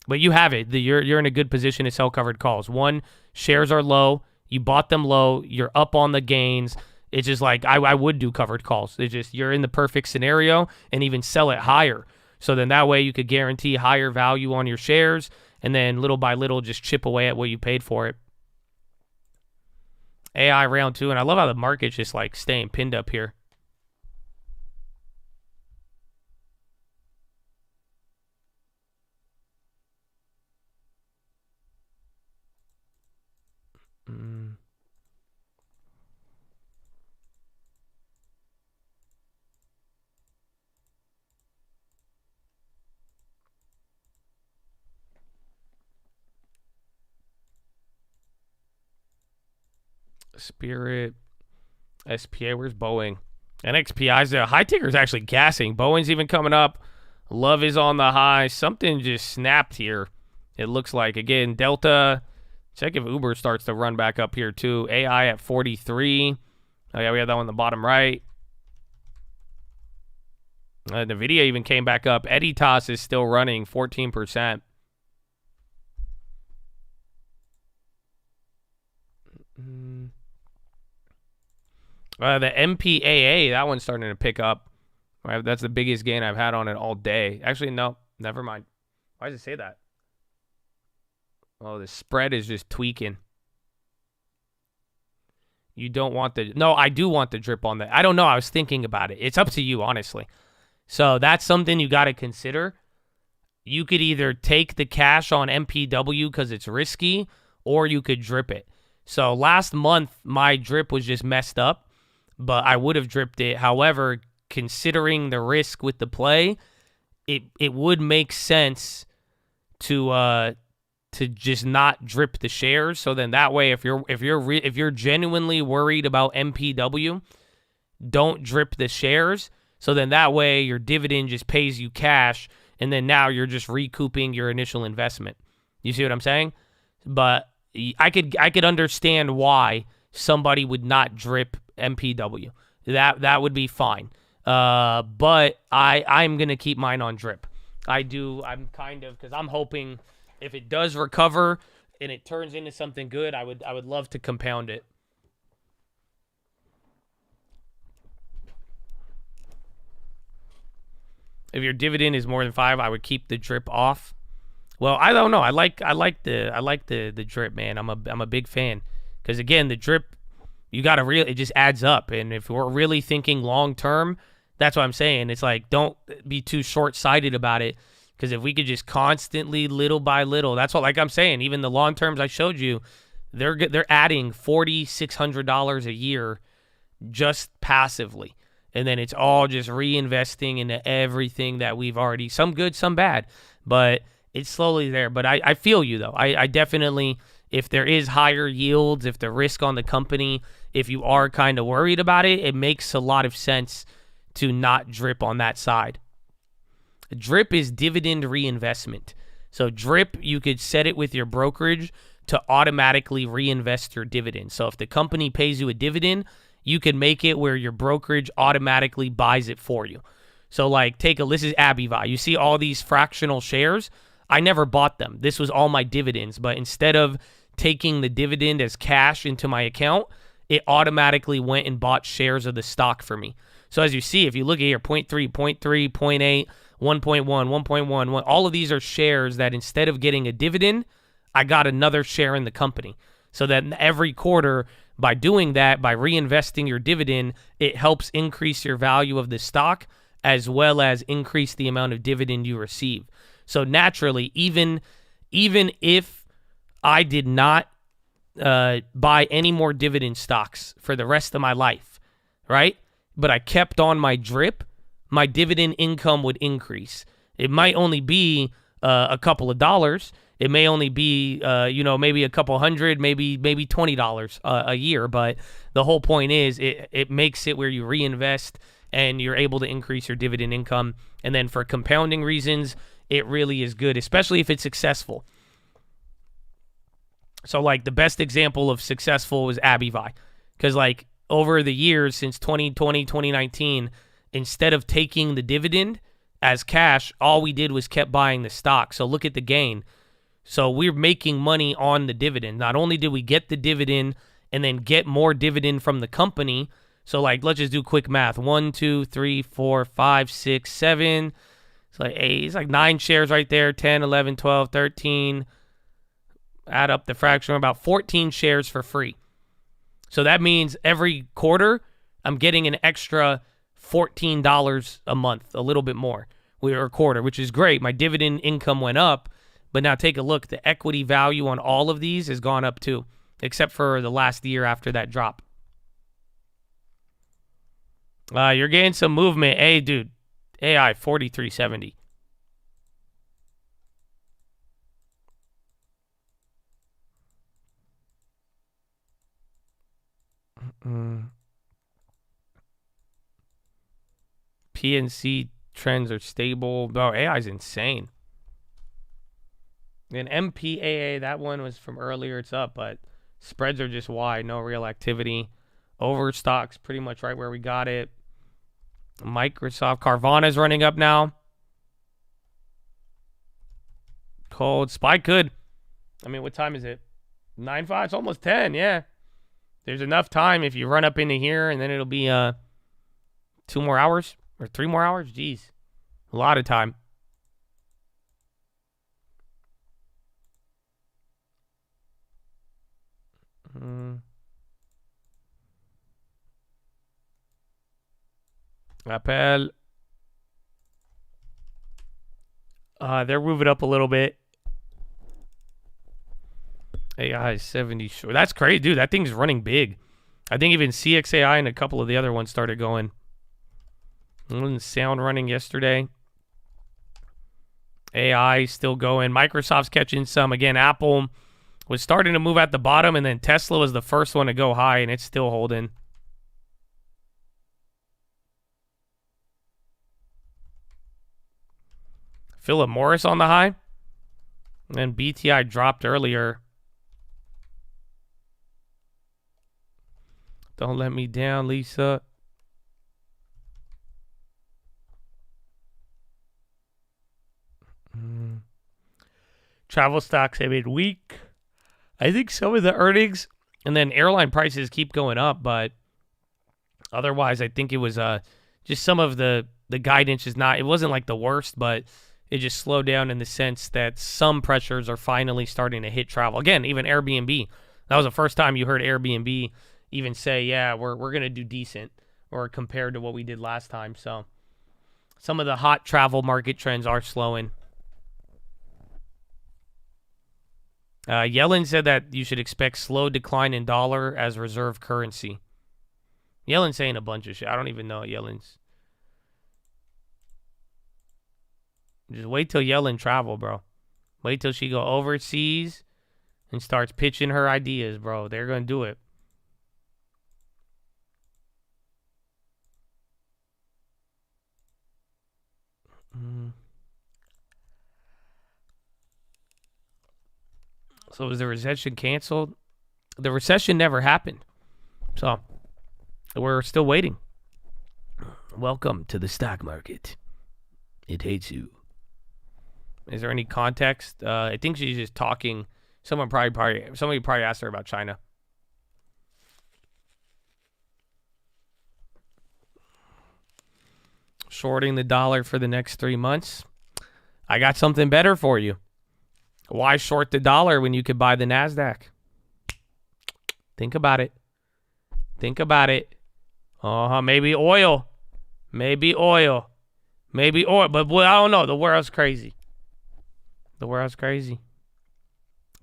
But you have it. You're in a good position to sell covered calls. One, shares are low. You bought them low. You're up on the gains. It's just like I would do covered calls. It's just you're in the perfect scenario and even sell it higher. So then that way you could guarantee higher value on your shares and then little by little just chip away at what you paid for it. AI round 2. And I love how the market's just like staying pinned up here. Spirit, SPA, where's Boeing? NXPI's there. High ticker's actually gassing. Boeing's even coming up. Love is on the high. Something just snapped here. It looks like, again, Delta. Check if Uber starts to run back up here too. AI at 43. Oh yeah, we have that one on the bottom right. NVIDIA even came back up. Editas is still running 14%. The MPAA, that one's starting to pick up. That's the biggest gain I've had on it all day. Actually, no, never mind. Why does it say that? Oh, the spread is just tweaking. You don't want the... No, I do want the drip on that. I don't know. I was thinking about it. It's up to you, honestly. So that's something you got to consider. You could either take the cash on MPW because it's risky, or you could drip it. So last month, my drip was just messed up, but I would have dripped it. However, considering the risk with the play, it would make sense to just not drip the shares. So then that way, if you're genuinely worried about MPW, don't drip the shares. So then that way your dividend just pays you cash, and then now you're just recouping your initial investment. You see what I'm saying? But I could understand why somebody would not drip MPW. That would be fine. But I'm gonna keep mine on drip. I'm kind of, because I'm hoping if it does recover and it turns into something good, I would love to compound it. If your dividend is more than 5, I would keep the drip off. Well, I don't know. I like the drip, man. I'm a big fan, because again, the drip, you got to it just adds up. And if we're really thinking long term, that's what I'm saying. It's like, don't be too short-sighted about it, because if we could just constantly, little by little, that's what, like I'm saying, even the long terms I showed you, they're adding $4,600 a year just passively. And then it's all just reinvesting into everything that we've already, some good, some bad, but it's slowly there. But I feel you, though. I definitely, if there is higher yields, if the risk on the company, if you are kind of worried about it, it makes a lot of sense to not drip on that side. Drip is dividend reinvestment. So drip, you could set it with your brokerage to automatically reinvest your dividend. So if the company pays you a dividend, you can make it where your brokerage automatically buys it for you. So like, this is Abivi. You see all these fractional shares? I never bought them. This was all my dividends. But instead of taking the dividend as cash into my account, it automatically went and bought shares of the stock for me. So as you see, if you look at here, 0.3, 0.3, 0.8, 1.1, 1.1, all of these are shares that instead of getting a dividend, I got another share in the company. So that every quarter, by doing that, by reinvesting your dividend, it helps increase your value of the stock as well as increase the amount of dividend you receive. So naturally, even if I did not buy any more dividend stocks for the rest of my life, right? But I kept on my drip, my dividend income would increase. It might only be a couple of dollars. It may only be, maybe a couple hundred, maybe $20 a year. But the whole point is it makes it where you reinvest and you're able to increase your dividend income. And then for compounding reasons, it really is good, especially if it's successful. So, like, the best example of successful was AbbVie. Because, like, over the years since 2020, 2019, instead of taking the dividend as cash, all we did was kept buying the stock. So look at the gain. So we're making money on the dividend. Not only did we get the dividend and then get more dividend from the company. So, like, let's just do quick math. 1, 2, 3, 4, 5, 6, 7. It's like 8. It's like 9 shares right there. 10, 11, 12, 13. Add up the fraction. About 14 shares for free. So that means every quarter I'm getting an extra $14 a month, a little bit more. Or a quarter, which is great. My dividend income went up. But now take a look. The equity value on all of these has gone up too, except for the last year after that drop. You're getting some movement. Hey, dude. AI 4370. PNC trends are stable. Bro, AI is insane. And MPAA, that one was from earlier. It's up, but spreads are just wide. No real activity. Overstock's pretty much right where we got it. Microsoft. Carvana's running up now. Cold. SPY good. I mean, what time is it? 9:05? It's almost 10, yeah. There's enough time if you run up into here, and then it'll be 2 more hours or 3 more hours. Jeez. A lot of time. Appel. They're moving up a little bit. AI is 70 short. That's crazy, dude. That thing's running big. I think even CXAI and a couple of the other ones started going. Sound running yesterday. AI still going. Microsoft's catching some. Again, Apple was starting to move at the bottom, and then Tesla was the first one to go high, and it's still holding. Philip Morris on the high. And then BTI dropped earlier. Don't let me down, Lisa. Travel stocks have been weak. I think some of the earnings and then airline prices keep going up, but otherwise I think it was just some of the guidance is not, it wasn't like the worst, but it just slowed down in the sense that some pressures are finally starting to hit travel. Again, even Airbnb. That was the first time you heard Airbnb even say, yeah, we're going to do decent, or compared to what we did last time. So some of the hot travel market trends are slowing. Yellen said that you should expect slow decline in dollar as reserve currency. Yellen's saying a bunch of shit. I don't even know what Yellen's. Just wait till Yellen travel, bro. Wait till she go overseas and starts pitching her ideas, bro. They're going to do it. So was the recession canceled? The recession never happened. So we're still waiting. Welcome to the stock market. It hates you. Is there any context? I think she's just talking. Somebody probably asked her about China. Shorting the dollar for the next 3 months. I got something better for you. Why short the dollar when you could buy the NASDAQ? Think about it. Think about it. Maybe oil. Maybe oil. Maybe oil. But I don't know. The world's crazy. The world's crazy.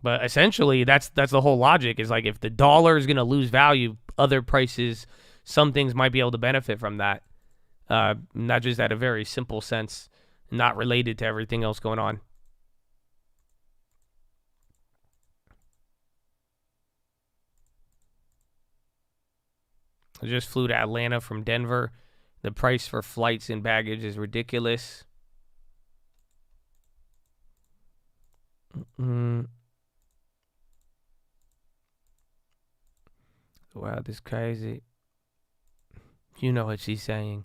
But essentially, that's the whole logic. Is like if the dollar is going to lose value, other prices, some things might be able to benefit from that. Not just at a very simple sense, not related to everything else going on. I just flew to Atlanta from Denver. The price for flights and baggage is ridiculous. Wow, this crazy. You know what she's saying.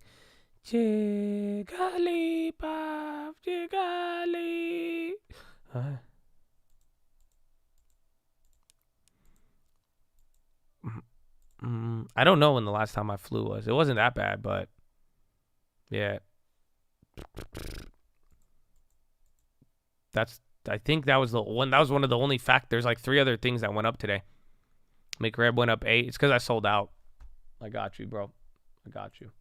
Jiggly pop, jiggly. I don't know when the last time I flew was. It wasn't that bad, but yeah. I think that was one of the only factors. Like 3 other things that went up today. McRib went up 8. It's because I sold out. I got you, bro. I got you.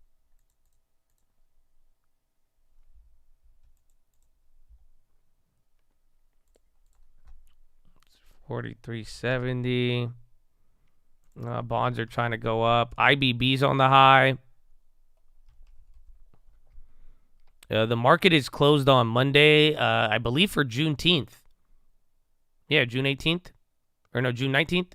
$43.70. Bonds are trying to go up. IBB's on the high. The market is closed on Monday, I believe for Juneteenth. Yeah, June 18th. Or no, June 19th.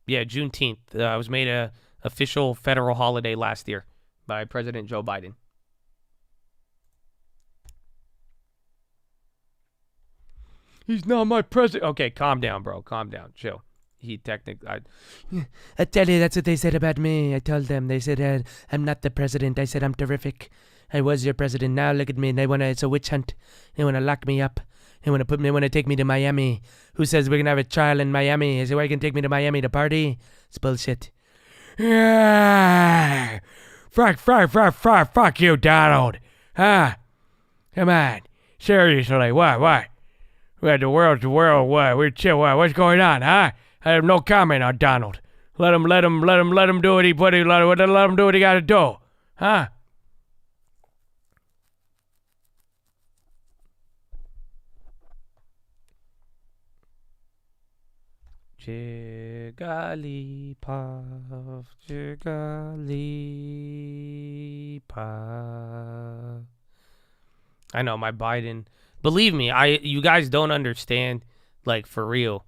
Yeah, Juneteenth. It was made a official federal holiday last year by President Joe Biden. He's not my president. Okay, calm down, bro. Calm down. Chill. He technically... I tell you, that's what they said about me. I told them. They said, I'm not the president. I said, I'm terrific. I was your president. Now look at me. And it's a witch hunt. They want to lock me up. They want to take me to Miami. Who says we're going to have a trial in Miami? Is it why you can take me to Miami to party? It's bullshit. Yeah. Fuck you, Donald. Huh? Come on. Seriously, what? The world, what? We're chill, what? What's going on, huh? I have no comment on Donald. Let him do what he do what he gotta do. Huh? Jigglypuff, Jigglypuff. I know my Biden. Believe me, you guys don't understand. Like for real,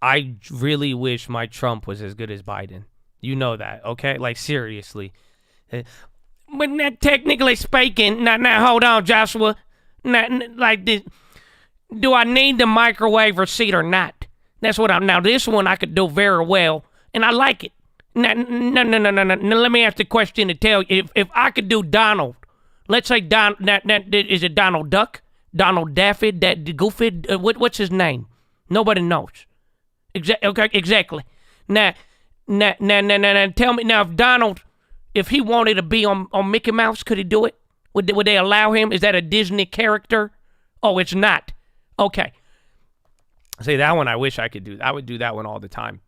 I really wish my Trump was as good as Biden. You know that, okay? Like seriously. But not technically speaking, now hold on, Joshua. Like this, do I need the microwave receipt or not? That's what now this one I could do very well, and I like it. No. Now let me ask the question to tell you. If I could do Donald, let's say is it Donald Duck? Donald Daffy? Goofy? What's his name? Nobody knows. Okay, exactly. Now, tell me now if he wanted to be on Mickey Mouse, could he do it? Would they allow him? Is that a Disney character? Oh, it's not. Okay. See, that one I wish I could do. I would do that one all the time.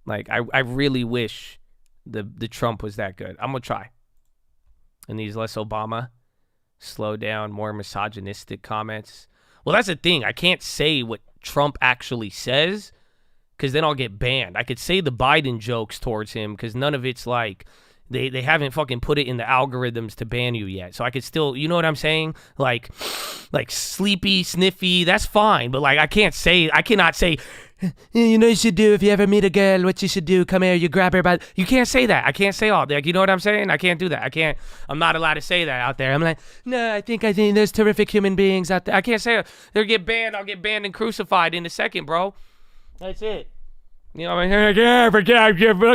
Like, I really wish the Trump was that good. I'm going to try. And these less Obama, slow down, more misogynistic comments. Well, that's the thing. I can't say what Trump actually says because then I'll get banned. I could say the Biden jokes towards him because none of it's like... They haven't fucking put it in the algorithms to ban you yet. So I could still, you know what I'm saying? Like sleepy, sniffy, that's fine. But like I cannot say, you know what you should do if you ever meet a girl, what you should do, come here, you grab her by... You can't say that. I can't say all that. Like, you know what I'm saying? I can't do that. I'm not allowed to say that out there. I'm like, no, I think there's terrific human beings out there. I can't say it. They'll get banned. I'll get banned and crucified in a second, bro. That's it. You know, look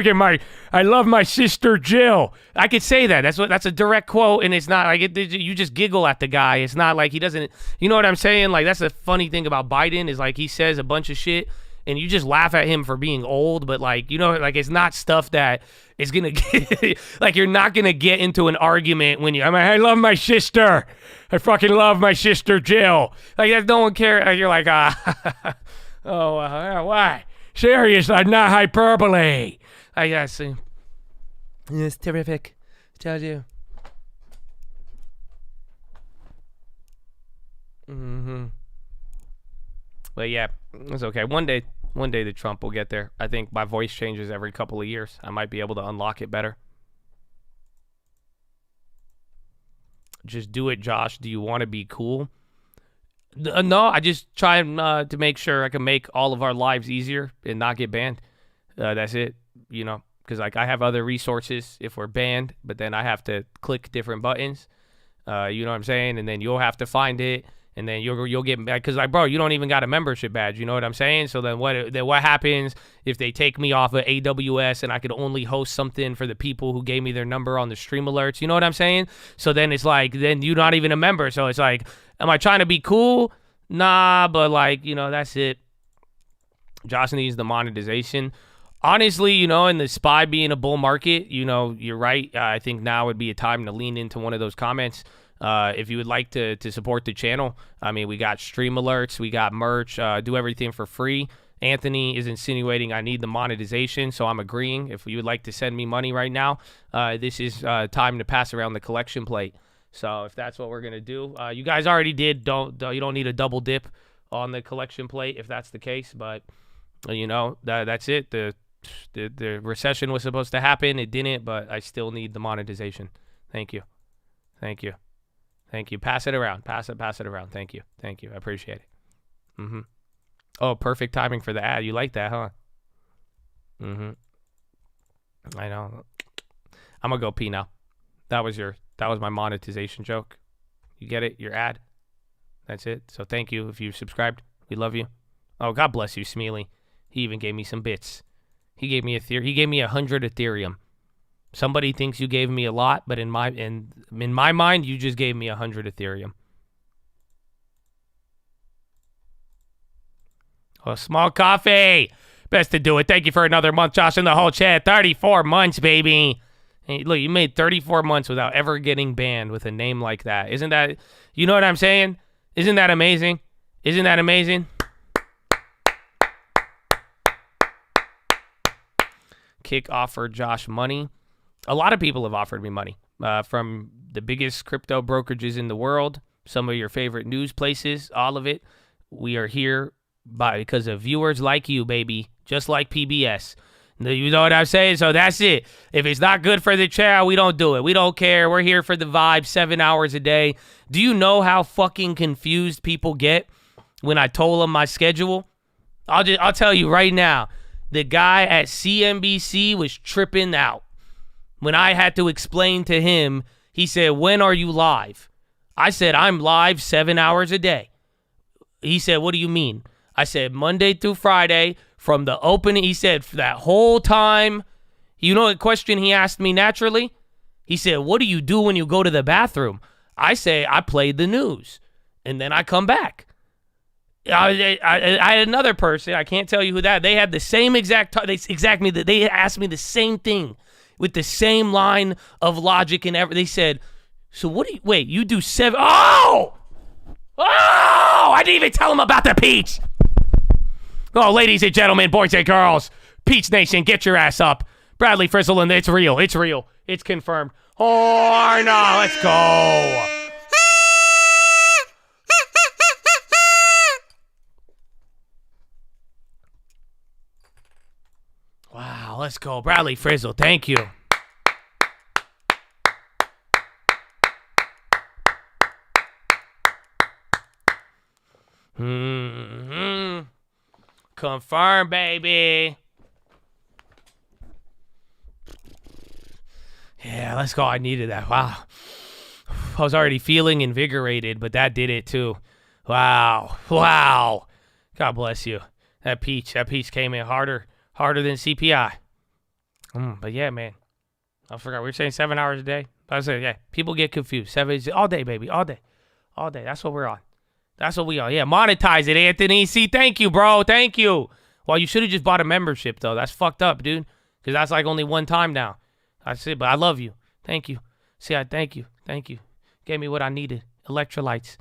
at I love my sister Jill. I could say that. That's a direct quote, and it's not like you just giggle at the guy. It's not like he doesn't. You know what I'm saying? Like that's the funny thing about Biden is like he says a bunch of shit, and you just laugh at him for being old. But like you know, like it's not stuff that is gonna get, like you're not gonna get into an argument when I love my sister. I fucking love my sister Jill. Like that, no one cares. You're like why? Serious, not hyperbole. I guess. It's terrific. I tell you. But yeah, it's okay. One day the Trump will get there. I think my voice changes every couple of years. I might be able to unlock it better. Just do it, Josh. Do you want to be cool? No, I just try to make sure I can make all of our lives easier and not get banned. That's it. You know, because like I have other resources if we're banned, but then I have to click different buttons. You know what I'm saying? And then you'll have to find it, and then you'll get back because like, bro, you don't even got a membership badge. You know what I'm saying? So then what happens if they take me off of AWS and I could only host something for the people who gave me their number on the stream alerts? You know what I'm saying? So then it's like, then you're not even a member. So it's like, am I trying to be cool? Nah, but like, you know, that's it. Josh needs the monetization. Honestly, you know, in the SPY being a bull market, you know, you're right. I think now would be a time to lean into one of those comments. If you would like to support the channel, I mean, we got stream alerts, we got merch, do everything for free. Anthony is insinuating I need the monetization, so I'm agreeing. If you would like to send me money right now, this is time to pass around the collection plate. So if that's what we're gonna do, you guys already did. You don't need a double dip on the collection plate if that's the case. But you know that's it. The recession was supposed to happen, it didn't. But I still need the monetization. Thank you, thank you, thank you. Pass it around. Pass it around. Thank you, thank you. I appreciate it. Oh, perfect timing for the ad. You like that, huh? I know. I'm gonna go pee now. That was my monetization joke. You get it? Your ad. That's it. So thank you if you subscribed. We love you. Oh, God bless you, Smealy. He even gave me some bits. He gave me 100 Ethereum. Somebody thinks you gave me a lot, but in my mind, you just gave me 100 Ethereum. Oh, small coffee. Best to do it. Thank you for another month, Josh, and the whole chat. 34 months, baby. Hey, look, you made 34 months without ever getting banned with a name like that. Isn't that, you know what I'm saying? Isn't that amazing? Isn't that amazing? Kick offered Josh money. A lot of people have offered me money from the biggest crypto brokerages in the world, some of your favorite news places, all of it. We are here because of viewers like you, baby, just like PBS. You know what I'm saying? So that's it. If it's not good for the channel, we don't do it. We don't care. We're here for the vibe 7 hours a day. Do you know how fucking confused people get when I told them my schedule? I'll tell you right now. The guy at CNBC was tripping out. When I had to explain to him, he said, "When are you live?" I said, "I'm live 7 hours a day." He said, "What do you mean?" I said, "Monday through Friday from the opening." He said, "For that whole time." You know what question he asked me naturally? He said, "What do you do when you go to the bathroom?" I say, "I play the news, and then I come back." I had another person, I can't tell you who that, they had the same they asked me the same thing with the same line of logic and everything. They said, "So what do you, wait, you do 7, oh, I didn't even tell them about the peach." Oh, ladies and gentlemen, boys and girls, Peach Nation, get your ass up. Bradley Frizzle, and it's real, it's confirmed. Oh, no, let's go. Wow, let's go. Bradley Frizzle, thank you. Confirm, baby. Yeah, let's go. I needed that. Wow. I was already feeling invigorated, but that did it too. Wow. God bless you. That peach came in harder than CPI. But yeah, man. I forgot. We were saying 7 hours a day. I said, yeah, people get confused. 7 all day, baby. All day. That's what we're on. That's what we are. Yeah, monetize it, Anthony. See, thank you, bro. Thank you. Well, you should have just bought a membership, though. That's fucked up, dude. Because that's like only one time now. That's it, but I love you. Thank you. See, I thank you. Thank you. Gave me what I needed. Electrolytes.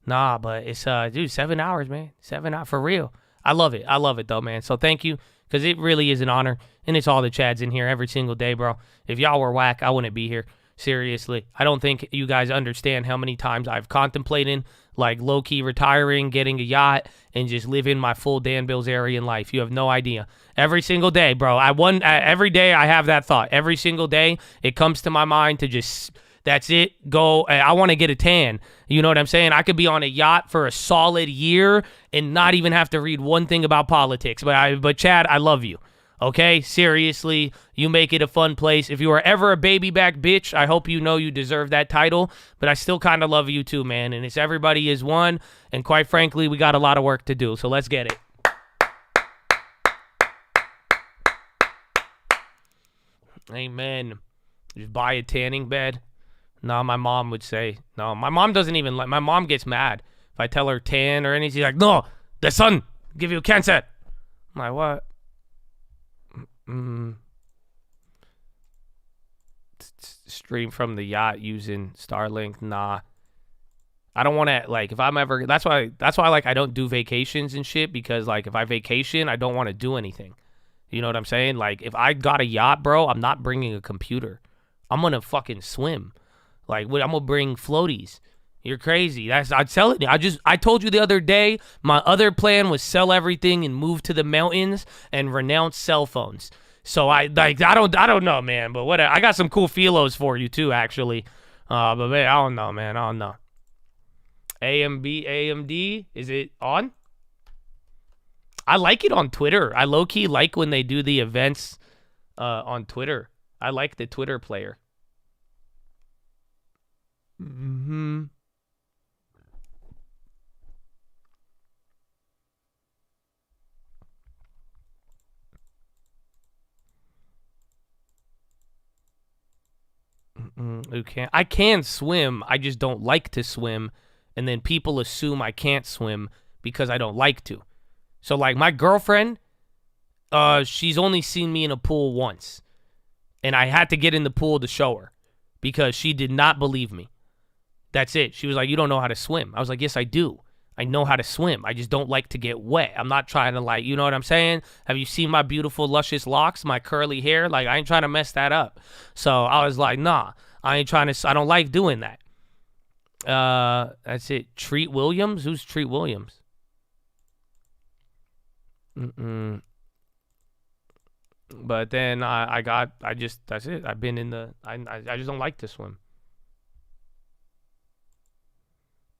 Nah, but it's, dude, 7 hours, man. 7 hours, for real. I love it. I love it, though, man. So thank you, because it really is an honor. And it's all the Chads in here every single day, bro. If y'all were whack, I wouldn't be here. Seriously. I don't think you guys understand how many times I've contemplated like low-key retiring, getting a yacht, and just living my full Dan Bilzerian life. You have no idea. Every single day, bro. Every day I have that thought. Every single day it comes to my mind to just, that's it, go. I want to get a tan. You know what I'm saying? I could be on a yacht for a solid year and not even have to read one thing about politics. But Chad, I love you. Okay? Seriously, you make it a fun place. If you are ever a baby back bitch, I hope you know you deserve that title. But I still kind of love you too, man. And it's everybody is one. And quite frankly, we got a lot of work to do. So let's get it. Amen. Just buy a tanning bed. No, my mom would say. No, my mom doesn't even like. My mom gets mad if I tell her tan or anything. She's like, no, the sun give you cancer. I'm like, what? Stream from the yacht using Starlink. Nah. I don't want to, like, if I'm ever, that's why like I don't do vacations and shit, because like if I vacation, I don't want to do anything. You know what I'm saying? Like if I got a yacht, bro, I'm not bringing a computer. I'm going to fucking swim. Like, I'm going to bring floaties. You're crazy. I'm telling you. I told you the other day, my other plan was sell everything and move to the mountains and renounce cell phones. So I don't know, man. But what I got some cool feelos for you too, actually. But man, I don't know, man. I don't know. AMD, is it on? I like it on Twitter. I low key like when they do the events on Twitter. I like the Twitter player. Okay. I can swim. I just don't like to swim. And then people assume I can't swim because I don't like to. So, like, my girlfriend, she's only seen me in a pool once. And I had to get in the pool to show her because she did not believe me. That's it. She was like, you don't know how to swim. I was like, yes, I do. I know how to swim. I just don't like to get wet. I'm not trying to, like, you know what I'm saying? Have you seen my beautiful, luscious locks, my curly hair? Like, I ain't trying to mess that up. So I was like, nah, I don't like doing that. That's it. Treat Williams? Who's Treat Williams? But then that's it. I've been in the, I just don't like to swim.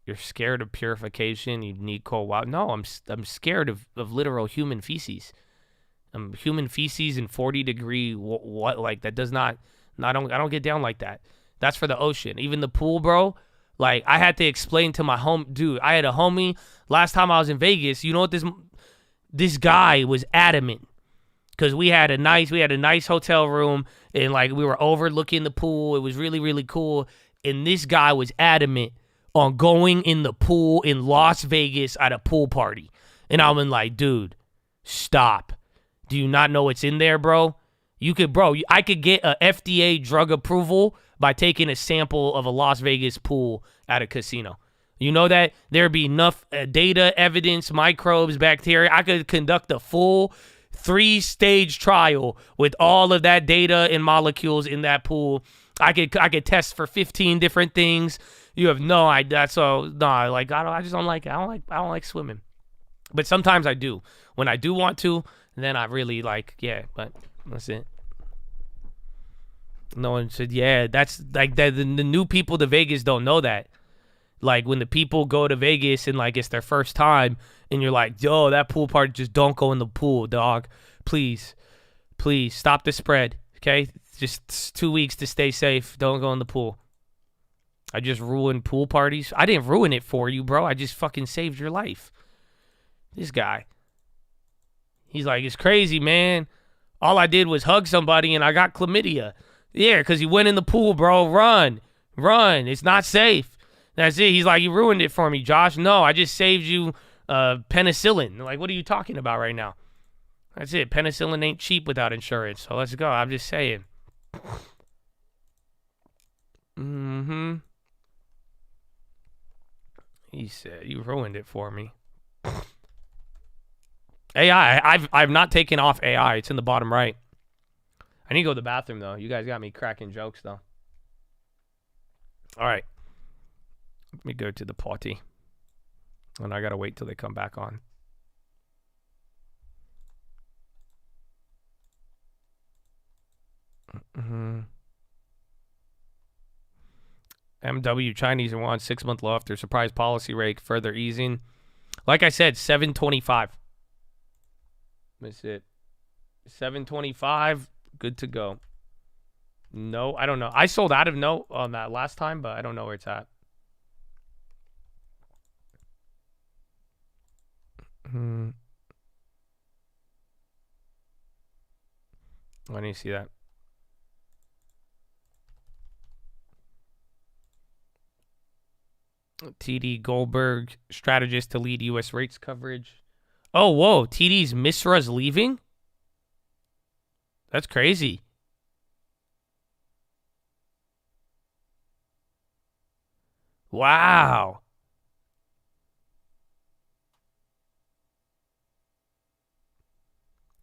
You're scared of purification. You need cold water. No, I'm scared of literal human feces. Human feces in 40-degree what like that does not. I don't get down like that. That's for the ocean. Even the pool, bro. Like I had to explain to my dude. I had a homie last time I was in Vegas. You know what this guy was adamant because we had a nice hotel room and like we were overlooking the pool. It was really really cool. And this guy was adamant on going in the pool in Las Vegas at a pool party. And I'm like, dude, stop. Do you not know what's in there, bro? I could get a FDA drug approval by taking a sample of a Las Vegas pool at a casino. You know that? There'd be enough data, evidence, microbes, bacteria. I could conduct a full 3-stage trial with all of that data and molecules in that pool. I could test for 15 different things. You have no idea. So no, like I don't like swimming. But sometimes I do. When I do want to, then I really like, yeah, but that's it. No one said, yeah, that's like the new people to Vegas don't know that. Like when the people go to Vegas and like it's their first time and you're like, yo, that pool party, just don't go in the pool, dog. Please stop the spread. Okay. Just 2 weeks to stay safe. Don't go in the pool. I just ruined pool parties. I didn't ruin it for you, bro. I just fucking saved your life. This guy. He's like, it's crazy, man. All I did was hug somebody and I got chlamydia. Yeah, because you went in the pool, bro. Run. It's not safe. That's it. He's like, you ruined it for me, Josh. No, I just saved you penicillin. Like, what are you talking about right now? That's it. Penicillin ain't cheap without insurance. So let's go. I'm just saying. He said, you ruined it for me. AI, I've not taken off AI. It's in the bottom right. I need to go to the bathroom, though. You guys got me cracking jokes, though. All right. Let me go to the potty. And I got to wait till they come back on. MW Chinese and want 6-month low after surprise policy rate further easing. Like I said, 725. That's it. 725, good to go. No, I don't know. I sold out of no on that last time, but I don't know where it's at. Why didn't you see that? TD Goldberg, strategist to lead U.S. rates coverage. Oh, whoa. TD's Misra's leaving? That's crazy. Wow.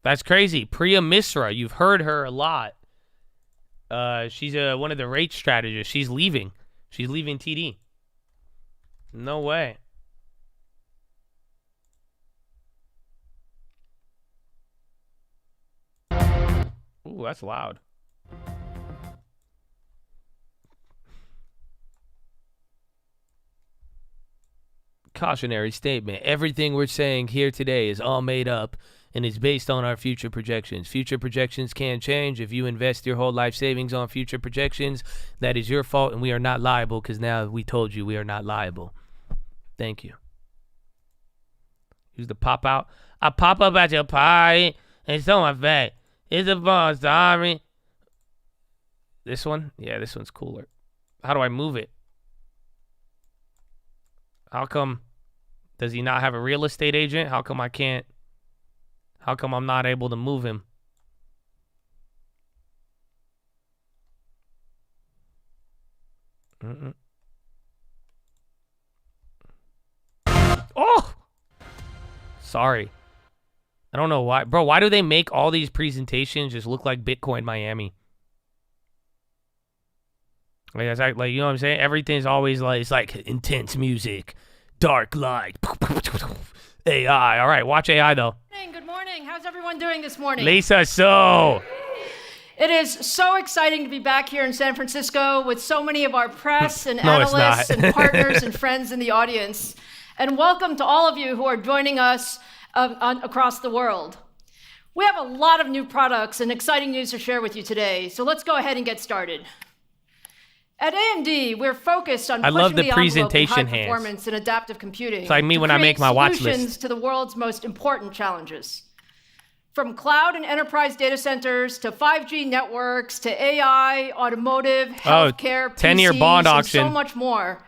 That's crazy. Priya Misra, you've heard her a lot. She's one of the rate strategists. She's leaving. She's leaving TD. No way. Ooh, that's loud. Cautionary statement. Everything we're saying here today is all made up and is based on our future projections. Future projections can change. If you invest your whole life savings on future projections, that is your fault, and we are not liable because now we told you we are not liable. Thank you. Use the pop out. I pop up at your pie and show my face. It's a ball, sorry. This one? Yeah, this one's cooler. How do I move it? How come? Does he not have a real estate agent? How come I can't? How come I'm not able to move him? Oh! Sorry. I don't know why. Bro, why do they make all these presentations just look like Bitcoin Miami? Like, you know what I'm saying? Everything's always like, it's like intense music, dark light, AI. All right, watch AI though. Good morning. How's everyone doing this morning? Lisa, so. It is so exciting to be back here in San Francisco with so many of our press and analysts and partners and friends in the audience. And welcome to all of you who are joining us across the world. We have a lot of new products and exciting news to share with you today, so let's go ahead and get started. At AMD, we're focused on pushing the envelope in high performance and adaptive computing. It's like me when I make my watch list. Solutions to the world's most important challenges. From cloud and enterprise data centers to 5G networks to AI, automotive, healthcare, 10-year bond auction, and so much more.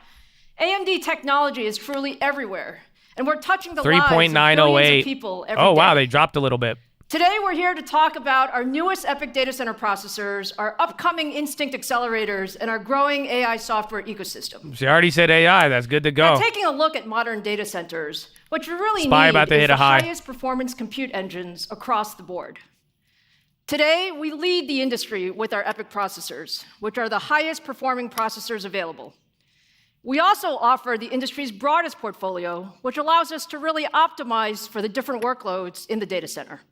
AMD technology is truly everywhere, and we're touching the lives of billions of people every day. Oh, wow, they dropped a little bit. Today, we're here to talk about our newest EPYC data center processors, our upcoming Instinct accelerators, and our growing AI software ecosystem. She already said AI. That's good to go. Now, taking a look at modern data centers, what you really need is the highest performance compute engines across the board. Today, we lead the industry with our EPYC processors, which are the highest performing processors available. We also offer the industry's broadest portfolio, which allows us to really optimize for the different workloads in the data center.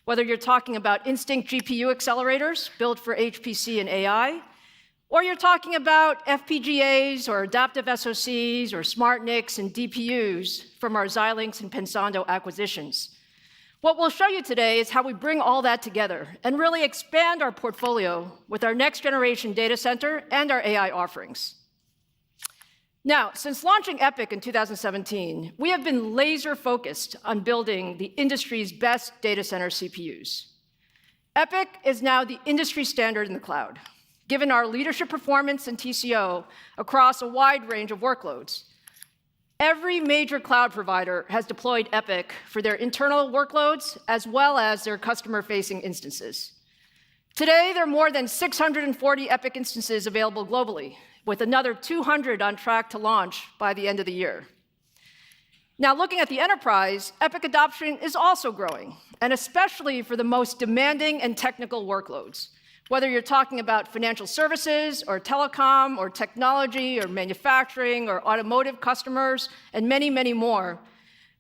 Whether you're talking about Instinct GPU accelerators built for HPC and AI, or you're talking about FPGAs or adaptive SoCs or smart NICs and DPUs from our Xilinx and Pensando acquisitions. What we'll show you today is how we bring all that together and really expand our portfolio with our next generation data center and our AI offerings. Now, since launching EPYC in 2017, we have been laser focused on building the industry's best data center CPUs. EPYC is now the industry standard in the cloud, given our leadership performance and TCO across a wide range of workloads. Every major cloud provider has deployed EPYC for their internal workloads as well as their customer-facing instances. Today, there are more than 640 EPYC instances available globally, with another 200 on track to launch by the end of the year. Now, looking at the enterprise, EPYC adoption is also growing, and especially for the most demanding and technical workloads. Whether you're talking about financial services, or telecom, or technology, or manufacturing, or automotive customers, and many, many more,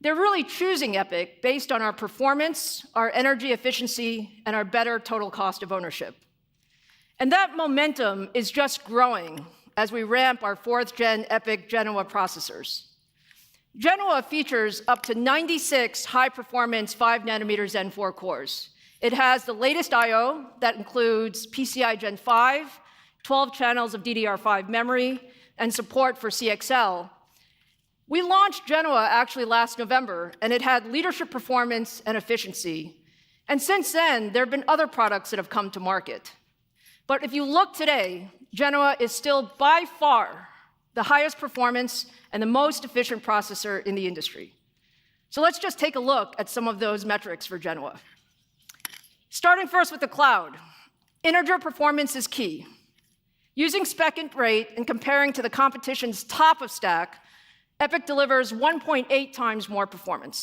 they're really choosing EPYC based on our performance, our energy efficiency, and our better total cost of ownership. And that momentum is just growing as we ramp our 4th gen EPYC Genoa processors. Genoa features up to 96 high-performance 5 nanometer Zen 4 cores. It has the latest I/O that includes PCI Gen 5, 12 channels of DDR5 memory, and support for CXL. We launched Genoa actually last November, and it had leadership performance and efficiency. And since then, there have been other products that have come to market. But if you look today, Genoa is still by far the highest performance and the most efficient processor in the industry. So let's just take a look at some of those metrics for Genoa. Starting first with the cloud, integer performance is key. Using spec-int rate and comparing to the competition's top of stack, EPYC delivers 1.8 times more performance.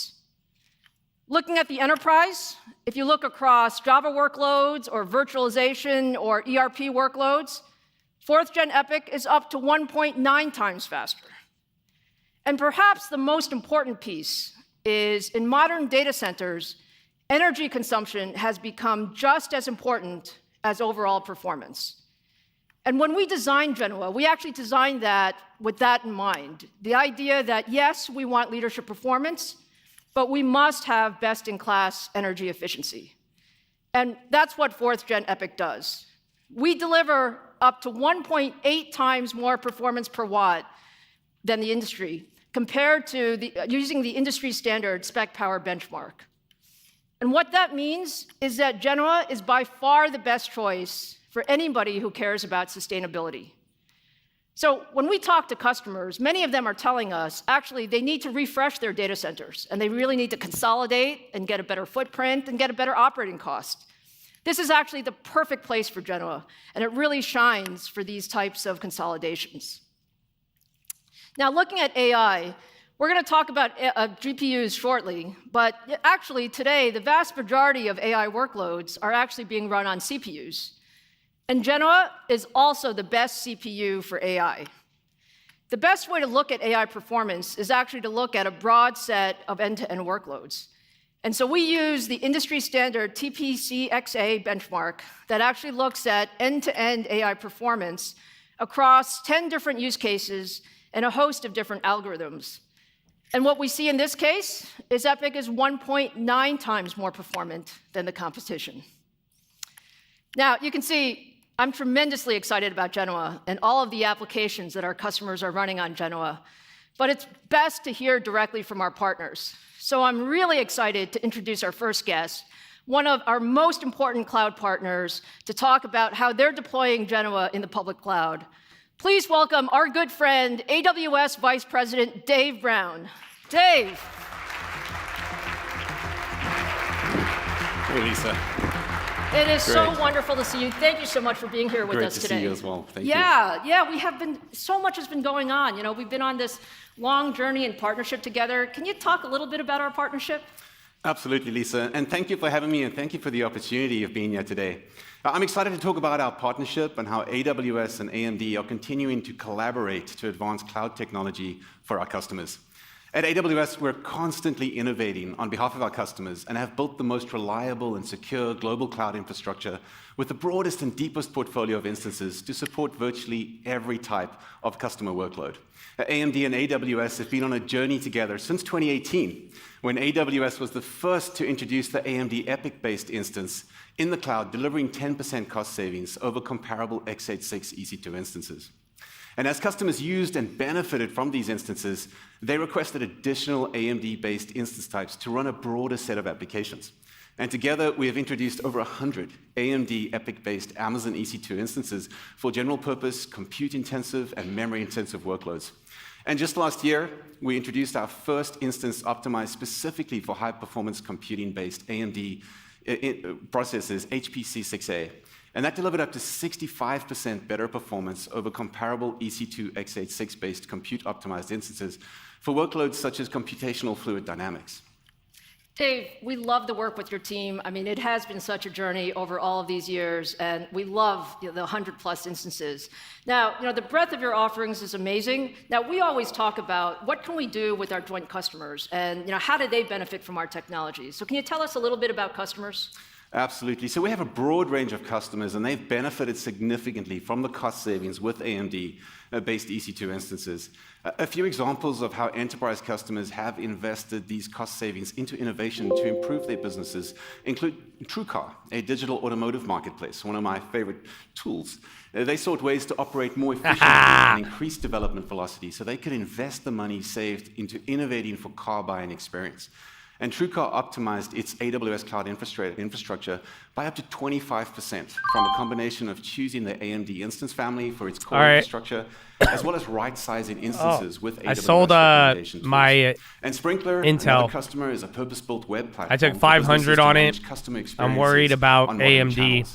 Looking at the enterprise, if you look across Java workloads or virtualization or ERP workloads, 4th Gen EPYC is up to 1.9 times faster. And perhaps the most important piece is in modern data centers, energy consumption has become just as important as overall performance. And when we designed Genoa, we actually designed that with that in mind. The idea that, yes, we want leadership performance, but we must have best-in-class energy efficiency. And that's what 4th Gen EPYC does. We deliver up to 1.8 times more performance per watt than the industry, compared to using the industry standard spec power benchmark. And what that means is that Genoa is by far the best choice for anybody who cares about sustainability. So when we talk to customers, many of them are telling us, actually, they need to refresh their data centers, and they really need to consolidate and get a better footprint and get a better operating cost. This is actually the perfect place for Genoa, and it really shines for these types of consolidations. Now, looking at AI, we're going to talk about GPUs shortly, but actually today, the vast majority of AI workloads are actually being run on CPUs. And Genoa is also the best CPU for AI. The best way to look at AI performance is actually to look at a broad set of end-to-end workloads. And so we use the industry standard TPC-XA benchmark that actually looks at end-to-end AI performance across 10 different use cases and a host of different algorithms. And what we see in this case is EPYC is 1.9 times more performant than the competition. Now, you can see I'm tremendously excited about Genoa and all of the applications that our customers are running on Genoa, but it's best to hear directly from our partners. So I'm really excited to introduce our first guest, one of our most important cloud partners, to talk about how they're deploying Genoa in the public cloud. Please welcome our good friend, AWS Vice President Dave Brown. Dave. Hey, Lisa. It is so wonderful to see you. Thank you so much for being here with us today. Great to see you as well. Thank you. Yeah, we have been, so much has been going on. You know, we've been on this long journey and partnership together. Can you talk a little bit about our partnership? Absolutely, Lisa. And thank you for having me, and thank you for the opportunity of being here today. I'm excited to talk about our partnership and how AWS and AMD are continuing to collaborate to advance cloud technology for our customers. At AWS, we're constantly innovating on behalf of our customers and have built the most reliable and secure global cloud infrastructure with the broadest and deepest portfolio of instances to support virtually every type of customer workload. AMD and AWS have been on a journey together since 2018, when AWS was the first to introduce the AMD EPYC-based instance in the cloud, delivering 10% cost savings over comparable x86 EC2 instances. And as customers used and benefited from these instances, they requested additional AMD-based instance types to run a broader set of applications. And together, we have introduced over 100 AMD EPYC-based Amazon EC2 instances for general-purpose, compute-intensive, and memory-intensive workloads. And just last year, we introduced our first instance optimized specifically for high-performance computing-based AMD processors, HPC6A. And that delivered up to 65% better performance over comparable EC2 x86-based compute-optimized instances for workloads such as computational fluid dynamics. Dave, we love the work with your team. I mean, it has been such a journey over all of these years, and we love the 100-plus instances. Now, the breadth of your offerings is amazing. Now, we always talk about what can we do with our joint customers, and how do they benefit from our technology? So can you tell us a little bit about customers? Absolutely. So we have a broad range of customers, and they've benefited significantly from the cost savings with AMD-based EC2 instances. A few examples of how enterprise customers have invested these cost savings into innovation to improve their businesses include TrueCar, a digital automotive marketplace, one of my favorite tools. They sought ways to operate more efficiently and increase development velocity so they could invest the money saved into innovating for car buying experience. And TrueCar optimized its AWS cloud infrastructure by up to 25% from a combination of choosing the AMD instance family for its core infrastructure, as well as right-sizing instances with AWS I sold my and Sprinklr, Intel. another customer, is a purpose-built web platform. I took 500 on it. I'm worried about AMD.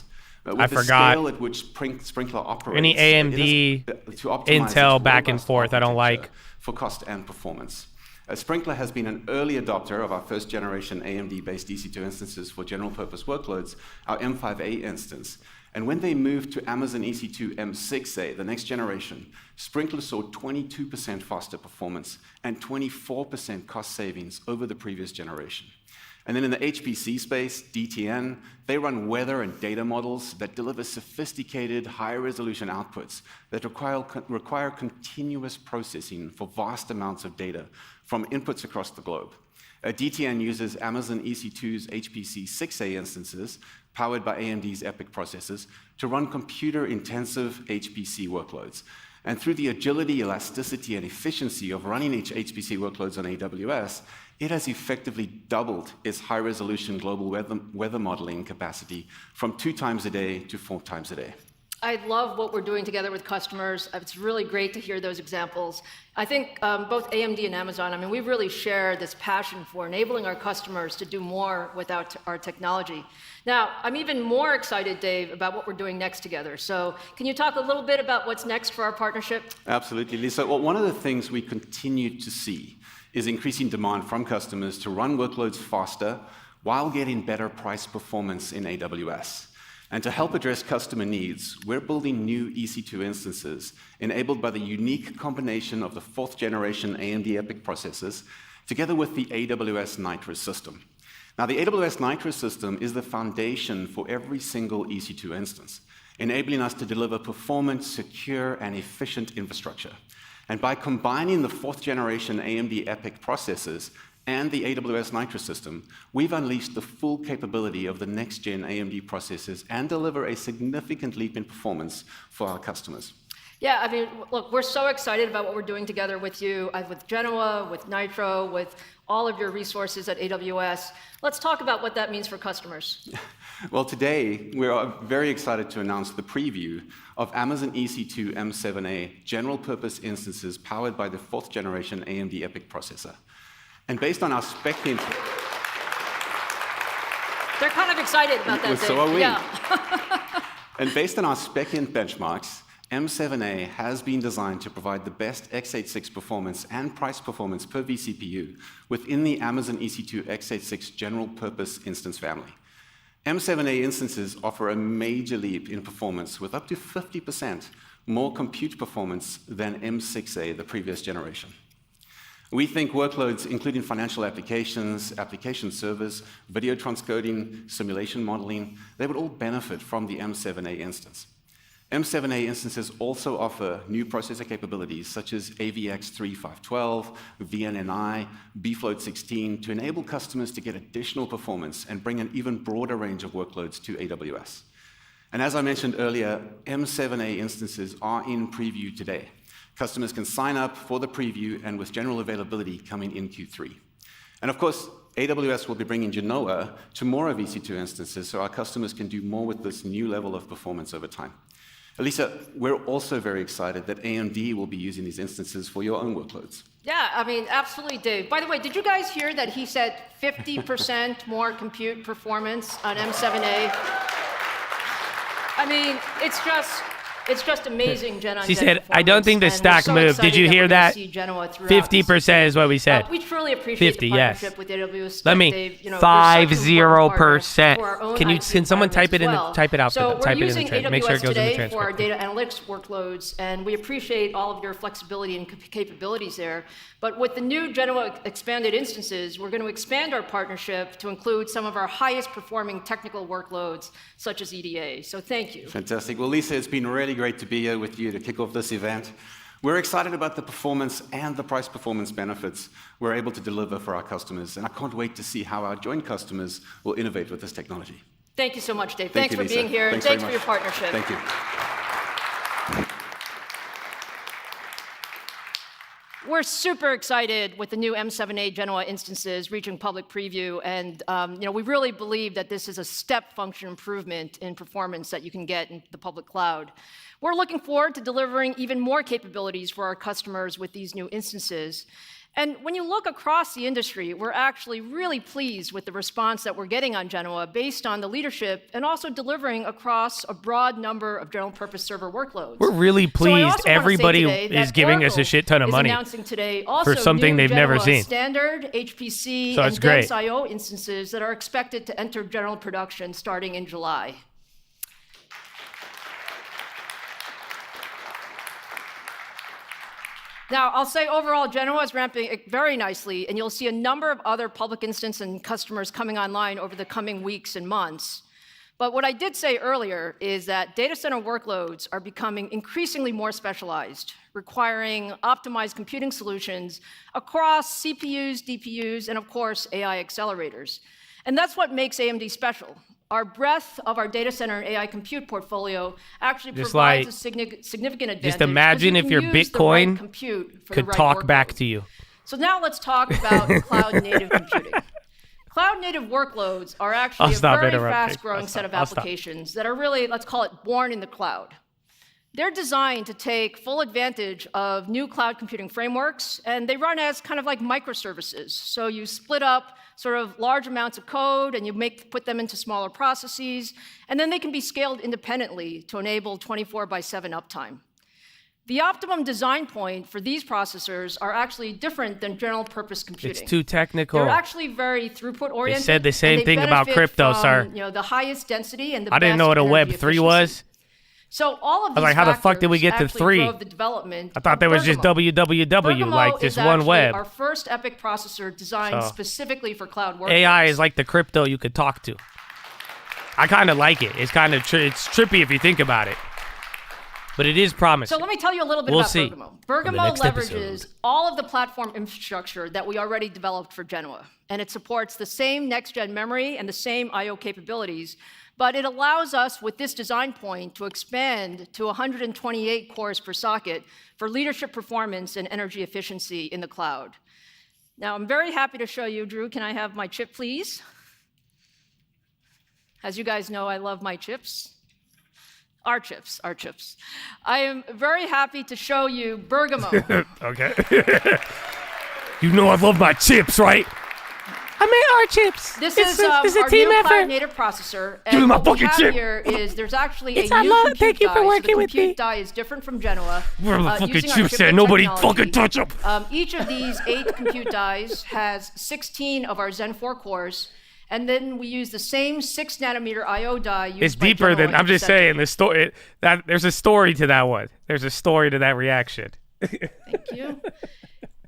I forgot. At which Sprinklr operates, any AMD, Intel back and forth. I don't like for cost and performance. Sprinklr has been an early adopter of our first generation AMD-based EC2 instances for general purpose workloads, our M5A instance. And when they moved to Amazon EC2 M6A, the next generation, Sprinklr saw 22% faster performance and 24% cost savings over the previous generation. And then in the HPC space, DTN, they run weather and data models that deliver sophisticated, high-resolution outputs that require continuous processing for vast amounts of data from inputs across the globe. DTN uses Amazon EC2's HPC 6A instances, powered by AMD's EPYC processors, to run computer-intensive HPC workloads. And through the agility, elasticity, and efficiency of running HPC workloads on AWS, it has effectively doubled its high-resolution global weather modeling capacity from 2 times a day to 4 times a day. I love what we're doing together with customers. It's really great to hear those examples. I think both AMD and Amazon, we really share this passion for enabling our customers to do more with our technology. Now, I'm even more excited, Dave, about what we're doing next together. So can you talk a little bit about what's next for our partnership? Absolutely, Lisa. Well, one of the things we continue to see is increasing demand from customers to run workloads faster while getting better price performance in AWS. And to help address customer needs, we're building new EC2 instances enabled by the unique combination of the 4th generation AMD EPYC processors together with the AWS Nitrous system. Now, the AWS Nitrous system is the foundation for every single EC2 instance, enabling us to deliver performant, secure, and efficient infrastructure. And by combining the 4th generation AMD EPYC processors and the AWS Nitrous system, we've unleashed the full capability of the next-gen AMD processors and deliver a significant leap in performance for our customers. Yeah, look, we're so excited about what we're doing together with you, with Genoa, with Nitro, with all of your resources at AWS. Let's talk about what that means for customers. Well, today, we're very excited to announce the preview of Amazon EC2 M7A general-purpose instances powered by the 4th generation AMD EPYC processor. And based on our spec... They're kind of excited about that, So are we. Yeah. And based on our spec-int benchmarks, M7A has been designed to provide the best x86 performance and price performance per vCPU within the Amazon EC2 x86 general-purpose instance family. M7A instances offer a major leap in performance with up to 50% more compute performance than M6A, the previous generation. We think workloads, including financial applications, application servers, video transcoding, simulation modeling, they would all benefit from the M7A instance. M7A instances also offer new processor capabilities such as AVX3512, VNNI, bfloat16 to enable customers to get additional performance and bring an even broader range of workloads to AWS. And as I mentioned earlier, M7A instances are in preview today. Customers can sign up for the preview and with general availability coming in Q3. And of course, AWS will be bringing Genoa to more of EC2 instances so our customers can do more with this new level of performance over time. Elisa, we're also very excited that AMD will be using these instances for your own workloads. Yeah, absolutely, Dave. By the way, did you guys hear that he said 50% more compute performance on M7A? It's just It's just amazing, Gen on She Gen said, I don't think the stock moved. Did you hear that? 50% is what we said. We truly appreciate the partnership with AWS. Let me, 50%. Can someone type it in? Type it out for them. Type it in the transcript. Make sure it goes in the transcript. For our data analytics workloads, and we appreciate all of your flexibility and capabilities there. But with the new Genoa expanded instances, we're going to expand our partnership to include some of our highest performing technical workloads, such as EDA. So thank you. Fantastic. Well, Lisa, it's been really great to be here with you to kick off this event. We're excited about the performance and the price performance benefits we're able to deliver for our customers. And I can't wait to see how our joint customers will innovate with this technology. Thank you so much, Dave. Thanks for being here. Thanks for your partnership. Thank you. We're super excited with the new M7a Genoa instances reaching public preview, and we really believe that this is a step function improvement in performance that you can get in the public cloud. We're looking forward to delivering even more capabilities for our customers with these new instances. And when you look across the industry, we're actually really pleased with the response that we're getting on Genoa based on the leadership and also delivering across a broad number of general purpose server workloads. We're really pleased. Everybody is giving us a shit ton of money for something they've never seen. Standard, HPC, and dense I/O instances that are expected to enter general production starting in July. Now, I'll say overall, Genoa is ramping very nicely, and you'll see a number of other public instance and customers coming online over the coming weeks and months. But what I did say earlier is that data center workloads are becoming increasingly more specialized, requiring optimized computing solutions across CPUs, DPUs, and of course, AI accelerators. And that's what makes AMD special. Our breadth of our data center and AI compute portfolio actually provides a significant advantage. Just imagine if your Bitcoin could talk back to you. So now let's talk about cloud-native computing. Cloud-native workloads are actually a very fast-growing set of applications that are really, let's call it, born in the cloud. They're designed to take full advantage of new cloud computing frameworks, and they run as kind of like microservices. So you split up sort of large amounts of code, and you put them into smaller processes, and then they can be scaled independently to enable 24/7 uptime. The optimum design point for these processors are actually different than general purpose computing. It's too technical. They're actually very throughput oriented. They said the same thing about crypto, sir. The highest density and the I didn't know what a Web3 was. So all of these I was like, how the fuck did we get to 3? I thought there was just www, like just one web. Our first EPYC processor designed specifically for cloud workloads. AI is like the crypto you could talk to. I kind of like it. It's kind of it's trippy if you think about it. But it is promising. So let me tell you a little bit about Bergamo. Bergamo leverages all of the platform infrastructure that we already developed for Genoa. And it supports the same next-gen memory and the same I/O capabilities. But it allows us, with this design point, to expand to 128 cores per socket for leadership performance and energy efficiency in the cloud. Now, I'm very happy to show you. Drew, can I have my chip, please? As you guys know, I love my chips. Our chips. I am very happy to show you Bergamo. Okay. You know I love my chips, right? I made our chips. This is our new cloud-native processor. Give me my fucking chip. Here is there's actually a new compute Thank you for working with me. The compute die is different from Genoa. Where are my fucking chips at? Nobody fucking touch them. Each of these 8 compute dies has 16 of our Zen 4 cores. And then we use the same 6-nanometer I/O die used It's deeper than, I'm just saying, the story. There's a story to that one. There's a story to that reaction. Thank you.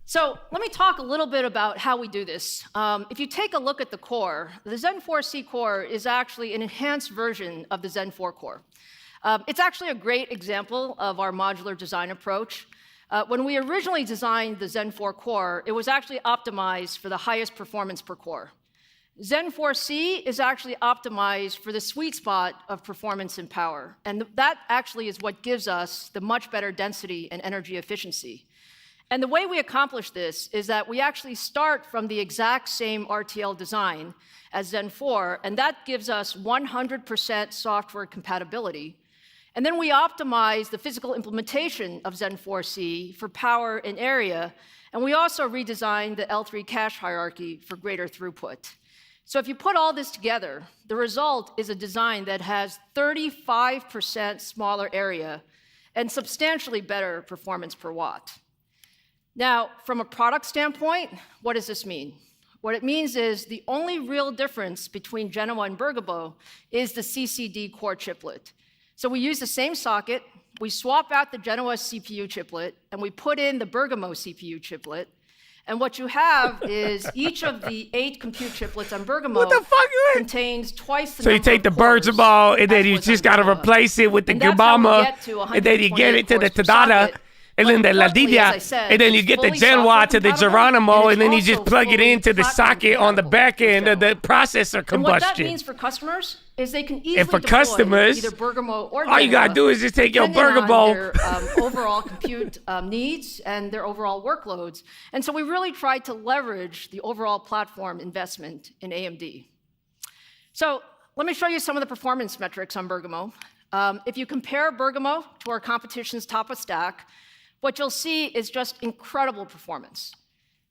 So let me talk a little bit about how we do this. If you take a look at the core, the Zen 4C core is actually an enhanced version of the Zen 4 core. It's actually a great example of our modular design approach. When we originally designed the Zen 4 core, it was actually optimized for the highest performance per core. Zen 4C is actually optimized for the sweet spot of performance and power. And that actually is what gives us the much better density and energy efficiency. And the way we accomplish this is that we actually start from the exact same RTL design as Zen 4, and that gives us 100% software compatibility. And then we optimize the physical implementation of Zen 4C for power and area, and we also redesigned the L3 cache hierarchy for greater throughput. So if you put all this together, the result is a design that has 35% smaller area, and substantially better performance per watt. Now, from a product standpoint, what does this mean? What it means is the only real difference between Genoa and Bergamo is the CCD core chiplet. So we use the same socket, we swap out the Genoa CPU chiplet, and we put in the Bergamo CPU chiplet. And what you have is each of the 8 compute chiplets on Bergamo contains twice the number of cores. So you take the Bergamo, and then you just got to replace it with the Gabama, and then you get it to the Tadata, and then the Ladilla, and then you get the Genoa to the Geronimo, and then you just plug it into the socket on the back end of the processor combustion. And what that means for customers is they can easily for deploy customers, either Bergamo or Genoa, all you got to do is just take your Bergamo. On their overall compute needs and their overall workloads. And so we really tried to leverage the overall platform investment in AMD. So let me show you some of the performance metrics on Bergamo. If you compare Bergamo to our competition's top of stack, what you'll see is just incredible performance.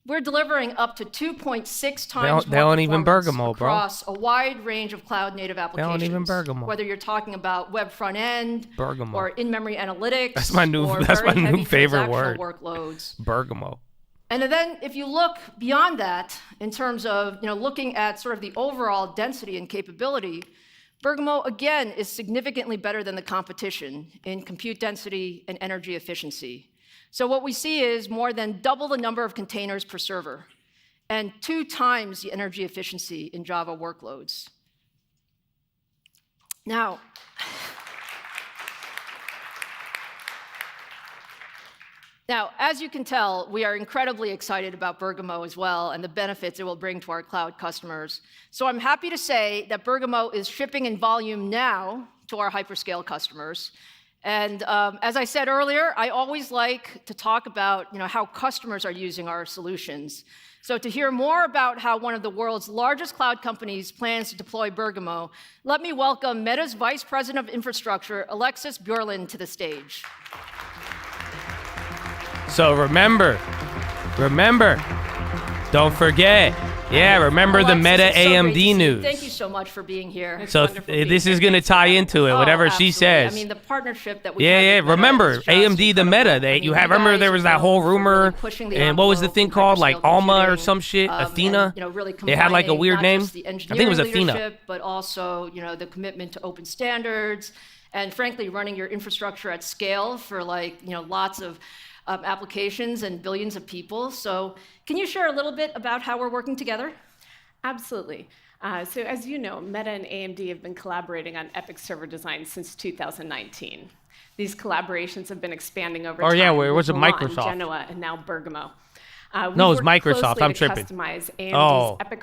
We're delivering up to 2.6 times they don't even Bergamo, across a wide range of cloud-native applications. They don't even Bergamo. Whether you're talking about web front-end, Bergamo, or in-memory analytics, that's my new favorite word. Workloads. Bergamo. And then, if you look beyond that, in terms of looking at sort of the overall density and capability, Bergamo again is significantly better than the competition in compute density and energy efficiency. So what we see is more than double the number of containers per server and 2 times the energy efficiency in Java workloads. Now, as you can tell, we are incredibly excited about Bergamo as well and the benefits it will bring to our cloud customers. So I'm happy to say that Bergamo is shipping in volume now to our hyperscale customers. And as I said earlier, I always like to talk about how customers are using our solutions. So to hear more about how one of the world's largest cloud companies plans to deploy Bergamo, let me welcome Meta's Vice President of Infrastructure, Alexis Björlund, to the stage. So remember, don't forget. Yeah, remember the Meta AMD news. Thank you so much for being here. So this is going to tie into it, whatever she says. I mean, the partnership that we remember AMD, the Meta. Remember there was that whole rumor, and what was the thing called, like Alma or some shit, Athena? Really it had like a weird name. I think it was Athena. But also, the commitment to open standards, and frankly, running your infrastructure at scale for lots of applications and billions of people. So can you share a little bit about how we're working together? Absolutely. So as you know, Meta and AMD have been collaborating on EPYC server design since 2019. These collaborations have been expanding over time. Oh yeah, where was it? Microsoft. Genoa and now Bergamo. No, it's Microsoft. I'm tripping.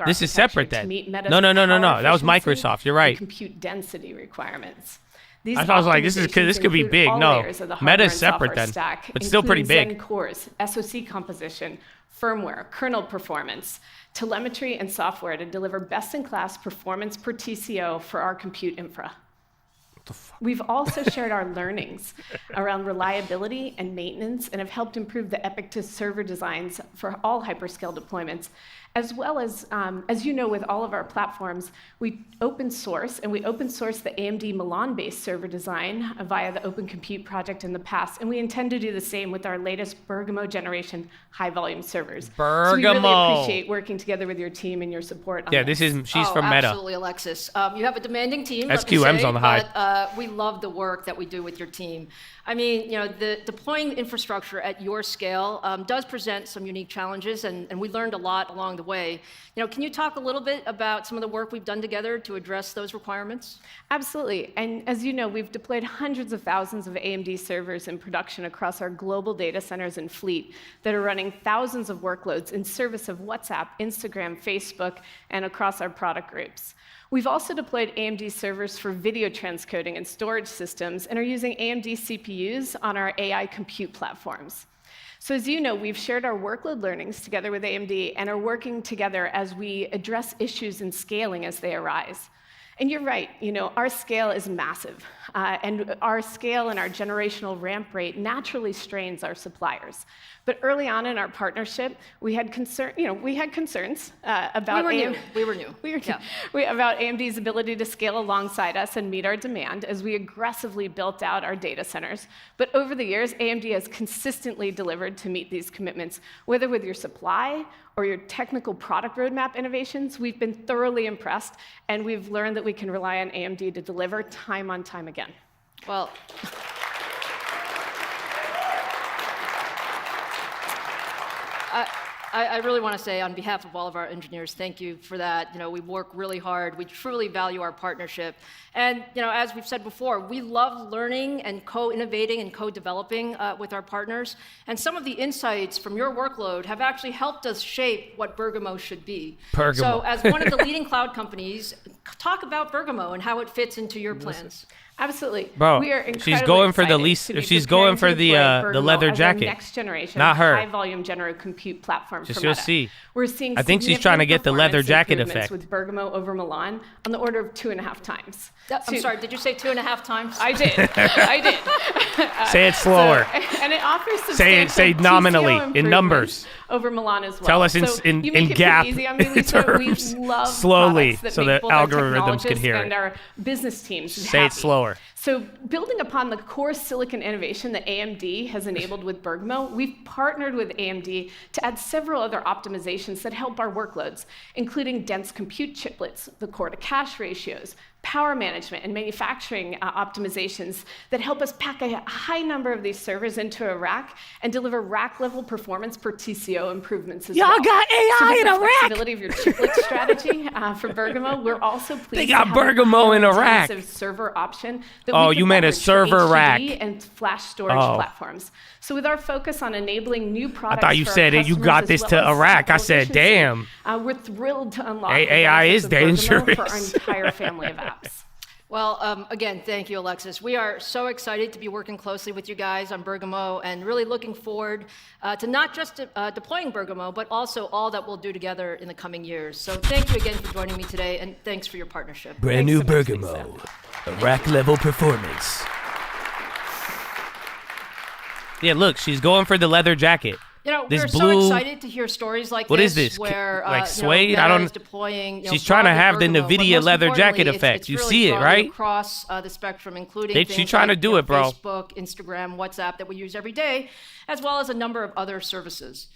This is separate then. No. That was Microsoft. You're right. Compute density requirements. I was like, this could be big. No, Meta is separate then, but still pretty big. Zen cores, SoC composition, firmware, kernel performance, telemetry, and software to deliver best-in-class performance per TCO for our compute infra. We've also shared our learnings around reliability and maintenance and have helped improve the EPYC to server designs for all hyperscale deployments, as well as you know, with all of our platforms, we open source, and we open source the AMD Milan-based server design via the Open Compute project in the past, and we intend to do the same with our latest Bergamo generation high-volume servers. Bergamo. So we really appreciate working together with your team and your support on this. She's from Meta. Absolutely, Alexis. You have a demanding team, SQM's on the high. But we love the work that we do with your team. I mean, the deploying infrastructure at your scale does present some unique challenges, and we learned a lot along the way. Can you talk a little bit about some of the work we've done together to address those requirements? Absolutely. And as you know, we've deployed hundreds of thousands of AMD servers in production across our global data centers and fleet that are running thousands of workloads in service of WhatsApp, Instagram, Facebook, and across our product groups. We've also deployed AMD servers for video transcoding and storage systems and are using AMD CPUs on our AI compute platforms. So as you know, we've shared our workload learnings together with AMD and are working together as we address issues in scaling as they arise. And you're right, our scale is massive. And our scale and our generational ramp rate naturally strains our suppliers. But early on in our partnership, we had concerns about We were new. About AMD's ability to scale alongside us and meet our demand as we aggressively built out our data centers. But over the years, AMD has consistently delivered to meet these commitments, whether with your supply or your technical product roadmap innovations. We've been thoroughly impressed, and we've learned that we can rely on AMD to deliver time on time again. Well, I really want to say on behalf of all of our engineers, thank you for that. We work really hard. We truly value our partnership. And as we've said before, we love learning and co-innovating and co-developing with our partners. And some of the insights from your workload have actually helped us shape what Bergamo should be. So as one of the leading cloud companies, talk about Bergamo and how it fits into your plans. Absolutely. Bro, we are incredibly she's going for the excited she's going for the leather jacket. Next generation Not her. high volume generative compute platform Just for Meta. see. We're seeing I think she's trying to get the leather jacket improvements effect with Bergamo over Milan on the order of 2.5 times. I'm sorry, did you say 2.5 times? I did. I did. Say it slower. And it offers say nominally in numbers over Milan as well. Tell us in gap easy on me, Lisa. terms. We love slowly that so make that both our algorithms can hear and it. our business teams Say happy. it slower. So building upon the core silicon innovation that AMD has enabled with Bergamo, we've partnered with AMD to add several other optimizations that help our workloads, including dense compute chiplets, the core-to-cache ratios, power management, and manufacturing optimizations that help us pack a high number of these servers into a rack and deliver rack-level performance per TCO improvements as well. Y'all got AI in a rack! The flexibility of your chiplet strategy for Bergamo, we're also pleased They got to have Bergamo in a rack. Server option that Oh, we can you meant a leverage for server HDD rack. and flash storage platforms. So with our focus on enabling new products, I thought you said it. You got this to a rack. I said, damn. We're thrilled to unlock AI is dangerous for our entire family of apps. Well, again, thank you, Alexis. We are so excited to be working closely with you guys on Bergamo and really looking forward to not just deploying Bergamo, but also all that we'll do together in the coming years. So thank you again for joining me today, and thanks for your partnership. Brand new Bergamo, a rack-level performance. Yeah, look, she's going for the leather jacket. This we're blue, so excited to hear stories like what this. is this? Where, like suede? I don't. Deploying, she's trying to have the NVIDIA leather jacket effect. It's you really see it, right? Across the spectrum, including She's trying to do it, bro. Facebook, Instagram, WhatsApp that we use every day, as well as a number of other services.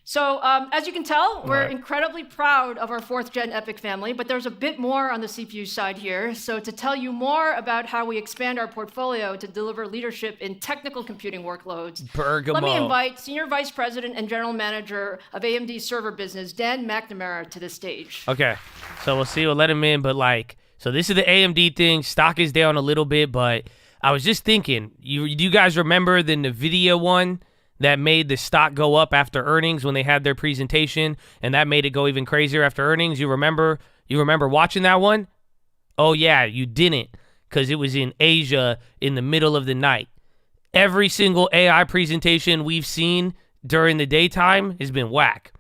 So as you can tell, we're incredibly proud of our 4th Gen EPYC family, but there's a bit more on the CPU side here. So to tell you more about how we expand our portfolio to deliver leadership in technical computing workloads, Bergamo. let me invite Senior Vice President and General Manager of AMD Server Business, Dan McNamara, to the stage. Okay, so we'll see. We'll let him in, but so this is the AMD thing. Stock is down a little bit, but I was just thinking, do you guys remember the NVIDIA one that made the stock go up after earnings when they had their presentation, and that made it go even crazier after earnings? You remember watching that one? Oh yeah, you didn't, because it was in Asia in the middle of the night. Every single AI presentation we've seen during the daytime has been whack.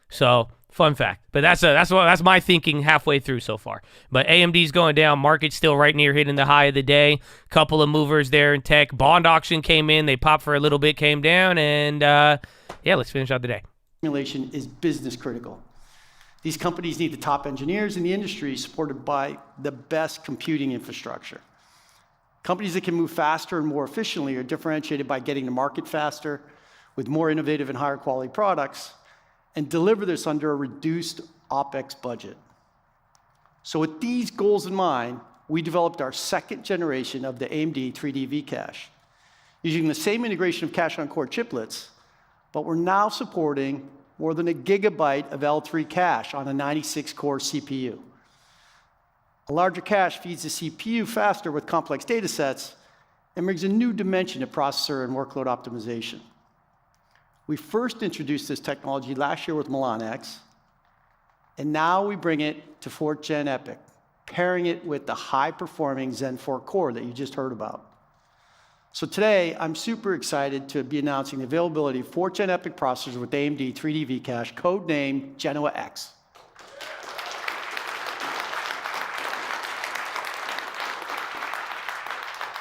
So, fun fact. But that's my thinking halfway through so far. But AMD's going down. Market's still right near hitting the high of the day. Couple of movers there in tech. Bond auction came in. They popped for a little bit, came down, and let's finish out the day. Simulation is business critical. These companies need the top engineers in the industry supported by the best computing infrastructure. Companies that can move faster and more efficiently are differentiated by getting to market faster with more innovative and higher quality products, and deliver this under a reduced OpEx budget. So with these goals in mind, we developed our 2nd generation of the AMD 3D V-Cache, using the same integration of cache-on-core chiplets, but we're now supporting more than 1 gigabyte of L3 cache on a 96-core CPU. A larger cache feeds the CPU faster with complex data sets and brings a new dimension to processor and workload optimization. We first introduced this technology last year with Milan X, and now we bring it to 4th Gen EPYC, pairing it with the high-performing Zen 4 core that you just heard about. So today, I'm super excited to be announcing the availability of 4th Gen EPYC processors with AMD 3D V-Cache, codenamed Genoa X.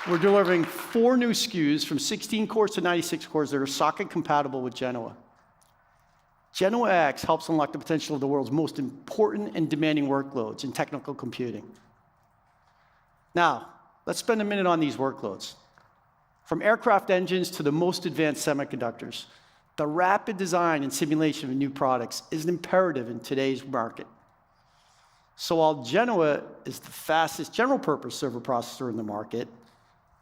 We're delivering 4 new SKUs from 16 cores to 96 cores that are socket compatible with Genoa. Genoa X helps unlock the potential of the world's most important and demanding workloads in technical computing. Now, let's spend a minute on these workloads. From aircraft engines to the most advanced semiconductors, the rapid design and simulation of new products is an imperative in today's market. So while Genoa is the fastest general-purpose server processor in the market,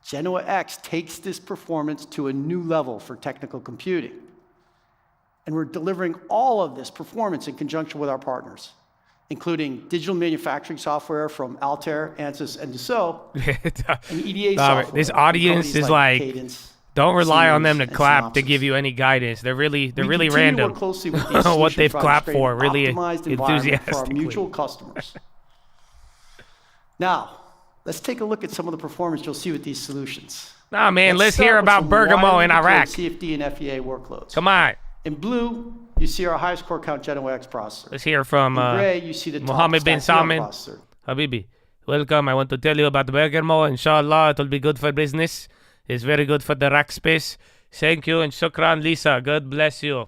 Genoa X takes this performance to a new level for technical computing. And we're delivering all of this performance in conjunction with our partners, including digital manufacturing software from Altair, Ansys, and Dassault, and EDA software. This audience is like, Cadence, don't rely on them to and clap Synopsys. to give you any guidance. They're really We random. to work closely with these What solution they've providers clapped for, create an really optimized environment for our enthusiastically. mutual customers. Now, let's take a look at some of the performance you'll see with these solutions. Nah, man, let's start hear with about some Bergamo widely in deployed Iraq. CFD and FEA workloads. Come on. In blue, you see our highest core count Genoa X processor. Let's hear from In gray, you see the top Mohammed bin stack Xeon Salman. processor. Habibi, welcome. I want to tell you about Bergamo. Inshallah, it will be good for business. It's very good for the rack space. Thank you and shukran, Lisa. God bless you.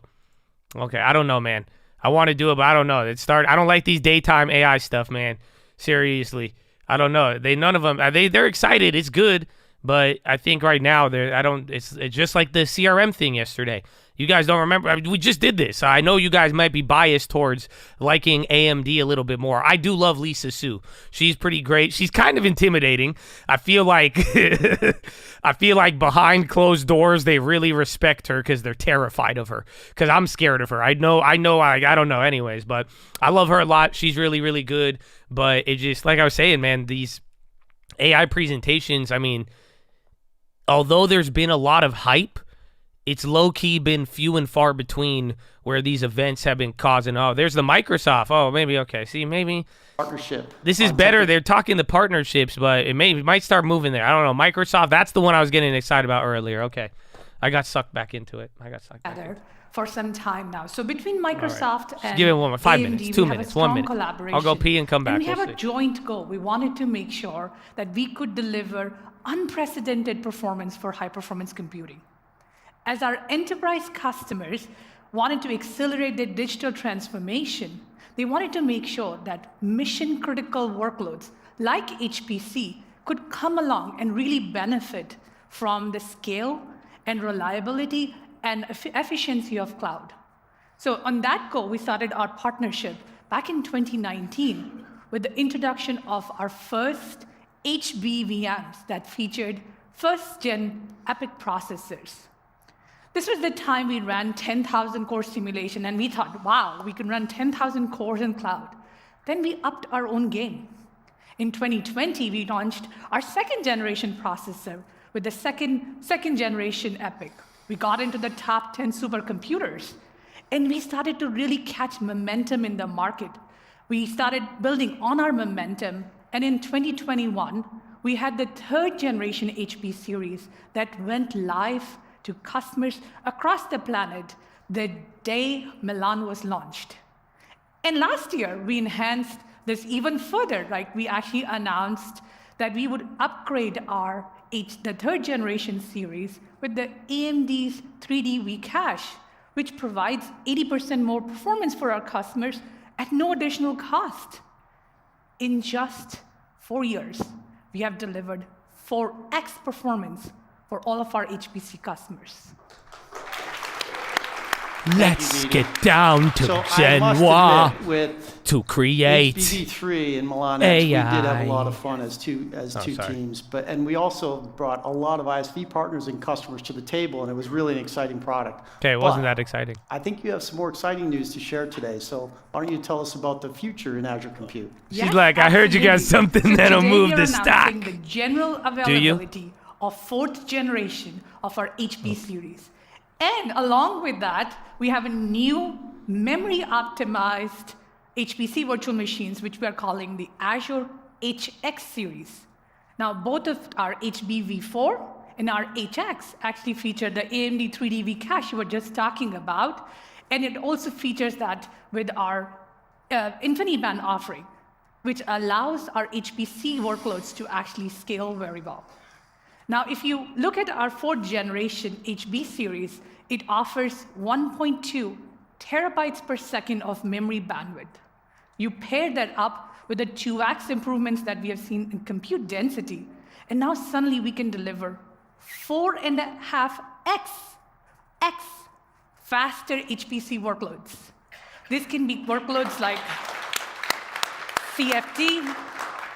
Okay, I don't know, man. I want to do it, but I don't know. I don't like these daytime AI stuff, man. Seriously. I don't know. None of them. They're excited. It's good, but I think right now it's just like the CRM thing yesterday. You guys don't remember? We just did this. I know you guys might be biased towards liking AMD a little bit more. I do love Lisa Su. She's pretty great. She's kind of intimidating. I feel like behind closed doors they really respect her because they're terrified of her. Because I'm scared of her. I don't know. Anyways, but I love her a lot. She's really, really good. But it just, like I was saying, man, these AI presentations. I mean, although there's been a lot of hype, it's low-key been few and far between where these events have been causing. Oh, there's the Microsoft. Oh, maybe, okay. See, maybe. Partnership. This is better. They're talking the partnerships, but it might start moving there. I don't know. Microsoft, that's the one I was getting excited about earlier. Okay. I got sucked back into it. For some time now. So between Microsoft and give it 1 minute, 5 AMD, minutes, 2 minutes, 1 minute. I'll go pee and come back. And we have a joint goal. We wanted to make sure that we could deliver unprecedented performance for high-performance computing. As our enterprise customers wanted to accelerate their digital transformation, they wanted to make sure that mission-critical workloads like HPC could come along and really benefit from the scale and reliability and efficiency of cloud. So on that goal, we started our partnership back in 2019 with the introduction of our first HBVMs that featured first-gen EPYC processors. This was the time we ran 10,000 core simulation, and we thought, wow, we can run 10,000 cores in cloud. Then we upped our own game. In 2020, we launched our second-generation processor with the second-generation EPYC. We got into the top 10 supercomputers, and we started to really catch momentum in the market. We started building on our momentum, and in 2021, we had the third-generation HP series that went live to customers across the planet the day Milan was launched. And last year, we enhanced this even further. Like, we actually announced that we would upgrade the third generation series with the AMD's 3D V-Cache, which provides 80% more performance for our customers at no additional cost. In just 4 years, we have delivered 4x performance for all of our HPC customers. Let's get down to Genoa to create HBV3 and Milan X. We did have a lot of fun as two teams, and we also brought a lot of ISV partners and customers to the table, and it was really an exciting product. Okay, it wasn't that exciting. I think you have some more exciting news to share today, so why don't you tell us about the future in Azure Compute? She's like, I heard you got something that'll move the stack. The general availability of fourth generation of our HP series. And along with that, we have a new memory-optimized HPC virtual machines, which we are calling the Azure HX series. Now, both of our HBV4 and our HX actually feature the AMD 3D V-Cache you were just talking about, and it also features that with our InfiniBand offering, which allows our HPC workloads to actually scale very well. Now, if you look at our 4th generation HB series, it offers 1.2 terabytes per second of memory bandwidth. You pair that up with the 2x improvements that we have seen in compute density, and now suddenly we can deliver 4.5x faster HPC workloads. This can be workloads like CFD,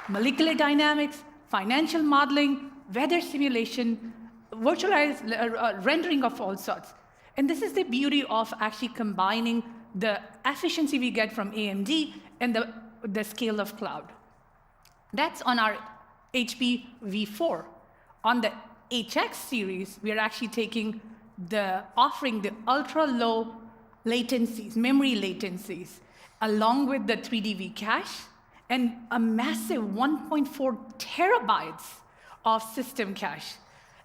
molecular dynamics, financial modeling, weather simulation, virtualized rendering of all sorts. And this is the beauty of actually combining the efficiency we get from AMD and the scale of cloud. That's on our HP V4. On the HX series, we are actually offering the ultra-low latencies, memory latencies, along with the 3D V-cache, and a massive 1.4 terabytes of system cache.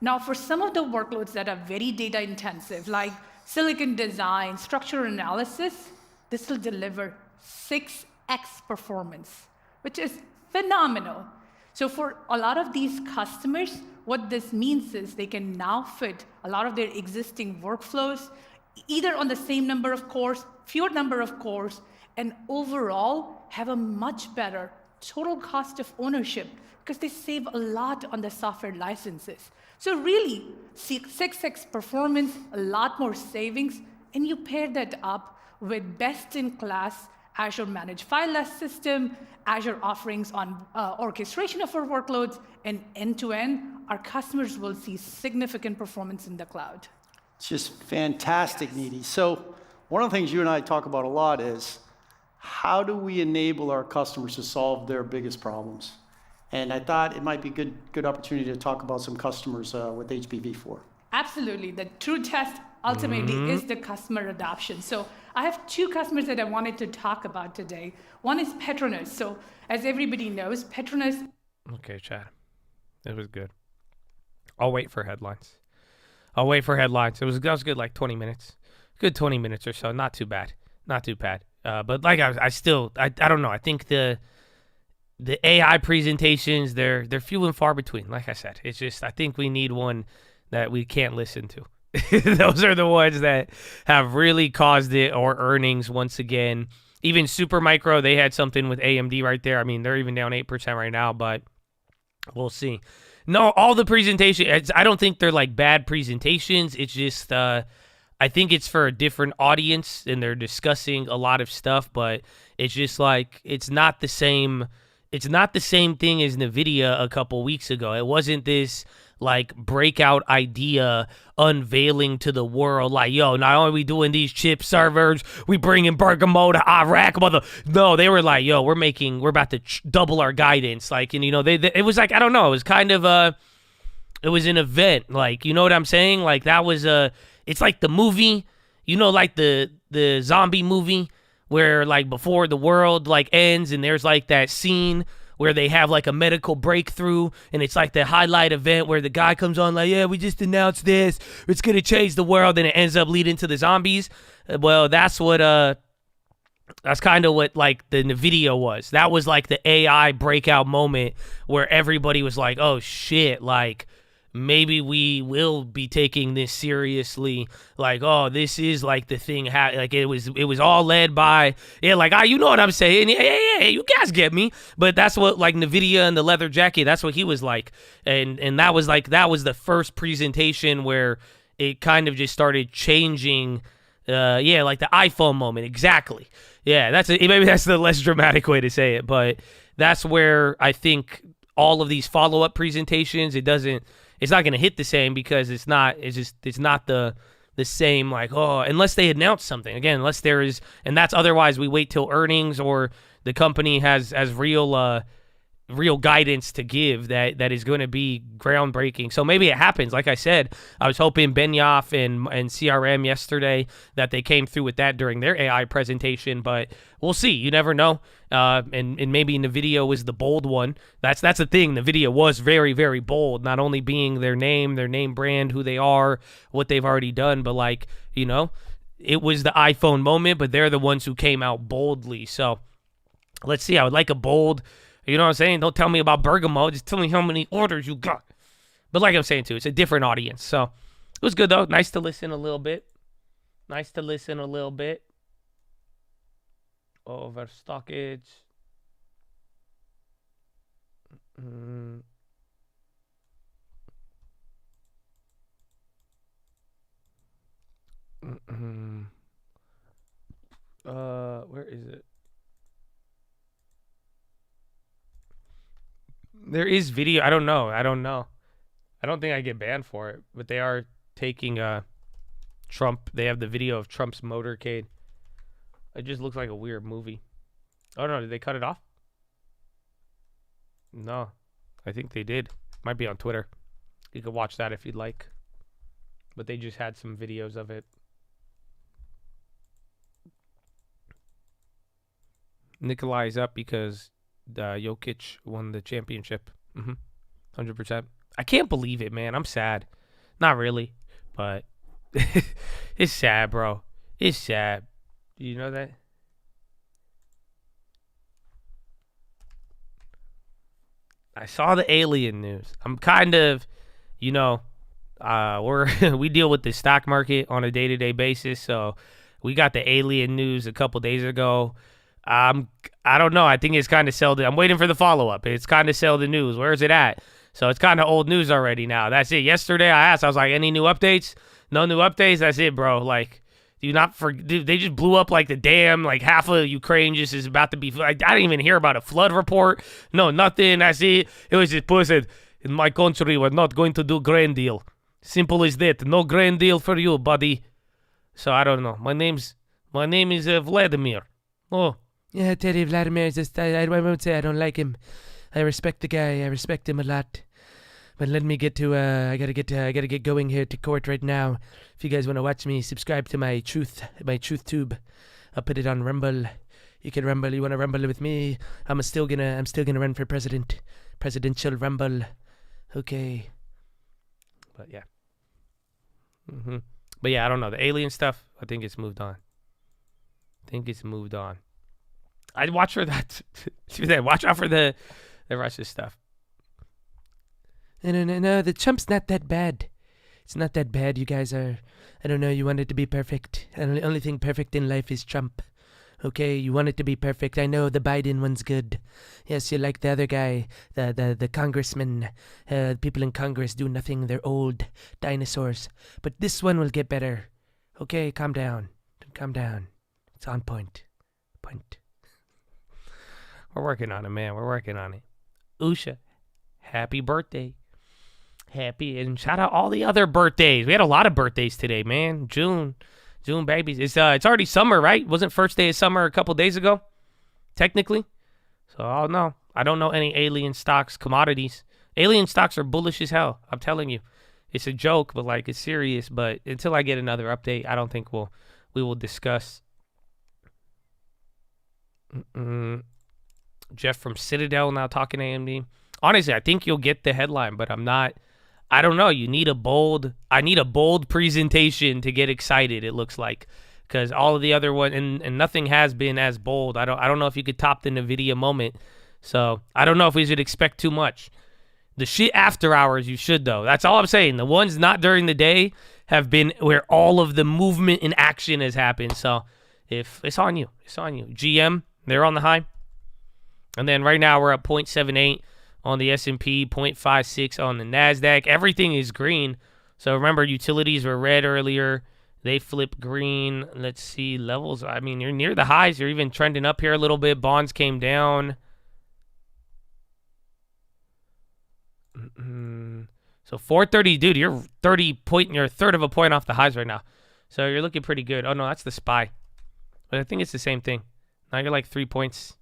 Now, for some of the workloads that are very data intensive, like silicon design, structural analysis, this will deliver 6x performance, which is phenomenal. So for a lot of these customers, what this means is they can now fit a lot of their existing workflows, either on the same number of cores, fewer number of cores, and overall have a much better total cost of ownership because they save a lot on the software licenses. So really, 6x performance, a lot more savings, and you pair that up with best-in-class Azure Managed File System, Azure offerings on orchestration of our workloads, and end-to-end, our customers will see significant performance in the cloud. It's just fantastic, Nidhi. So one of the things you and I talk about a lot is how do we enable our customers to solve their biggest problems? And I thought it might be a good opportunity to talk about some customers with HPV4. Absolutely. The true test ultimately is the customer adoption. So I have 2 customers that I wanted to talk about today. One is Petronas. So as everybody knows, Petronas... Okay, Chad. It was good. I'll wait for headlines. That was good, like 20 minutes. Good 20 minutes or so. Not too bad. But like I don't know. I think the AI presentations, they're few and far between. Like I said, it's just, I think we need one that we can't listen to. Those are the ones that have really caused it, or earnings once again. Even Supermicro, they had something with AMD right there. I mean, they're even down 8% right now, but we'll see. No, all the presentations, I don't think they're like bad presentations. It's just, I think it's for a different audience and they're discussing a lot of stuff, but it's just like, it's not the same thing as NVIDIA a couple weeks ago. It wasn't this like breakout idea unveiling to the world, like, yo, not only are we doing these chip servers, we bringing Bergamo to Iraq, no, they were like, yo, we're about to double our guidance, like, and you know, it was like, I don't know, it was kind of it was an event, like, you know what I'm saying, like that was it's like the movie, you know, like the zombie movie where like before the world like ends and there's like that scene where they have like a medical breakthrough and it's like the highlight event where the guy comes on like, yeah, we just announced this, it's gonna change the world, and it ends up leading to the zombies. Well, that's kind of what like the NVIDIA was. That was like the AI breakout moment where everybody was like, oh shit, like maybe we will be taking this seriously. Like, oh, this is like the thing. Like it was all led by, yeah, like, you know what I'm saying? Yeah, you guys get me. But that's what like NVIDIA and the leather jacket, that's what he was like. And that was the first presentation where it kind of just started changing. Like the iPhone moment. Exactly. Yeah, maybe that's the less dramatic way to say it, but that's where I think all of these follow-up presentations, it's not going to hit the same because it's not the same, like, oh, unless they announce something. Again, unless there is, and that's otherwise we wait till earnings or the company has real guidance to give that is going to be groundbreaking. So maybe it happens. Like I said, I was hoping Benioff and CRM yesterday that they came through with that during their AI presentation, but we'll see. You never know. And maybe NVIDIA was the bold one. That's the thing. NVIDIA was very, very bold, not only being their name brand, who they are, what they've already done, but like, you know, it was the iPhone moment, but they're the ones who came out boldly. So let's see. I would like a bold, you know what I'm saying? Don't tell me about Bergamo. Just tell me how many orders you got. But like I'm saying, too, it's a different audience. So it was good, though. Nice to listen a little bit. Over stockage. Where is it? There is video. I don't know. I don't think I get banned for it, but they are taking Trump. They have the video of Trump's motorcade. It just looks like a weird movie. Oh no, did they cut it off? No, I think they did. Might be on Twitter. You could watch that if you'd like. But they just had some videos of it. Nikolai's up because Jokic won the championship. 100%. I can't believe it, man. I'm sad. Not really, but it's sad, bro. It's sad. Do you know that? I saw the alien news. I'm kind of, we deal with the stock market on a day-to-day basis, so we got the alien news a couple days ago. I don't know. I think it's kind of sell the. I'm waiting for the follow-up. It's kind of sell the news. Where is it at? So it's kind of old news already now. That's it. Yesterday I asked. I was like, any new updates? No new updates. That's it, bro. Like, they just blew up like the dam. Like half of Ukraine just is about to be. I didn't even hear about a flood report. No, nothing. That's it. It was just posted. In my country, we're not going to do grain deal. Simple as that. No grain deal for you, buddy. So I don't know. My name is Vladimir. Oh. Yeah, I tell you, Vladimir is just, I won't say I don't like him. I respect the guy. I respect him a lot. But let me get to, I gotta get going here to court right now. If you guys want to watch me, subscribe to my truth tube. I'll put it on Rumble. You can Rumble. You want to Rumble with me? I'm still gonna run for president. Presidential Rumble. Okay. But yeah. But yeah, I don't know. The alien stuff, I think it's moved on. I'd watch for that. Watch out for the Russia stuff. No, the Trump's not that bad. It's not that bad. You guys are, I don't know, you want it to be perfect. And the only thing perfect in life is Trump. Okay, you want it to be perfect. I know the Biden one's good. Yes, you like the other guy, the congressman. People in Congress do nothing. They're old dinosaurs. But this one will get better. Okay, calm down. It's on point. We're working on it, man. We're working on it. Usha, happy birthday. And shout out all the other birthdays. We had a lot of birthdays today, man. June babies. It's already summer, right? Wasn't first day of summer a couple days ago? Technically. So I don't know any alien stocks, commodities. Alien stocks are bullish as hell. I'm telling you. It's a joke, but like it's serious. But until I get another update, I don't think we will discuss. Jeff from Citadel now talking AMD. Honestly, I think you'll get the headline, but I don't know. I need a bold presentation to get excited, it looks like. Because all of the other one and nothing has been as bold. I don't know if you could top the NVIDIA moment. So I don't know if we should expect too much. The shit after hours, you should though. That's all I'm saying. The ones not during the day have been where all of the movement and action has happened. So if it's on you. GM, they're on the high. And then right now we're at 0.78 on the S&P, 0.56 on the NASDAQ. Everything is green. So remember, utilities were red earlier. They flip green. Let's see levels. I mean, you're near the highs. You're even trending up here a little bit. Bonds came down. So 430, dude, you're you're a third of a point off the highs right now. So you're looking pretty good. Oh no, that's the SPY. But I think it's the same thing. Now you're like 3 points.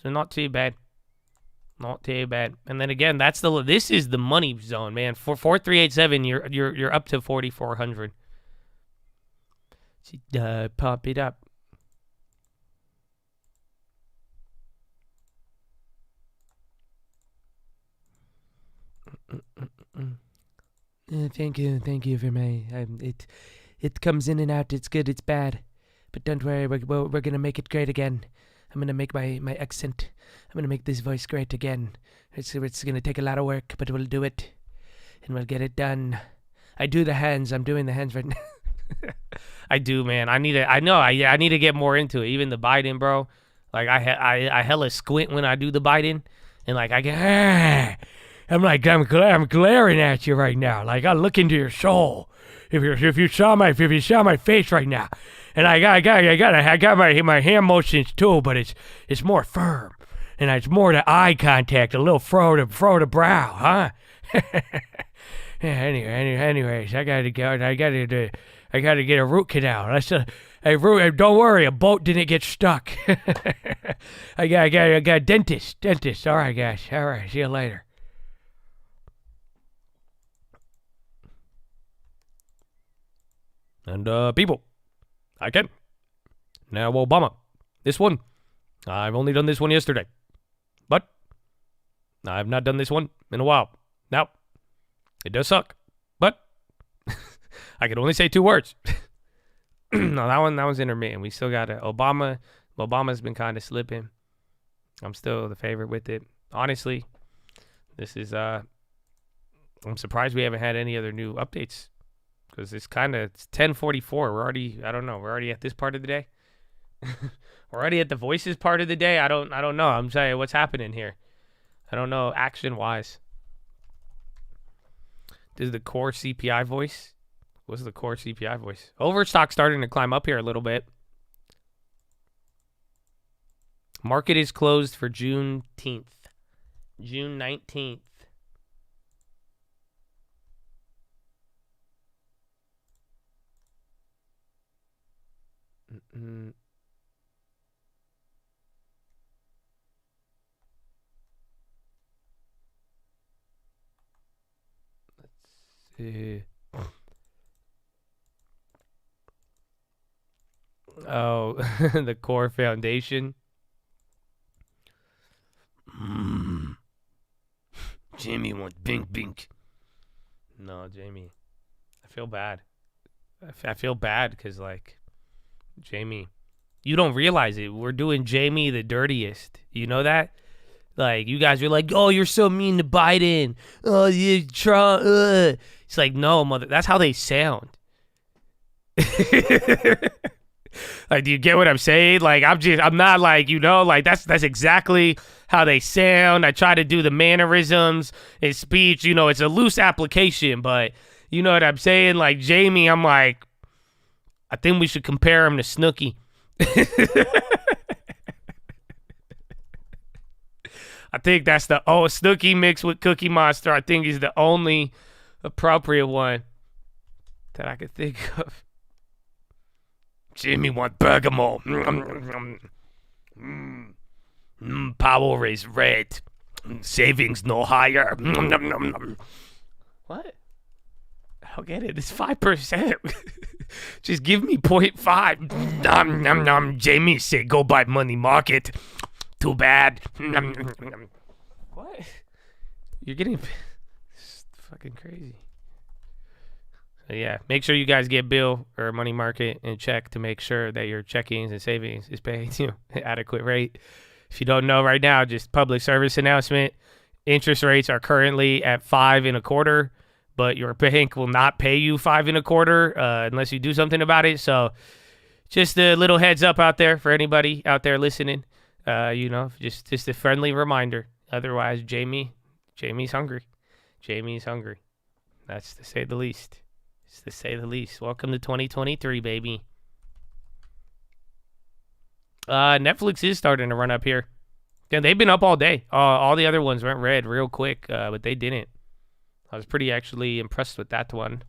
So not too bad. And then again, this is the money zone, man. For 4387, you're up to 4400. Pump it up. Thank you for my. It comes in and out. It's good. It's bad, but don't worry. We're gonna make it great again. I'm gonna make my accent. I'm gonna make this voice great again. It's gonna take a lot of work, but we'll do it. and we'll get it done. I do the hands. I'm doing the hands right now. I do, man. I need to get more into it. Even the Biden, bro. Like I hella squint when I do the Biden, and like I get, I'm glaring at you right now. Like I look into your soul. If you saw my face right now, and I got my hand motions too, but it's more firm, and it's more the eye contact, a little fro to brow, huh? Anyways, I gotta get a root canal. Don't worry, a boat didn't get stuck. I got a dentist. All right, guys. All right, see you later. And people, now Obama, this one, I've only done this one yesterday, but I've not done this one in a while. Now, it does suck, but I can only say 2 words. No, that one's intermittent. We still got Obama. Obama's been kind of slipping. I'm still the favorite with it. Honestly, this is, I'm surprised we haven't had any other new updates. Because it's 10:44. We're already at this part of the day. We're already at the voices part of the day. I don't know. I'm saying what's happening here. I don't know action-wise. This is the core CPI voice. What's the core CPI voice? Overstock starting to climb up here a little bit. Market is closed for June 19th. Let's see. Oh, the core foundation. Jamie wants bink. No, Jamie. I feel bad. I feel bad because, like, Jamie, you don't realize it. We're doing Jamie the dirtiest. You know that? Like, you guys are like, oh, you're so mean to Biden. Oh, you Trump. It's like, no, mother. That's how they sound. Like, do you get what I'm saying? Like, I'm not like, like that's exactly how they sound. I try to do the mannerisms in speech. It's a loose application, but you know what I'm saying? Like, Jamie, I'm like, I think we should compare him to Snooki. I think that's Snooki mixed with Cookie Monster. I think is the only appropriate one that I could think of. Jimmy want bergamot. Power is red. Savings no higher. What? I don't get it. It's 5%. Just give me 0.5. Jamie said go buy money market. Too bad. What? You're getting fucking crazy. So yeah, make sure you guys get bill or money market and check to make sure that your checkings and savings is paying adequate rate. If you don't know right now, just public service announcement. Interest rates are currently at 5.25%, but your bank will not pay you 5.25% unless you do something about it. So just a little heads up out there for anybody out there listening. Just a friendly reminder. Otherwise, Jamie's hungry. Jamie's hungry. That's to say the least. It's to say the least. Welcome to 2023, baby. Netflix is starting to run up here. Yeah, they've been up all day. All the other ones went red real quick, but they didn't. I was pretty actually impressed with that one.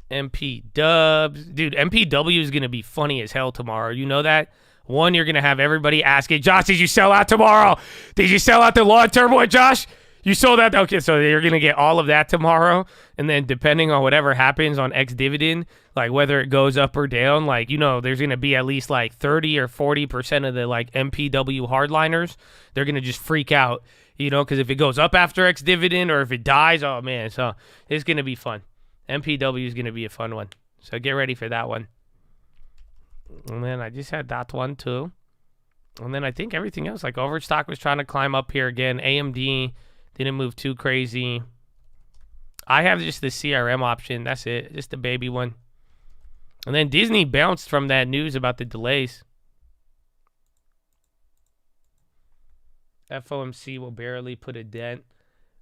MP Dubs. Dude, MPW is going to be funny as hell tomorrow. You know that? One, you're going to have everybody asking, Josh, did you sell out tomorrow? Did you sell out the long-term one, Josh? You sold out? Okay, so you're going to get all of that tomorrow. And then depending on whatever happens on ex-dividend, like whether it goes up or down, like, there's going to be at least like 30 or 40% of the like MPW hardliners. They're going to just freak out, because if it goes up after ex-dividend or if it dies, oh, man. So it's going to be fun. MPW is going to be a fun one. So get ready for that one. And then I just had that one too. And then I think everything else, like Overstock was trying to climb up here again. AMD didn't move too crazy. I have just the CRM option. That's it. Just the baby one. And then Disney bounced from that news about the delays. FOMC will barely put a dent.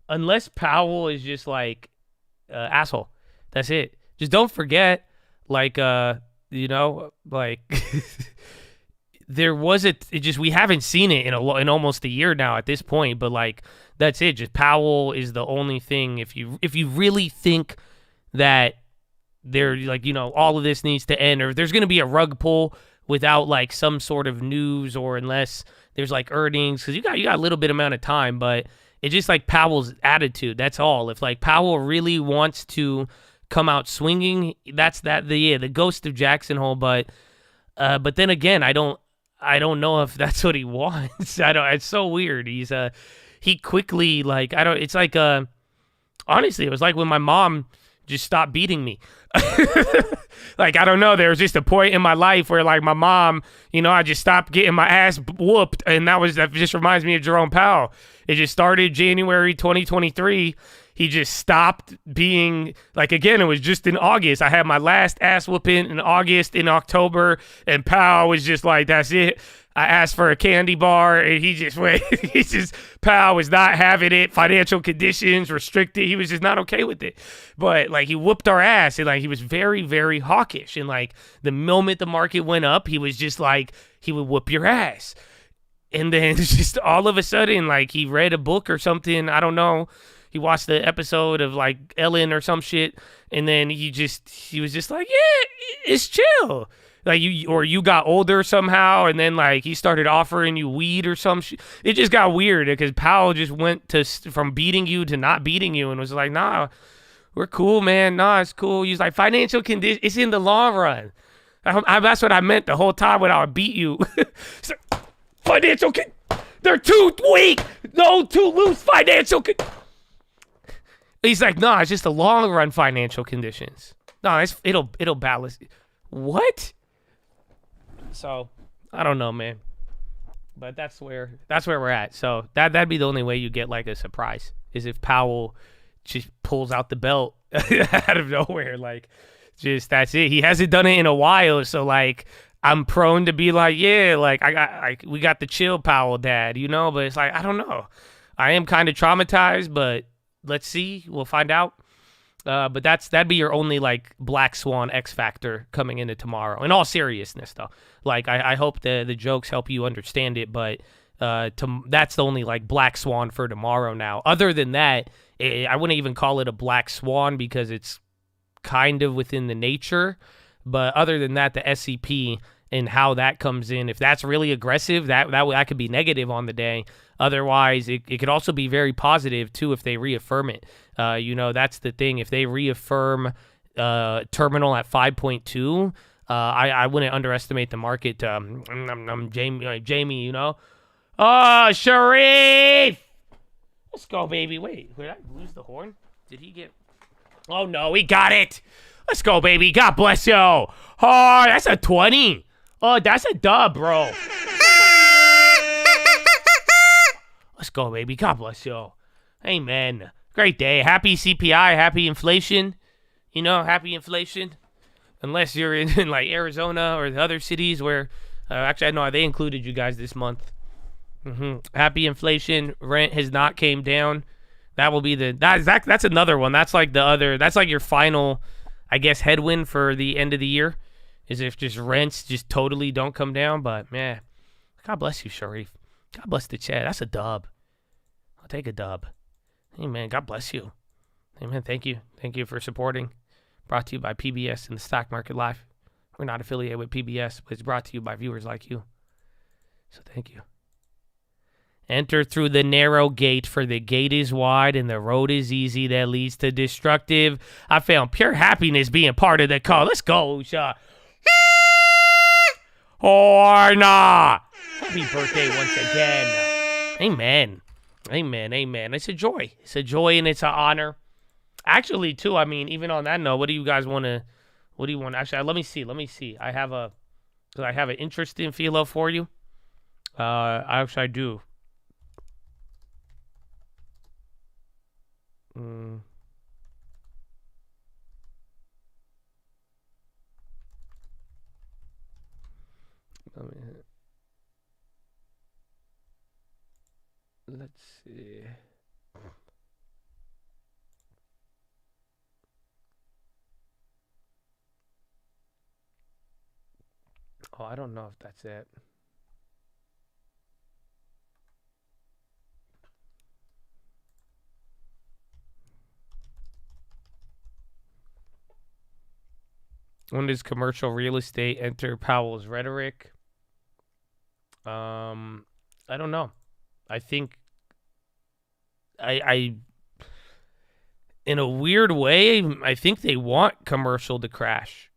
Unless Powell is just like asshole. That's it. Just don't forget, like, you know, like there was we haven't seen it in almost a year now at this point, but like that's it. Just Powell is the only thing. If you really think that they're like, you know, all of this needs to end, or if there's going to be a rug pull without like some sort of news, or unless there's like earnings, because you got a little bit amount of time, but it's just like Powell's attitude. That's all. If like Powell really wants to come out swinging, that's the ghost of Jackson Hole. But then again, I don't know if that's what he wants. It's so weird. He quickly, like, it's like honestly, it was like when my mom just stopped beating me. Like, I don't know, there was just a point in my life where like my mom, you know, I just stopped getting my ass whooped, and that just reminds me of Jerome Powell. It just started January 2023. He just stopped being, like, again, it was just in August. I had my last ass whooping in August, in October, and Powell was just like, that's it. I asked for a candy bar, and he just went. Powell was not having it. Financial conditions restricted. He was just not okay with it. But like, he whooped our ass, and like, he was very, very hawkish. And like, the moment the market went up, he was just like, he would whoop your ass. And then just all of a sudden, like, he read a book or something. I don't know. He watched the episode of like Ellen or some shit, and then he was just like, yeah, it's chill. Like, you got older somehow, and then like he started offering you weed or some shit. It just got weird because Powell just went from beating you to not beating you, and was like, nah, we're cool, man. Nah, it's cool. He's like, financial condition, it's in the long run. That's what I meant the whole time when I would beat you. So, they're too weak. No, too loose financial. He's like, nah, it's just the long run financial conditions. No, it'll balance. What? So I don't know, man. But that's where we're at. So that'd be the only way you get like a surprise, is if Powell just pulls out the belt out of nowhere. Like, just that's it. He hasn't done it in a while, so like, I'm prone to be like, yeah, like we got the chill Powell dad, you know. But it's like, I don't know. I am kind of traumatized, but let's see. We'll find out. But that'd be your only like black swan X factor coming into tomorrow. In all seriousness, though, like I hope the jokes help you understand it. But that's the only like black swan for tomorrow. Now, other than that, I wouldn't even call it a black swan because it's kind of within the nature. But other than that, the SEP and how that comes in, if that's really aggressive, that could be negative on the day. Otherwise, it could also be very positive too if they reaffirm it. You know, that's the thing. If they reaffirm terminal at 5.2, I wouldn't underestimate the market. Jamie, you know. Oh, Sharif! Let's go, baby. Wait, did I lose the horn? Did he get... Oh, no, he got it. Let's go, baby. God bless you. Oh, that's a 20. Oh, that's a dub, bro. Let's go, baby. God bless you. Amen. Great day. Happy CPI. Happy inflation. You know, happy inflation. Unless you're in like Arizona or the other cities where... actually, I know they included you guys this month. Happy inflation. Rent has not came down. That will be that's another one. That's like that's like your final, I guess, headwind for the end of the year, is if just rents just totally don't come down. But man, God bless you, Sharif. God bless the chat. That's a dub. I'll take a dub. Hey man, God bless you. Hey man, thank you. Thank you for supporting. Brought to you by PBS and the Stock Market Live. We're not affiliated with PBS, but it's brought to you by viewers like you. So thank you. Enter through the narrow gate, for the gate is wide and the road is easy that leads to destructive. I found pure happiness being part of the call. Let's go, Usha. Horna! Happy birthday once again. Amen. Amen. Amen. It's a joy. It's a joy and it's an honor. Actually, too, I mean, even on that note, what do you guys want to... What do you want? Actually, let me see. I have an interesting philo for you. Actually, I do. Let's see. Oh, I don't know if that's it. When does commercial real estate enter Powell's rhetoric? I don't know. I think I in a weird way, I think they want commercial to crash.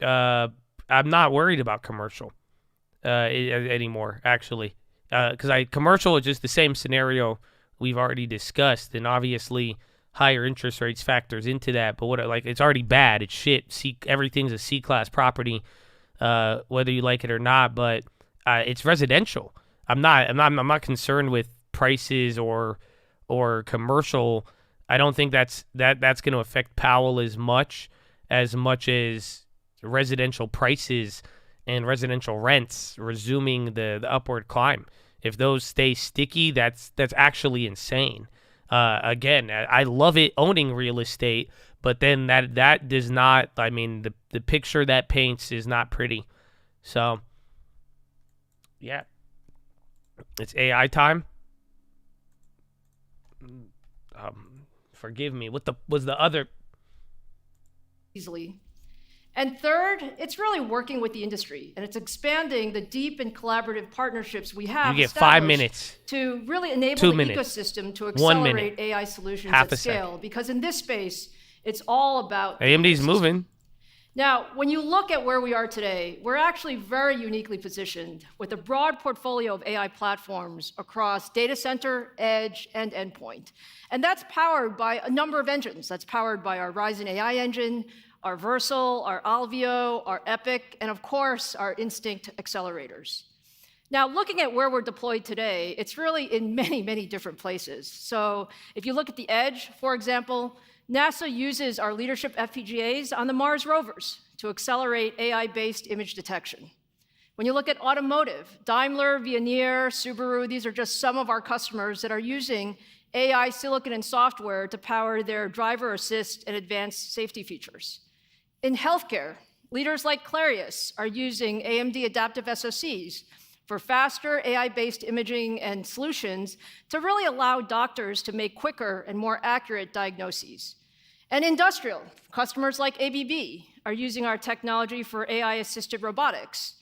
I'm not worried about commercial anymore, actually, because commercial is just the same scenario we've already discussed, and obviously higher interest rates factors into that. But it's already bad. It's shit. Everything's a C-class property, whether you like it or not. But it's residential. I'm not concerned with prices or commercial. I don't think that's going to affect Powell as much as residential prices and residential rents resuming the upward climb. If those stay sticky, that's actually insane. Again, I love it owning real estate, but then that does not. I mean, the picture that paints is not pretty. So, yeah, it's AI time. Forgive me. What was the other? Easily. And third, it's really working with the industry, and it's expanding the deep and collaborative partnerships we have. You get 5 minutes to really enable the ecosystem to accelerate AI solutions at scale. Because in this space, it's all about AMD's moving. Now, when you look at where we are today, we're actually very uniquely positioned with a broad portfolio of AI platforms across data center, edge, and endpoint. And that's powered by a number of engines. That's powered by our Ryzen AI engine, our Versal, our Alveo, our EPYC, and of course, our Instinct accelerators. Now, looking at where we're deployed today, it's really in many, many different places. So if you look at the edge, for example, NASA uses our leadership FPGAs on the Mars rovers to accelerate AI-based image detection. When you look at automotive, Daimler, Veoneer, Subaru, these are just some of our customers that are using AI silicon and software to power their driver assist and advanced safety features. In healthcare, leaders like Clarius are using AMD adaptive SoCs for faster AI-based imaging and solutions to really allow doctors to make quicker and more accurate diagnoses. And industrial, customers like ABB are using our technology for AI-assisted robotics.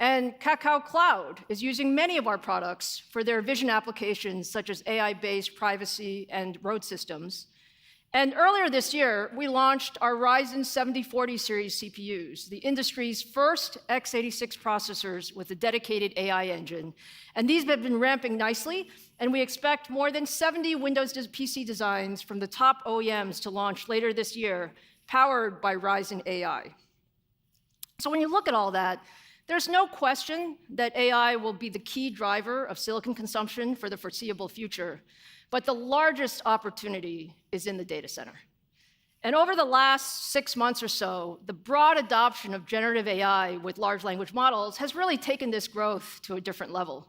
And Kakao Cloud is using many of our products for their vision applications, such as AI-based privacy and road systems. And earlier this year, we launched our Ryzen 7040 series CPUs, the industry's first x86 processors with a dedicated AI engine. And these have been ramping nicely, and we expect more than 70 Windows PC designs from the top OEMs to launch later this year, powered by Ryzen AI. So when you look at all that, there's no question that AI will be the key driver of silicon consumption for the foreseeable future. But the largest opportunity is in the data center. And over the last 6 months or so, the broad adoption of generative AI with large language models has really taken this growth to a different level.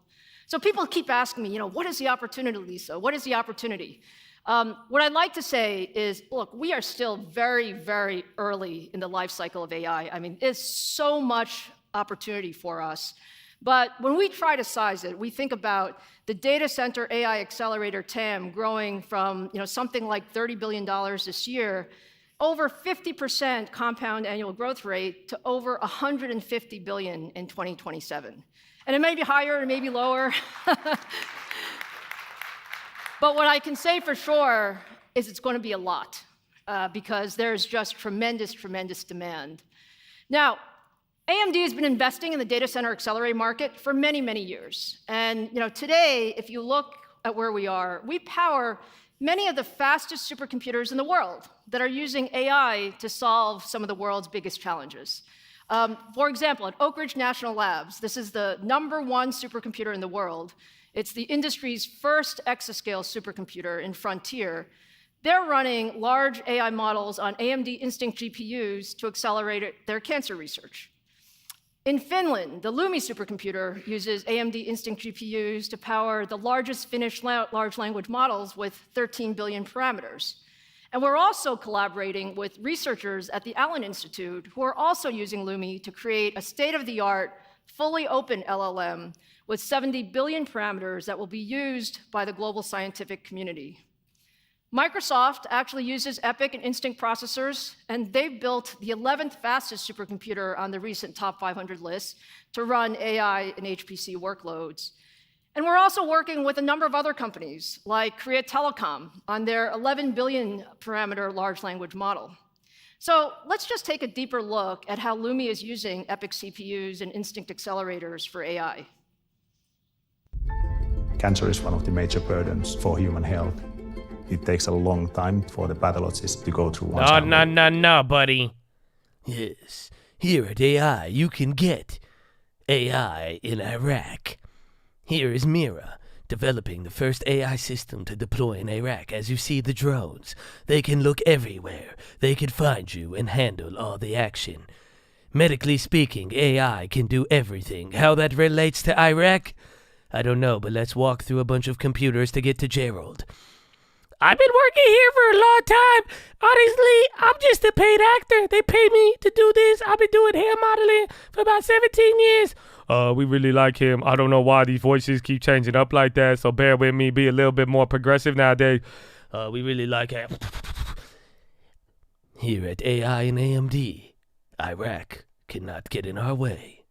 So people keep asking me, what is the opportunity, Lisa? What is the opportunity? What I'd like to say is, look, we are still very, very early in the life cycle of AI. I mean, there's so much opportunity for us. But when we try to size it, we think about the data center AI accelerator TAM growing from something like $30 billion this year, over 50% compound annual growth rate to over $150 billion in 2027. And it may be higher, it may be lower. But what I can say for sure is it's going to be a lot because there's just tremendous, tremendous demand. Now, AMD has been investing in the data center accelerator market for many, many years. And today, if you look at where we are, we power many of the fastest supercomputers in the world that are using AI to solve some of the world's biggest challenges. For example, at Oak Ridge National Labs, this is the #1 supercomputer in the world. It's the industry's first exascale supercomputer in Frontier. They're running large AI models on AMD Instinct GPUs to accelerate their cancer research. In Finland, the Lumi supercomputer uses AMD Instinct GPUs to power the largest Finnish large language models with 13 billion parameters. And we're also collaborating with researchers at the Allen Institute who are also using Lumi to create a state-of-the-art, fully open LLM with 70 billion parameters that will be used by the global scientific community. Microsoft actually uses EPYC and Instinct processors, and they've built the 11th fastest supercomputer on the recent top 500 list to run AI and HPC workloads. And we're also working with a number of other companies, like Korea Telecom, on their 11 billion parameter large language model. So let's just take a deeper look at how Lumi is using EPYC CPUs and Instinct accelerators for AI. Cancer is one of the major burdens for human health. It takes a long time for the pathologist to go through one. No, buddy. Yes, here at AI, you can get AI in Iraq. Here is Mira, developing the first AI system to deploy in Iraq. As you see the drones, they can look everywhere. They can find you and handle all the action. Medically speaking, AI can do everything. How that relates to Iraq? I don't know, but let's walk through a bunch of computers to get to Gerald. I've been working here for a long time. Honestly, I'm just a paid actor. They pay me to do this. I've been doing hair modeling for about 17 years. We really like him. I don't know why these voices keep changing up like that, so bear with me. Be a little bit more progressive nowadays. We really like him. Here at AI and AMD, Iraq cannot get in our way.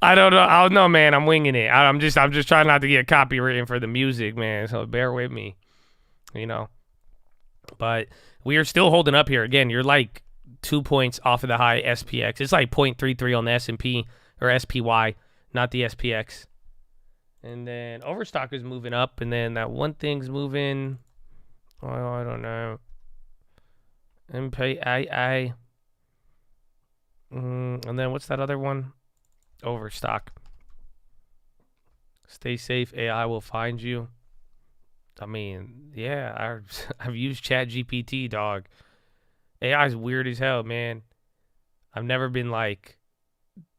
I don't know, man. I'm winging it. I'm just trying not to get copywritten for the music, man. So bear with me, you know. But we are still holding up here. Again, you're like 2 points off of the high SPX. It's like 0.33 on the S&P or SPY, not the SPX. And then Overstock is moving up, and then that one thing's moving. Oh, I don't know. MPAI. And then what's that other one? Overstock. Stay safe. AI will find you. I mean, yeah, I've used ChatGPT, dog. AI is weird as hell, man. I've never been like,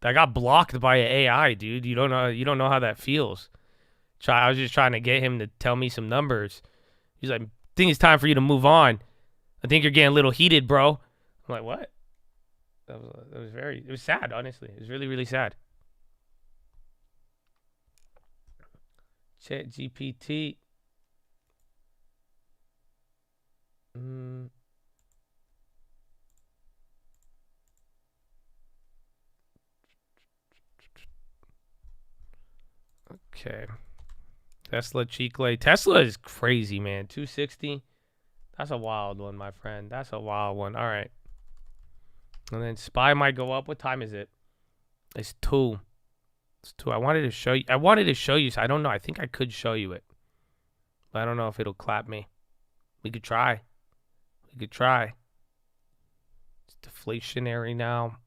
I got blocked by an AI, dude. You don't know how that feels. I was just trying to get him to tell me some numbers. He's like, I think it's time for you to move on. I think you're getting a little heated, bro. I'm like, what? It was sad, honestly. It was really, really sad. ChatGPT. Okay. Tesla Chicle. Tesla is crazy, man. 260. That's a wild one, my friend. That's a wild one. All right. And then SPY might go up. What time is it? It's 2. It's 2. I wanted to show you. So I don't know. I think I could show you it. But I don't know if it'll clap me. We could try. It's deflationary now.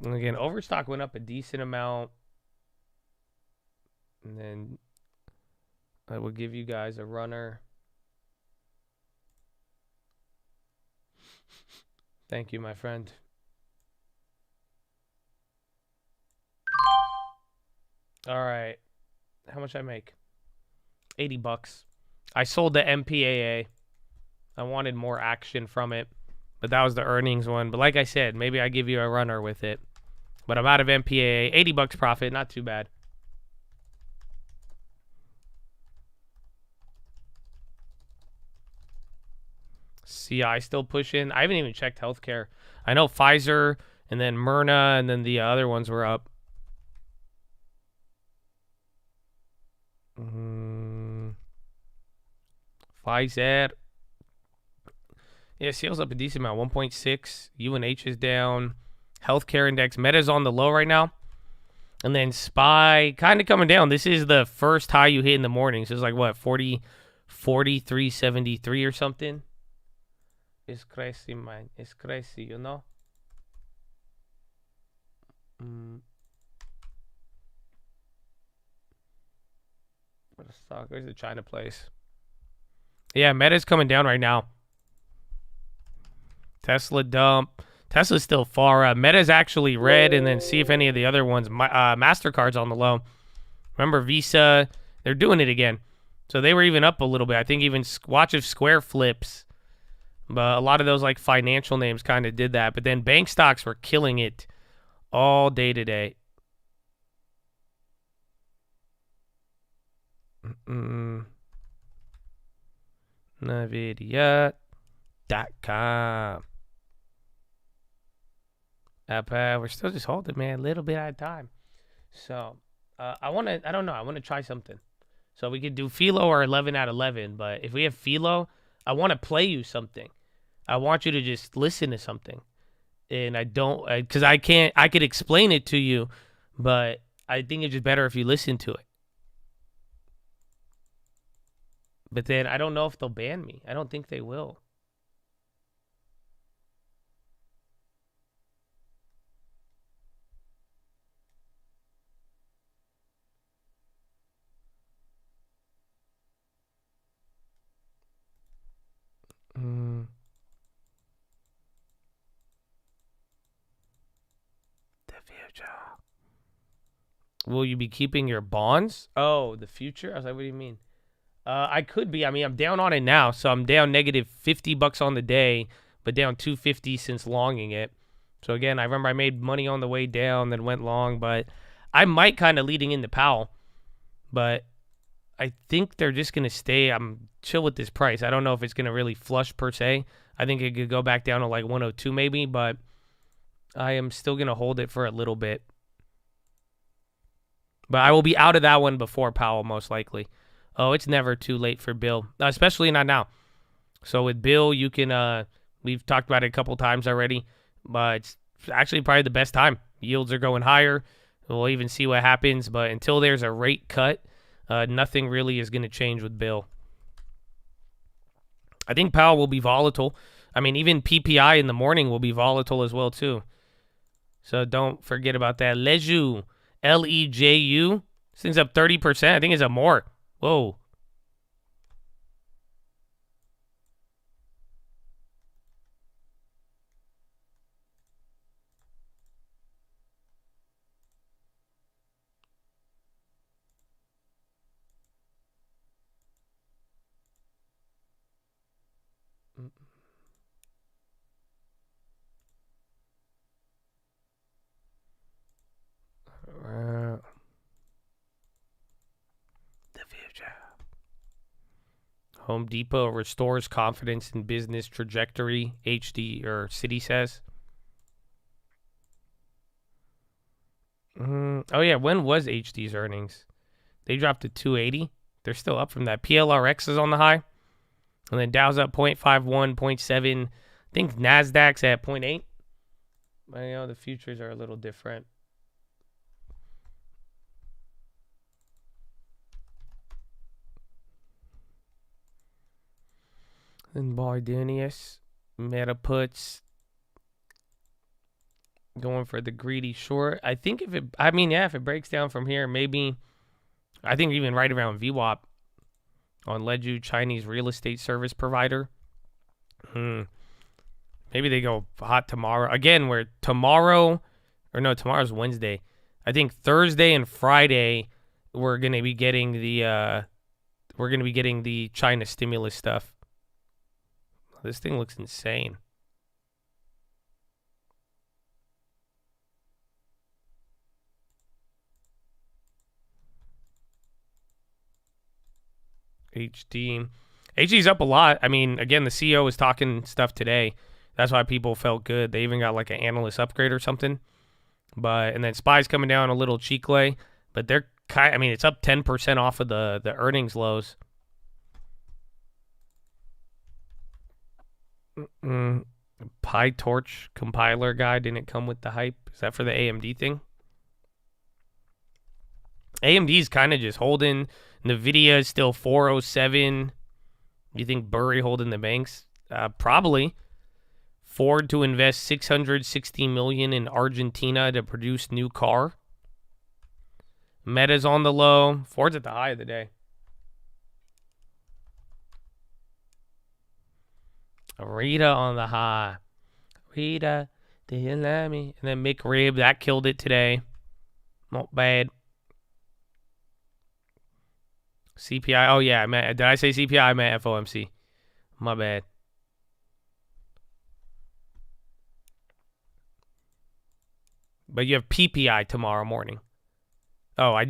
And again, Overstock went up a decent amount. And then I will give you guys a runner. Thank you, my friend. All right. How much I make? $80. I sold the MPAA. I wanted more action from it, but that was the earnings one. But like I said, maybe I give you a runner with it. But I'm out of MPAA. $80 profit. Not too bad. CI still pushing. I haven't even checked healthcare. I know Pfizer and then Myrna and then the other ones were up. Pfizer. Yeah, sales up a decent amount. 1.6. UNH is down. Healthcare index. Meta's on the low right now. And then SPY kind of coming down. This is the first high you hit in the morning. So it's like what, 43.73 or something? It's crazy, man. It's crazy, you know? Where's the stock? Where's the China place? Yeah, Meta's coming down right now. Tesla dump. Tesla's still far up. Meta's actually red, and then see if any of the other ones. MasterCard's on the low. Remember Visa? They're doing it again. So they were even up a little bit. I think even watch if Square flips. But a lot of those like financial names kind of did that. But then bank stocks were killing it all day today. Nvidia.com. We're still just holding, man, a little bit at a time. So I want to try something. So we could do Philo or 11 at 11, but if we have Philo, I want to play you something. I want you to just listen to something. And I could explain it to you, but I think it's just better if you listen to it. But then I don't know if they'll ban me. I don't think they will. The future. Will you be keeping your bonds? Oh, the future? I was like, what do you mean? I could be. I mean, I'm down on it now, so I'm down negative $50 on the day, but down $250 since longing it. So again, I remember I made money on the way down, then went long, but I might kind of leading into Powell, but I think they're just going to stay. I'm chill with this price. I don't know if it's going to really flush per se. I think it could go back down to like 102 maybe, but I am still going to hold it for a little bit. But I will be out of that one before Powell, most likely. Oh, it's never too late for Bill, especially not now. So with Bill, you can, we've talked about it a couple times already, but it's actually probably the best time. Yields are going higher. We'll even see what happens, but until there's a rate cut, nothing really is going to change with Bill. I think Powell will be volatile. I mean, even PPI in the morning will be volatile as well, too. So don't forget about that. Leju, Leju. This thing's up 30%. I think it's up more. Whoa. The future. Home Depot restores confidence in business trajectory, HD or Citi says. Oh yeah, when was HD's earnings? They dropped to 280. They're still up from that. PLRX is on the high. And then Dow's up 0.51, 0.7. I think NASDAQ's at 0.8. But, you know, the futures are a little different. And Bardinius, Meta puts going for the greedy short. I think if it breaks down from here, maybe, I think even right around VWAP on Leju, Chinese real estate service provider. Maybe they go hot tomorrow. Again, tomorrow's Wednesday. I think Thursday and Friday we're going to be getting the China stimulus stuff. This thing looks insane. HD's up a lot. I mean, again, the CEO was talking stuff today. That's why people felt good. They even got like an analyst upgrade or something. And then SPY's coming down a little Chicle, but it's up 10% off of the earnings lows. PyTorch compiler guy didn't come with the hype. Is that for the AMD thing? AMD's kind of just holding. NVIDIA is still 407. You think Burry holding the banks? Probably. Ford to invest $660 million in Argentina to produce new car. Meta's on the low. Ford's at the high of the day. Rita on the high. Rita, do you love me? And then McRib, that killed it today. Not bad. CPI. Oh, yeah. Did I say CPI? I meant FOMC. My bad. But you have PPI tomorrow morning. Oh, I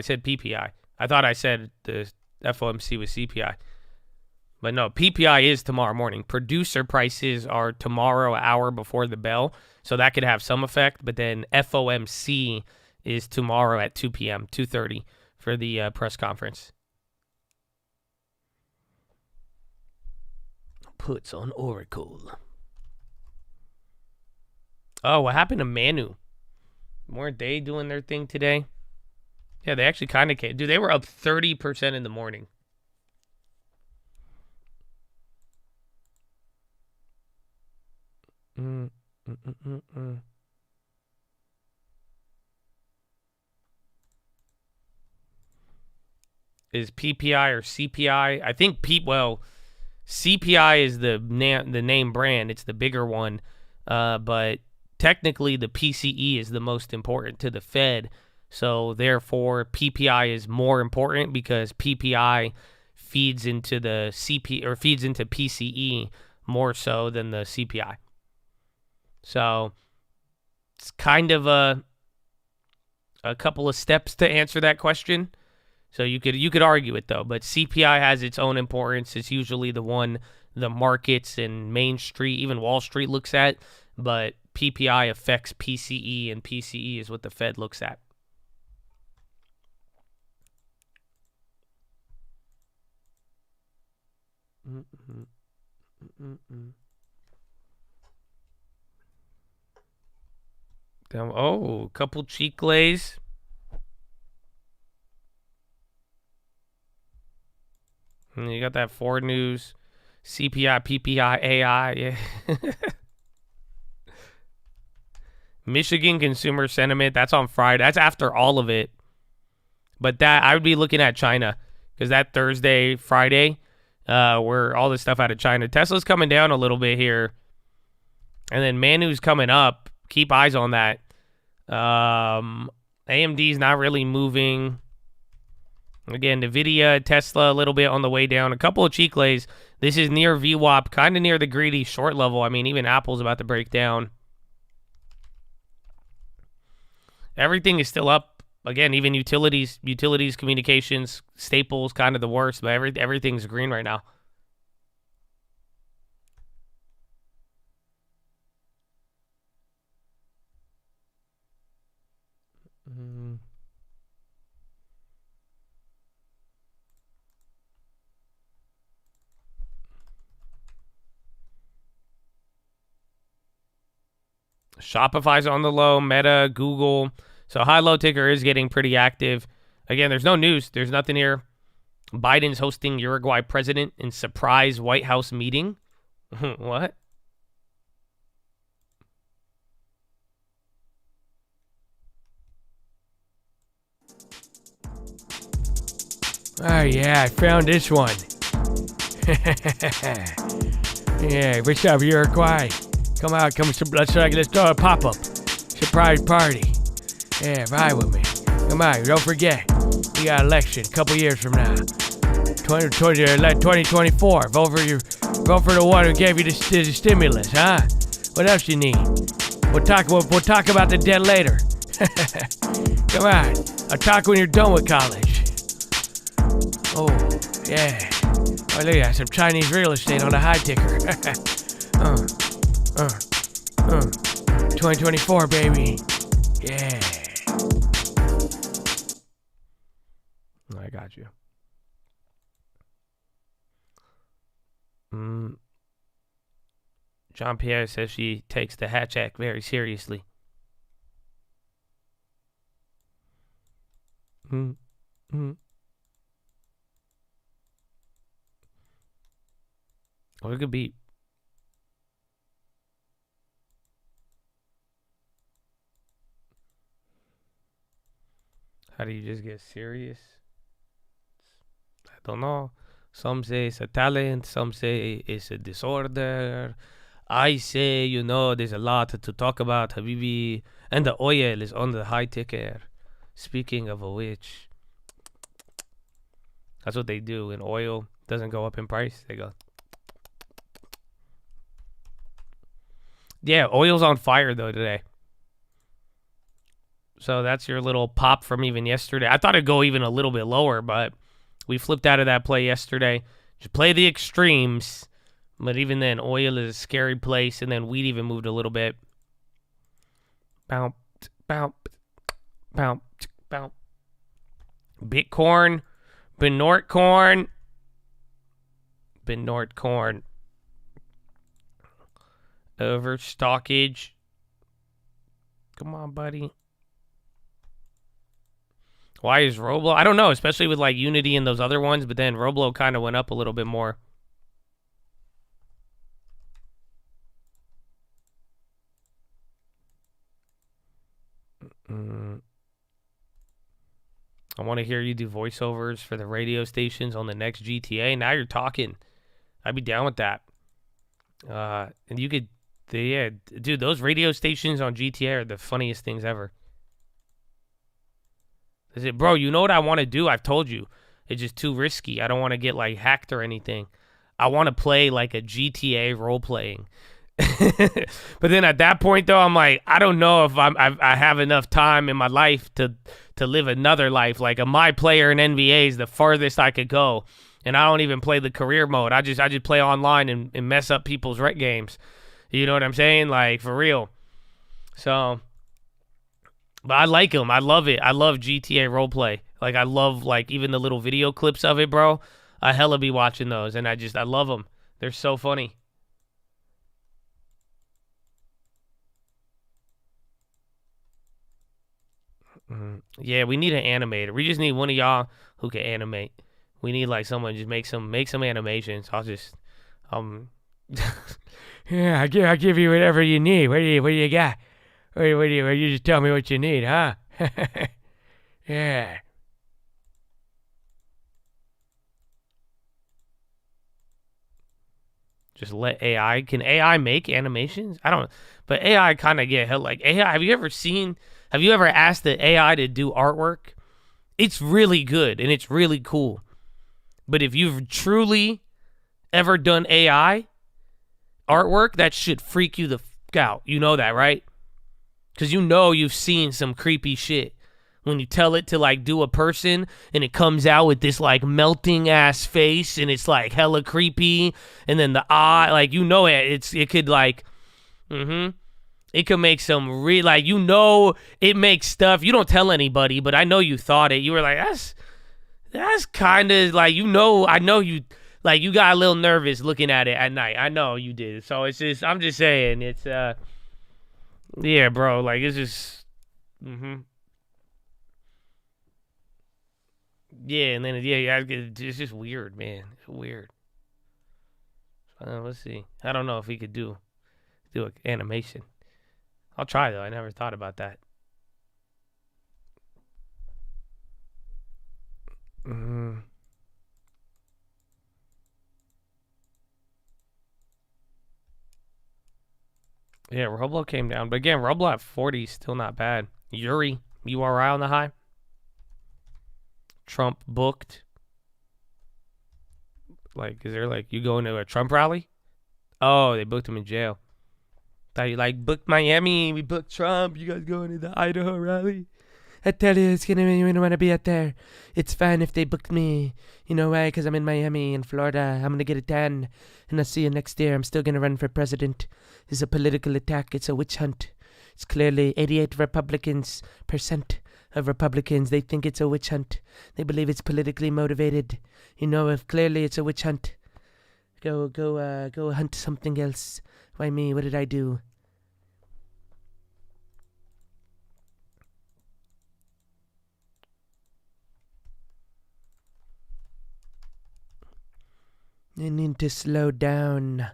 said PPI. I thought I said the FOMC was CPI. But no, PPI is tomorrow morning. Producer prices are tomorrow, hour before the bell. So that could have some effect. But then FOMC is tomorrow at 2 p.m., 2:30 for the press conference. Puts on Oracle. Oh, what happened to Manu? Weren't they doing their thing today? Yeah, they actually kind of came. Dude, they were up 30% in the morning. Is PPI or CPI? I think CPI is the name brand. It's the bigger one. But technically the PCE is the most important to the Fed. So therefore PPI is more important because PPI feeds into the feeds into PCE more so than the CPI. So it's kind of a couple of steps to answer that question. So you could argue it though, but CPI has its own importance. It's usually the one the markets and Main Street, even Wall Street looks at, but PPI affects PCE, and PCE is what the Fed looks at. Oh, a couple cheek glaze. And you got that Ford News, CPI, PPI, AI. Yeah. Michigan consumer sentiment, that's on Friday. That's after all of it. But that I would be looking at China because that Thursday, Friday, where all this stuff out of China. Tesla's coming down a little bit here. And then Manu's coming up. Keep eyes on that. AMD's not really moving. Again, NVIDIA, Tesla a little bit on the way down. A couple of cheek lays. This is near VWAP, kind of near the greedy short level. I mean, even Apple's about to break down. Everything is still up. Again, even utilities, communications, staples, kind of the worst, but everything's green right now. Shopify's on the low, Meta, Google. So high-low ticker is getting pretty active. Again, there's no news. There's nothing here. Biden's hosting Uruguay president in surprise White House meeting. What? Oh, yeah, I found this one. Yeah, what's up, Uruguay? Come out, let's throw a pop-up. Surprise party. Yeah, ride with me. Come on, don't forget. We got election a couple years from now. 2024. Vote for the one who gave you the stimulus, huh? What else you need? We'll talk about the debt later. Come on. I'll talk when you're done with college. Oh, yeah. Oh, look at that. Some Chinese real estate on the high ticker. 2024, baby. Yeah. I got you. Jean-Pierre says she takes the Hatch Act very seriously. Well, it could be. How do you just get serious? I don't know. Some say it's a talent. Some say it's a disorder. I say, there's a lot to talk about, Habibi. And the oil is on the high ticker. Speaking of which, that's what they do. When oil doesn't go up in price, they go. Yeah, oil's on fire, though, today. So that's your little pop from even yesterday. I thought it'd go even a little bit lower, but we flipped out of that play yesterday. Just play the extremes. But even then, oil is a scary place. And then wheat even moved a little bit. Bounce, bounce, bounce, bounce. Bitcoin, Benortcorn, Benortcorn. Overstockage. Come on, buddy. Why is Roblo? I don't know, especially with like Unity and those other ones, but then Roblo kind of went up a little bit more. I want to hear you do voiceovers for the radio stations on the next GTA. Now you're talking. I'd be down with that. And you could, yeah, dude, those radio stations on GTA are the funniest things ever. I said, bro, you know what I want to do? I've told you. It's just too risky. I don't want to get like hacked or anything. I want to play like a GTA role playing. But then at that point though, I'm like, I don't know if I have enough time in my life to live another life. Like a my player in NBA is the farthest I could go. And I don't even play the career mode. I just play online and mess up people's rec games. You know what I'm saying? Like for real. So, but I like them. I love it. I love GTA roleplay. Like I love like even the little video clips of it, bro. I hella be watching those, and I love them. They're so funny. Yeah, we need an animator. We just need one of y'all who can animate. We need like someone just make some animations. I'll just yeah, I'll give you whatever you need. What do you got? What do you just tell me what you need, huh? Yeah. Just let AI. Can AI make animations? I don't. But AI kind of get hell like AI. Have you ever asked the AI to do artwork? It's really good and it's really cool. But if you've truly ever done AI artwork, that should freak you the fuck out. You know that, right? Because you've seen some creepy shit. When you tell it to like do a person and it comes out with this like melting ass face and it's like hella creepy, and then the eye, like it could like it could make some like it makes stuff. You don't tell anybody, but I know you thought it. You were like, that's kind of like, I know you like you got a little nervous looking at it at night. I know you did. So it's just, I'm just saying, it's yeah, bro, like it's just yeah, and then it's just weird, man. It's weird. Let's see. I don't know if we could do an animation. I'll try though. I never thought about that. Yeah, Roblo came down, but again, Roblo at 40 is still not bad. URI on the high. Trump booked. Like, is there like you going to a Trump rally? Oh, they booked him in jail. Thought you like booked Miami, we booked Trump. You guys going to the Idaho rally? I tell you, you don't want to be out there. It's fine if they booked me. You know why? Because I'm in Miami in Florida. I'm going to get it done. And I'll see you next year. I'm still going to run for president. It's a political attack. It's a witch hunt. It's clearly 88% of Republicans, they think it's a witch hunt. They believe it's politically motivated. You know, if clearly it's a witch hunt, go hunt something else. Why me? What did I do? I need to slow down.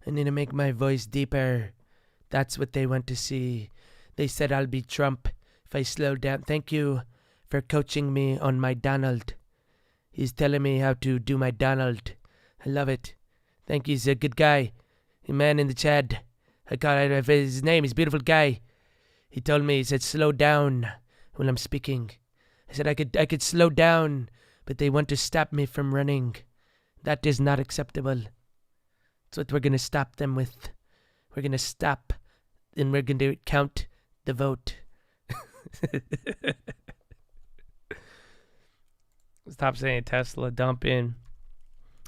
I need to make my voice deeper. That's what they want to see. They said I'll be Trump if I slow down. Thank you for coaching me on my Donald. He's telling me how to do my Donald. I love it. Thank you. He's a good guy. The man in the chat. I got his name. He's a beautiful guy. He told me, he said, slow down when I'm speaking. I said I could slow down, but they want to stop me from running. That is not acceptable. That's what we're going to stop them with. We're going to stop, and we're going to count the vote. Stop saying Tesla, dump in.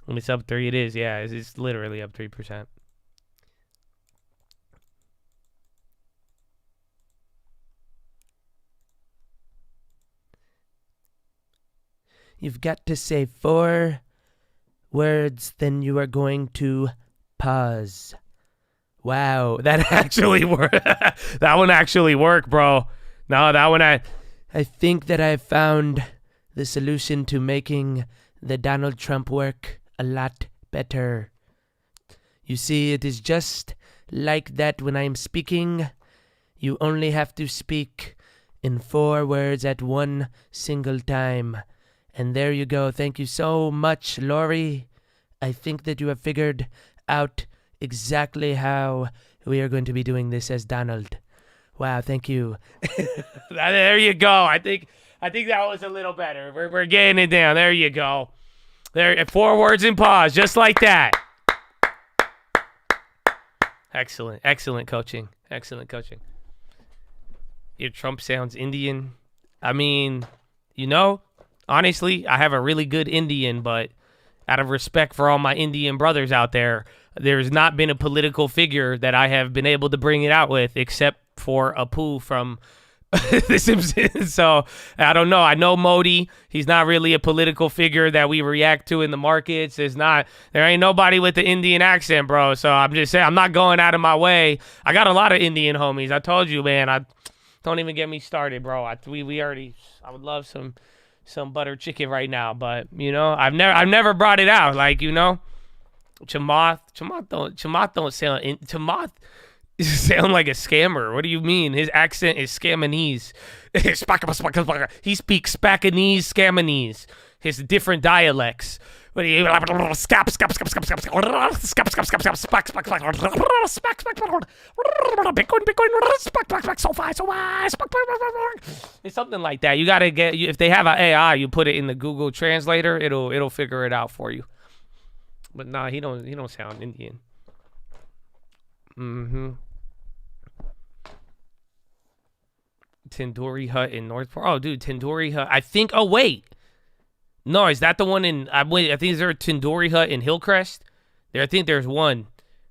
When it's up 3, it is. Yeah, it's literally up 3%. You've got to say 4 words, then you are going to pause. Wow, that actually worked. That one actually worked, bro. No, that one I think that I found the solution to making the Donald Trump work a lot better. You see, it is just like that when I am speaking. You only have to speak in 4 words at one single time. And there you go. Thank you so much, Lori. I think that you have figured out exactly how we are going to be doing this as Donald. Wow, thank you. There you go. I think that was a little better. We're getting it down. There you go. There, 4 words in pause, just like that. Excellent coaching. Excellent coaching. Your Trump sounds Indian. I mean, honestly, I have a really good Indian, but out of respect for all my Indian brothers out there, there's not been a political figure that I have been able to bring it out with except for Apu from The Simpsons. So, I don't know. I know Modi. He's not really a political figure that we react to in the markets. There ain't nobody with the Indian accent, bro. So, I'm just saying, I'm not going out of my way. I got a lot of Indian homies. I told you, man. Don't even get me started, bro. I would love some butter chicken right now, but I've never brought it out. Like, Chamath don't sound like a scammer. What do you mean? His accent is Scamanese. He speaks Spacanese, Scamanese. His different dialects. What do you scap Bitcoin SoFi it's something like that. You gotta get, if they have an AI, you put it in the Google translator, it'll figure it out for you. But nah, he don't sound Indian. Tandoori Hut in Northport. Oh, dude, Tandoori Hut. I think. Oh, wait. No, is that the one in? I think is there a Tandoori Hut in Hillcrest? I think there's one.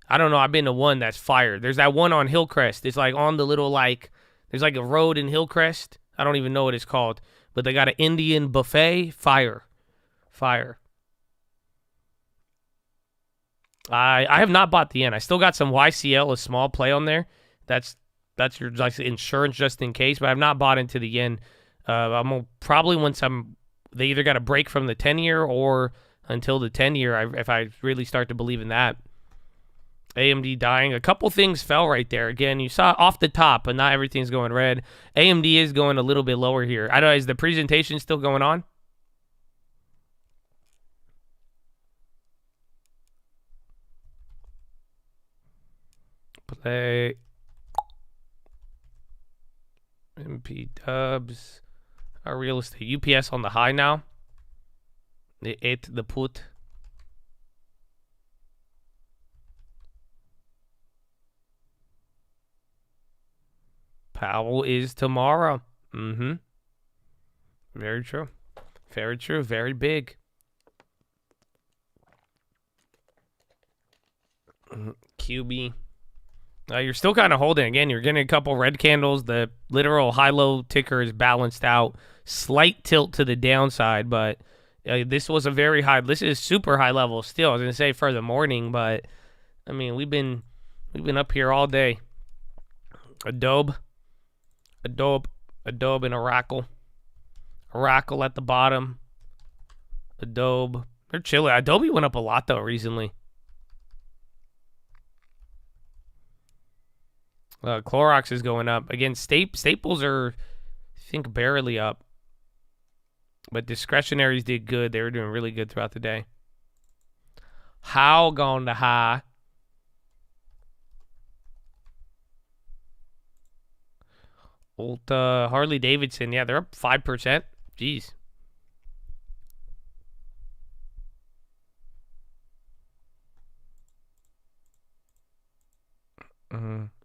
I don't know. I've been to one that's fire. There's that one on Hillcrest. It's like on the little there's like a road in Hillcrest. I don't even know what it's called, but they got an Indian buffet. Fire. I have not bought the yen. I still got some YCL, a small play on there. That's your insurance just in case. But I've not bought into the yen. I'm gonna, probably once they either got a break from the 10-year or until the 10-year. If I really start to believe in that. AMD dying. A couple things fell right there. Again, you saw off the top, but not everything's going red. AMD is going a little bit lower here. I don't know. Is the presentation still going on? Play. MP Dubs. Our real estate. UPS on the high now. They ate the put. Powell is tomorrow. Very true. Very true. Very big. QB. You're still kind of holding. Again, you're getting a couple red candles. The literal high-low ticker is balanced out. Slight tilt to the downside, but this was a very high. This is super high level still. I was going to say for the morning, but I mean, we've been up here all day. Adobe, and Oracle. Oracle at the bottom. Adobe. They're chilling. Adobe went up a lot, though, recently. Clorox is going up. Again, staples are, I think, barely up. But discretionaries did good. They were doing really good throughout the day. How gone to high. Old Harley Davidson, yeah, they're up 5%. Jeez.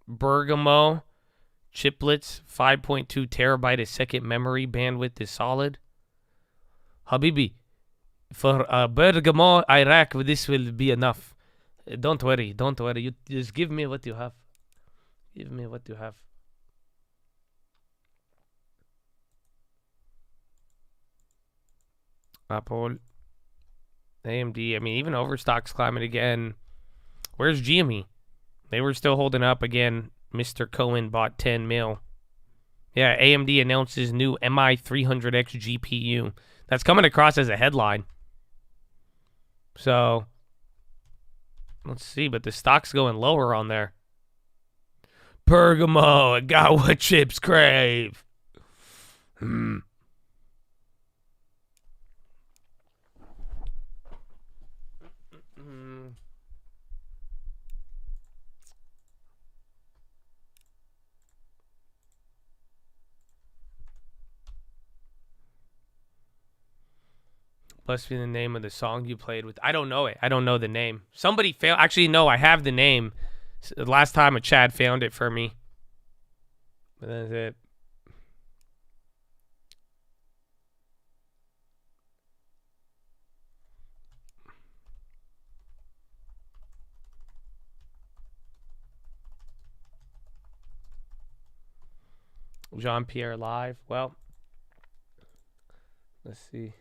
Bergamo chiplets, 5.2 terabyte a second memory bandwidth is solid. Habibi, for Bergamo, Iraq, this will be enough. Don't worry. You just give me what you have. Give me what you have. Apple, AMD. I mean, even Overstock's climbing again. Where's GME? They were still holding up again. Mr. Cohen bought 10 mil. Yeah, AMD announces new MI300X GPU. That's coming across as a headline. So, let's see. But the stock's going lower on there. Bergamo, I got what chips crave. Must be the name of the song you played with. I don't know it. I don't know the name. Somebody found. Actually, no, I have the name. The last time a Chad found it for me. But that's it. Jean-Pierre live. Well, let's see.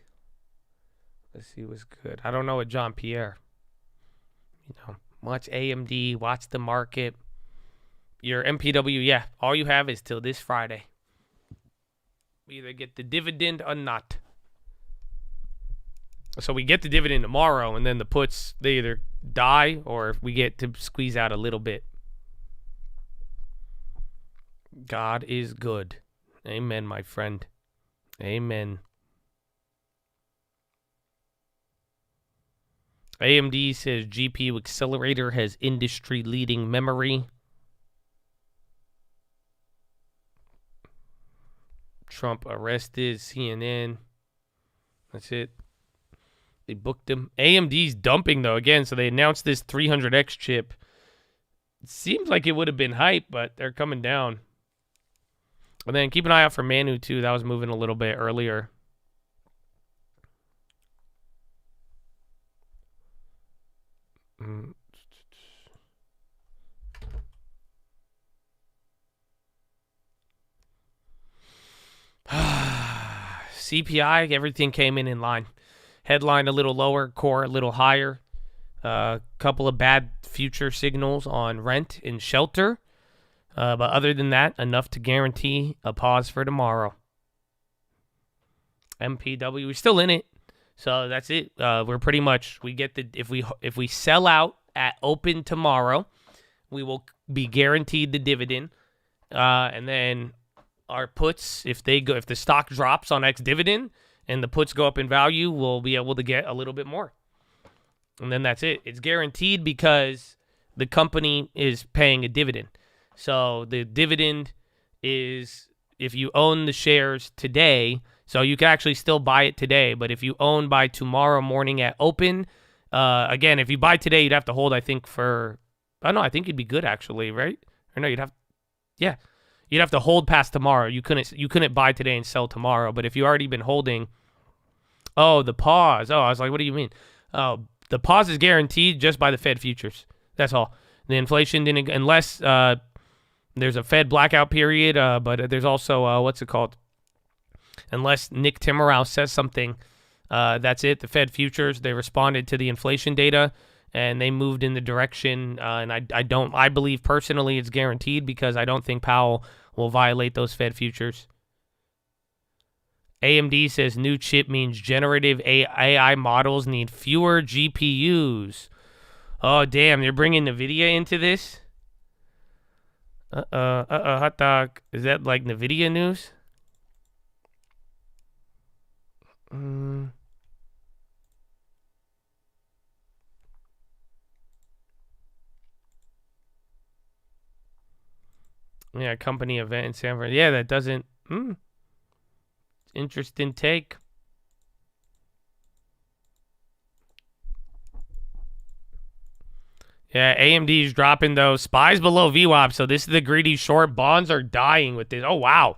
Let's see what's good. I don't know what Jean-Pierre. You know, watch AMD, watch the market. Your MPW, yeah. All you have is till this Friday. We either get the dividend or not. So we get the dividend tomorrow, and then the puts, they either die or we get to squeeze out a little bit. God is good. Amen, my friend. Amen. AMD says GPU accelerator has industry-leading memory. Trump arrested, CNN. That's it. They booked him. AMD's dumping, though, again, so they announced this 300X chip. It seems like it would have been hype, but they're coming down. And then keep an eye out for Manu, too. That was moving a little bit earlier. CPI, everything came in line. Headline a little lower, core a little higher. Couple of bad future signals on rent and shelter. But other than that, enough to guarantee a pause for tomorrow. MPW, we're still in it. So that's it. We're pretty much, we get the, if we sell out at open tomorrow, we will be guaranteed the dividend. And then our puts, if the stock drops on ex-dividend and the puts go up in value, we'll be able to get a little bit more. And then that's it. It's guaranteed because the company is paying a dividend. So the dividend is, if you own the shares today, so you can actually still buy it today, but if you own by tomorrow morning at open, again, if you buy today, you'd have to hold, I think, for, I don't know, I think you'd be good actually, right? Or no, you'd have to hold past tomorrow. You couldn't buy today and sell tomorrow, but if you already been holding, the pause. I was like, what do you mean? The pause is guaranteed just by the Fed futures. That's all. The inflation didn't, unless there's a Fed blackout period, but there's also, what's it called? Unless Nick Timiraos says something, that's it. The Fed futures, they responded to the inflation data, and they moved in the direction, and I believe personally it's guaranteed because I don't think Powell will violate those Fed futures. AMD says new chip means generative AI models need fewer GPUs. Oh, damn, they're bringing NVIDIA into this? Hot dog. Is that like NVIDIA news? Yeah, company event in San Francisco. Yeah, that doesn't... Interesting take. Yeah, AMD is dropping those. SPY's below VWAP, so this is the greedy short. Bonds are dying with this. Oh, wow.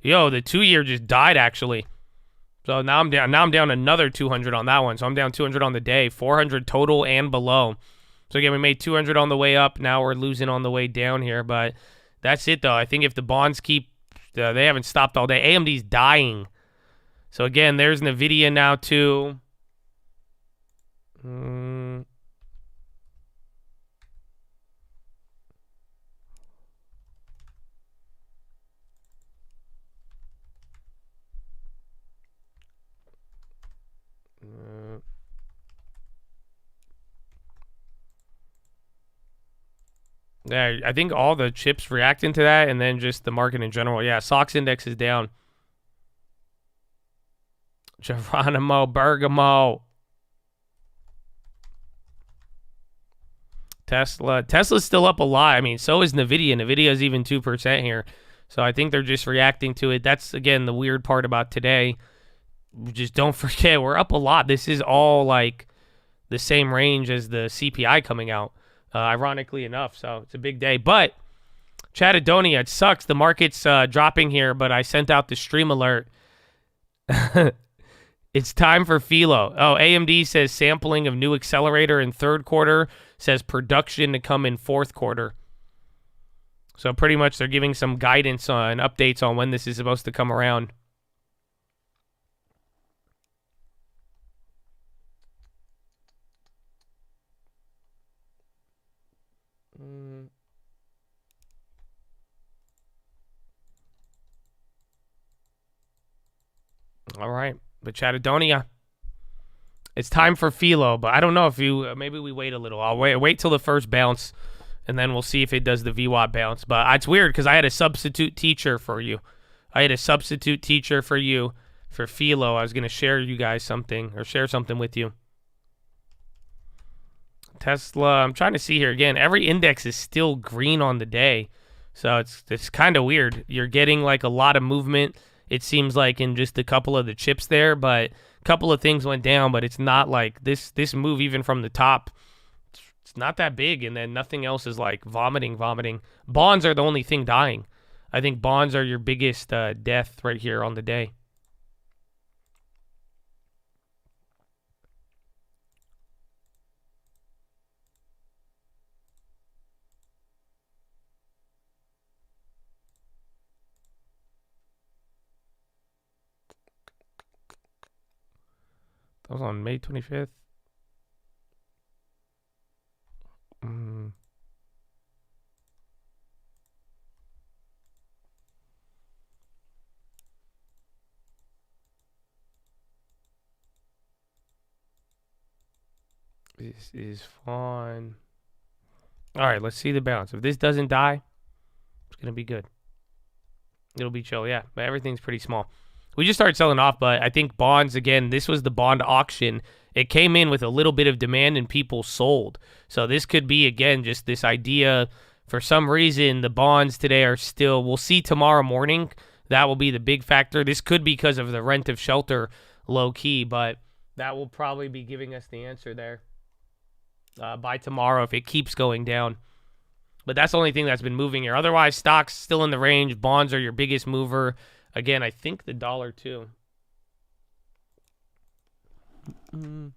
Yo, the 2-year just died, actually. So now I'm down. Now I'm down another 200 on that one. So I'm down 200 on the day. 400 total and below. So again, we made 200 on the way up. Now we're losing on the way down here. But that's it, though. I think if the bonds keep... they haven't stopped all day. AMD's dying. So again, there's NVIDIA now, too. Yeah, I think all the chips reacting to that, and then just the market in general. Yeah, SOX index is down. Geronimo, Bergamo. Tesla's still up a lot. I mean, so is NVIDIA. NVIDIA is even 2% here. So I think they're just reacting to it. That's, again, the weird part about today. Just don't forget, we're up a lot. This is all, like, the same range as the CPI coming out, ironically enough. So it's a big day. But, Chattadonia, it sucks. The market's dropping here, but I sent out the stream alert. It's time for Philo. Oh, AMD says sampling of new accelerator in third quarter, says production to come in fourth quarter. So pretty much they're giving some guidance on updates on when this is supposed to come around. All right. But Chattadonia, it's time for Philo, but I don't know if you, maybe we wait a little. I'll wait till the first bounce, and then we'll see if it does the VWAP bounce. But it's weird because I had a substitute teacher for you. For Philo. I was going to share you guys something, or share something with you. Tesla, I'm trying to see here again. Every index is still green on the day, so it's kind of weird. You're getting like a lot of movement. It seems like in just a couple of the chips there, but a couple of things went down, but it's not like this move even from the top. It's not that big, and then nothing else is like vomiting. Bonds are the only thing dying. I think bonds are your biggest death right here on the day. That was on May 25th. This is fun. All right, let's see the bounce. If this doesn't die, it's going to be good. It'll be chill, yeah. But everything's pretty small. We just started selling off, but I think bonds, again, this was the bond auction. It came in with a little bit of demand and people sold. So this could be, again, just this idea. For some reason, the bonds today are still, we'll see tomorrow morning. That will be the big factor. This could be because of the rent of shelter low key, but that will probably be giving us the answer there by tomorrow if it keeps going down. But that's the only thing that's been moving here. Otherwise, stocks still in the range. Bonds are your biggest mover. Again, I think the dollar too. Kind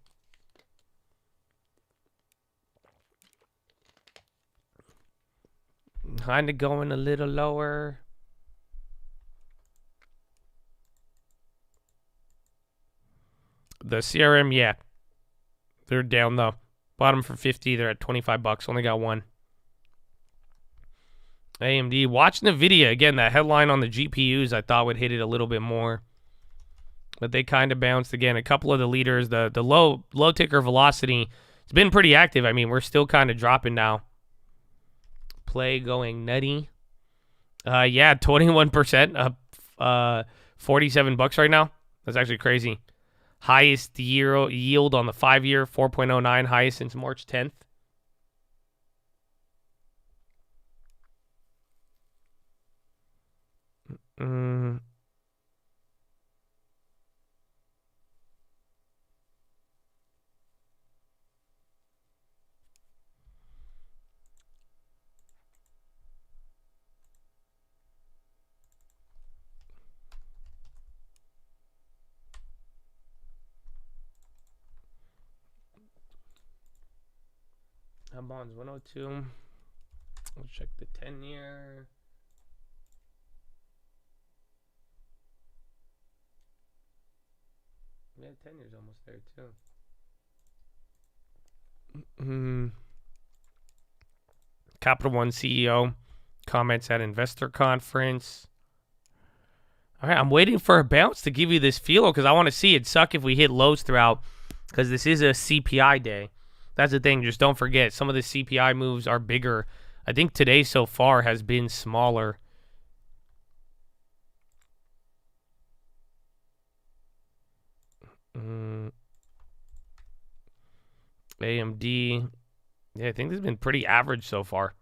of going a little lower. The CRM, yeah. They're down though. Bottom for 50. They're at $25. Only got one. AMD. Watch NVIDIA. Again, that headline on the GPUs I thought would hit it a little bit more. But they kind of bounced again. A couple of the leaders, the low ticker velocity, it's been pretty active. I mean, we're still kind of dropping now. Play going nutty. Yeah, 21% up, $47 right now. That's actually crazy. Highest yield on the 5-year, 4.09, highest since March 10th. Bonds 102. We'll check the 10-year. Yeah, 10 years almost there too. Capital One CEO comments at investor conference. All right, I'm waiting for a bounce to give you this feel because I want to see it. Suck if we hit lows throughout because this is a CPI day. That's the thing. Just don't forget, some of the CPI moves are bigger. I think today so far has been smaller. AMD. Yeah, I think this has been pretty average so far.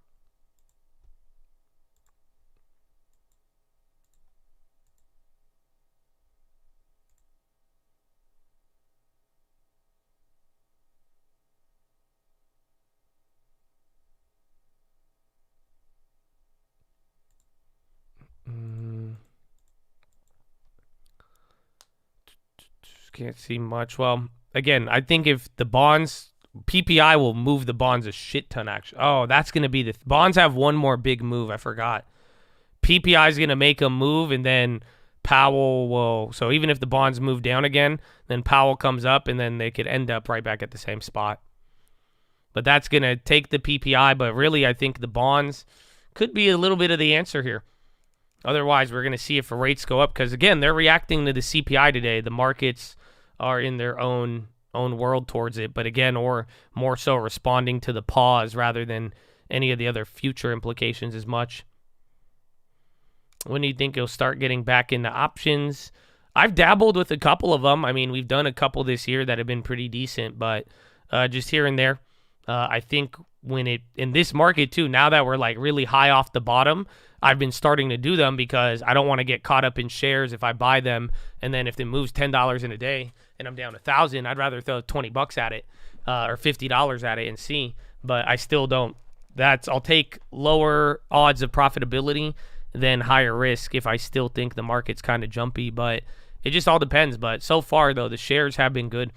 Can't see much. Well, again, I think if the bonds, PPI will move the bonds a shit ton, actually. Oh, that's going to be the... bonds have one more big move. I forgot. PPI is going to make a move, and then Powell will... So even if the bonds move down again, then Powell comes up, and then they could end up right back at the same spot. But that's going to take the PPI, but really I think the bonds could be a little bit of the answer here. Otherwise, we're going to see if the rates go up, because, again, they're reacting to the CPI today. The markets are in their own world towards it, but again, or more so responding to the pause rather than any of the other future implications as much. When do you think you'll start getting back into options? I've dabbled with a couple of them. I mean, we've done a couple this year that have been pretty decent, but just here and there. I think when it, in this market too, now that we're like really high off the bottom, I've been starting to do them because I don't want to get caught up in shares if I buy them, and then if it moves $10 in a day and I'm down 1,000, I'd rather throw $20 at it or $50 at it and see. But I still don't. I'll take lower odds of profitability than higher risk if I still think the market's kind of jumpy. But it just all depends. But so far though, the shares have been good.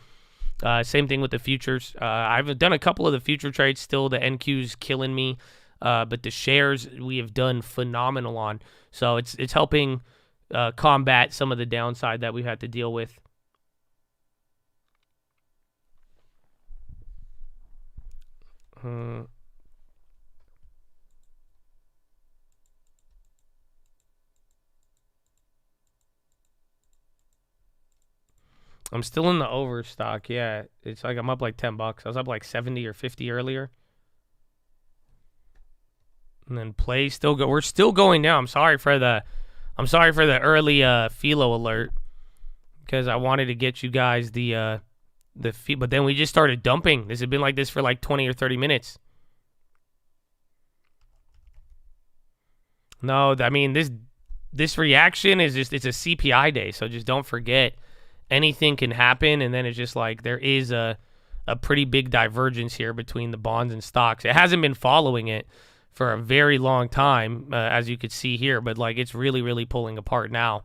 Same thing with the futures. I've done a couple of the future trades still. The NQ's killing me. But the shares we have done phenomenal on. So it's helping combat some of the downside that we've had to deal with. I'm still in the overstock. Yeah, it's like I'm up like $10. I was up like 70 or 50 earlier. And then play still go. We're still going down. I'm sorry for the early Philo alert because I wanted to get you guys the fee, but then we just started dumping. This had been like this for like 20 or 30 minutes. No, I mean this reaction is just, it's a CPI day, so just don't forget anything can happen, and then it's just like there is a pretty big divergence here between the bonds and stocks. It hasn't been following it for a very long time, as you could see here, but like it's really, really pulling apart now.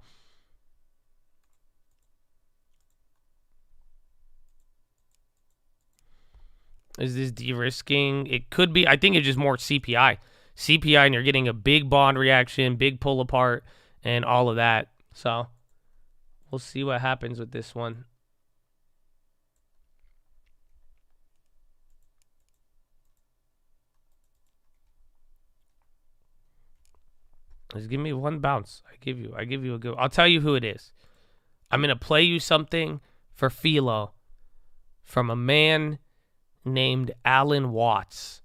Is this de-risking? It could be. I think it's just more CPI. CPI, and you're getting a big bond reaction, big pull apart, and all of that. So we'll see what happens with this one. Just give me one bounce. I give you a good. I'll tell you who it is. I'm gonna play you something for Philo from a man named Alan Watts.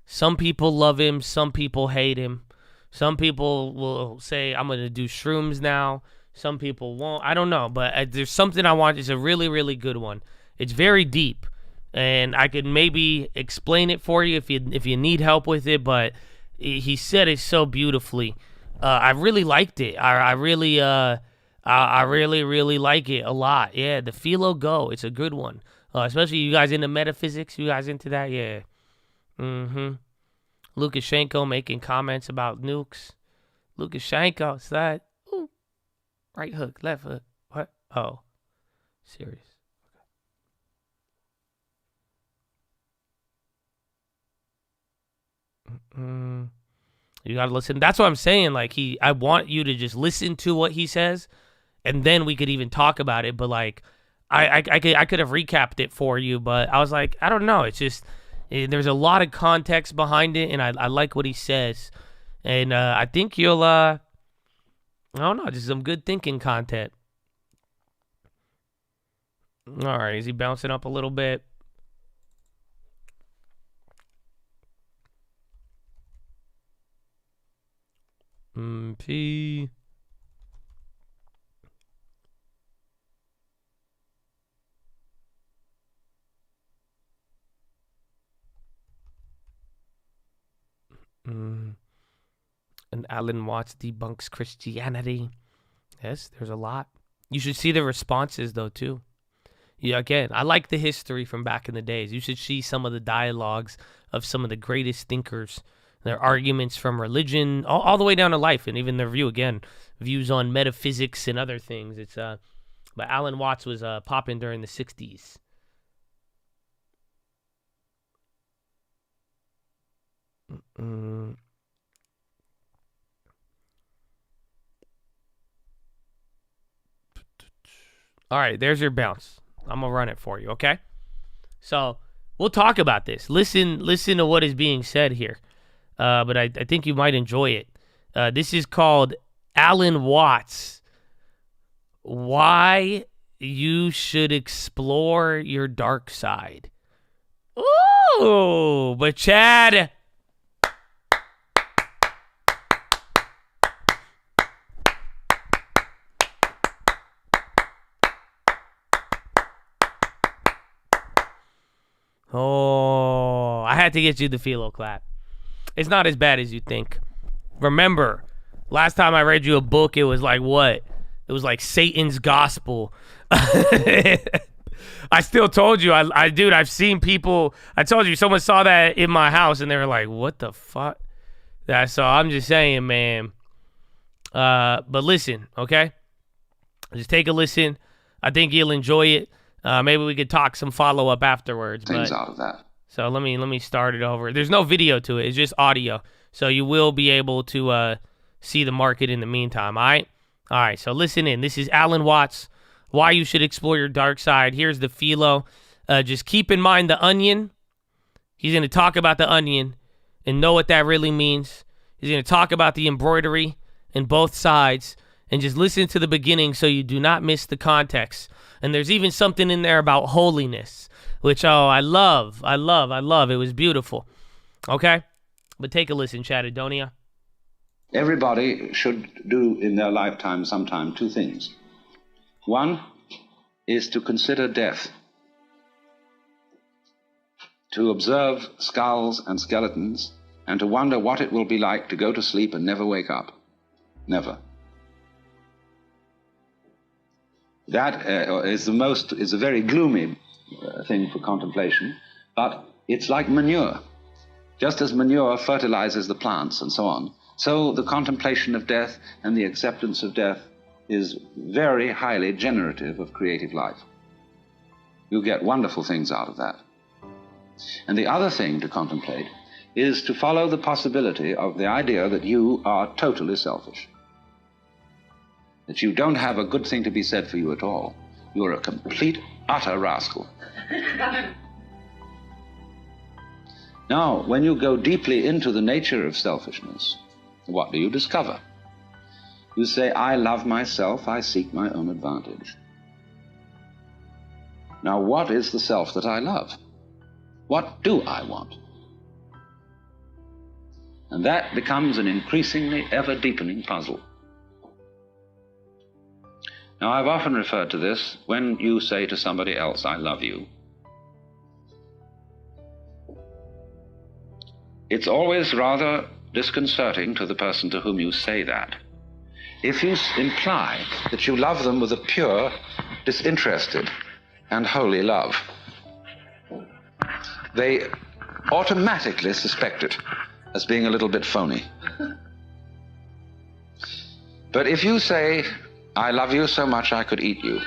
Some people love him, some people hate him. Some people will say I'm gonna do shrooms now. Some people won't. I don't know, but there's something I want. It's a really, really good one. It's very deep, and I could maybe explain it for you if you need help with it. But he said it so beautifully. I really liked it. I really like it a lot. Yeah, the Philo Go. It's a good one. Especially you guys into metaphysics. You guys into that? Yeah. Lukashenko making comments about nukes. Lukashenko, is that? Ooh. Right hook, left hook. What? Oh. Serious. You gotta listen. That's what I'm saying. Like I want you to just listen to what he says, and then we could even talk about it. But like, I could have recapped it for you, but I was like, I don't know. It's just there's a lot of context behind it, and I like what he says, and I think you'll I don't know, just some good thinking content. All right, is he bouncing up a little bit? P. And Alan Watts debunks Christianity. Yes, there's a lot. You should see the responses, though, too. Yeah, again, I like the history from back in the days. You should see some of the dialogues of some of the greatest thinkers, their arguments from religion, all the way down to life, and even their views on metaphysics and other things. It's but Alan Watts was popping during the 60s. All right, there's your bounce. I'm going to run it for you, okay? So we'll talk about this. Listen to what is being said here. But I think you might enjoy it. This is called Alan Watts. Why you should explore your dark side. Ooh, but Chad... Oh, I had to get you the philo clap. It's not as bad as you think. Remember, last time I read you a book, it was like what? It was like Satan's Gospel. I still told you, dude, I've seen people, I told you, someone saw that in my house and they were like, what the fuck? So I'm just saying, man. But listen, okay? Just take a listen. I think you'll enjoy it. Maybe we could talk some follow-up afterwards. Things out of that. So let me start it over. There's no video to it. It's just audio. So you will be able to see the market in the meantime, all right? All right, so listen in. This is Alan Watts, Why You Should Explore Your Dark Side. Here's the philo. Just keep in mind the onion. He's going to talk about the onion and know what that really means. He's going to talk about the embroidery in both sides. And just listen to the beginning so you do not miss the context. And there's even something in there about holiness, which, I love. It was beautiful. Okay? But take a listen, Chatadonia. Everybody should do in their lifetime sometime two things. One is to consider death, to observe skulls and skeletons, and to wonder what it will be like to go to sleep and never wake up. Never. That is a very gloomy thing for contemplation, but it's like manure. Just as manure fertilizes the plants and so on, so the contemplation of death and the acceptance of death is very highly generative of creative life. You get wonderful things out of that. And the other thing to contemplate is to follow the possibility of the idea that you are totally selfish. That you don't have a good thing to be said for you at all. You're a complete, utter rascal. Now, when you go deeply into the nature of selfishness, what do you discover? You say, I love myself, I seek my own advantage. Now, what is the self that I love? What do I want? And that becomes an increasingly ever-deepening puzzle. Now, I've often referred to this when you say to somebody else, I love you. It's always rather disconcerting to the person to whom you say that. If you imply that you love them with a pure, disinterested, and holy love, they automatically suspect it as being a little bit phony. But if you say, I love you so much I could eat you,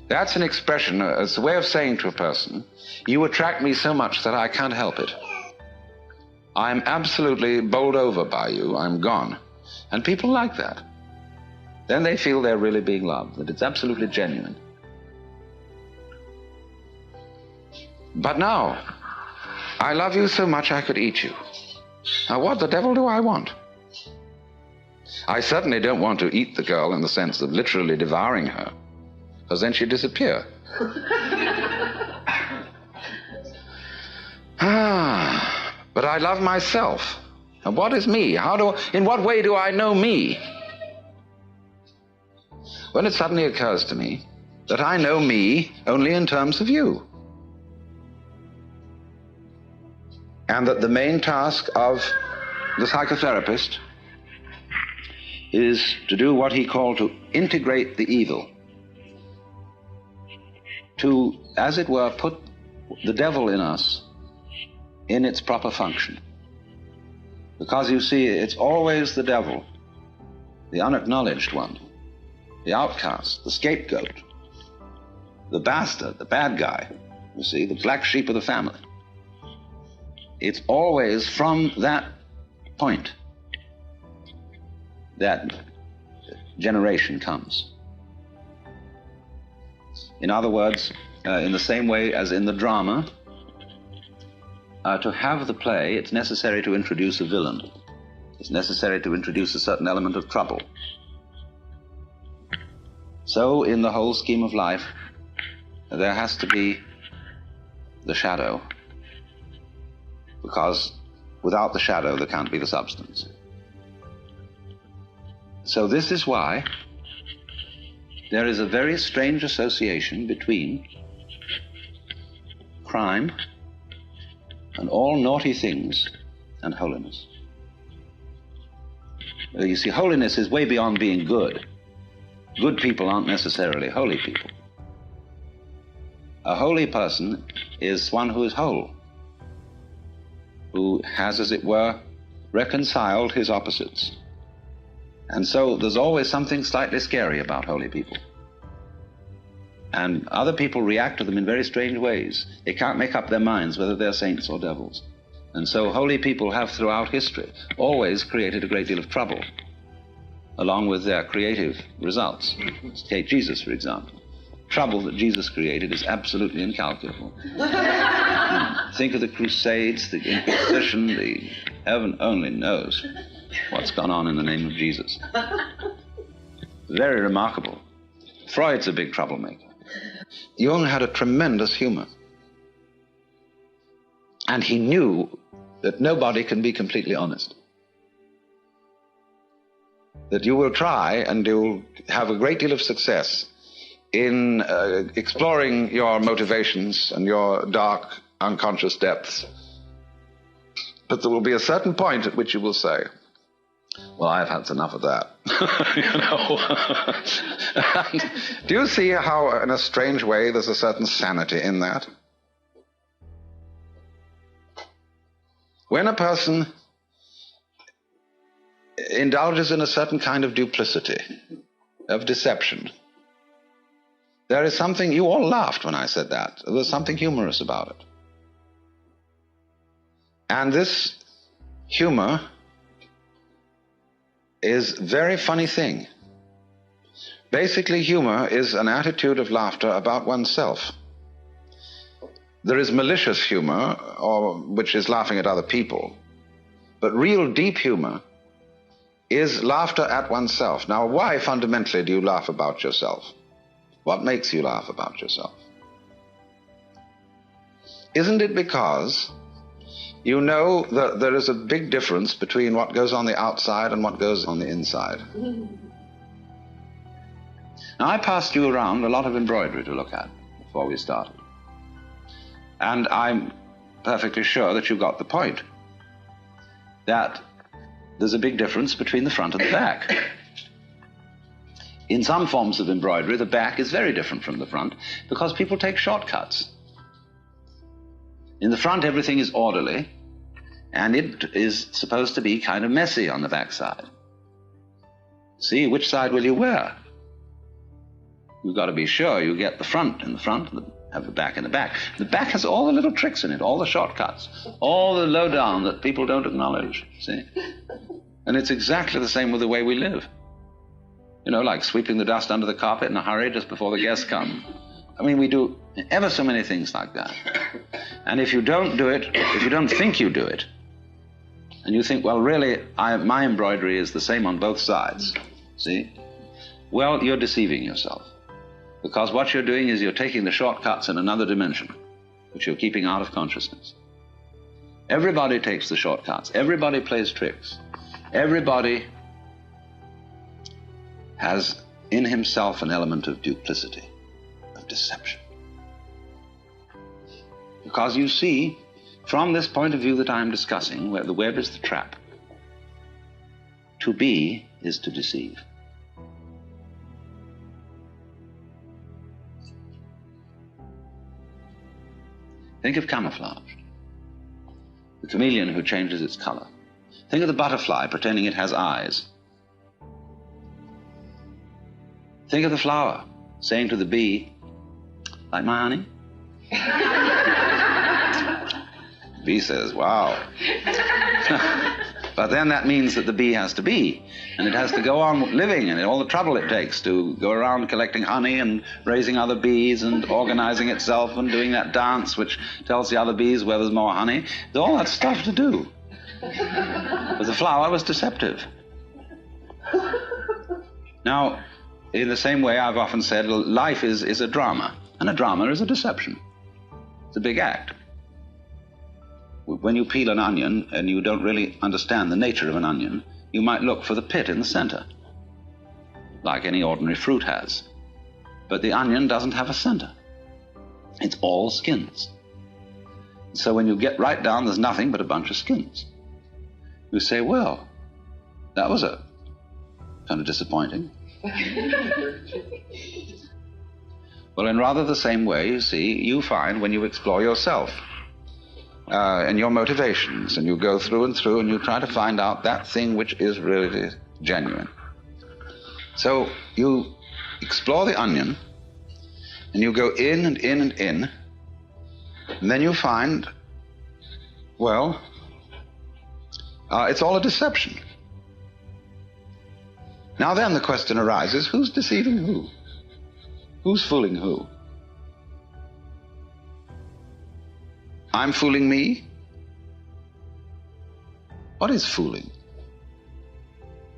that's an expression, it's a way of saying to a person, you attract me so much that I can't help it. I'm absolutely bowled over by you, I'm gone. And people like that. Then they feel they're really being loved, that it's absolutely genuine. But now, I love you so much I could eat you. Now what the devil do I want? I certainly don't want to eat the girl in the sense of literally devouring her, because then she'd disappear. But I love myself. And what is me? In what way do I know me? Well, it suddenly occurs to me that I know me only in terms of you. And that the main task of the psychotherapist is to do what he called to integrate the evil. To, as it were, put the devil in us in its proper function. Because you see, it's always the devil, the unacknowledged one, the outcast, the scapegoat, the bastard, the bad guy, you see, the black sheep of the family. It's always from that point that generation comes. In other words, in the same way as in the drama, to have the play, it's necessary to introduce a villain. It's necessary to introduce a certain element of trouble. So, in the whole scheme of life, there has to be the shadow. Because without the shadow, there can't be the substance. So this is why there is a very strange association between crime and all naughty things and holiness. You see, holiness is way beyond being good. Good people aren't necessarily holy people. A holy person is one who is whole, who has, as it were, reconciled his opposites. And so there's always something slightly scary about holy people. And other people react to them in very strange ways. They can't make up their minds whether they're saints or devils. And so holy people have throughout history always created a great deal of trouble, along with their creative results. Take Jesus, for example. Trouble that Jesus created is absolutely incalculable. Think of the Crusades, the Inquisition, the heaven only knows what's gone on in the name of Jesus. Very remarkable. Freud's a big troublemaker. Jung had a tremendous humor. And he knew that nobody can be completely honest. That you will try and you'll have a great deal of success in exploring your motivations and your dark, unconscious depths. But there will be a certain point at which you will say, well, I've had enough of that. Do you see how, in a strange way, there's a certain sanity in that? When a person indulges in a certain kind of duplicity, of deception, there is something, you all laughed when I said that, there's something humorous about it. And this humor is a very funny thing. Basically, humor is an attitude of laughter about oneself. There is malicious humor, which is laughing at other people. But real deep humor is laughter at oneself. Now, why fundamentally do you laugh about yourself? What makes you laugh about yourself? Isn't it because you know that there is a big difference between what goes on the outside and what goes on the inside? Now, I passed you around a lot of embroidery to look at before we started. And I'm perfectly sure that you got the point. that there's a big difference between the front and the back. In some forms of embroidery, the back is very different from the front because people take shortcuts. In the front, everything is orderly, and it is supposed to be kind of messy on the back side. See, which side will you wear? You've got to be sure you get the front in the front and have the back in the back. The back has all the little tricks in it, all the shortcuts, all the lowdown that people don't acknowledge, see? And it's exactly the same with the way we live. You know, like sweeping the dust under the carpet in a hurry just before the guests come. I mean, we do ever so many things like that. And if you don't do it, if you don't think you do it, and you think, well, really, my embroidery is the same on both sides, see? Well, you're deceiving yourself. Because what you're doing is you're taking the shortcuts in another dimension, which you're keeping out of consciousness. Everybody takes the shortcuts. Everybody plays tricks. Everybody has in himself an element of duplicity, of deception. Because you see, from this point of view that I'm discussing, where the web is the trap, to be is to deceive. Think of camouflage, the chameleon who changes its color. Think of the butterfly pretending it has eyes. Think of the flower saying to the bee, like my honey? The bee says, wow. But then that means that the bee has to be, and it has to go on living, and all the trouble it takes to go around collecting honey and raising other bees and organizing itself and doing that dance which tells the other bees where there's more honey. There's all that stuff to do. But the flower was deceptive. Now, in the same way, I've often said, life is a drama, and a drama is a deception. It's a big act. When you peel an onion and you don't really understand the nature of an onion, you might look for the pit in the center, like any ordinary fruit has. But the onion doesn't have a center. It's all skins. So when you get right down, there's nothing but a bunch of skins. You say, well, that was a kind of disappointing. Well, in rather the same way, you see, you find when you explore yourself, and your motivations, and you go through and through and you try to find out that thing which is really genuine. So you explore the onion and you go in and in and in, and then you find, well, it's all a deception. Now then the question arises, who's deceiving who? Who's fooling who? I'm fooling me? What is fooling?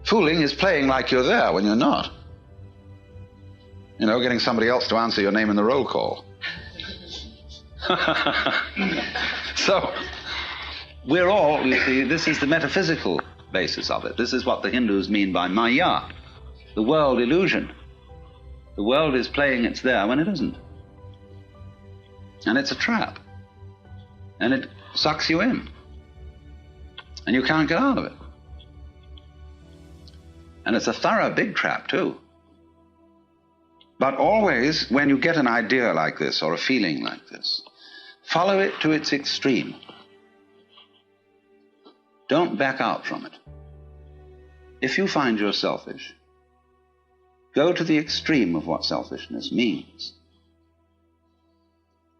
Fooling is playing like you're there when you're not. You know, getting somebody else to answer your name in the roll call. So, we're all, you see, this is the metaphysical basis of it. This is what the Hindus mean by Maya, the world illusion. The world is playing it's there when it isn't. And it's a trap. And it sucks you in. And you can't get out of it. And it's a thorough big trap, too. But always, when you get an idea like this or a feeling like this, follow it to its extreme. Don't back out from it. If you find you're selfish, go to the extreme of what selfishness means.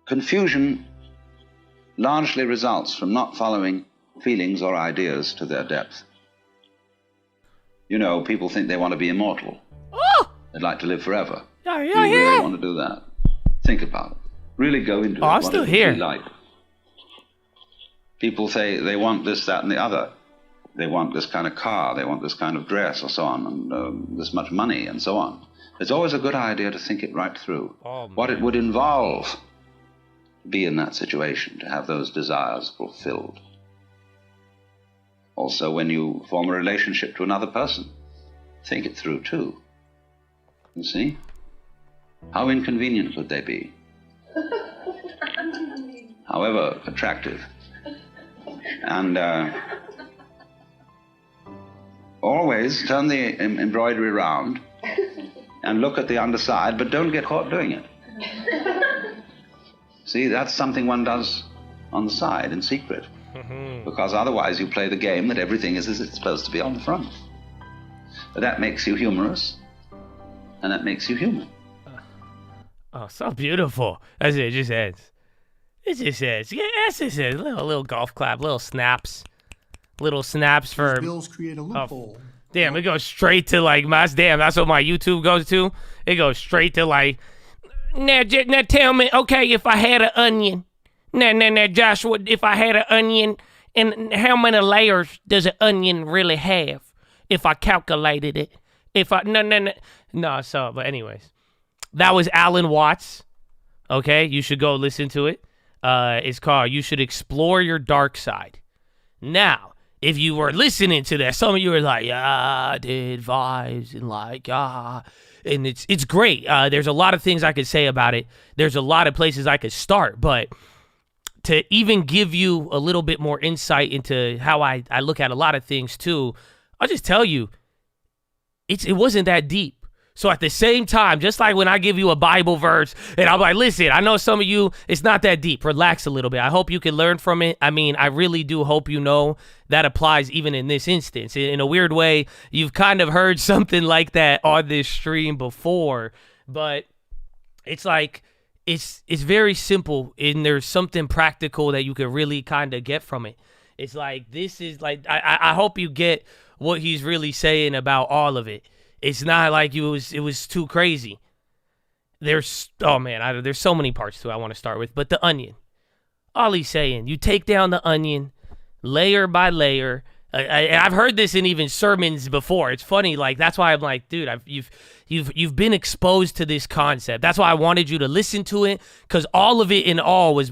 Confusion largely results from not following feelings or ideas to their depth. You know, people think they want to be immortal. Oh! They'd like to live forever. Do you really want to do that? Think about it. Really go into it. I'm still here. Like. People say they want this, that, and the other. They want this kind of car, they want this kind of dress, or so on, and this much money, and so on. It's always a good idea to think it right through. What it would involve to be in that situation, to have those desires fulfilled. Also, when you form a relationship to another person, think it through too. You see? How inconvenient would they be? However attractive. And always turn the embroidery round and look at the underside, but don't get caught doing it. See, that's something one does on the side in secret, because otherwise you play the game that everything is as it's supposed to be on the front. But that makes you humorous, and that makes you human. Oh, so beautiful. That's it. It just ends. It just ends. Yeah, that's just it. Little golf clap, little snaps for. These bills create a loophole. Damn, it goes straight to like that's what my YouTube goes to. It goes straight to like, now tell me, okay, if I had an onion, now Joshua, if I had an onion, and how many layers does an onion really have? If I calculated it, no. But anyways, that was Alan Watts. Okay, you should go listen to it. It's called "You Should Explore Your Dark Side." Now, if you were listening to that, some of you were like, "Yeah, I did vibes," and like, and it's great. There's a lot of things I could say about it. There's a lot of places I could start, but to even give you a little bit more insight into how I look at a lot of things too, I'll just tell you, it wasn't that deep. So at the same time, just like when I give you a Bible verse and I'm like, listen, I know some of you, it's not that deep. Relax a little bit. I hope you can learn from it. I mean, I really do hope you know that applies even in this instance. In a weird way, you've kind of heard something like that on this stream before, but it's like, it's very simple, and there's something practical that you can really kind of get from it. It's like, this is like, I hope you get what he's really saying about all of it. It's not like it was too crazy. There's so many parts to it I want to start with. But the onion, all he's saying, you take down the onion layer by layer. I've heard this in even sermons before. It's funny, like that's why I'm like, dude, you've been exposed to this concept. That's why I wanted you to listen to it, because all of it in all was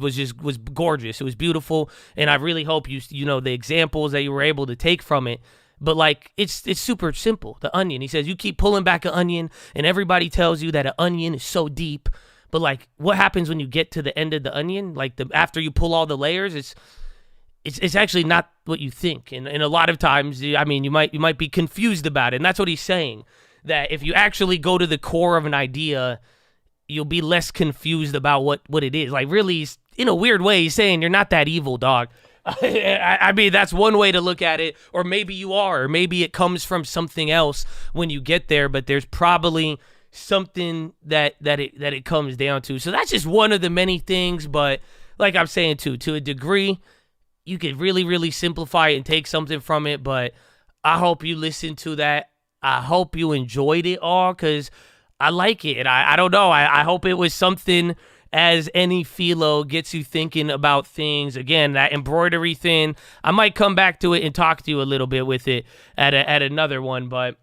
gorgeous. It was beautiful, and I really hope you know the examples that you were able to take from it. But like it's super simple. The onion. He says you keep pulling back an onion, and everybody tells you that an onion is so deep. But like, what happens when you get to the end of the onion? Like after you pull all the layers, it's actually not what you think. And a lot of times, I mean, you might be confused about it. And that's what he's saying. That if you actually go to the core of an idea, you'll be less confused about what it is. Like really, in a weird way, he's saying you're not that evil, dog. I mean, that's one way to look at it, or maybe you are, or maybe it comes from something else when you get there, but there's probably something that it comes down to. So that's just one of the many things, but like I'm saying too, to a degree, you could really, really simplify it and take something from it, but I hope you listened to that. I hope you enjoyed it all, because I like it, and I don't know, I hope it was something as any philo gets you thinking about things. Again, that embroidery thing, I might come back to it and talk to you a little bit with it at another one, but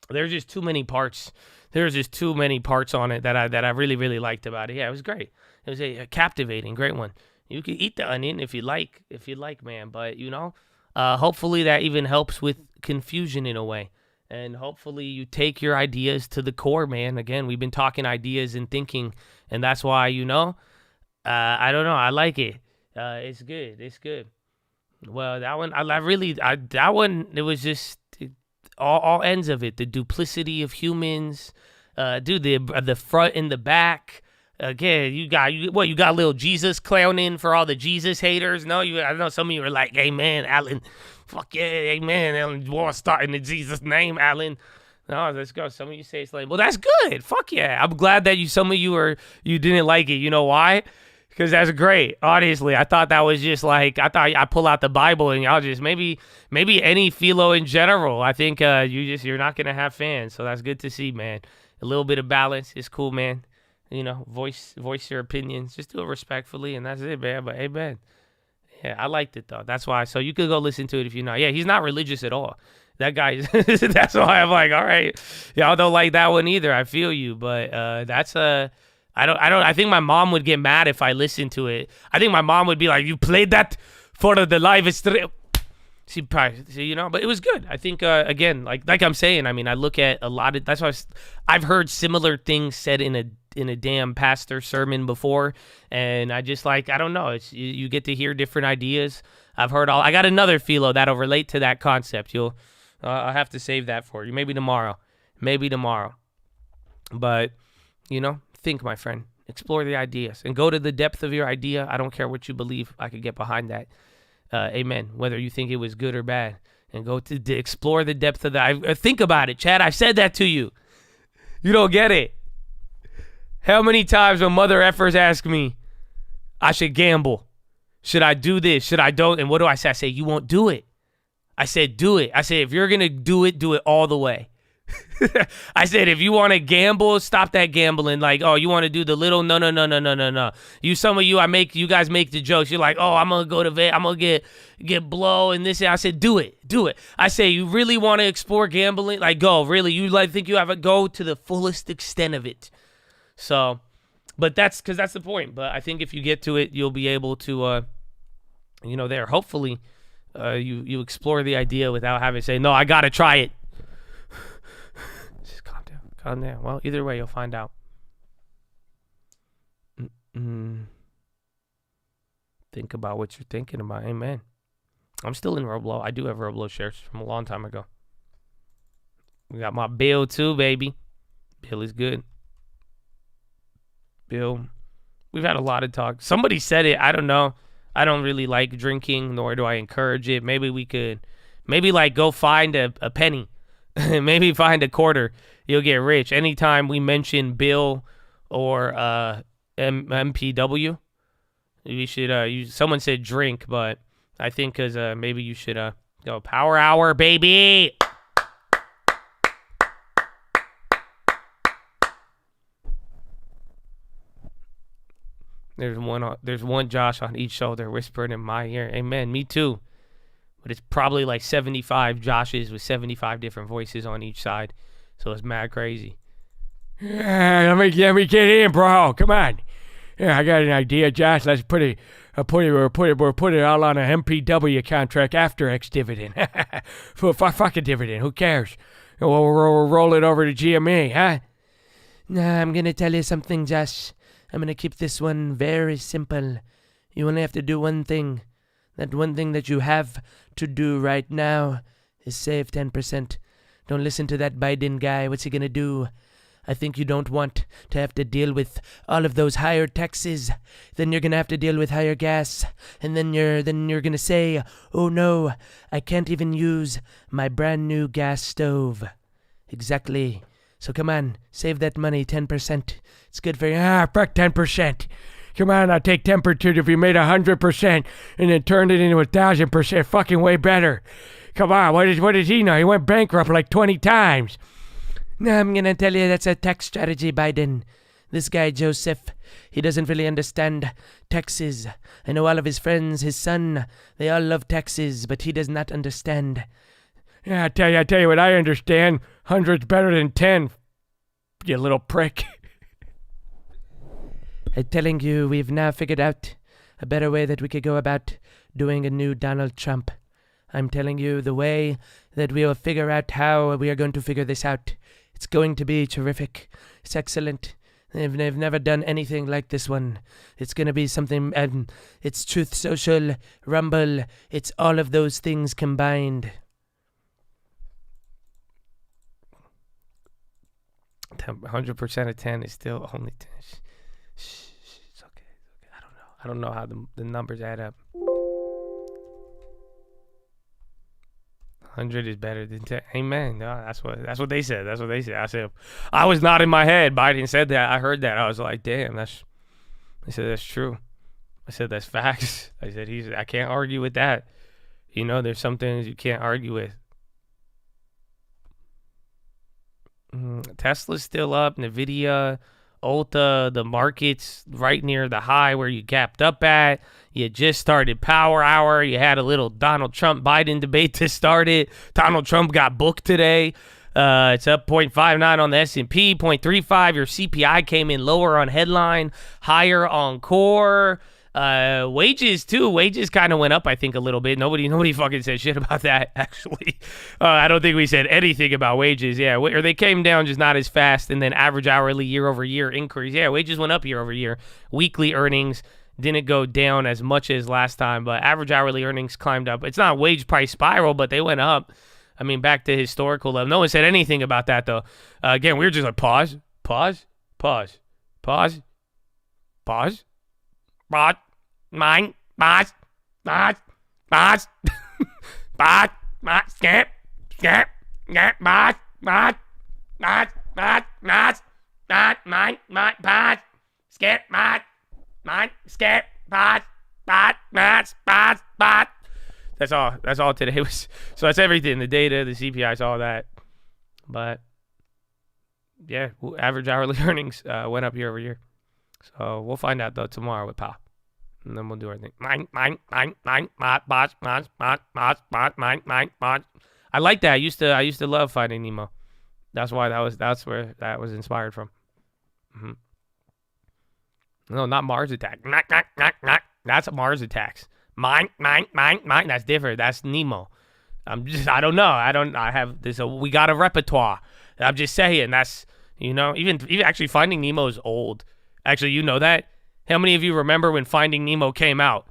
there's just too many parts. There's just too many parts on it that I really, really liked about it. Yeah, it was great. It was a captivating, great one. You can eat the onion if you like, man, but you know, hopefully that even helps with confusion in a way. And hopefully you take your ideas to the core, man. Again, we've been talking ideas and thinking, and that's why, you know, I don't know. I like it. It's good. It's good. Well, that one, it was just all ends of it. The duplicity of humans, dude, the front and the back. Again, you got a little Jesus clowning for all the Jesus haters. No, I know some of you are like, hey, man, Alan. Fuck yeah, amen. War starting in Jesus' name, Alan. No, let's go. Some of you say it's like, well, that's good. Fuck yeah. I'm glad that some of you didn't like it. You know why? Because that's great. Honestly, I thought that was just like, I thought I pull out the Bible and y'all just maybe any philo in general. I think you're not gonna have fans, so that's good to see, man. A little bit of balance is cool, man. You know, voice your opinions. Just do it respectfully, and that's it, man. But hey, man. Yeah, I liked it, though. That's why. So you could go listen to it if you're not. Yeah, he's not religious at all. That guy, that's why I'm like, all right. Y'all don't like that one either. I feel you. But I think my mom would get mad if I listened to it. I think my mom would be like, you played that for the live stream. She probably, you know, but it was good. I think, again, like I'm saying, I mean, I look at a lot of, that's why I've heard similar things said in a damn pastor sermon before, and I just like, I don't know, it's you get to hear different ideas. I got another philo that'll relate to that concept. I'll have to save that for you. Maybe tomorrow. But, think, my friend. Explore the ideas and go to the depth of your idea. I don't care what you believe. I could get behind that. Amen. Whether you think it was good or bad. And go to explore the depth of that. Think about it, Chad. I've said that to you. You don't get it. How many times when mother effers ask me, I should gamble. Should I do this? Should I don't? And what do I say? I say, you won't do it. I said, do it. I said, if you're going to do it all the way. I said, if you want to gamble, stop that gambling. Like, oh, you want to do the little? No. Some of you guys make the jokes. You're like, oh, I'm going to go to Vegas. I'm going to get blow and this. I said, do it. I say, you really want to explore gambling? Like, go, really. You think you have to go to the fullest extent of it. So, but that's the point. But I think if you get to it, you'll be able to, there. Hopefully, you explore the idea without having to say, no, I got to try it. Just calm down. Well, either way, you'll find out. Think about what you're thinking about. Amen. I'm still in Roblo. I do have Roblo shares from a long time ago. We got my Bill too, baby. Bill is good. Bill, we've had a lot of talk. Somebody said it. I don't know. I don't really like drinking, nor do I encourage it. Maybe we could, go find a penny. Maybe find a quarter. You'll get rich. Anytime we mention Bill or MPW, we should, someone said drink, but I think because maybe you should go Power Hour, baby. There's one Josh on each shoulder whispering in my ear. Amen. Me too. But it's probably like 75 Joshes with 75 different voices on each side. So it's mad crazy. Yeah, let me get in, bro. Come on. Yeah, I got an idea, Josh. Let's put it all on an MPW contract after ex-dividend. Fucking dividend. Who cares? We'll roll it over to GME, huh? Nah, I'm going to tell you something, Josh. I'm going to keep this one very simple. You only have to do one thing. That one thing that you have to do right now is save 10%. Don't listen to that Biden guy. What's he going to do? I think you don't want to have to deal with all of those higher taxes. Then you're going to have to deal with higher gas. And then you're going to say, oh no, I can't even use my brand new gas stove. Exactly. So come on, save that money, 10%. It's good for you. Fuck 10%. Come on, I'll take 10% if you made 100% and then turned it into 1,000%. Fucking way better. Come on, what does he know? He went bankrupt like 20 times. No, I'm going to tell you that's a tax strategy, Biden. This guy, Joseph, he doesn't really understand taxes. I know all of his friends, his son, they all love taxes, but he does not understand. Yeah, I tell you what I understand. 100's better than 10, you little prick. I'm telling you, we've now figured out a better way that we could go about doing a new Donald Trump. I'm telling you the way that we will figure out how we are going to figure this out. It's going to be terrific. It's excellent. They've never done anything like this one. It's going to be something, it's Truth Social, Rumble, it's all of those things combined. 100% of 10 is still only 10. It's okay. I don't know how the numbers add up. 100 is better than 10. Amen. No, that's what they said. I said, I was nodding my head. Biden said that. I heard that. I was like, damn, I said, that's true. I said, that's facts. I said, I can't argue with that. There's some things you can't argue with. Tesla's still up. Nvidia, Ulta, the market's right near the high where you gapped up at. You just started Power Hour. You had a little Donald Trump-Biden debate to start it. Donald Trump got booked today. It's up 0.59 on the S&P, 0.35. Your CPI came in lower on headline, higher on core. Wages too. Wages kind of went up, I think, a little bit. Nobody fucking said shit about that, actually. I don't think we said anything about wages. Yeah, or they came down just not as fast. And then average hourly year-over-year increase. Yeah, wages went up year-over-year. Weekly earnings didn't go down as much as last time, but average hourly earnings climbed up. It's not a wage price spiral, but they went up. I mean, back to historical level. No one said anything about that, though. Again, we were just like, pause. Mine, pause, skip, That's all today was. So that's everything. The data, the CPI, all that. But yeah, average hourly earnings went up year over year. So we'll find out though tomorrow with Powell, and then we'll do our thing. Mine. I like that. I used to love Finding Nemo. That's where that was inspired from. Mm-hmm. No, not Mars Attack. That's Mars Attacks. Mine. That's different. That's Nemo. I don't know. I have this. We got a repertoire. I'm just saying. That's, even actually Finding Nemo is old. Actually, you know that? How many of you remember when Finding Nemo came out?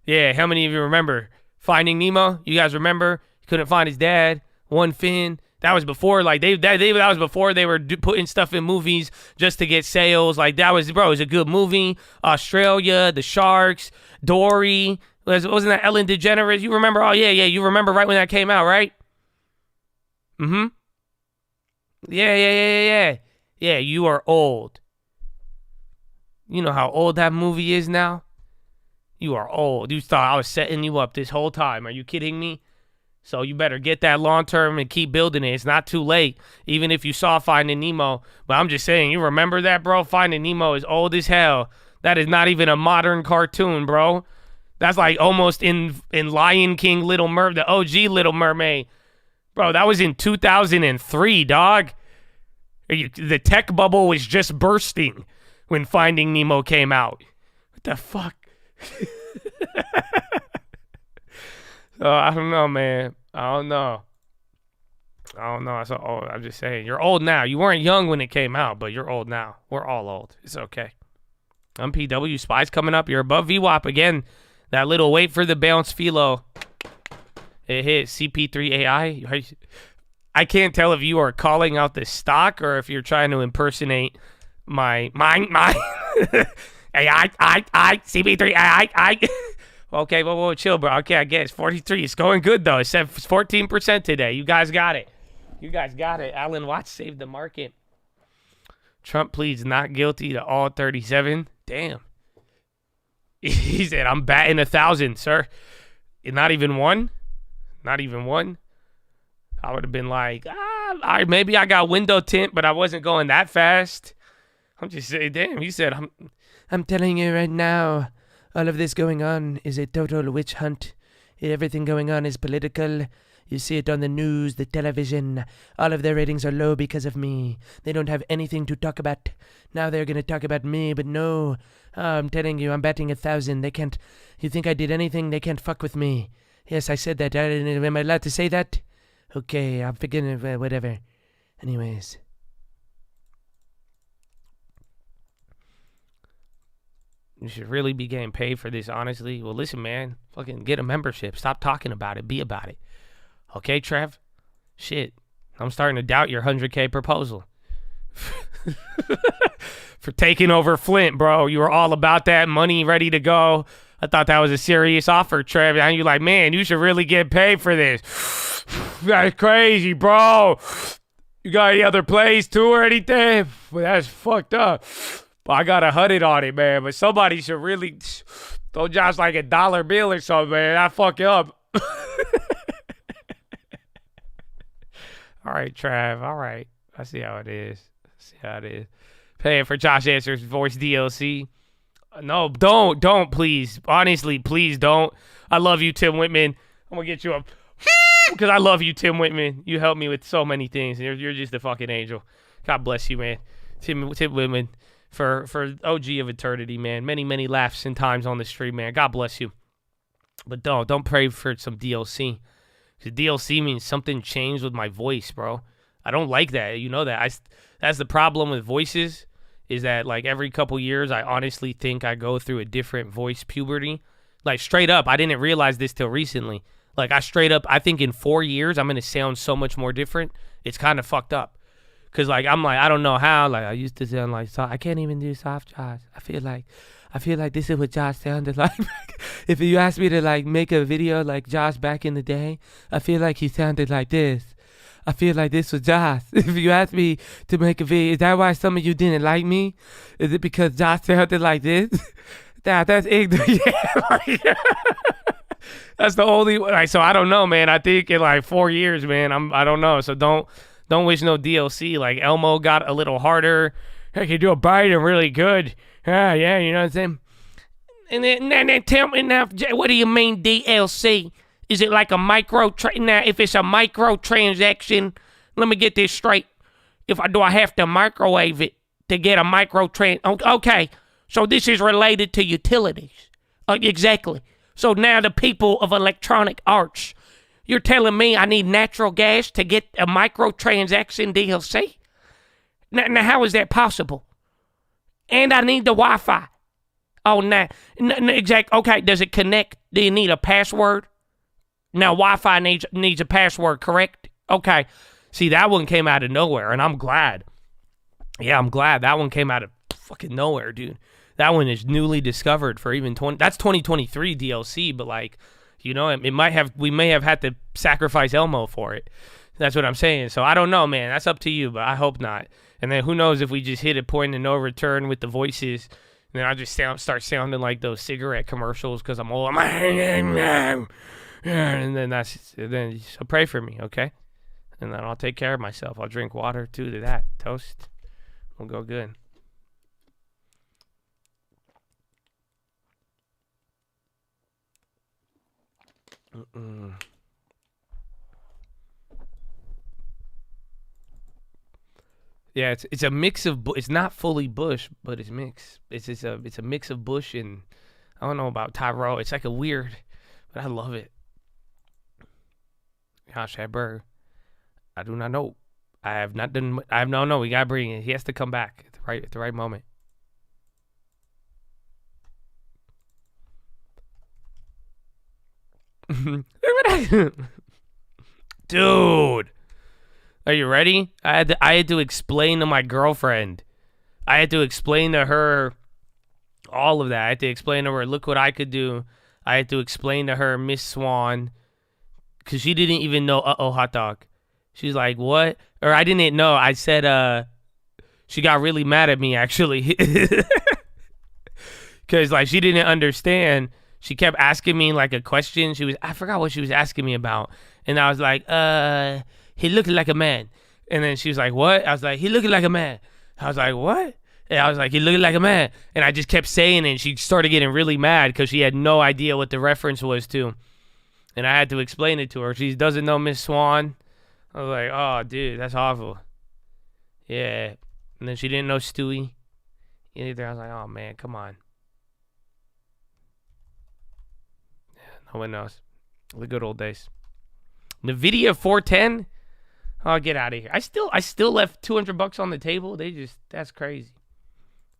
Yeah, how many of you remember Finding Nemo? You guys remember? He couldn't find his dad. One fin. That was before, like, that was before they were putting stuff in movies just to get sales. Like, it was a good movie. Australia, the Sharks, Dory. Wasn't that Ellen DeGeneres? You remember? Oh, yeah. You remember right when that came out, right? Mm-hmm. Yeah. Yeah, you are old. You know how old that movie is now? You are old. You thought I was setting you up this whole time. Are you kidding me? So you better get that long term and keep building it. It's not too late, even if you saw Finding Nemo. But I'm just saying, you remember that, bro? Finding Nemo is old as hell. That is not even a modern cartoon, bro. That's like almost in Lion King, the OG Little Mermaid. Bro, that was in 2003, dog. The tech bubble was just bursting when Finding Nemo came out. What the fuck? So I don't know, man. I don't know. So, I'm just saying, you're old now. You weren't young when it came out, but you're old now. We're all old. It's okay. MPW Spies coming up. You're above VWAP again. That little wait for the bounce philo. It hit CP3 AI. I can't tell if you are calling out the stock or if you're trying to impersonate my AI, CP3 AI. Okay, whoa, chill, bro. Okay, I guess 43. It's going good though. It's 14% today. You guys got it. Alan Watts saved the market. Trump pleads not guilty to all 37. Damn. He said, I'm batting 1,000, sir. Not even one? I would have been like, maybe I got window tint, but I wasn't going that fast. I'm just saying, damn, he said, I'm telling you right now, all of this going on is a total witch hunt. Everything going on is political. You see it on the news, the television. All of their ratings are low because of me. They don't have anything to talk about. Now they're going to talk about me, but no. I'm telling you, I'm batting 1,000. They can't. You think I did anything? They can't fuck with me. Yes, I said that. Am I allowed to say that? Okay, I'm forgetting, whatever. Anyways. You should really be getting paid for this, honestly. Well, listen, man. Fucking get a membership. Stop talking about it. Be about it. Okay, Trev? Shit. I'm starting to doubt your 100K proposal. For taking over Flint, bro. You were all about that money ready to go. I thought that was a serious offer, Trev. And you're like, man, you should really get paid for this. That's crazy, bro. You got any other plays too or anything? Well, that's fucked up. But I got 100 on it, man. But somebody should really throw Josh like $1 bill or something, man. I fuck you up. All right, Trav. All right. I see how it is. Paying for Josh Answers voice DLC. No, don't, please. Honestly, please don't. I love you, Tim Whitman. I'm going to get you up. Because I love you, Tim Whitman. You helped me with so many things. You're just a fucking angel. God bless you, man. Tim Whitman. For OG of eternity, man. Many, many laughs and times on the stream, man. God bless you. But don't pray for some DLC. Because DLC means something changed with my voice, bro. I don't like that. You know that. That's the problem with voices, is that like every couple years, I honestly think I go through a different voice puberty. Like straight up, I didn't realize this till recently. Like, I straight up, I think in 4 years, I'm going to sound so much more different. It's kind of fucked up. Because, like, I'm like, I don't know how. Like, I used to sound like, I can't even do soft Josh. I feel like this is what Josh sounded like. If you asked me to, like, make a video like Josh back in the day, I feel like he sounded like this. I feel like this was Josh. If you asked me to make a video, is that why some of you didn't like me? Is it because Josh sounded like this? That's ignorant. Yeah, that's the only way. So I don't know, man. I think in like 4 years, man, I don't know. So don't wish no DLC. Like Elmo got a little harder. I can do a Biden really good. Yeah, you know what I'm saying? And then tell me now, what do you mean DLC? Is it like a now, if it's a microtransaction, let me get this straight. Do I have to microwave it to get a okay, so this is related to utilities. Exactly. So now the people of Electronic Arts, you're telling me I need natural gas to get a microtransaction DLC? Now how is that possible? And I need the Wi-Fi. Oh, nah. Exactly. Okay, does it connect? Do you need a password? Now, Wi-Fi needs a password, correct? Okay. See, that one came out of nowhere, and I'm glad. Yeah, I'm glad. That one came out of fucking nowhere, dude. That one is newly discovered for even that's 2023 DLC, but like, you know, we may have had to sacrifice Elmo for it. That's what I'm saying. So I don't know, man. That's up to you, but I hope not. And then who knows if we just hit a point of no return with the voices, and then I just start sounding like those cigarette commercials because I'm old. And then so pray for me, okay? And then I'll take care of myself. I'll drink water too to that. Toast. We'll go good. Yeah, it's a mix of it's not fully Bush, but it's mixed. It's a mix of Bush and I don't know about Tyrell. It's like a weird, but I love it. Josh Hedberg. I do not know. I have not done. I have no. We gotta bring it. He has to come back at the right moment. Dude, are you ready? I had to explain to my girlfriend. I had to explain to her all of that. I had to explain to her, look what I could do. I had to explain to her Miss Swan, because she didn't even know, hot dog. She's like, what? Or I didn't know. I said, she got really mad at me, actually. Because, like, she didn't understand. She kept asking me, like, a question. I forgot what she was asking me about. And I was like, he looked like a man. And then she was like, what? I was like, he looked like a man. I was like, what? And I was like, he looked like a man. And I just kept saying it. And she started getting really mad because she had no idea what the reference was to. And I had to explain it to her. She doesn't know Miss Swan. I was like, oh, dude, that's awful. Yeah. And then she didn't know Stewie either. I was like, oh, man, come on. Yeah, no one knows. The good old days. NVIDIA 410? Oh, get out of here. I still left $200 on the table. That's crazy.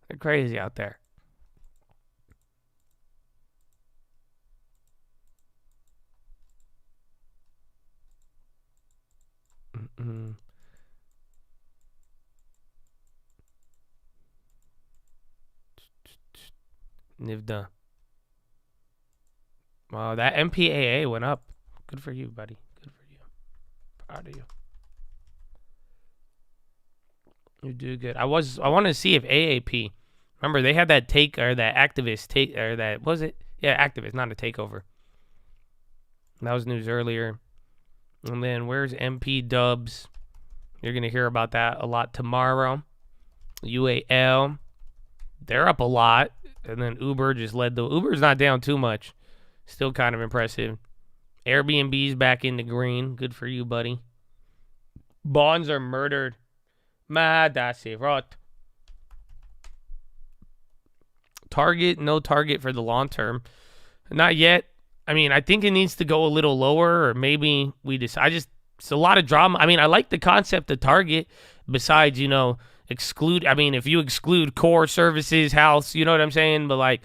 They're crazy out there. Nivda. Wow, that MPAA went up. Good for you, buddy. Good for you. Proud of you. You do good. I want to see if AAP. Remember, they had that activist take, or that, was it? Yeah, activist, not a takeover. That was news earlier. And then where's MP Dubs? You're going to hear about that a lot tomorrow. UAL. They're up a lot. And then Uber just Uber's not down too much. Still kind of impressive. Airbnb's back in the green. Good for you, buddy. Bonds are murdered. That's it. Target, no target for the long term. Not yet. I mean, I think it needs to go a little lower, or maybe we decide. It's a lot of drama. I mean, I like the concept of Target. Besides, if you exclude core services, house, you know what I'm saying? But like,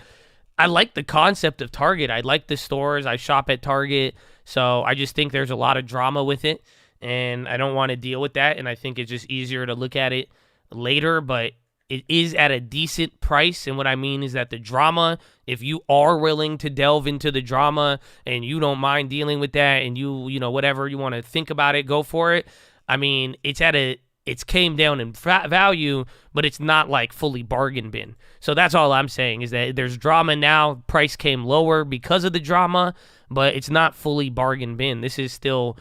I like the concept of Target. I like the stores. I shop at Target. So I just think there's a lot of drama with it, and I don't want to deal with that. And I think it's just easier to look at it later, but it is at a decent price. And what I mean is that the drama, if you are willing to delve into the drama and you don't mind dealing with that, and you know, whatever you want to think about it, go for it. I mean, it's came down in value, but it's not like fully bargain bin. So that's all I'm saying, is that there's drama now. Price came lower because of the drama, but it's not fully bargain bin. This is still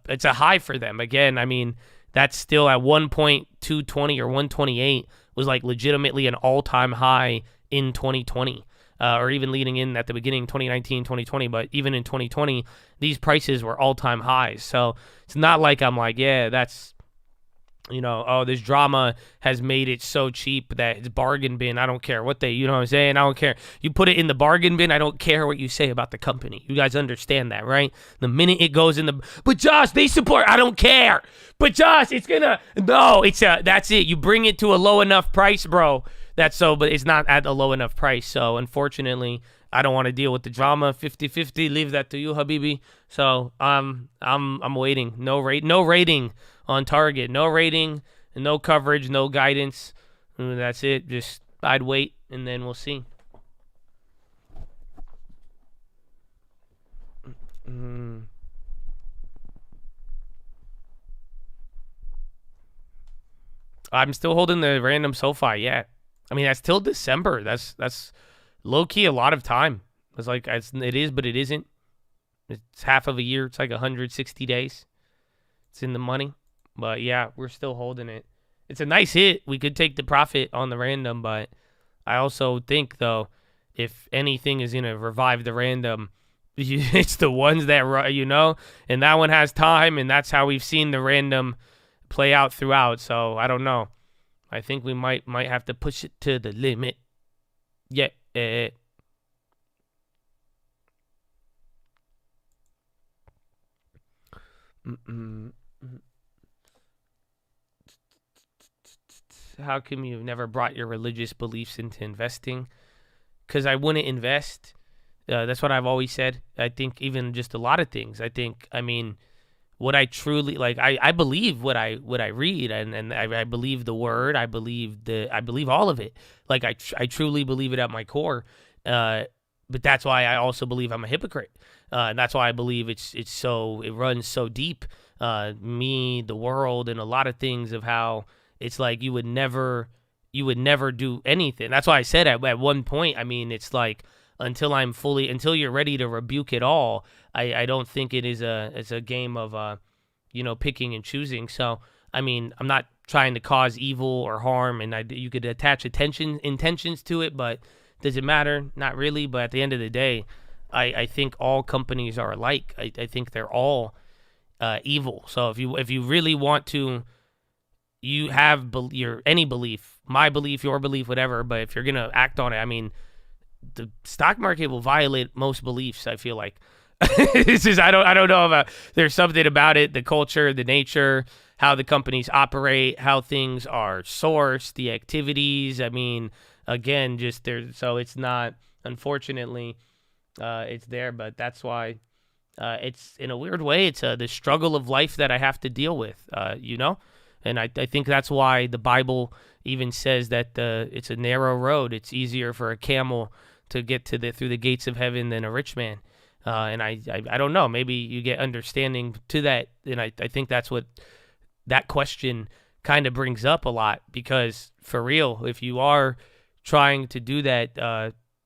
it's a high for them. Again, I mean, that's still at 1.220 or 128 was like legitimately an all-time high in 2020, or even leading in at the beginning 2019, 2020. But even in 2020, these prices were all-time highs. So it's not like I'm like, yeah, that's, you know, oh, this drama has made it so cheap that it's bargain bin. I don't care what they, you know what I'm saying? I don't care. You put it in the bargain bin, I don't care what you say about the company. You guys understand that, right? The minute it goes in the, but Josh, they support, I don't care. But Josh, it's gonna, no, that's it. You bring it to a low enough price, bro. But it's not at a low enough price. So unfortunately, I don't want to deal with the drama. 50-50, leave that to you, Habibi. So I'm waiting. No rating on target, no rating, no coverage, no guidance. That's it. Just I'd wait, and then we'll see. I'm still holding the random SoFi. Yeah, I mean that's till December. That's low key a lot of time. It's like it is, but it isn't. It's half of a year. It's like 160 days. It's in the money. But yeah, we're still holding it. It's a nice hit. We could take the profit on the random, but I also think, though, if anything is going to revive the random, it's the ones that, you know, and that one has time, and that's how we've seen the random play out throughout. So I don't know. I think we might have to push it to the limit. Yeah. How come you've never brought your religious beliefs into investing? Because I wouldn't invest. That's what I've always said. I think even just a lot of things. I mean, what I truly like, I believe what I read, and I believe the word. I believe all of it. Like I truly believe it at my core. But that's why I also believe I'm a hypocrite. And that's why I believe it runs so deep. Me, the world, and a lot of things of how it's like you would never do anything. That's why I said at one point, I mean, it's like until you're ready to rebuke it all, I don't think it's a game of, picking and choosing. So, I mean, I'm not trying to cause evil or harm, and you could attach intentions to it, but does it matter? Not really. But at the end of the day, I think all companies are alike. I think they're all evil. So if you really want to, you have any belief, my belief, your belief, whatever, but if you're going to act on it, I mean, the stock market will violate most beliefs, I feel like. It's just, I don't know about, there's something about it, the culture, the nature, how the companies operate, how things are sourced, the activities. I mean, again, just there. So it's not, unfortunately, it's there, but that's why it's, in a weird way, it's the struggle of life that I have to deal with, And I think that's why the Bible even says that it's a narrow road. It's easier for a camel to get through the gates of heaven than a rich man. And I don't know. Maybe you get understanding to that. And I think that's what that question kind of brings up a lot. Because for real, if you are trying to do that,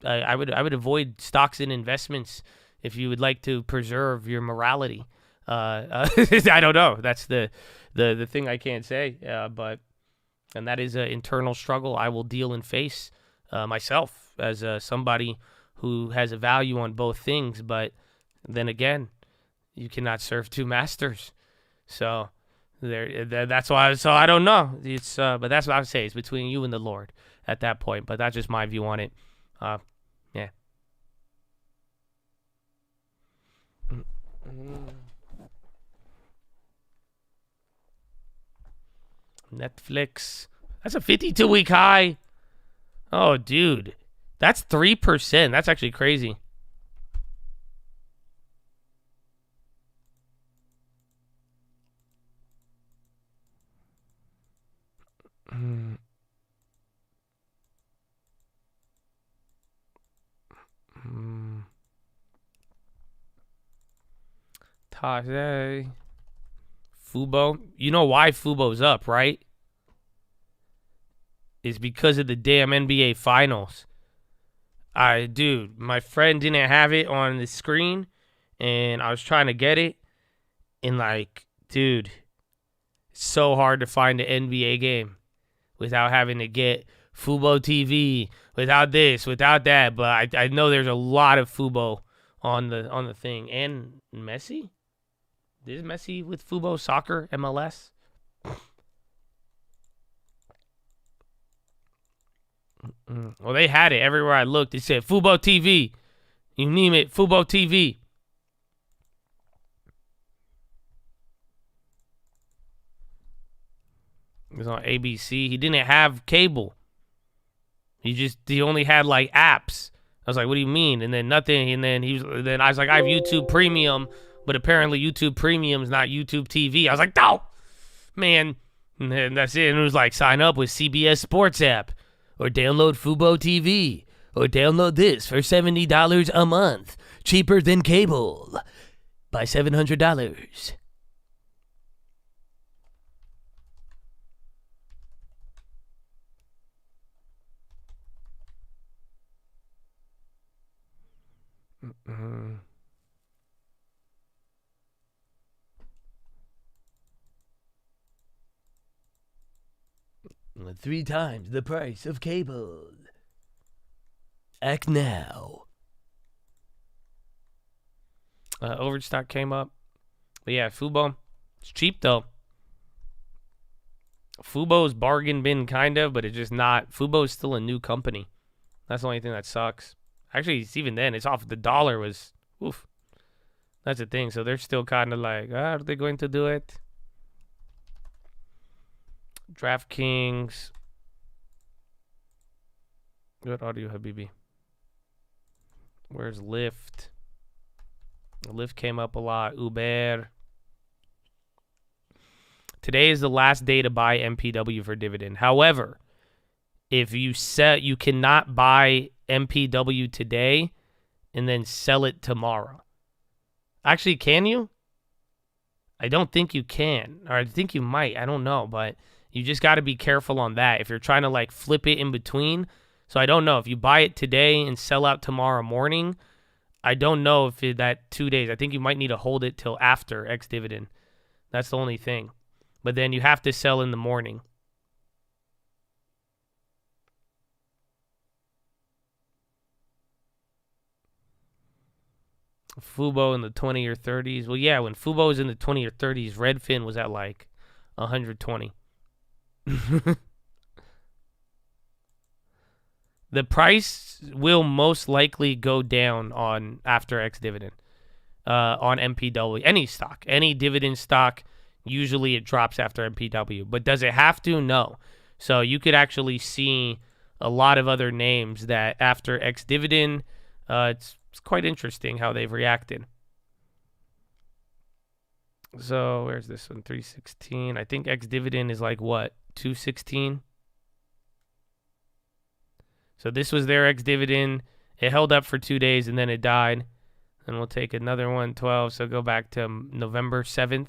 I would avoid stocks and investments if you would like to preserve your morality. I don't know. That's the thing I can't say. And that is an internal struggle I will deal and face myself as somebody who has a value on both things. But then again, you cannot serve two masters. So that's why. So I don't know. It's but that's what I would say. It's between you and the Lord at that point. But that's just my view on it. Yeah. Netflix. That's a 52-week high. Oh, dude. That's 3%. That's actually crazy. Fubo. You know why Fubo's up, right? It's because of the damn NBA Finals. Dude, my friend didn't have it on the screen, and I was trying to get it, and like, dude, it's so hard to find an NBA game without having to get Fubo TV, without this, without that. But I know there's a lot of Fubo on the thing. And Messi? Is Messi with Fubo Soccer MLS? Well, they had it everywhere I looked. It said Fubo TV. You name it, Fubo TV. It was on ABC. He didn't have cable. He only had like apps. I was like, what do you mean? And then nothing. And then then I was like, I have YouTube Premium, but apparently YouTube Premium is not YouTube TV. I was like, no, man. And then that's it. And it was like, sign up with CBS Sports app, or download Fubo TV, or download this for $70 a month, cheaper than cable, by $700. Three times the price of cable. Act now. Overstock came up. But yeah, Fubo. It's cheap though. Fubo's bargain bin kind of, but it's just not. Fubo's still a new company. That's the only thing that sucks. Actually, it's even then, it's off. The dollar was, oof. That's the thing. So they're still kind of like, are they going to do it? DraftKings. Good audio, Habibi. Where's Lyft? Lyft came up a lot. Uber. Today is the last day to buy MPW for dividend. However, if you you cannot buy MPW today and then sell it tomorrow. Actually, can you? I don't think you can. Or I think you might. I don't know. But you just got to be careful on that if you're trying to like flip it in between. So I don't know. If you buy it today and sell out tomorrow morning, I don't know if that 2 days. I think you might need to hold it till after ex-dividend. That's the only thing. But then you have to sell in the morning. Fubo in the 20 or 30s. Well, yeah, when Fubo was in the 20 or 30s, Redfin was at like 120. The price will most likely go down on after ex-dividend on MPW. Any stock, any dividend stock, usually it drops after MPW. But does it have to? No. So you could actually see a lot of other names that after ex-dividend, it's quite interesting how they've reacted. So where's this one? 316. I think ex-dividend is like what? 216. So this was their ex-dividend. It held up for 2 days and then it died. And we'll take another one, 12. So go back to November 7th.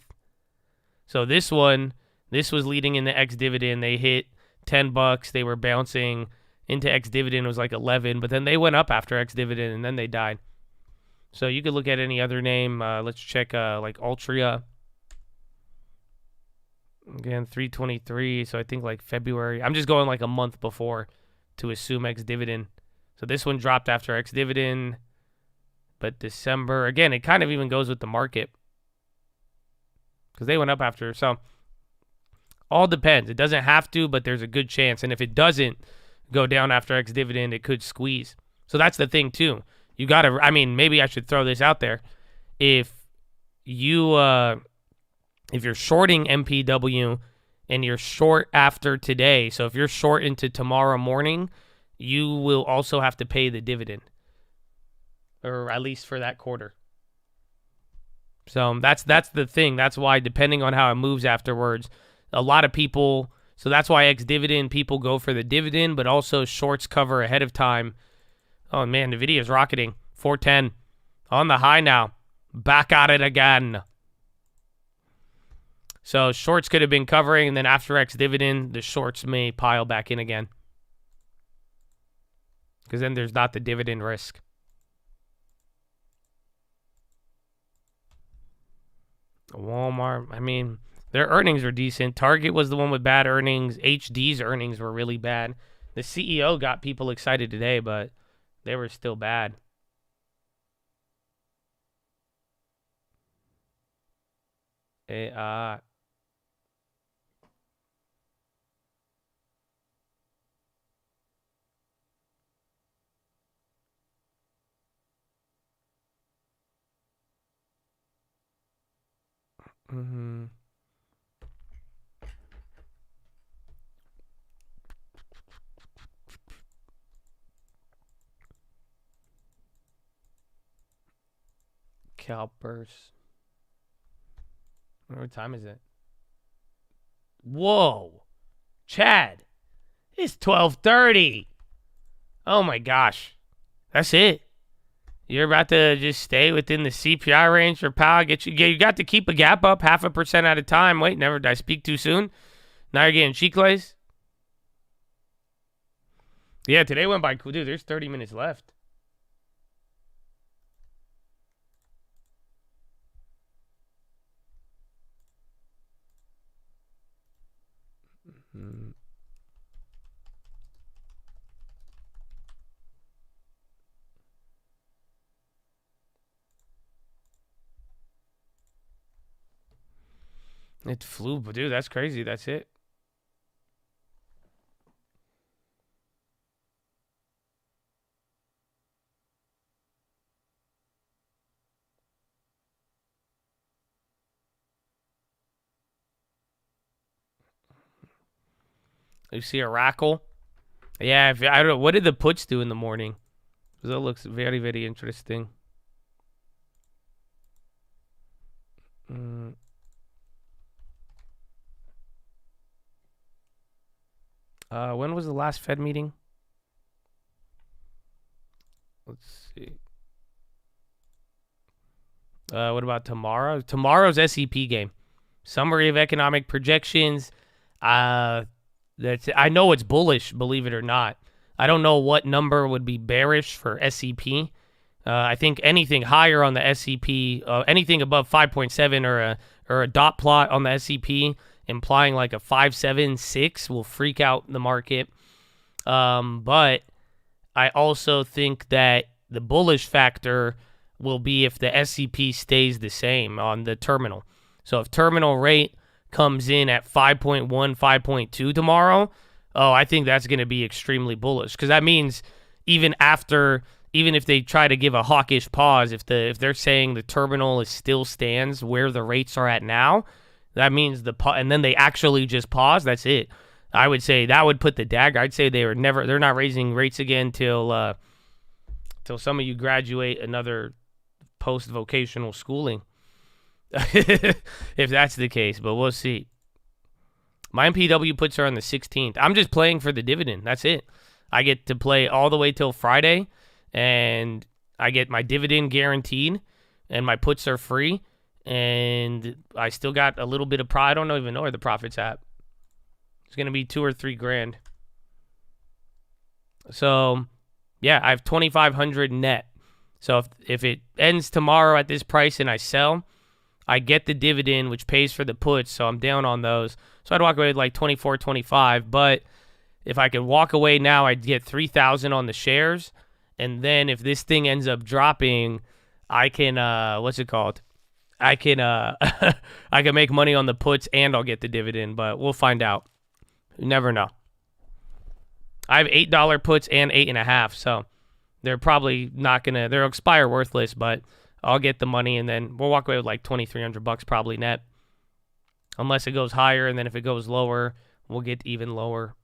So this one, this was leading in the ex-dividend. They hit $10. They were bouncing into ex-dividend. It was like 11. But then they went up after ex-dividend and then they died. So you could look at any other name. Let's check like Altria. Again, 323. So I think like February. I'm just going like a month before to assume ex-dividend. So this one dropped after ex-dividend. But December, again, it kind of even goes with the market. Because they went up after. So all depends. It doesn't have to, but there's a good chance. And if it doesn't go down after ex-dividend, it could squeeze. So that's the thing too. You got to, I mean, maybe I should throw this out there. If you're shorting MPW and you're short after today, so if you're short into tomorrow morning, you will also have to pay the dividend. Or at least for that quarter. So that's the thing. That's why, depending on how it moves afterwards, a lot of people, so that's why ex-dividend people go for the dividend, but also shorts cover ahead of time. Oh man, NVIDIA's rocketing. 410 on the high now. Back at it again. So shorts could have been covering, and then after ex-dividend, the shorts may pile back in again. Because then there's not the dividend risk. Walmart, I mean, their earnings are decent. Target was the one with bad earnings. HD's earnings were really bad. The CEO got people excited today, but they were still bad. Mm-hmm. CalPERS. What time is it? Whoa. Chad. It's 12:30. Oh my gosh. That's it. You're about to just stay within the CPI range for Powell. You got to keep a gap up 0.5% at a time. Wait, never did I speak too soon? Now you're getting Chicles? Yeah, today went by cool. Dude, there's 30 minutes left. Mm-hmm. It flew, but dude, that's crazy. That's it. You see a rackle? Yeah, I don't know. What did the puts do in the morning? Because that looks very, very interesting. When was the last Fed meeting? Let's see. What about tomorrow? Tomorrow's SEP game. Summary of economic projections. I know it's bullish, believe it or not. I don't know what number would be bearish for SEP. I think anything higher on the SEP, anything above 5.7 or a dot plot on the SEP, implying like a 5.76 will freak out the market. But I also think that the bullish factor will be if the SEP stays the same on the terminal. So if terminal rate comes in at 5.1, 5.2 tomorrow, I think that's going to be extremely bullish, because that means even if they try to give a hawkish pause, if they're saying the terminal still stands where the rates are at now, that means and then they actually just pause. That's it. I would say that would put the dagger. I'd say they're not raising rates again till some of you graduate another post-vocational schooling. If that's the case, but we'll see. My MPW puts are on the 16th. I'm just playing for the dividend. That's it. I get to play all the way till Friday, and I get my dividend guaranteed, and my puts are free, and I still got a little bit of profit. I don't even know where the profit's at. It's going to be $2 or $3 grand. So, yeah, I have $2,500 net. So if it ends tomorrow at this price and I sell, I get the dividend, which pays for the puts, so I'm down on those. So I'd walk away with like 24, 25. But if I could walk away now, I'd get 3,000 on the shares. And then if this thing ends up dropping, I can, what's it called? I can I can make money on the puts and I'll get the dividend, but we'll find out. You never know. I have $8 puts and 8.5, so they're probably not gonna. They'll expire worthless, but I'll get the money and then we'll walk away with like $2,300 probably net, unless it goes higher, and then if it goes lower, we'll get even lower.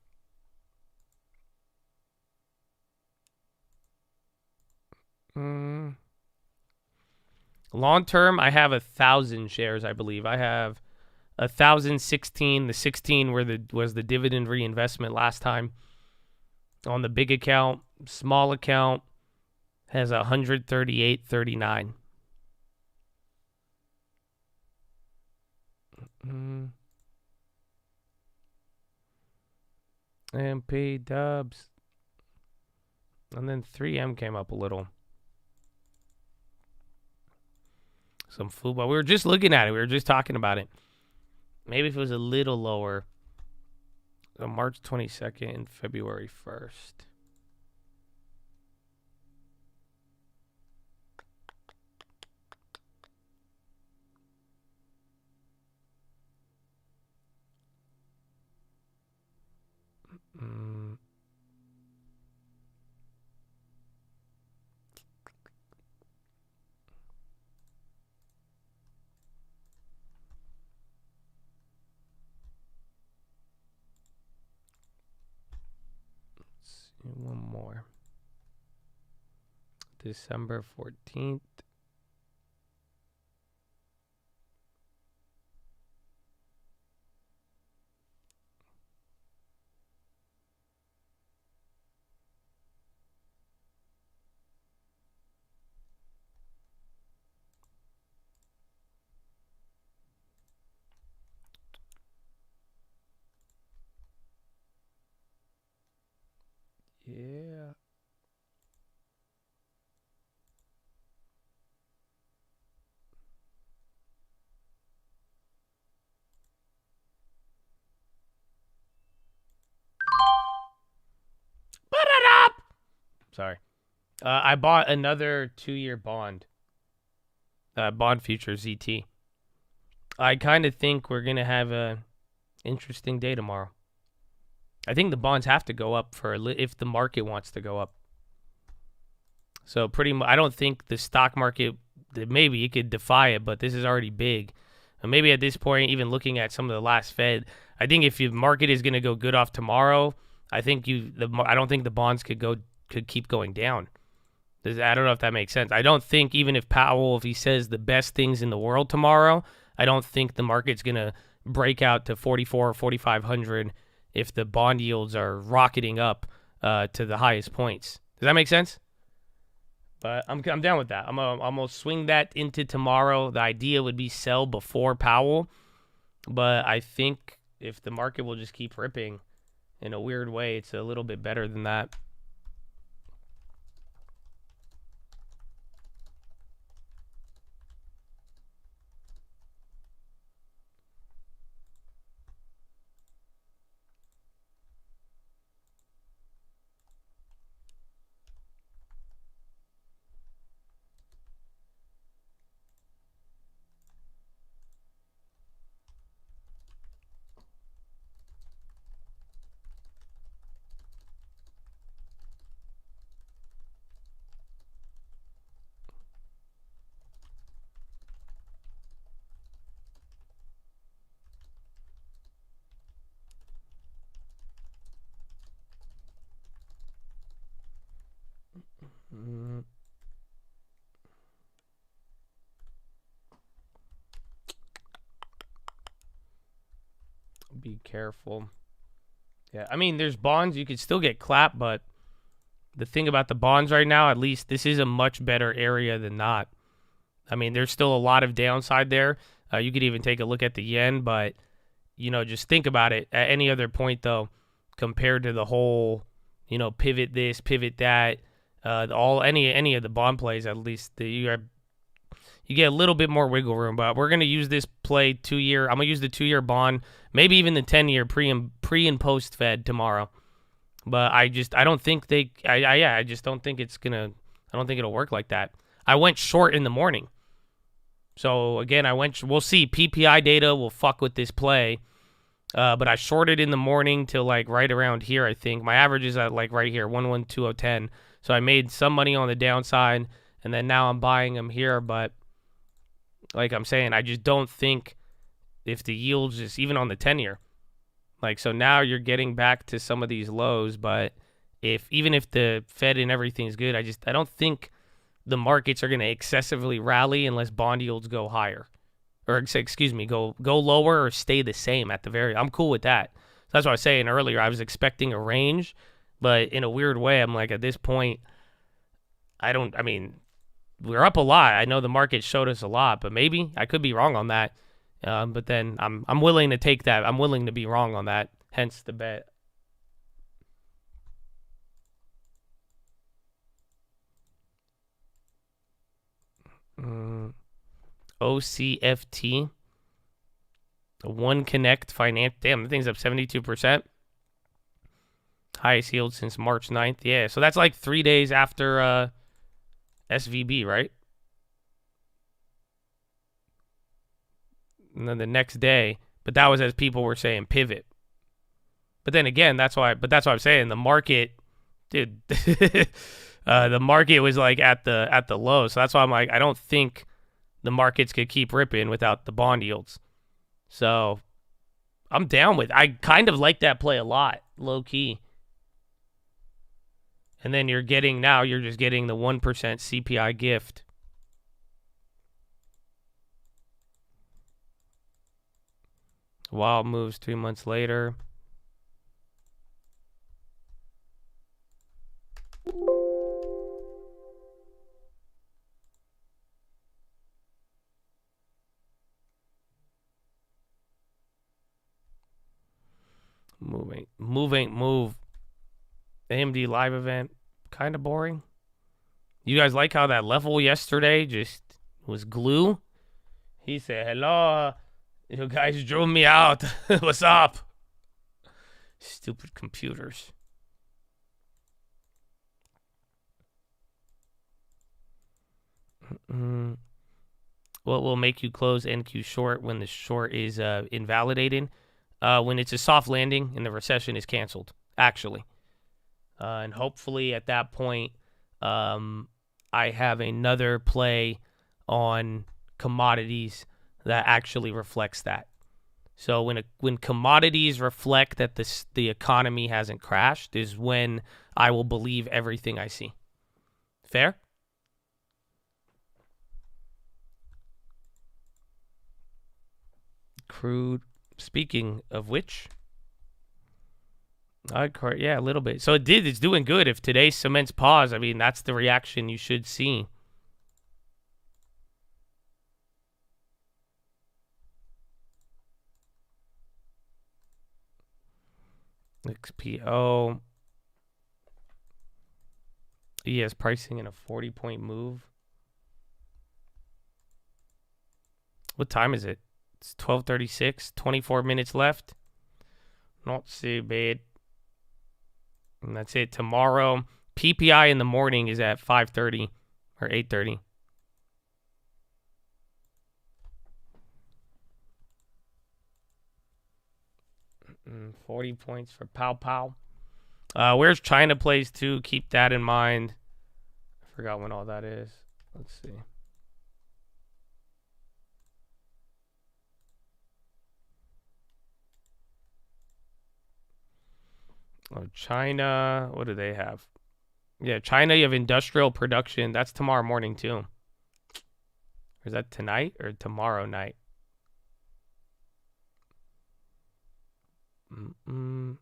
Long term, I have 1,000 shares, I believe. I have 1,016. The 16 was the dividend reinvestment last time. On the big account, small account has 138.39. MP Dubs. And then 3M came up a little. Some food, but we were just looking at it. We were just talking about it. Maybe if it was a little lower. March 22nd and February 1st. One more. December 14th. Yeah. Put it up! Sorry. I bought another 2-year bond. Bond future ZT. I kind of think we're going to have a interesting day tomorrow. I think the bonds have to go up for if the market wants to go up. So pretty much, I don't think the stock market, maybe it could defy it, but this is already big. And maybe at this point, even looking at some of the last Fed, I think if the market is going to go good off tomorrow, I think I don't think the bonds could keep going down. I don't know if that makes sense. I don't think even if Powell, if he says the best things in the world tomorrow, I don't think the market's going to break out to 44 or 4,500 if the bond yields are rocketing up to the highest points. Does that make sense? But I'm down with that. I'm gonna swing that into tomorrow. The idea would be sell before Powell, but I think if the market will just keep ripping in a weird way, it's a little bit better than that. Be careful. Yeah, I mean, there's bonds. You could still get clapped, but the thing about the bonds right now, at least, this is a much better area than not. I mean, there's still a lot of downside there. You could even take a look at the yen, but, just think about it. At any other point, though, compared to the whole, pivot this, pivot that, any of the bond plays, at least, you get a little bit more wiggle room. But we're going to use this play 2-year. I'm going to use the 2-year bond, maybe even the 10-year pre and post Fed tomorrow. But I don't think I just don't think it's going to, I don't think it'll work like that. I went short in the morning. So again, we'll see. PPI data will fuck with this play. But I shorted in the morning till right around here, I think. My average is at right here, 112.10. So I made some money on the downside, and then now I'm buying them here. But like I'm saying, I just don't think if the yields just even on the 10-year. So now you're getting back to some of these lows, but even if the Fed and everything's good, I don't think the markets are going to excessively rally unless bond yields go higher. Or go lower or stay the same at the I'm cool with that. That's what I was saying earlier. I was expecting a range, but in a weird way, I'm at this point, we're up a lot. I know the market showed us a lot, but maybe I could be wrong on that. But then I'm willing to take that. I'm willing to be wrong on that. Hence the bet. OCFT. One Connect Finance. Damn, the thing's up 72%. Highest yield since March 9th. Yeah, so that's like 3 days after SVB, right? And then the next day, but that was as people were saying pivot. But then again, that's why I'm saying the market, dude, the market was like at the low. So that's why I'm like, I don't think the markets could keep ripping without the bond yields. So I'm down with. I kind of like that play a lot, low key. And then you're just getting the 1% CPI gift. Wild moves 3 months later. Move. AMD live event, kind of boring. You guys like how that level yesterday just was glue? He said, hello, you guys drove me out. What's up? Stupid computers. What will make you close NQ short when the short is invalidating? When it's a soft landing and the recession is canceled, actually. And hopefully at that point, I have another play on commodities that actually reflects that. So when commodities reflect that the economy hasn't crashed is when I will believe everything I see. Fair? Crude. Speaking of which, yeah, a little bit. So it's doing good. If today's cements pause, I mean, that's the reaction you should see. XPO. ES pricing in a 40-point move. What time is it? It's 12:36, 24 minutes left. Not so bad. And that's it. Tomorrow, PPI in the morning is at 5:30 or 8:30. Mm, 40 points for Pow. Where's China plays too? Keep that in mind. I forgot when all that is. Let's see. Oh, China, what do they have? Yeah, China, you have industrial production. That's tomorrow morning, too. Or is that tonight or tomorrow night? No,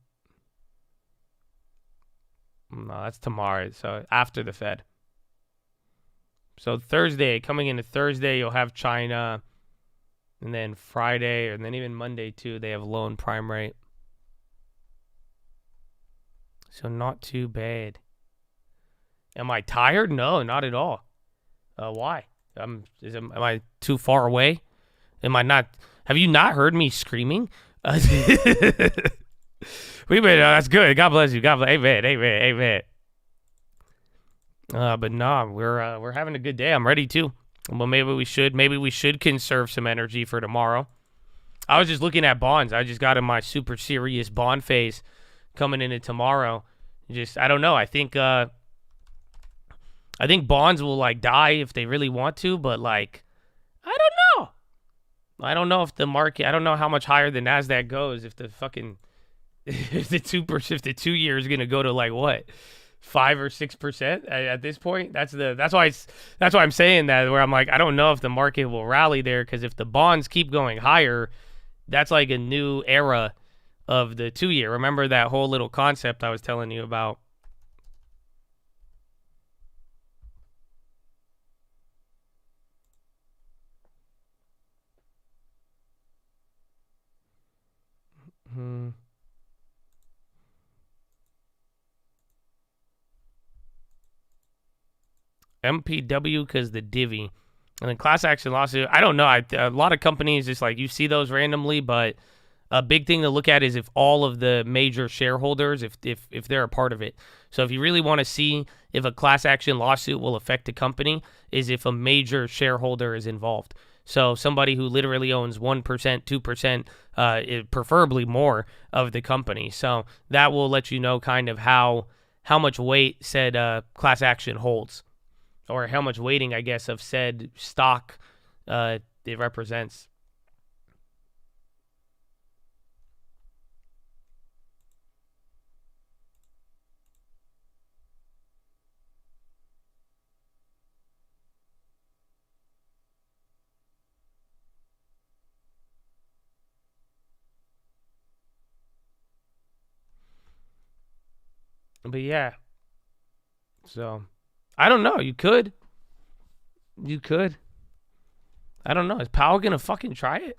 that's tomorrow. So after the Fed. So Thursday, coming into Thursday, you'll have China. And then Friday, and then even Monday, too, they have loan prime rate. So not too bad. Am I tired? No, not at all. Why? Am I too far away? Am I not? Have you not heard me screaming? We've been. That's good. God bless you. God bless. Amen. But no, we're having a good day. I'm ready too. Well, maybe we should conserve some energy for tomorrow. I was just looking at bonds. I just got in my super serious bond phase coming into tomorrow. I don't know. I think bonds will like die if they really want to, but like I don't know. I don't know if the market. I don't know how much higher the Nasdaq goes if the 2 year is gonna go to like what 5 or 6% at this point. That's why I'm saying that, where I'm like, I don't know if the market will rally there, because if the bonds keep going higher, that's like a new era of the 2 year. Remember that whole little concept I was telling you about? MPW because the divvy. And then class action lawsuit, I don't know. A lot of companies, just like you see those randomly, but a big thing to look at is if all of the major shareholders, if they're a part of it. So if you really want to see if a class action lawsuit will affect a company, is if a major shareholder is involved. So somebody who literally owns 1%, 2%, preferably more of the company. So that will let you know kind of how much weight said class action holds, or how much weighting, I guess, of said stock it represents. But yeah, so I don't know. You could. I don't know. Is Powell gonna fucking try it?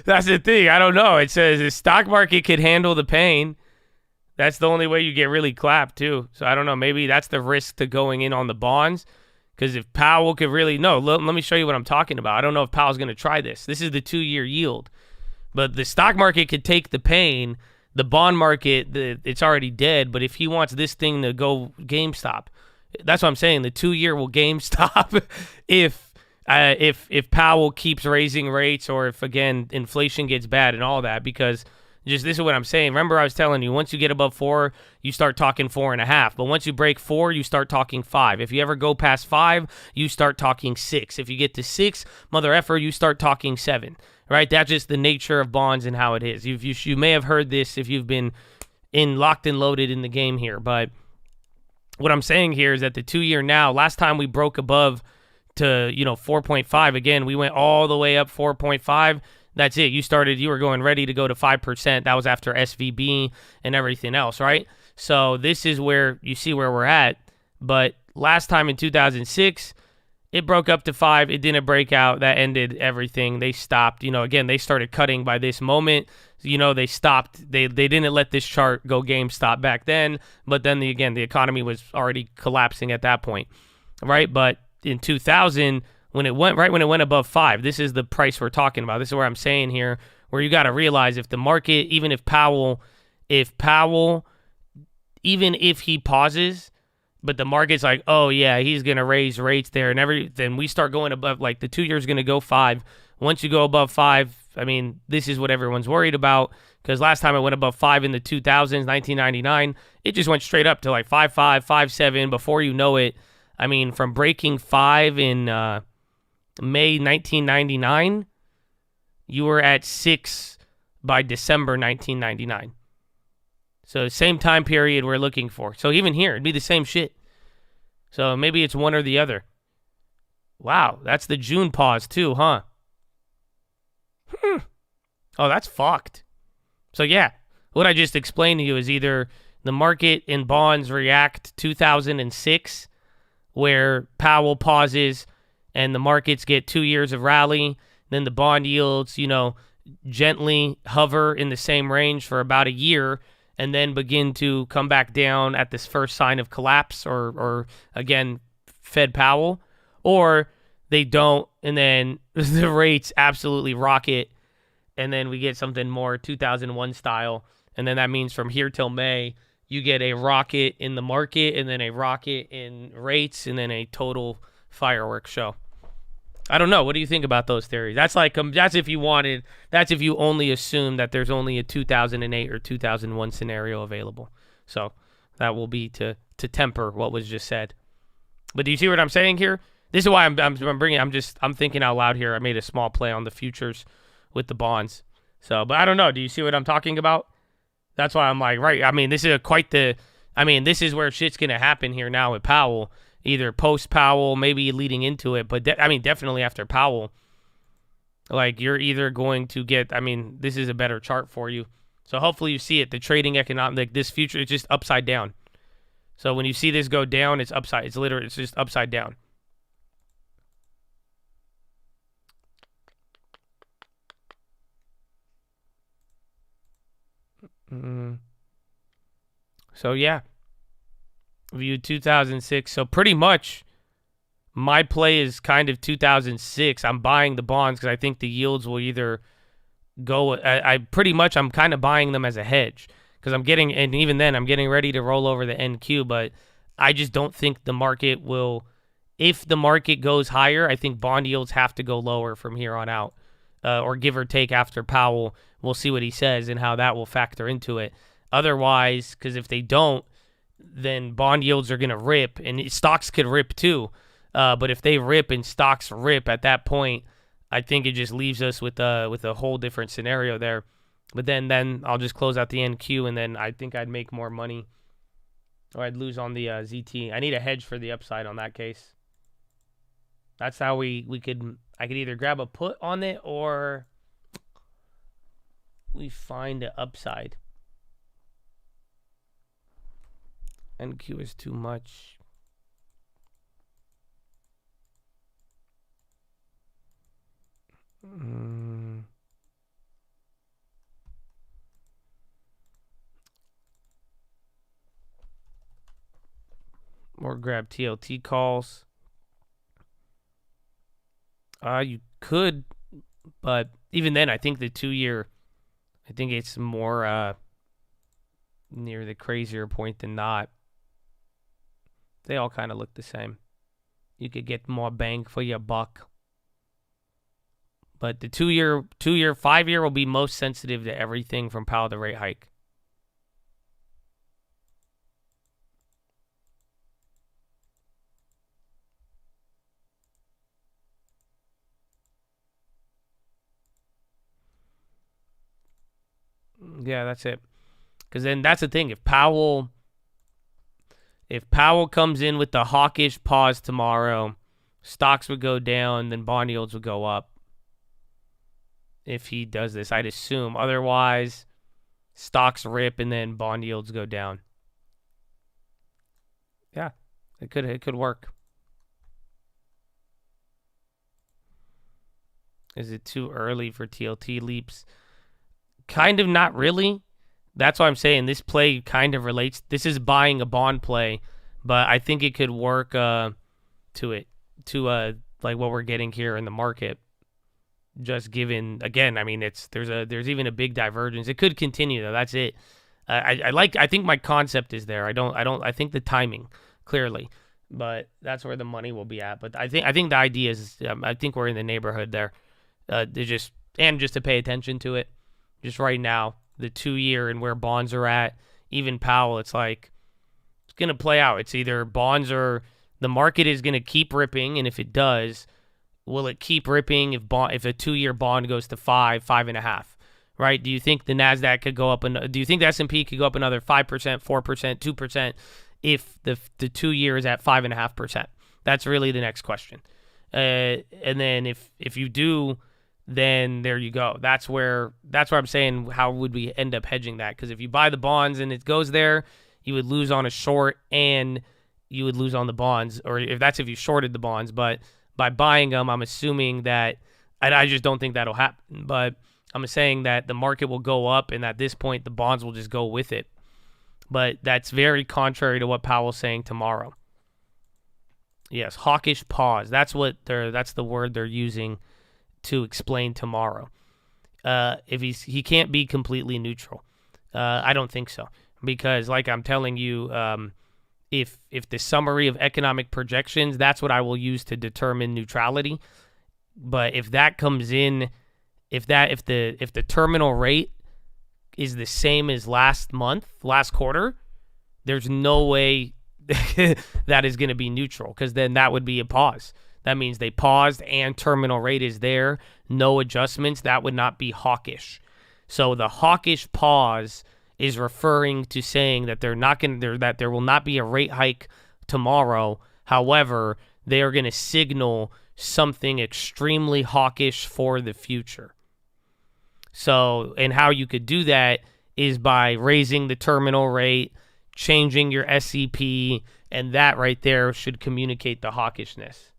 That's the thing. I don't know. It says the stock market could handle the pain. That's the only way you get really clapped too. So I don't know. Maybe that's the risk to going in on the bonds. Because if Powell could really let me show you what I'm talking about. I don't know if Powell's gonna try this. This is the 2-year yield, but the stock market could take the pain. The bond market, it's already dead. But if he wants this thing to go GameStop, that's what I'm saying. The 2-year will GameStop if Powell keeps raising rates, or if again inflation gets bad and all that. Because this is what I'm saying. Remember, I was telling you, once you get above 4, you start talking 4.5. But once you break 4, you start talking 5. If you ever go past 5, you start talking 6. If you get to 6, mother effer, you start talking 7. Right? That's just the nature of bonds and how it is. You may have heard this if you've been locked and loaded in the game here. But what I'm saying here is that the 2-year now, last time we broke above to 4.5. Again, we went all the way up 4.5. That's it. You were going ready to go to 5%. That was after SVB and everything else, right? So this is where you see where we're at. But last time in 2006, it broke up to 5. It didn't break out. That ended everything. They stopped. Again, they started cutting by this moment. They stopped. They didn't let this chart go GameStop back then. But then, the economy was already collapsing at that point, right? But in 2000, when it went above 5, this is the price we're talking about. This is where I'm saying here, where you got to realize if the market, even if Powell, even if he pauses, but the market's like, oh yeah, he's going to raise rates there and then we start going above, like the 2 years going to go 5. Once you go above 5, I mean, this is what everyone's worried about, because last time it went above 5 in the 2000s, 1999, it just went straight up to like 5.5, 5.7 before you know it. I mean, from breaking 5 in May 1999, you were at 6 by December 1999. So same time period we're looking for. So even here, it'd be the same shit. So maybe it's one or the other. Wow, that's the June pause too, huh? Oh, that's fucked. So yeah, what I just explained to you is either the market and bonds react 2006, where Powell pauses and the markets get 2 years of rally, then the bond yields, gently hover in the same range for about a year, and then begin to come back down at this first sign of collapse, or again, Fed Powell, or they don't, and then the rates absolutely rocket, and then we get something more 2001 style, and then that means from here till May, you get a rocket in the market, and then a rocket in rates, and then a total fireworks show. I don't know. What do you think about those theories? That's like that's if you only assume that there's only a 2008 or 2001 scenario available. So that will be to temper what was just said. But do you see what I'm saying here? This is why I'm thinking out loud here. I made a small play on the futures with the bonds. So, but I don't know. Do you see what I'm talking about? That's why I'm like, right. I mean, this is where shit's gonna happen here now with Powell. Either post-Powell, maybe leading into it, but definitely after Powell. Like, you're either going to get, this is a better chart for you. So hopefully you see it. The trading economic, like this future, it's just upside down. So when you see this go down, it's upside. It's just upside down. So yeah. Viewed 2006. So pretty much my play is kind of 2006. I'm buying the bonds because I think the yields will either go. I'm kind of buying them as a hedge because and even then I'm getting ready to roll over the NQ, but I just don't think the market will. If the market goes higher, I think bond yields have to go lower from here on out, or give or take after Powell. We'll see what he says and how that will factor into it. Otherwise, because if they don't, then bond yields are going to rip, and stocks could rip too. But if they rip and stocks rip at that point, I think it just leaves us with a whole different scenario there. But then I'll just close out the NQ, and then I think I'd make more money, or I'd lose on the ZT. I need a hedge for the upside on that case. That's how I could either grab a put on it or we find the upside. NQ is too much. Or grab TLT calls. You could, but even then, I think the 2-year, I think it's more near the crazier point than not. They all kind of look the same. You could get more bang for your buck. But the 2-year, 5-year will be most sensitive to everything from Powell to rate hike. Yeah, that's it. Because then that's the thing. If Powell comes in with the hawkish pause tomorrow, stocks would go down, then bond yields would go up. If he does this, I'd assume. Otherwise, stocks rip and then bond yields go down. Yeah, it could work. Is it too early for TLT leaps? Kind of not really. That's why I'm saying this play kind of relates. This is buying a bond play, but I think it could work to like what we're getting here in the market. Just given, again, I mean, there's even a big divergence. It could continue though. That's it. I think my concept is there. I think the timing clearly, but that's where the money will be at. But I think the idea is, I think we're in the neighborhood there. Just to pay attention to it. Just right now, the 2-year and where bonds are at, even Powell, it's like it's going to play out. It's either bonds or the market is going to keep ripping, and if it does, will it keep ripping if a 2-year bond goes to 5.5, right? Do you think the NASDAQ could go up, do you think the S&P could go up another 5%, 4%, 2% if the 2-year is at 5.5%? That's really the next question. And then if you do, then there you go. That's where I'm saying, how would we end up hedging that? Because if you buy the bonds and it goes there, you would lose on a short and you would lose on the bonds, or if you shorted the bonds. But by buying them, I'm assuming that, and I just don't think that'll happen, but I'm saying that the market will go up, and at this point, the bonds will just go with it. But that's very contrary to what Powell's saying tomorrow. Yes, hawkish pause. That's the word they're using to explain tomorrow. If he can't be completely neutral. I don't think so, because like I'm telling you, if the summary of economic projections, that's what I will use to determine neutrality. But if that comes in, if the terminal rate is the same as last quarter, there's no way that is going to be neutral, because then that would be a pause. That means they paused and terminal rate is there, no adjustments. That would not be hawkish. So the hawkish pause is referring to saying that that there will not be a rate hike tomorrow. However, they are going to signal something extremely hawkish for the future. So, and how you could do that is by raising the terminal rate, changing your SEP, and that right there should communicate the hawkishness.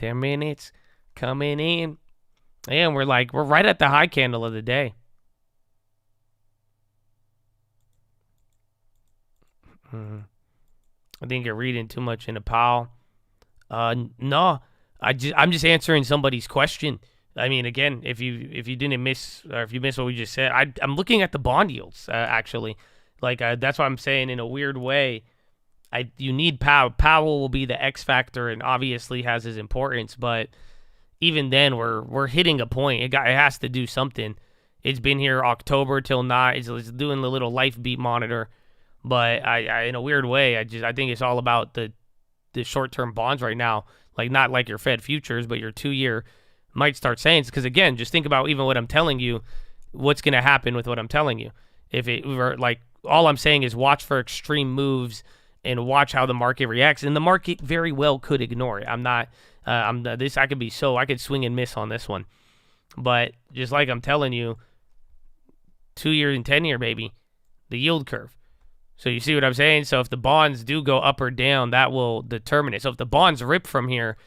10 minutes coming in. And we're right at the high candle of the day. I think you're reading too much into Powell. No, I'm just answering somebody's question. I mean, again, if you didn't miss, or if you missed what we just said, I'm looking at the bond yields, actually. That's why I'm saying, in a weird way, you need Powell. Powell will be the X factor and obviously has his importance, but even then, we're hitting a point. It has to do something. It's been here October till now. It's doing the little life beat monitor, but I in a weird way, I think it's all about the short-term bonds right now. Not like your Fed futures, but your 2-year might start saying, because again, just think about even what I'm telling you, what's going to happen with what I'm telling you. If it were all I'm saying is watch for extreme moves and watch how the market reacts, and the market very well could ignore it. I could swing and miss on this one, but just like I'm telling you, 2-year and 10-year, baby, the yield curve. So you see what I'm saying? So if the bonds do go up or down, that will determine it. So if the bonds rip from here,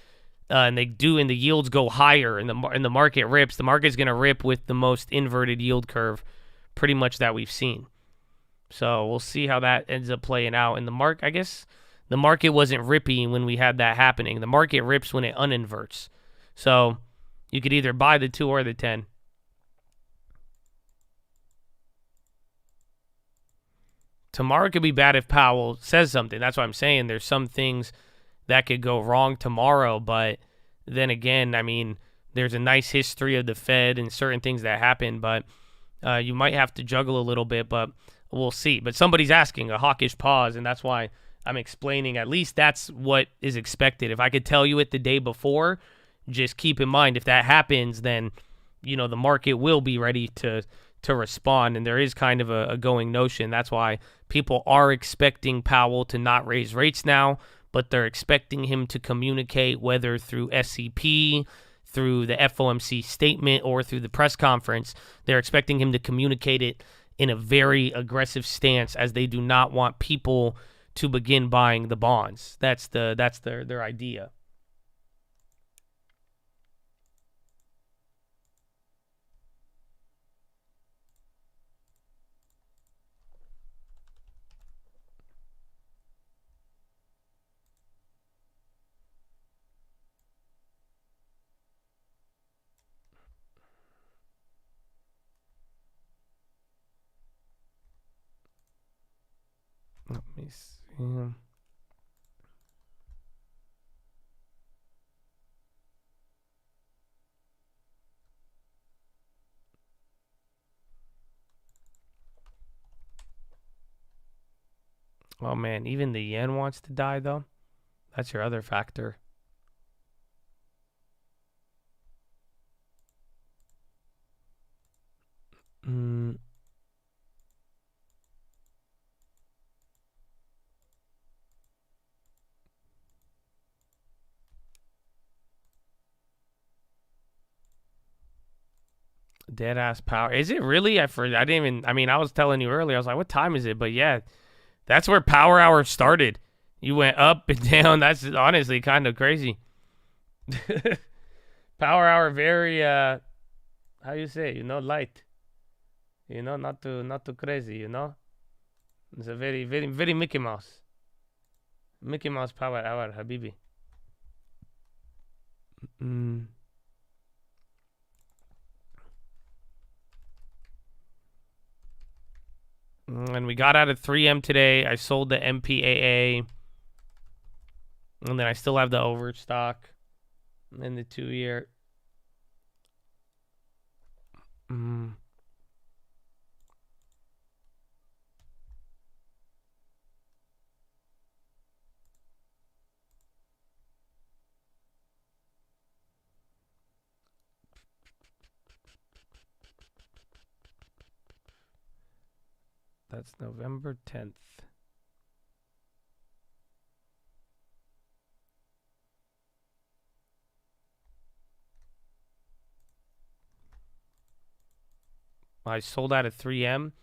and the yields go higher, and the market rips, the market's going to rip with the most inverted yield curve, pretty much, that we've seen. So we'll see how that ends up playing out. And I guess the market wasn't ripping when we had that happening. The market rips when it uninverts. So you could either buy the 2 or the 10. Tomorrow could be bad if Powell says something. That's what I'm saying. There's some things that could go wrong tomorrow, but then again, I mean, there's a nice history of the Fed and certain things that happen, but you might have to juggle a little bit, but we'll see. But somebody's asking a hawkish pause, and that's why I'm explaining. At least that's what is expected. If I could tell you it the day before, just keep in mind, if that happens, then, the market will be ready to respond, and there is kind of a going notion. That's why people are expecting Powell to not raise rates now, but they're expecting him to communicate, whether through SEP, through the FOMC statement, or through the press conference. They're expecting him to communicate it in a very aggressive stance, as they do not want people to begin buying the bonds. That's their idea. Let me see. Oh man, even the yen wants to die though. That's your other factor. Dead ass power. Is it really? I was telling you earlier, I was like, what time is it? But yeah, that's where Power Hour started. You went up and down. That's honestly kind of crazy. Power Hour, very how you say, light. Not too crazy, It's a very, very, very Mickey Mouse. Mickey Mouse Power Hour, Habibi. And we got out of 3M today. I sold the MPAA. And then I still have the overstock in the 2-year. That's November 10th. I sold out of 3M,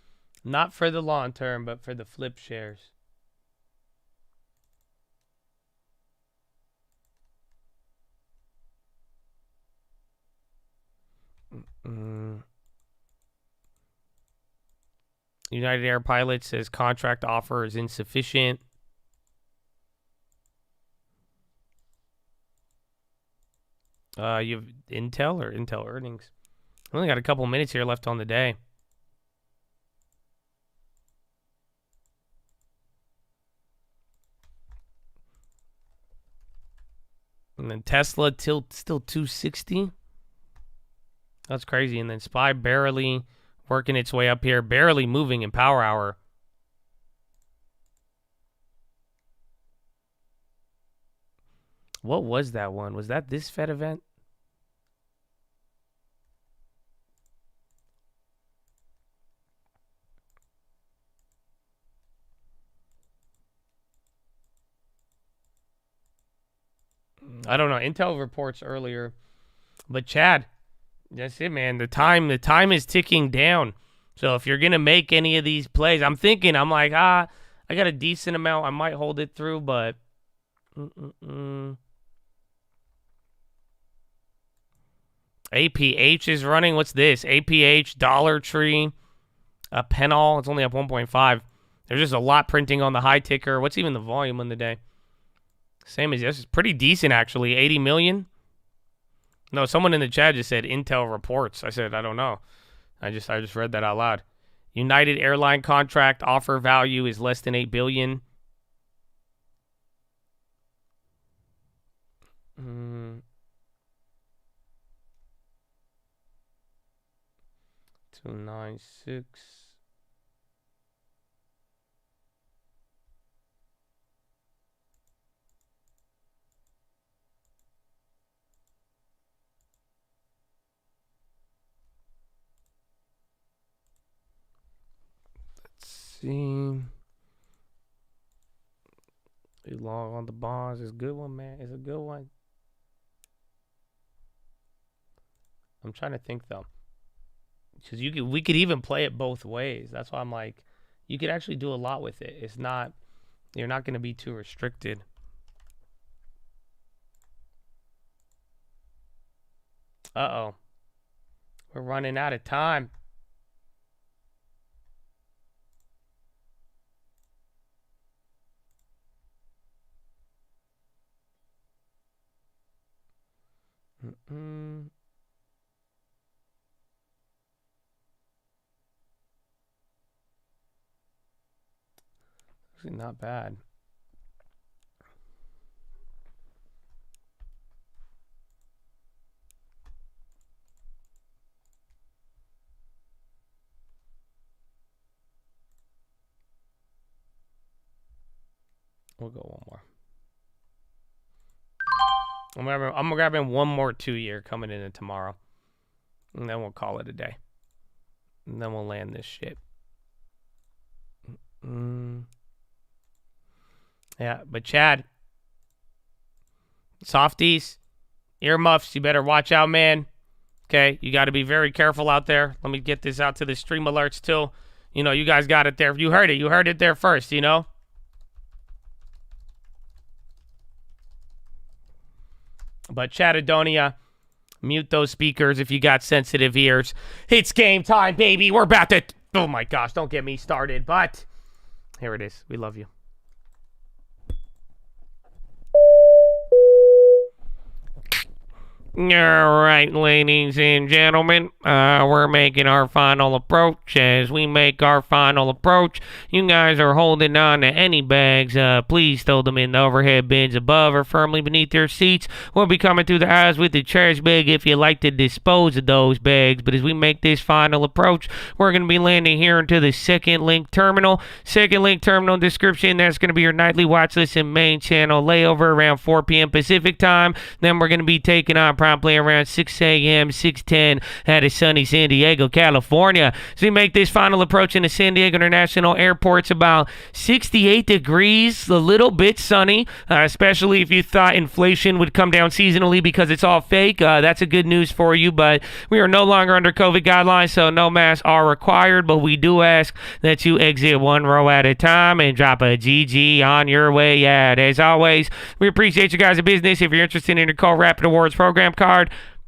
not for the long term, but for the flip shares. United Air Pilots says contract offer is insufficient. You have Intel or Intel earnings? We only got a couple minutes here left on the day. And then Tesla still 260. That's crazy. And then SPY barely working its way up here, barely moving in power hour. What was that one? Was that this Fed event? I don't know. Intel reports earlier. But Chad, that's it, man. The time is ticking down. So if you're going to make any of these plays, I'm like, I got a decent amount. I might hold it through, but APH is running. What's this? APH, Dollar Tree, Penol. It's only up 1.5. There's just a lot printing on the high ticker. What's even the volume on the day? Same as this. It's pretty decent, actually. 80 million. No, someone in the chat just said Intel reports. I said, I don't know. I just read that out loud. United Airline contract offer value is less than $8 billion. 296. See, long on the bonds is a good one, man. It's a good one. I'm trying to think though, because we could even play it both ways. That's why I'm like, you could actually do a lot with it. It's not, you're not going to be too restricted. Uh-oh, we're running out of time. Actually, not bad. We'll go one more. I'm gonna grab in one more 2-year coming in tomorrow. And then we'll call it a day. And then we'll land this shit. Yeah, but Chad, softies, earmuffs, you better watch out, man. Okay, you got to be very careful out there. Let me get this out to the stream alerts too. You know, you guys got it there. You heard it. You heard it there first, you know. But Chattadonia, mute those speakers if you got sensitive ears. It's game time, baby. We're about to... Oh, my gosh. Don't get me started. But here it is. We love you. All right, ladies and gentlemen, we're making our final approach. As we make our final approach, you guys are holding on to any bags. Please throw them in the overhead bins above or firmly beneath your seats. We'll be coming through the aisles with the trash bag if you'd like to dispose of those bags. But as we make this final approach, we're going to be landing here into the Second Link Terminal. Second Link Terminal description, that's going to be your nightly watch list and main channel layover around 4 p.m. Pacific time. Then we're going to be taking on promptly around 6 a.m., 6:10 out of sunny San Diego, California. So we make this final approach into San Diego International Airport. It's about 68 degrees, a little bit sunny, especially if you thought inflation would come down seasonally because it's all fake. That's a good news for you, but we are no longer under COVID guidelines, so no masks are required, but we do ask that you exit one row at a time and drop a GG on your way out. As always, we appreciate you guys' business. If you're interested in your Call Rapid Awards program card,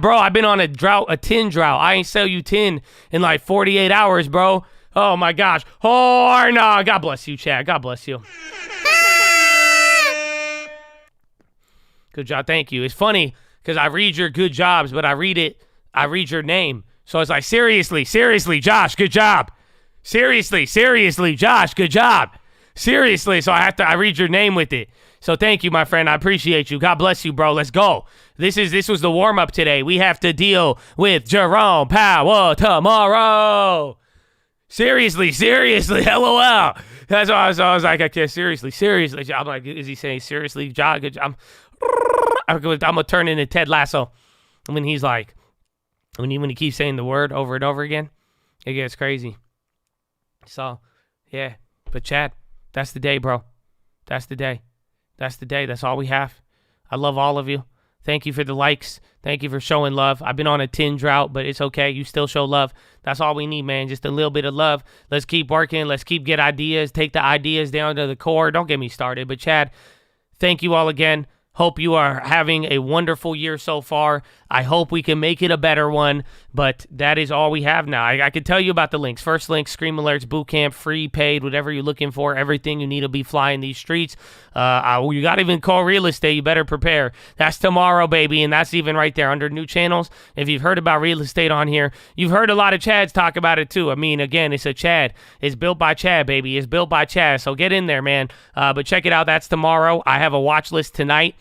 Bro, I've been on a tin drought. I ain't sell you tin in like 48 hours, bro. Oh my gosh. Oh, no. God bless you, Chad. God bless you. Good job. Thank you. It's funny because I read your good jobs, but I read your name. So it's like, seriously, Josh, good job. Seriously, Josh, good job. Seriously. So I read your name with it. So thank you, my friend. I appreciate you. God bless you, bro. Let's go. This was the warm-up today. We have to deal with Jerome Powell tomorrow. Seriously, LOL. That's why I was like, okay, seriously. I'm like, is he saying seriously, John? Good job. I'm gonna turn into Ted Lasso when he's like, when he keeps saying the word over and over again, it gets crazy. So, yeah. But Chad, that's the day, bro. That's the day. That's all we have. I love all of you. Thank you for the likes. Thank you for showing love. I've been on a tin drought, but it's okay. You still show love. That's all we need, man. Just a little bit of love. Let's keep working. Let's get ideas. Take the ideas down to the core. Don't get me started. But Chad, thank you all again. Hope you are having a wonderful year so far. I hope we can make it a better one, but that is all we have now. I could tell you about the links. First link, Scream Alerts Bootcamp, free, paid, whatever you're looking for, everything you need to be flying these streets. You got to even call real estate. You better prepare. That's tomorrow, baby, and that's even right there under new channels. If you've heard about real estate on here, you've heard a lot of Chads talk about it too. I mean, again, it's a Chad. It's built by Chad, baby. It's built by Chad, so get in there, man. But check it out. That's tomorrow. I have a watch list tonight.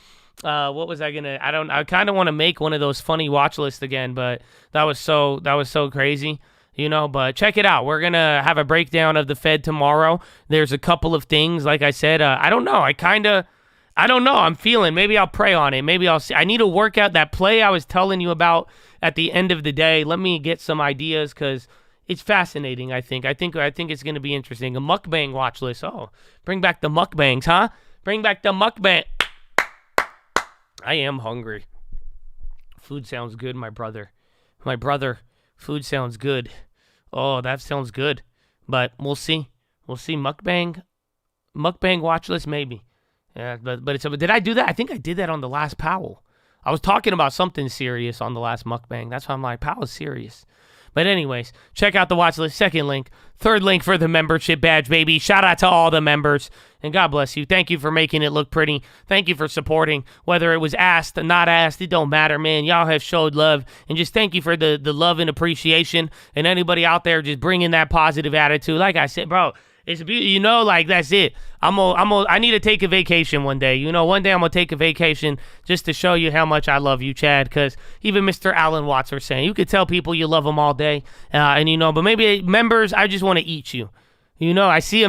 What was I gonna? I kind of want to make one of those funny watch lists again, but that was so crazy, you know. But check it out. We're gonna have a breakdown of the Fed tomorrow. There's a couple of things, like I said. I don't know. I don't know. I'm feeling. Maybe I'll pray on it. Maybe I'll see. I need to work out that play I was telling you about at the end of the day. Let me get some ideas because it's fascinating. I think it's gonna be interesting. A mukbang watch list. Oh, bring back the mukbangs, huh? Bring back the mukbang. I am hungry. Food sounds good, my brother. Food sounds good. Oh, that sounds good. But we'll see. Mukbang watch list, maybe. Yeah, but did I do that? I think I did that on the last Powell. I was talking about something serious on the last mukbang. That's why I'm like, Powell's serious. But anyways, check out the watch list. Second link. Third link for the membership badge, baby. Shout out to all the members. And God bless you. Thank you for making it look pretty. Thank you for supporting. Whether it was asked or not asked, it don't matter, man. Y'all have showed love. And just thank you for the love and appreciation. And anybody out there just bringing that positive attitude. Like I said, bro, it's beautiful. You know, like, that's it. I need to take a vacation one day. You know, one day I'm going to take a vacation just to show you how much I love you, Chad, because even Mr. Alan Watts was saying, you could tell people you love them all day. And, you know, but maybe members, I just want to eat you. You know, I see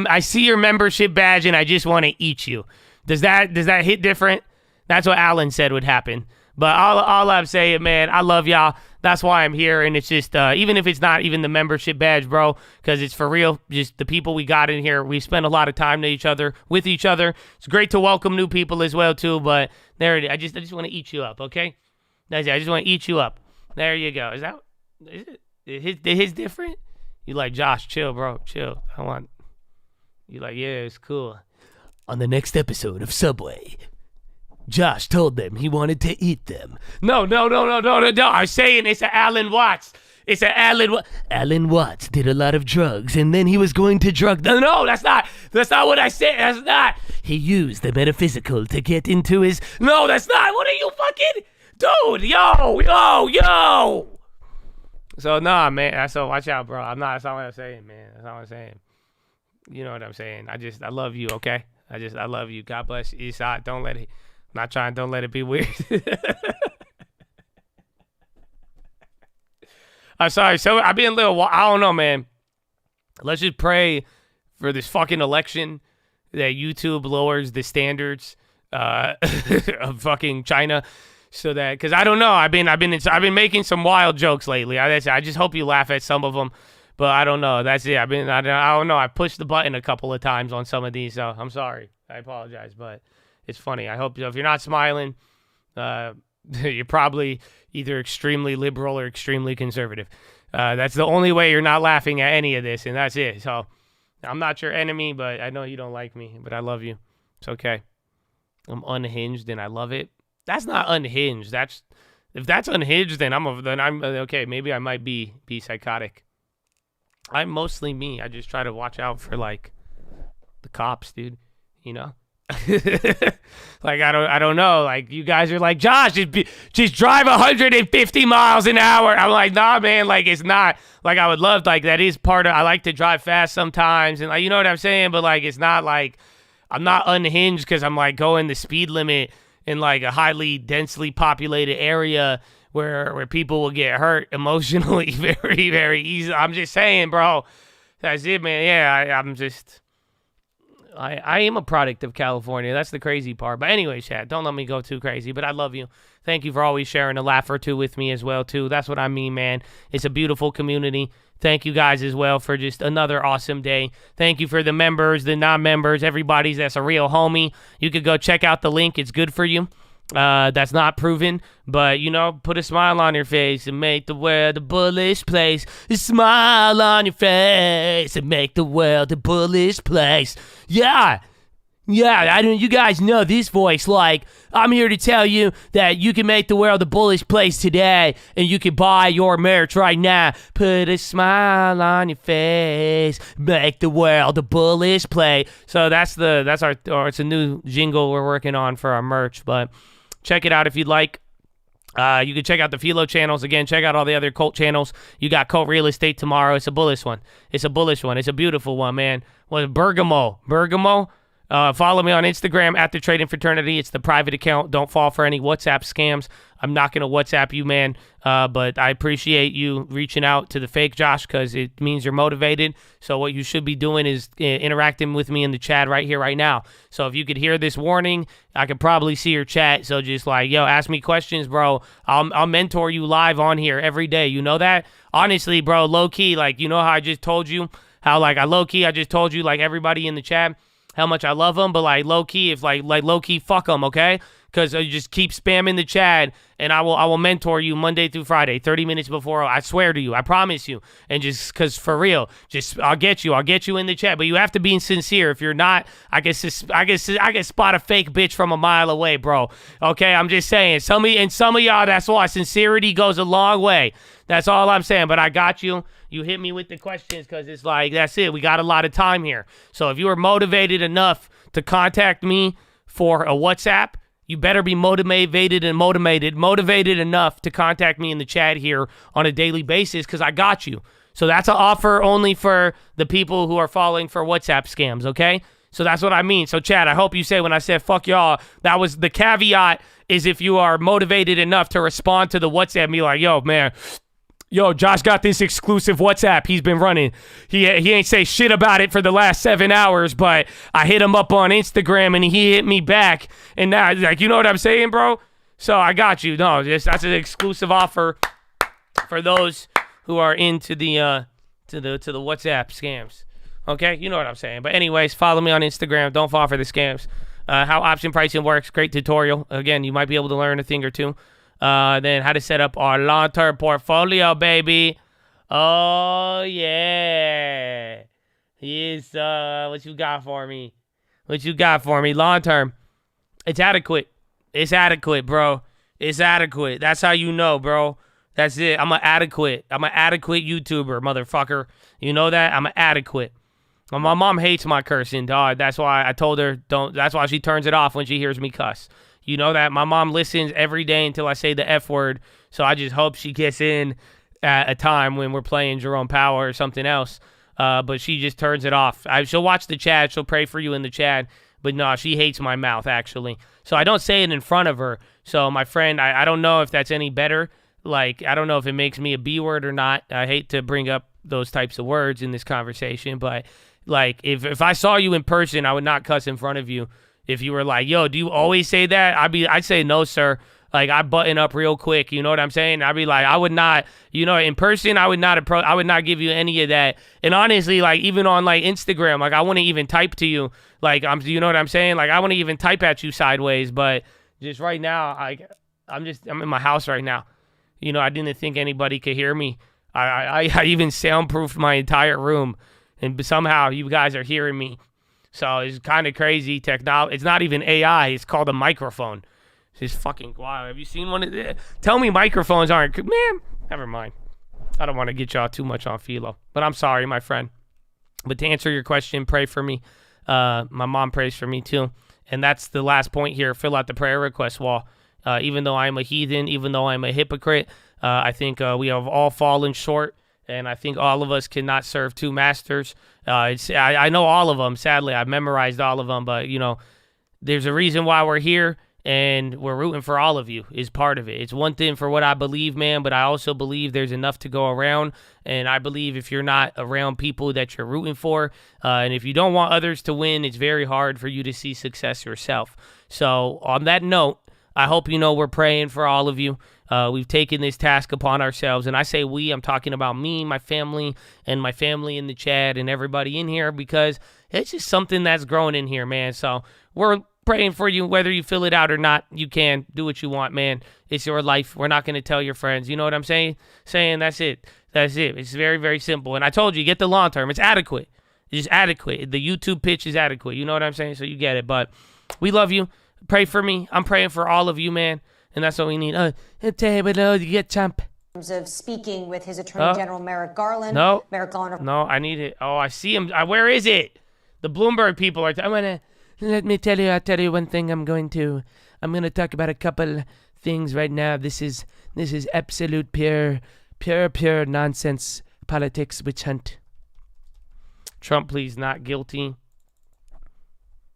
your membership badge and I just want to eat you. Does that hit different? That's what Alan said would happen. But all I'm saying, man, I love y'all. That's why I'm here. And it's just, even if it's not even the membership badge, bro, because it's for real, just the people we got in here, we spend a lot of time with each other. It's great to welcome new people as well, too. But there it is. I just want to eat you up, okay? That's it. I just want to eat you up. There you go. Is it his different? You like, Josh, chill, bro. Chill. You like, yeah, it's cool. On the next episode of Subway, Josh told them he wanted to eat them. No. I'm saying it's an Alan Watts. It's an Alan Watts did a lot of drugs, and then he was going to drug. No, that's not what I said. That's not. He used the metaphysical to get into his. No, that's not. What are you fucking, dude? Yo. So nah, man. So watch out, bro. That's not what I'm saying, man. That's not what I'm saying. You know what I'm saying. I love you. Okay. I love you. God bless you. Eastside. Don't let it be weird. I'm sorry. So I've been a little, I don't know, man. Let's just pray for this fucking election that YouTube lowers the standards of fucking China, so that, because I don't know. I've been making some wild jokes lately. I just hope you laugh at some of them, but I don't know. That's it. I don't know. I pushed the button a couple of times on some of these, so I'm sorry. I apologize, but it's funny. I hope if you're not smiling, you're probably either extremely liberal or extremely conservative. That's the only way you're not laughing at any of this, and that's it. So I'm not your enemy, but I know you don't like me, but I love you. It's okay. I'm unhinged, and I love it. That's not unhinged. That's If that's unhinged, then I'm okay. Maybe I might be psychotic. I'm mostly me. I just try to watch out for like the cops, dude. You know, like I don't know. Like you guys are like, Josh, just drive 150 miles an hour. I'm like, nah, man. Like it's not like I would love. Like that is part of. I like to drive fast sometimes, and like you know what I'm saying. But like it's not like I'm not unhinged because I'm like going the speed limit in like a highly densely populated area where people will get hurt emotionally very, very easily. I'm just saying, bro. That's it, man. Yeah, I am a product of California. That's the crazy part. But anyway, Chad, don't let me go too crazy. But I love you. Thank you for always sharing a laugh or two with me as well, too. That's what I mean, man. It's a beautiful community. Thank you guys as well for just another awesome day. Thank you for the members, the non-members, everybody that's a real homie. You could go check out the link. It's good for you. That's not proven, but, you know, put a smile on your face and make the world a bullish place. A smile on your face and make the world a bullish place. Yeah. Yeah, you guys know this voice. Like, I'm here to tell you that you can make the world a bullish place today, and you can buy your merch right now. Put a smile on your face, make the world a bullish place. So it's a new jingle we're working on for our merch, but check it out if you'd like. You can check out the Philo channels. Again, check out all the other cult channels. You got Cult Real Estate tomorrow. It's a bullish one. It's a beautiful one, man. Bergamo. Follow me on Instagram at The Trading Fraternity. It's the private account. Don't fall for any WhatsApp scams. I'm not going to WhatsApp you, man, but I appreciate you reaching out to the fake Josh because it means you're motivated. So what you should be doing is interacting with me in the chat right here, right now. So if you could hear this warning, I could probably see your chat. So just like, yo, ask me questions, bro. I'll mentor you live on here every day. You know that? Honestly, bro, low-key, like, you know how I just told you? How, like, I just told you, like, everybody in the chat, how much I love them, but like low key, if like low key, fuck them, okay? Because you just keep spamming the chat, and I will mentor you Monday through Friday, 30 minutes before. I swear to you, I promise you. And just because for real, I'll get you in the chat. But you have to be sincere. If you're not, I can spot a fake bitch from a mile away, bro. Okay, I'm just saying. Some of y'all, that's why sincerity goes a long way. That's all I'm saying. But I got you. You hit me with the questions because it's like, that's it. We got a lot of time here. So if you are motivated enough to contact me for a WhatsApp, you better be motivated enough to contact me in the chat here on a daily basis because I got you. So that's an offer only for the people who are falling for WhatsApp scams, okay? So that's what I mean. So, Chad, I hope you say when I said fuck y'all, that was the caveat is if you are motivated enough to respond to the WhatsApp and be like, yo, man, yo, Josh got this exclusive WhatsApp he's been running. He ain't say shit about it for the last 7 hours, but I hit him up on Instagram and he hit me back. And now, like, you know what I'm saying, bro? So I got you. No, that's an exclusive offer for those who are into the to the WhatsApp scams. Okay, you know what I'm saying. But anyways, follow me on Instagram. Don't fall for the scams. How option pricing works. Great tutorial. Again, you might be able to learn a thing or two. Then how to set up our long-term portfolio, baby. Oh, yeah. Here's what you got for me. Long-term. It's adequate. Bro. It's adequate. That's how you know, bro. That's it. I'm an adequate YouTuber, motherfucker. You know that? I'm an adequate. My mom hates my cursing, dog. That's why I told her don't. That's why she turns it off when she hears me cuss. You know that? My mom listens every day until I say the F word, so I just hope she gets in at a time when we're playing Jerome Power or something else. But she just turns it off. She'll watch the chat. She'll pray for you in the chat. But no, she hates my mouth, actually. So I don't say it in front of her. So my friend, I don't know if that's any better. Like, I don't know if it makes me a B word or not. I hate to bring up those types of words in this conversation, but like if I saw you in person, I would not cuss in front of you. If you were like, yo, do you always say that? I'd say no, sir. Like, I button up real quick. You know what I'm saying? I'd be like, I would not, in person, I would not give you any of that. And honestly, like, even on like Instagram, like, I wouldn't even type to you. Like, you know what I'm saying? Like, I wouldn't even type at you sideways. But just right now, I'm in my house right now. I didn't think anybody could hear me. I even soundproofed my entire room, and somehow you guys are hearing me. So it's kind of crazy technology. It's not even AI. It's called a microphone. It's just fucking wild. Have you seen one of the... Tell me microphones aren't... Man, never mind. I don't want to get y'all too much on philo. But I'm sorry, my friend. But to answer your question, pray for me. My mom prays for me too. And that's the last point here. Fill out the prayer request wall. Even though I'm a heathen, even though I'm a hypocrite, I think we have all fallen short. And I think all of us cannot serve two masters. I know all of them. Sadly, I've memorized all of them. But, you know, there's a reason why we're here. And we're rooting for all of you is part of it. It's one thing for what I believe, man, but I also believe there's enough to go around. And I believe if you're not around people that you're rooting for, and if you don't want others to win, it's very hard for you to see success yourself. So on that note, I hope you know we're praying for all of you. We've taken this task upon ourselves. And I say we, I'm talking about me, my family, and my family in the chat and everybody in here, because it's just something that's growing in here, man. So we're praying for you, whether you fill it out or not. You can do what you want, man. It's your life. We're not going to tell your friends. You know what I'm saying? That's it. It's very, very simple. And I told you, get the long term. It's adequate. It's adequate. The YouTube pitch is adequate. You know what I'm saying? So you get it. But we love you. Pray for me. I'm praying for all of you, man. And that's what we need. You get champ. In terms of speaking with his Attorney General Merrick Garland. No. Merrick Garland. No, I need it. Oh, I see him. Where is it? The Bloomberg people are. I'm gonna. Let me tell you. I'll tell you one thing. I'm going to talk about a couple things right now. This is absolute pure nonsense politics witch hunt. Trump pleads not guilty.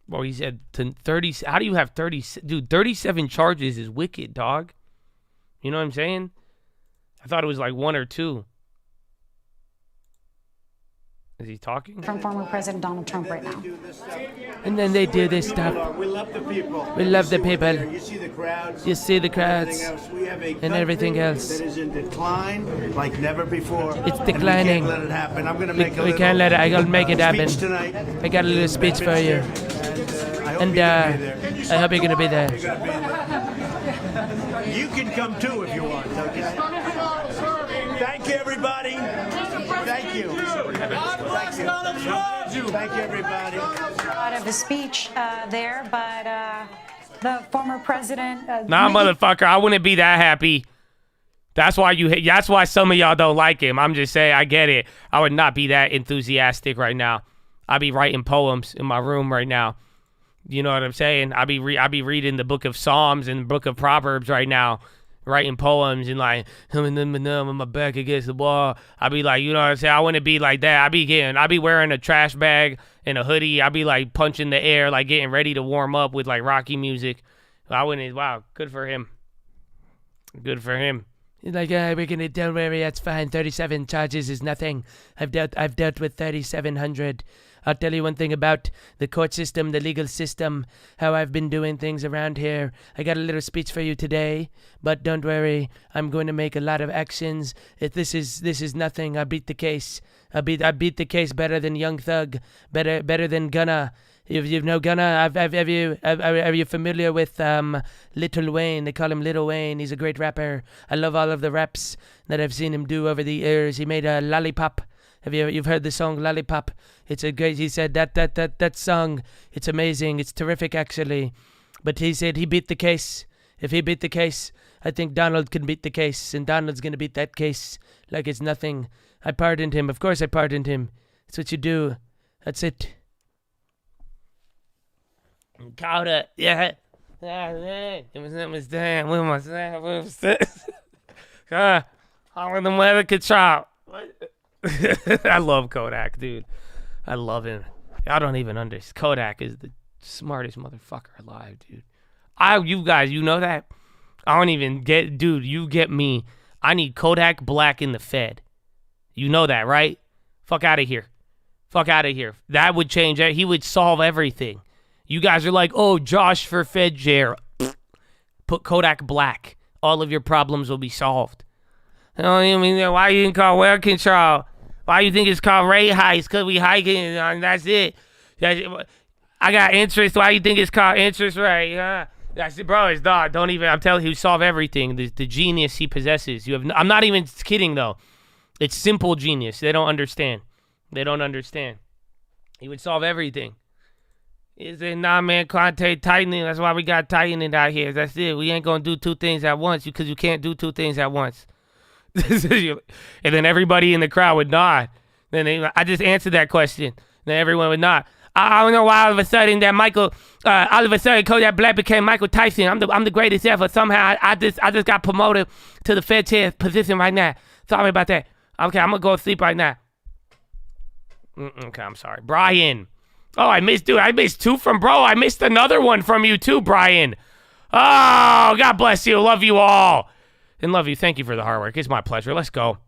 Well, he said 30. How do you have 30? Dude, 37 charges is wicked, dog. You know what I'm saying? I thought it was like 1 or 2. Is he talking? From former President Donald Trump right now. And then they do this stuff. We love the people. We love the people. You see the crowds. You see the crowds. And everything else. That is in decline like never before. It's declining. And we can't let it happen. I'm going to make we can't let it. I gotta make it happen. Tonight. I got a little speech for you. And I hope you're gonna be there. You can come too if you want. Okay? Thank you, everybody. Thank you. Thank you, everybody. Out of the speech there, but the former president. Nah, motherfucker, I wouldn't be that happy. That's why that's why some of y'all don't like him. I'm just saying, I get it. I would not be that enthusiastic right now. I'd be writing poems in my room right now. You know what I'm saying? I'd be reading the book of Psalms and the book of Proverbs right now, writing poems and like, I'm my back against the wall. I'd be like, you know what I'm saying? I wouldn't be like that. I'd be wearing a trash bag and a hoodie. I'd be like punching the air, like getting ready to warm up with like Rocky music. I wouldn't. Wow, good for him. Good for him. Like, we're gonna, don't worry, that's fine. 37 charges is nothing. I've dealt with 3,700. I'll tell you one thing about the court system, the legal system, how I've been doing things around here. I got a little speech for you today, but don't worry, I'm going to make a lot of actions. This is nothing. I beat the case. I beat the case better than Young Thug, better than Gunna. If you know Gunna, are you familiar with Lil Wayne? They call him Lil Wayne. He's a great rapper. I love all of the raps that I've seen him do over the years. He made a Lollipop. You've heard the song Lollipop? It's a great. He said that song. It's amazing. It's terrific actually. But he said he beat the case. If he beat the case, I think Donald can beat the case, and Donald's gonna beat that case like it's nothing. I pardoned him. Of course I pardoned him. That's what you do. That's it. Caught it. Yeah. All in the weather control. I love Kodak, dude. I love him. I don't even understand. Kodak is the smartest motherfucker alive, dude. You guys, you know that? I don't even get, dude, you get me. I need Kodak Black in the Fed. You know that, right? Fuck out of here. Fuck out of here. That would change it. He would solve everything. You guys are like, oh, Josh for Fed chair. Put Kodak Black. All of your problems will be solved. I mean, why you didn't call weather control? Why you think it's called rate hikes? Because we hiking and that's it. I got interest. Why you think it's called interest rate? That's it, bro. It's not. Don't even. I'm telling you, he solve everything. The genius he possesses. I'm not even kidding though. It's simple genius. They don't understand. They don't understand. He would solve everything. He said, nah, man, quantitative tightening. That's why we got tightening out here. That's it. We ain't going to do two things at once because you can't do two things at once. And then everybody in the crowd would nod. I just answered that question. Then everyone would nod. I don't know why all of a sudden Kodak Black became Michael Tyson. I'm the greatest ever. Somehow I just got promoted to the Fed chair position right now. Sorry about that. Okay, I'm gonna go to sleep right now. Okay, I'm sorry, Brian. Oh, I missed two from bro. I missed another one from you too, Brian. Oh, God bless you. Love you all. And love you. Thank you for the hard work. It's my pleasure. Let's go.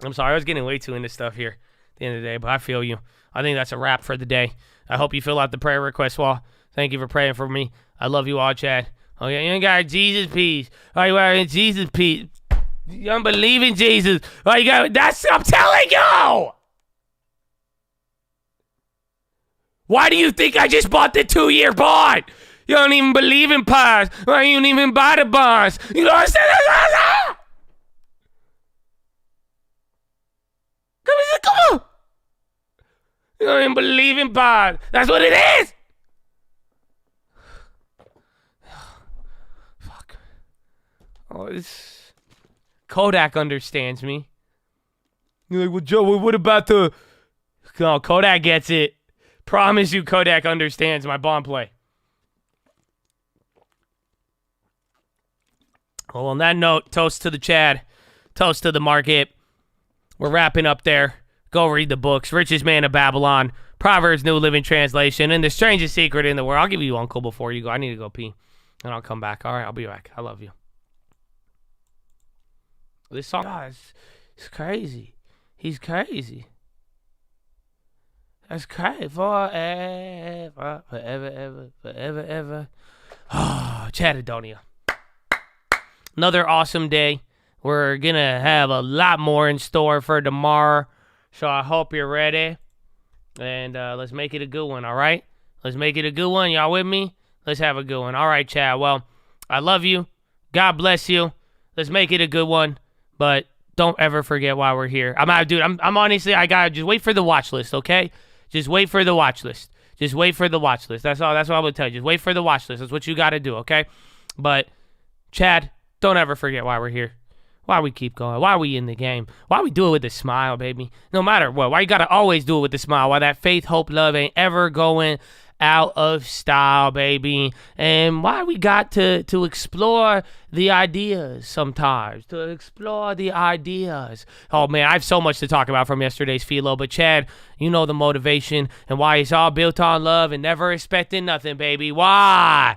I'm sorry, I was getting way too into stuff here at the end of the day, but I feel you. I think that's a wrap for the day. I hope you fill out the prayer request wall. Thank you for praying for me. I love you all, Chad. Oh, yeah, you ain't got Jesus peace. Oh, you got Jesus peace. You don't believe in Jesus. Oh, you got, I'm telling you. Why do you think I just bought the 2-year bond? You don't even believe in pies. Why you don't even buy the bonds? You know what I'm saying? Come on. You don't even believe in bonds. That's what it is. Fuck. Oh, it's... Kodak understands me. You're like, well, Joe, what about the... No, Kodak gets it. Promise you Kodak understands my bond play. Well, on that note, toast to the Chad. Toast to the market. We're wrapping up there. Go read the books. Richest Man of Babylon, Proverbs New Living Translation, and The Strangest Secret in the World. I'll give you uncle before you go. I need to go pee, and I'll come back. All right, I'll be back. I love you. This song, guys, it's crazy. He's crazy. That's crazy. Forever, ever. Oh, Chattadonia. Another awesome day. We're going to have a lot more in store for tomorrow. So I hope you're ready. And let's make it a good one, all right? Let's make it a good one. Y'all with me? Let's have a good one. All right, Chad. Well, I love you. God bless you. Let's make it a good one. But don't ever forget why we're here. I'm honestly, I got to just wait for the watch list, okay? Just wait for the watch list. Just wait for the watch list. That's all I would tell you. Just wait for the watch list. That's what you got to do, okay? But, Chad, don't ever forget why we're here. Why we keep going. Why we in the game. Why we do it with a smile, baby. No matter what. Why you got to always do it with a smile. Why that faith, hope, love ain't ever going out of style, baby. And why we got to explore the ideas sometimes. To explore the ideas. Oh, man, I have so much to talk about from yesterday's Philo. But, Chad, you know the motivation and why it's all built on love and never expecting nothing, baby. Why?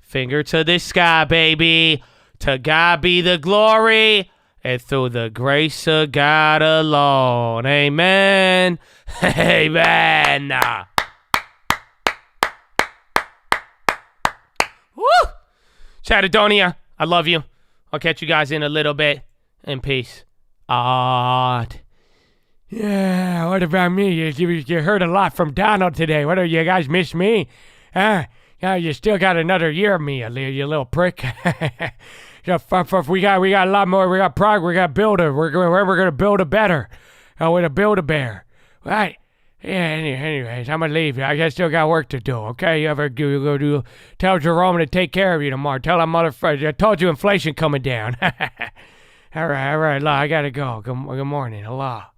Finger to the sky, baby. To God be the glory, and through the grace of God alone. Amen. Amen. Woo! Chattadonia, I love you. I'll catch you guys in a little bit. And peace. Yeah, what about me? You heard a lot from Donald today. What do you guys miss me? Yeah, you still got another year of me, you little prick. We got a lot more. We got prog. We got builder. We're gonna build a better. We're gonna build a bear. Right. Yeah. Anyways, I'm gonna leave you. I still got work to do. Okay. You go do? Tell Jerome to take care of you tomorrow. Tell that motherfucker. I told you inflation coming down. All right. I gotta go. Good morning. Allah.